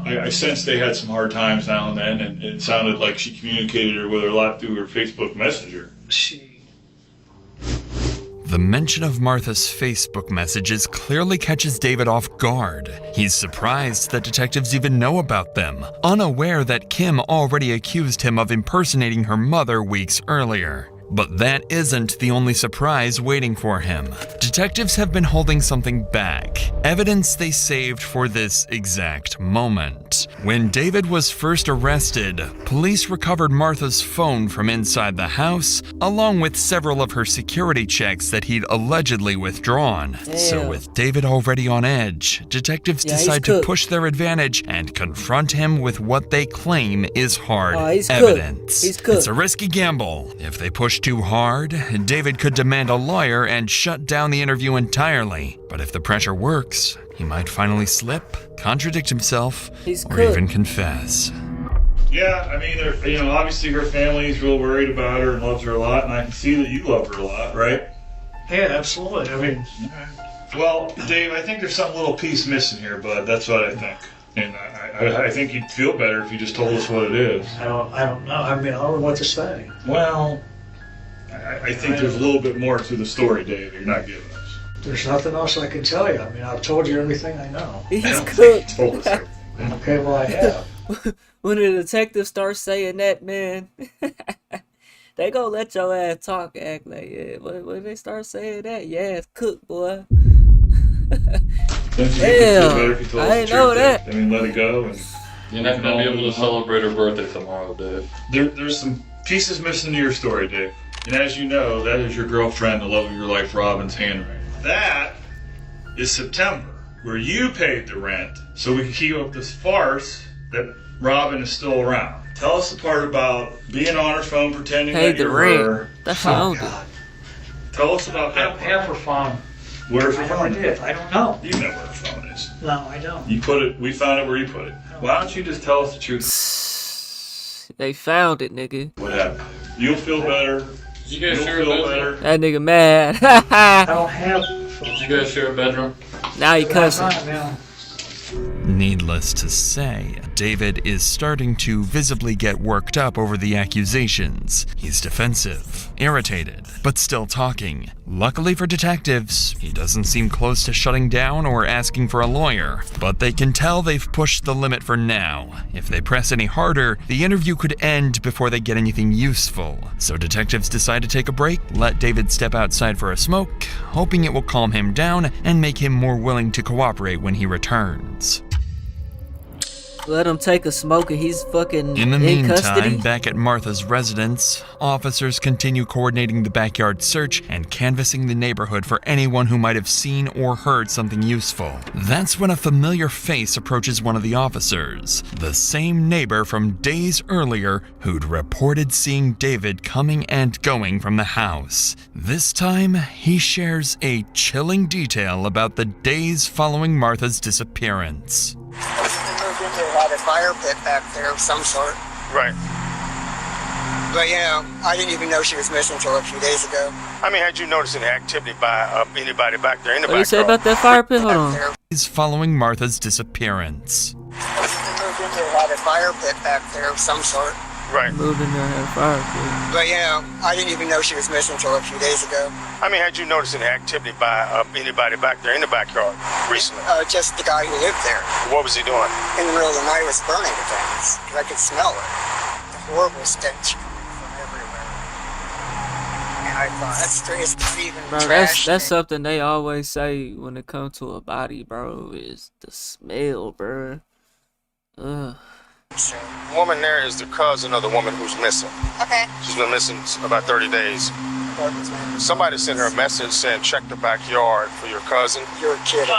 I sensed they had some hard times now and then, and it sounded like she communicated with her a lot through her Facebook Messenger. The mention of Martha's Facebook messages clearly catches David off guard. He's surprised that detectives even know about them, unaware that Kim already accused him of impersonating her mother weeks earlier. But that isn't the only surprise waiting for him. Detectives have been holding something back, evidence they saved for this exact moment. When David was first arrested, police recovered Martha's phone from inside the house, along with several of her security checks that he'd allegedly withdrawn. Damn. So with David already on edge, detectives decide to push their advantage and confront him with what they claim is hard evidence. It's a risky gamble. If they push too hard, David could demand a lawyer and shut down the interview entirely. But if the pressure works, he might finally slip, contradict himself, or even confess. Yeah, obviously her family is real worried about her and loves her a lot, and I can see that you love her a lot, right? Yeah, absolutely. Well, Dave, I think there's some little piece missing here, bud. That's what I think. And I think you'd feel better if you just told us what it is. I don't know. I don't know what to say. Well, I think there's a little bit more to the story, Dave, you're not giving us. There's nothing else I can tell you. I've told you everything I know. He's cooked. Okay, well, I have. When the detectives start saying that, man, they gonna let your ass talk, act like, yeah. When they start saying that, yeah, it's cooked, boy. Damn, I didn't know that. Let it go. And you're not gonna be able to celebrate her birthday tomorrow, Dave. There's some pieces missing to your story, Dave. And as you know, that is your girlfriend, the love of your life, Robin's handwriting. That is September, where you paid the rent so we can keep up this farce that Robin is still around. Tell us the part about being on her phone, pretending that you're her. That's what I'm doing. Tell us about that. I don't have her phone. Where's her phone? I don't know. You know where her phone is. No, I don't. You put it. We found it where you put it. Why don't you just tell us the truth? They found it, nigga. What happened? You'll feel better. Did you guys share a bedroom? That nigga mad. I don't have. Did you guys share a bedroom? Now he cussing. Needless to say, David is starting to visibly get worked up over the accusations. He's defensive, irritated, but still talking. Luckily for detectives, he doesn't seem close to shutting down or asking for a lawyer, but they can tell they've pushed the limit for now. If they press any harder, the interview could end before they get anything useful. So detectives decide to take a break, let David step outside for a smoke, hoping it will calm him down and make him more willing to cooperate when he returns. Let him take a smoke and he's fucking In the in meantime, custody. back at Martha's residence, officers continue coordinating the backyard search and canvassing the neighborhood for anyone who might have seen or heard something useful. That's when a familiar face approaches one of the officers, the same neighbor from days earlier who'd reported seeing David coming and going from the house. This time, he shares a chilling detail about the days following Martha's disappearance. They had a fire pit back there of some sort. Right. But, you know, I didn't even know she was missing until a few days ago. I mean, had you noticed any activity by anybody back there in the What do you say backyard? about that fire pit? Hold on. Is following Martha's disappearance. They had a fire pit back there of some sort. Right. Moved in there and had a fire pit. But, you know, I didn't even know she was missing until a few days ago. I mean, had you noticed any activity by anybody back there in the backyard recently? Just the guy who lived there. What was he doing? In the middle of the night was burning things. Because I could smell it. The horrible stench from everywhere. And I thought, that's strange. It's even Bro, trash. that's something they always say when it comes to a body, bro, is the smell, bro. Ugh. The woman there is the cousin of the woman who's missing. Okay. She's been missing about 30 days. Somebody sent her a message saying, check the backyard for your cousin. You're kidding.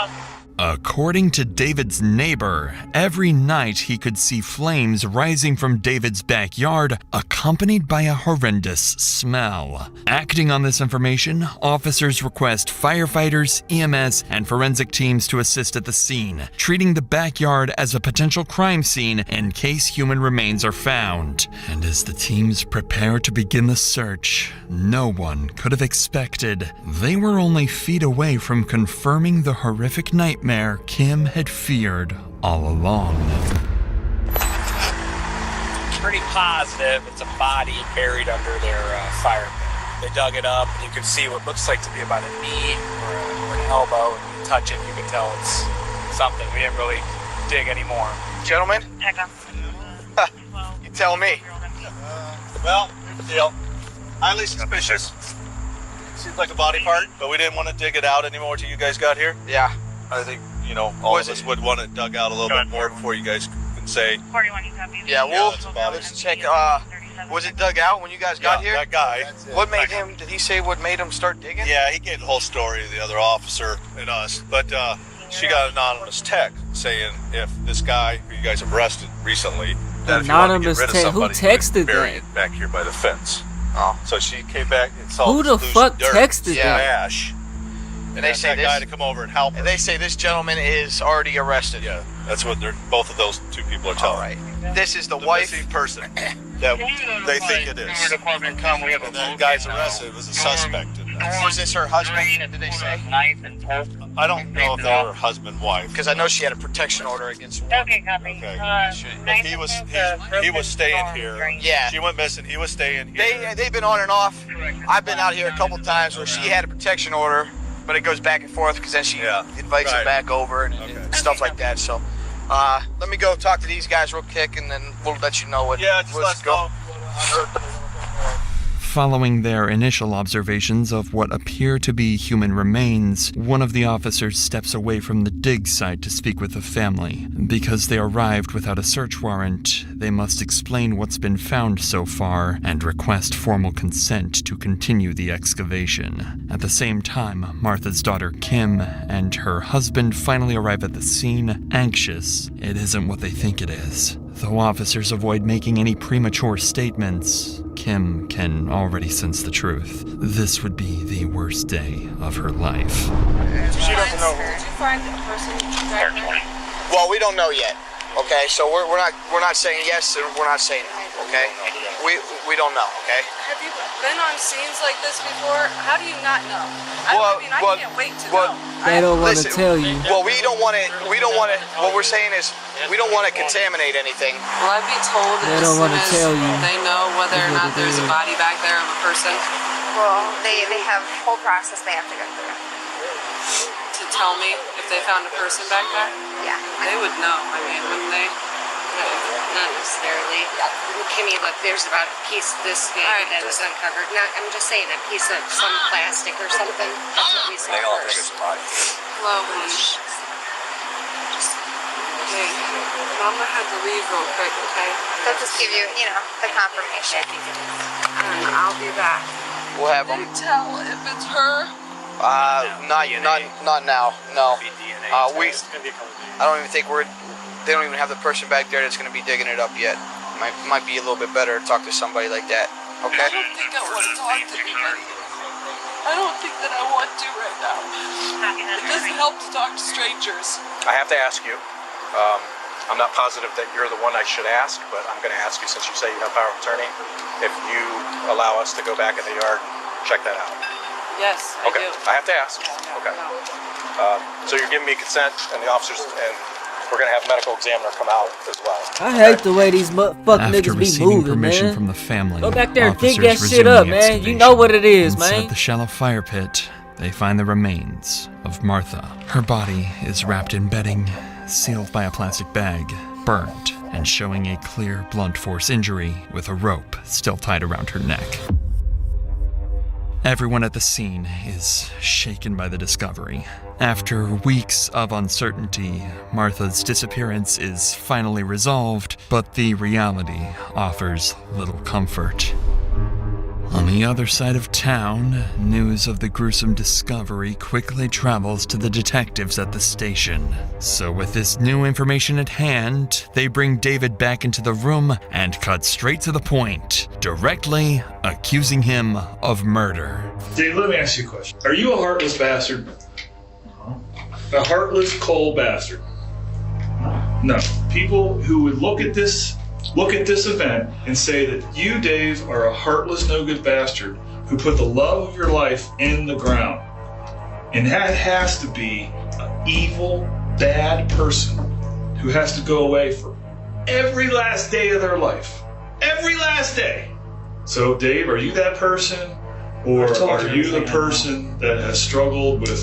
According to David's neighbor, every night he could see flames rising from David's backyard, accompanied by a horrendous smell. Acting on this information, officers request firefighters, EMS, and forensic teams to assist at the scene, treating the backyard as a potential crime scene in case human remains are found. And as the teams prepare to begin the search, no one could have expected they were only feet away from confirming the horrific nightmare Kim had feared all along. Pretty positive it's a body buried under their fire pit. They dug it up, and you can see what looks like to be about a knee or an elbow. And you touch it, you can tell it's something. We didn't really dig anymore. Gentlemen? You tell me. Well, here's the deal. Highly suspicious. Seems like a body part, but we didn't want to dig it out anymore till you guys got here. Yeah. I think, you know, all of us would want it dug out a little bit more before you guys can say. Yeah, well, that's about it. let's check. Was it dug out when you guys got here? That guy. What made him, did he say what made him start digging? Yeah, he gave the whole story to the other officer and us. But she got an anonymous text saying if this guy who you guys have arrested recently, that if you want to get Anonymous rid of text. Who somebody, texted bury that? it back here by the fence. Oh. So she came back and saw Who this the loose fuck dirt texted and that? ash. And they say that guy to come over and help her. And they say this gentleman is already arrested. Yeah, that's what both of those two people are telling. All right. This is the wife. Missing person that they think it is. And that guy's arrested was a suspect in this. Was this her husband? Did they say? I don't know if they were husband wife. Because I know she had a protection order against her. Okay, copy. But he was staying here. Yeah. She went missing. He was staying here. They've been on and off. I've been out here a couple times where she had a protection order, but it goes back and forth because then she invites him back over and stuff like that. So let me go talk to these guys real quick, and then we'll let you know what. Yeah, just let's go. Following their initial observations of what appear to be human remains, one of the officers steps away from the dig site to speak with the family. Because they arrived without a search warrant, they must explain what's been found so far and request formal consent to continue the excavation. At the same time, Martha's daughter Kim and her husband finally arrive at the scene, anxious. It isn't what they think it is. Though officers avoid making any premature statements, Kim can already sense the truth. This would be the worst day of her life. She doesn't know. Did you find a person? Well, we don't know yet. Okay, so we're not saying yes and we're not saying no. Okay, we don't know. Okay. Have you been on scenes like this before? How do you not know? I can't wait to know. They don't want to tell you. Well, we don't want to. What we're saying is, we don't want to contaminate anything. Will I be told They as don't soon wanna as tell you. they know whether or not there's a body back there of a person? Well, they have a whole process they have to go through. To tell me if they found a person back there? Yeah. They would know, I mean, wouldn't they? Not necessarily. Kimmy, look, there's about a piece this big that was uncovered. I'm just saying a piece of some plastic or something. That's what we saw first. Hello, honey. Hey, Mama had to leave real quick, okay? They'll just give you, the confirmation. I'll be back. We'll have Can them. you tell if it's her? Not now. No. I don't even think they don't even have the person back there that's going to be digging it up yet. Might be a little bit better to talk to somebody like that. Okay. I don't think I want to talk to anybody. I don't think that I want to right now. It doesn't help to talk to strangers. I have to ask you. I'm not positive that you're the one I should ask, but I'm going to ask you since you say you have power of attorney, if you allow us to go back in the yard and check that out. Yes, Okay, I do. I have to ask. Okay. So you're giving me consent, and the officers, and we're going to have a medical examiner come out as well. I hate the way these fuck After niggas be receiving moving, permission man. from the family, Go back there and dig officers that shit resume up, the man. You know what it is, Inside man. the shallow fire pit, they find the remains of Martha. Her body is wrapped in bedding, sealed by a plastic bag, burnt, and showing a clear blunt force injury with a rope still tied around her neck. Everyone at the scene is shaken by the discovery. After weeks of uncertainty, Martha's disappearance is finally resolved, but the reality offers little comfort. On the other side of town, news of the gruesome discovery quickly travels to the detectives at the station. So with this new information at hand, they bring David back into the room and cut straight to the point, directly accusing him of murder. Dave, let me ask you a question. Are you a heartless bastard? A heartless, cold bastard? No. People who would look at this event and say that you, Dave, are a heartless, no-good bastard who put the love of your life in the ground. And that has to be an evil, bad person who has to go away for every last day of their life. Every last day. So, Dave, are you that person? Or are you the person that has struggled with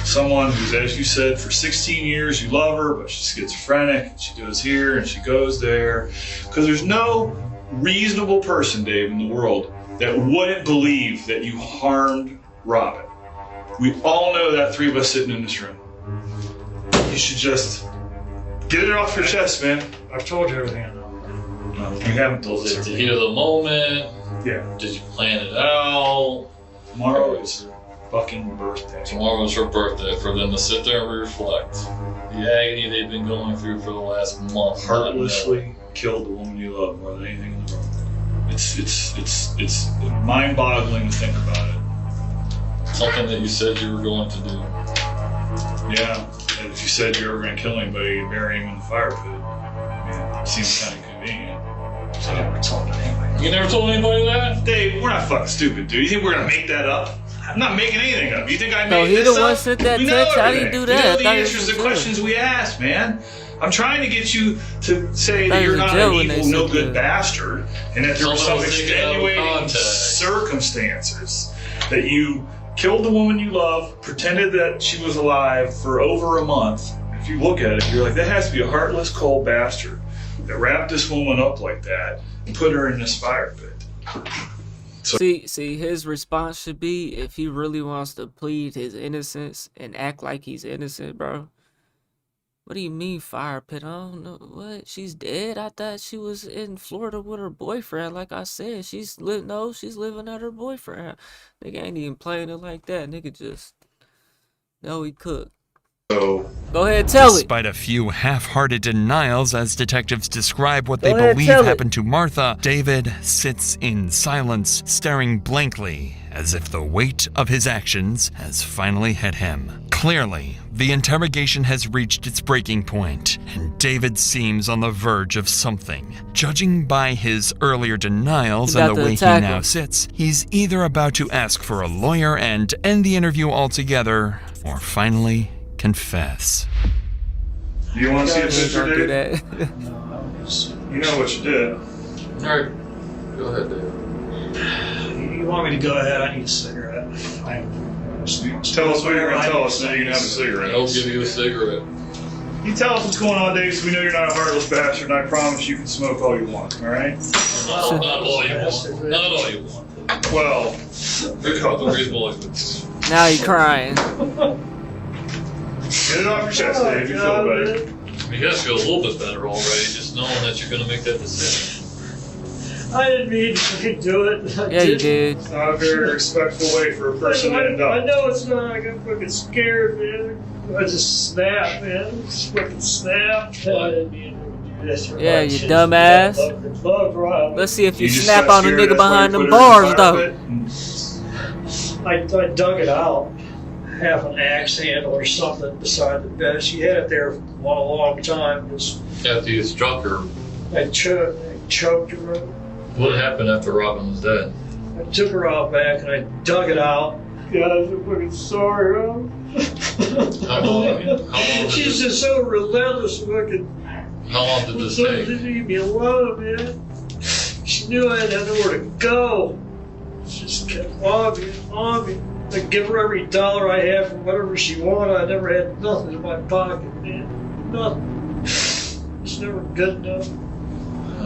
someone who's, as you said, for 16 years you love her, but she's schizophrenic, and she goes here and she goes there? Because there's no reasonable person, Dave, in the world that wouldn't believe that you harmed Robin. We all know that, three of us sitting in this room. You should just get it off your chest, man. I've told you everything I know. No, you haven't told us Was it the everything. heat of the moment? Yeah. Did you plan it out? Tomorrow is her fucking birthday. Tomorrow was her birthday, for them to sit there and reflect. The agony they've been going through for the last month. Heartlessly killed the woman you love more than anything in the world. It's mind-boggling to think about it. Something that you said you were going to do. Yeah, and if you said you were going to kill anybody, you'd bury him in the fire pit. I mean, it seems kind of convenient. So I never told anybody. You never told anybody that? Dave, we're not fucking stupid, dude. You think we're going to make that up? I'm not making anything up. You think I No, made he this the one up? sent that We know text. How do you everything. do that? We know I the thought he answers was to in the jail. questions we asked, man. I'm trying to get you to say I thought that he you're was in not jail an when they evil, no said good that. bastard, and that there were some Someone was taken out of extenuating context. circumstances that you killed the woman you love, pretended that she was alive for over a month. If you look at it, you're like, that has to be a heartless, cold bastard that wrapped this woman up like that and put her in this fire pit. See, his response should be, if he really wants to plead his innocence and act like he's innocent, bro. What do you mean fire pit? I don't know. What? She's dead? I thought she was in Florida with her boyfriend. Like I said, she's living at her boyfriend. Nigga ain't even playing it like that. Nigga just know he cooked. So, go ahead, tell it. Despite a few half-hearted denials as detectives describe what Go they ahead, believe tell it. happened to Martha, David sits in silence, staring blankly as if the weight of his actions has finally hit him. Clearly, the interrogation has reached its breaking point, and David seems on the verge of something. Judging by his earlier denials and the way he now sits, he's either about to ask for a lawyer and end the interview altogether, or finally confess. Do you want to see a picture, Don't do Dave? that. You know what you did. All right, go ahead, Dave. You want me to go ahead? I need a cigarette. Tell us what you're going to tell us, then you can have a cigarette. I'll give you a cigarette. You tell us what's going on, Dave, so we know you're not a heartless bastard, and I promise you can smoke all you want, all right? Not all you want. Not all you want. Well, there's a couple reasonable explanations. Now he crying. Get it off your chest, Dave. You feel better. I mean, you guys feel a little bit better already, just knowing that you're going to make that decision. I didn't mean to do it. Yeah, you did. It's not a very respectful way for a person to end I up. know it's not. I got fucking scared, man. I just snapped, man. Just fucking snapped. I didn't mean to do this. Yeah, you dumbass. Let's see if you snap on a nigga behind them bars, though. I dug it out. Half an axe handle or something beside the bed. She had it there for a long time. Just After you struck her, I choked her. what happened after Robin was dead? I took her out back and I dug it out. Guys, I'm fucking sorry, bro. How long did She's just so relentless, fucking. How long did this Didn't take? leave me alone, man. She knew I had nowhere to go. She just kept on me, on me. I give her every dollar I had for whatever she wanted. I never had nothing in my pocket, man. Nothing. It's never good enough.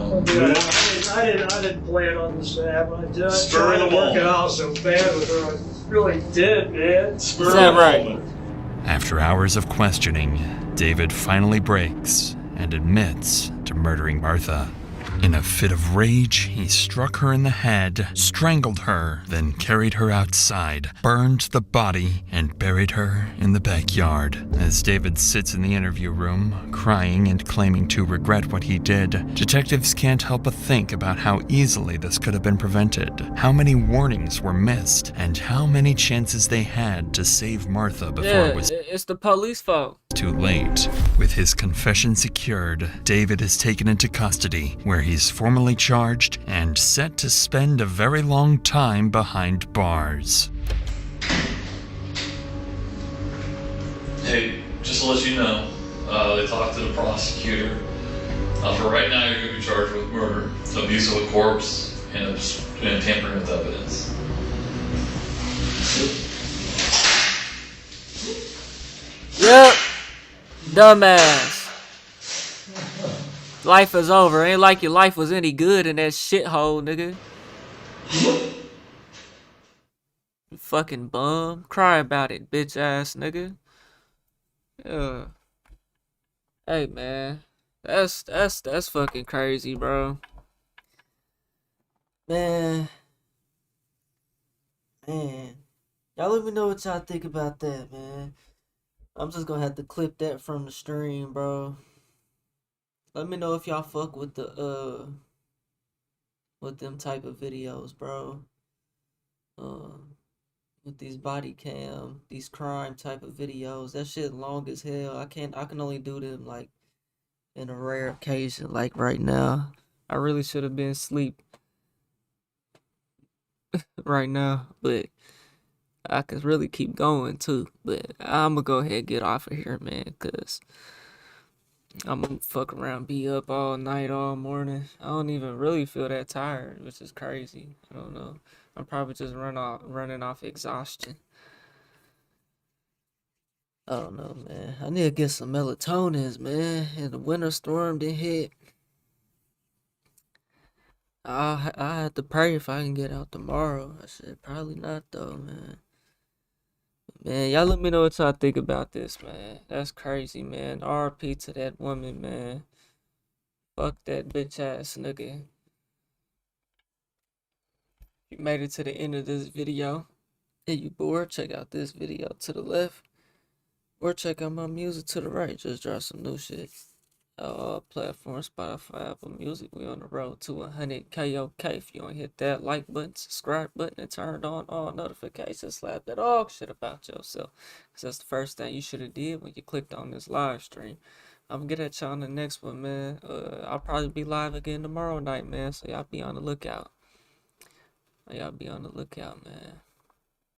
I didn't plan on this to happen. I tried to work it out so bad with her. I really did, man. Is that right? After hours of questioning, David finally breaks and admits to murdering Martha. In a fit of rage, he struck her in the head, strangled her, then carried her outside, burned the body, and buried her in the backyard. As David sits in the interview room, crying and claiming to regret what he did, detectives can't help but think about how easily this could have been prevented, how many warnings were missed, and how many chances they had to save Martha before it was It's the police fault. too late. With his confession secured, David is taken into custody, where he's formally charged and set to spend a very long time behind bars. Hey, just to let you know, they talked to the prosecutor. For right now, you're going to be charged with murder, abuse of a corpse, and tampering with evidence. Yep. Dumbass. Life is over. Ain't like your life was any good in that shithole, nigga. You fucking bum. Cry about it, bitch ass nigga. Hey man. That's fucking crazy, bro. Man. Y'all let me know what y'all think about that, man. I'm just gonna have to clip that from the stream, bro. Let me know if y'all fuck with the with them type of videos, bro. With these body cam, these crime type of videos. That shit long as hell. I can only do them like in a rare occasion, like right now. I really should have been asleep right now, but I could really keep going too. But I'm gonna go ahead and get off of here, man, cause I'm gonna fuck around, be up all night, all morning. I don't even really feel that tired, which is crazy. I don't know. I'm probably just running off exhaustion. I don't know, man. I need to get some melatonins, man. And the winter storm did hit. I have to pray if I can get out tomorrow. I said probably not though, man. Man, y'all let me know what y'all think about this, man. That's crazy, man. RP to that woman, man. Fuck that bitch ass nigga. You made it to the end of this video. If you bored, check out this video to the left. Or check out my music to the right. Just drop some new shit. platform, Spotify, Apple Music. We on the road to 100K. Okay, if you don't hit that like button, subscribe button, and turn on all notifications, slap that dog shit about yourself, because that's the first thing you should have did when you clicked on this live stream. I'm gonna get at y'all on the next one, man. I'll probably be live again tomorrow night, man, so y'all be on the lookout. Y'all be on the lookout, man.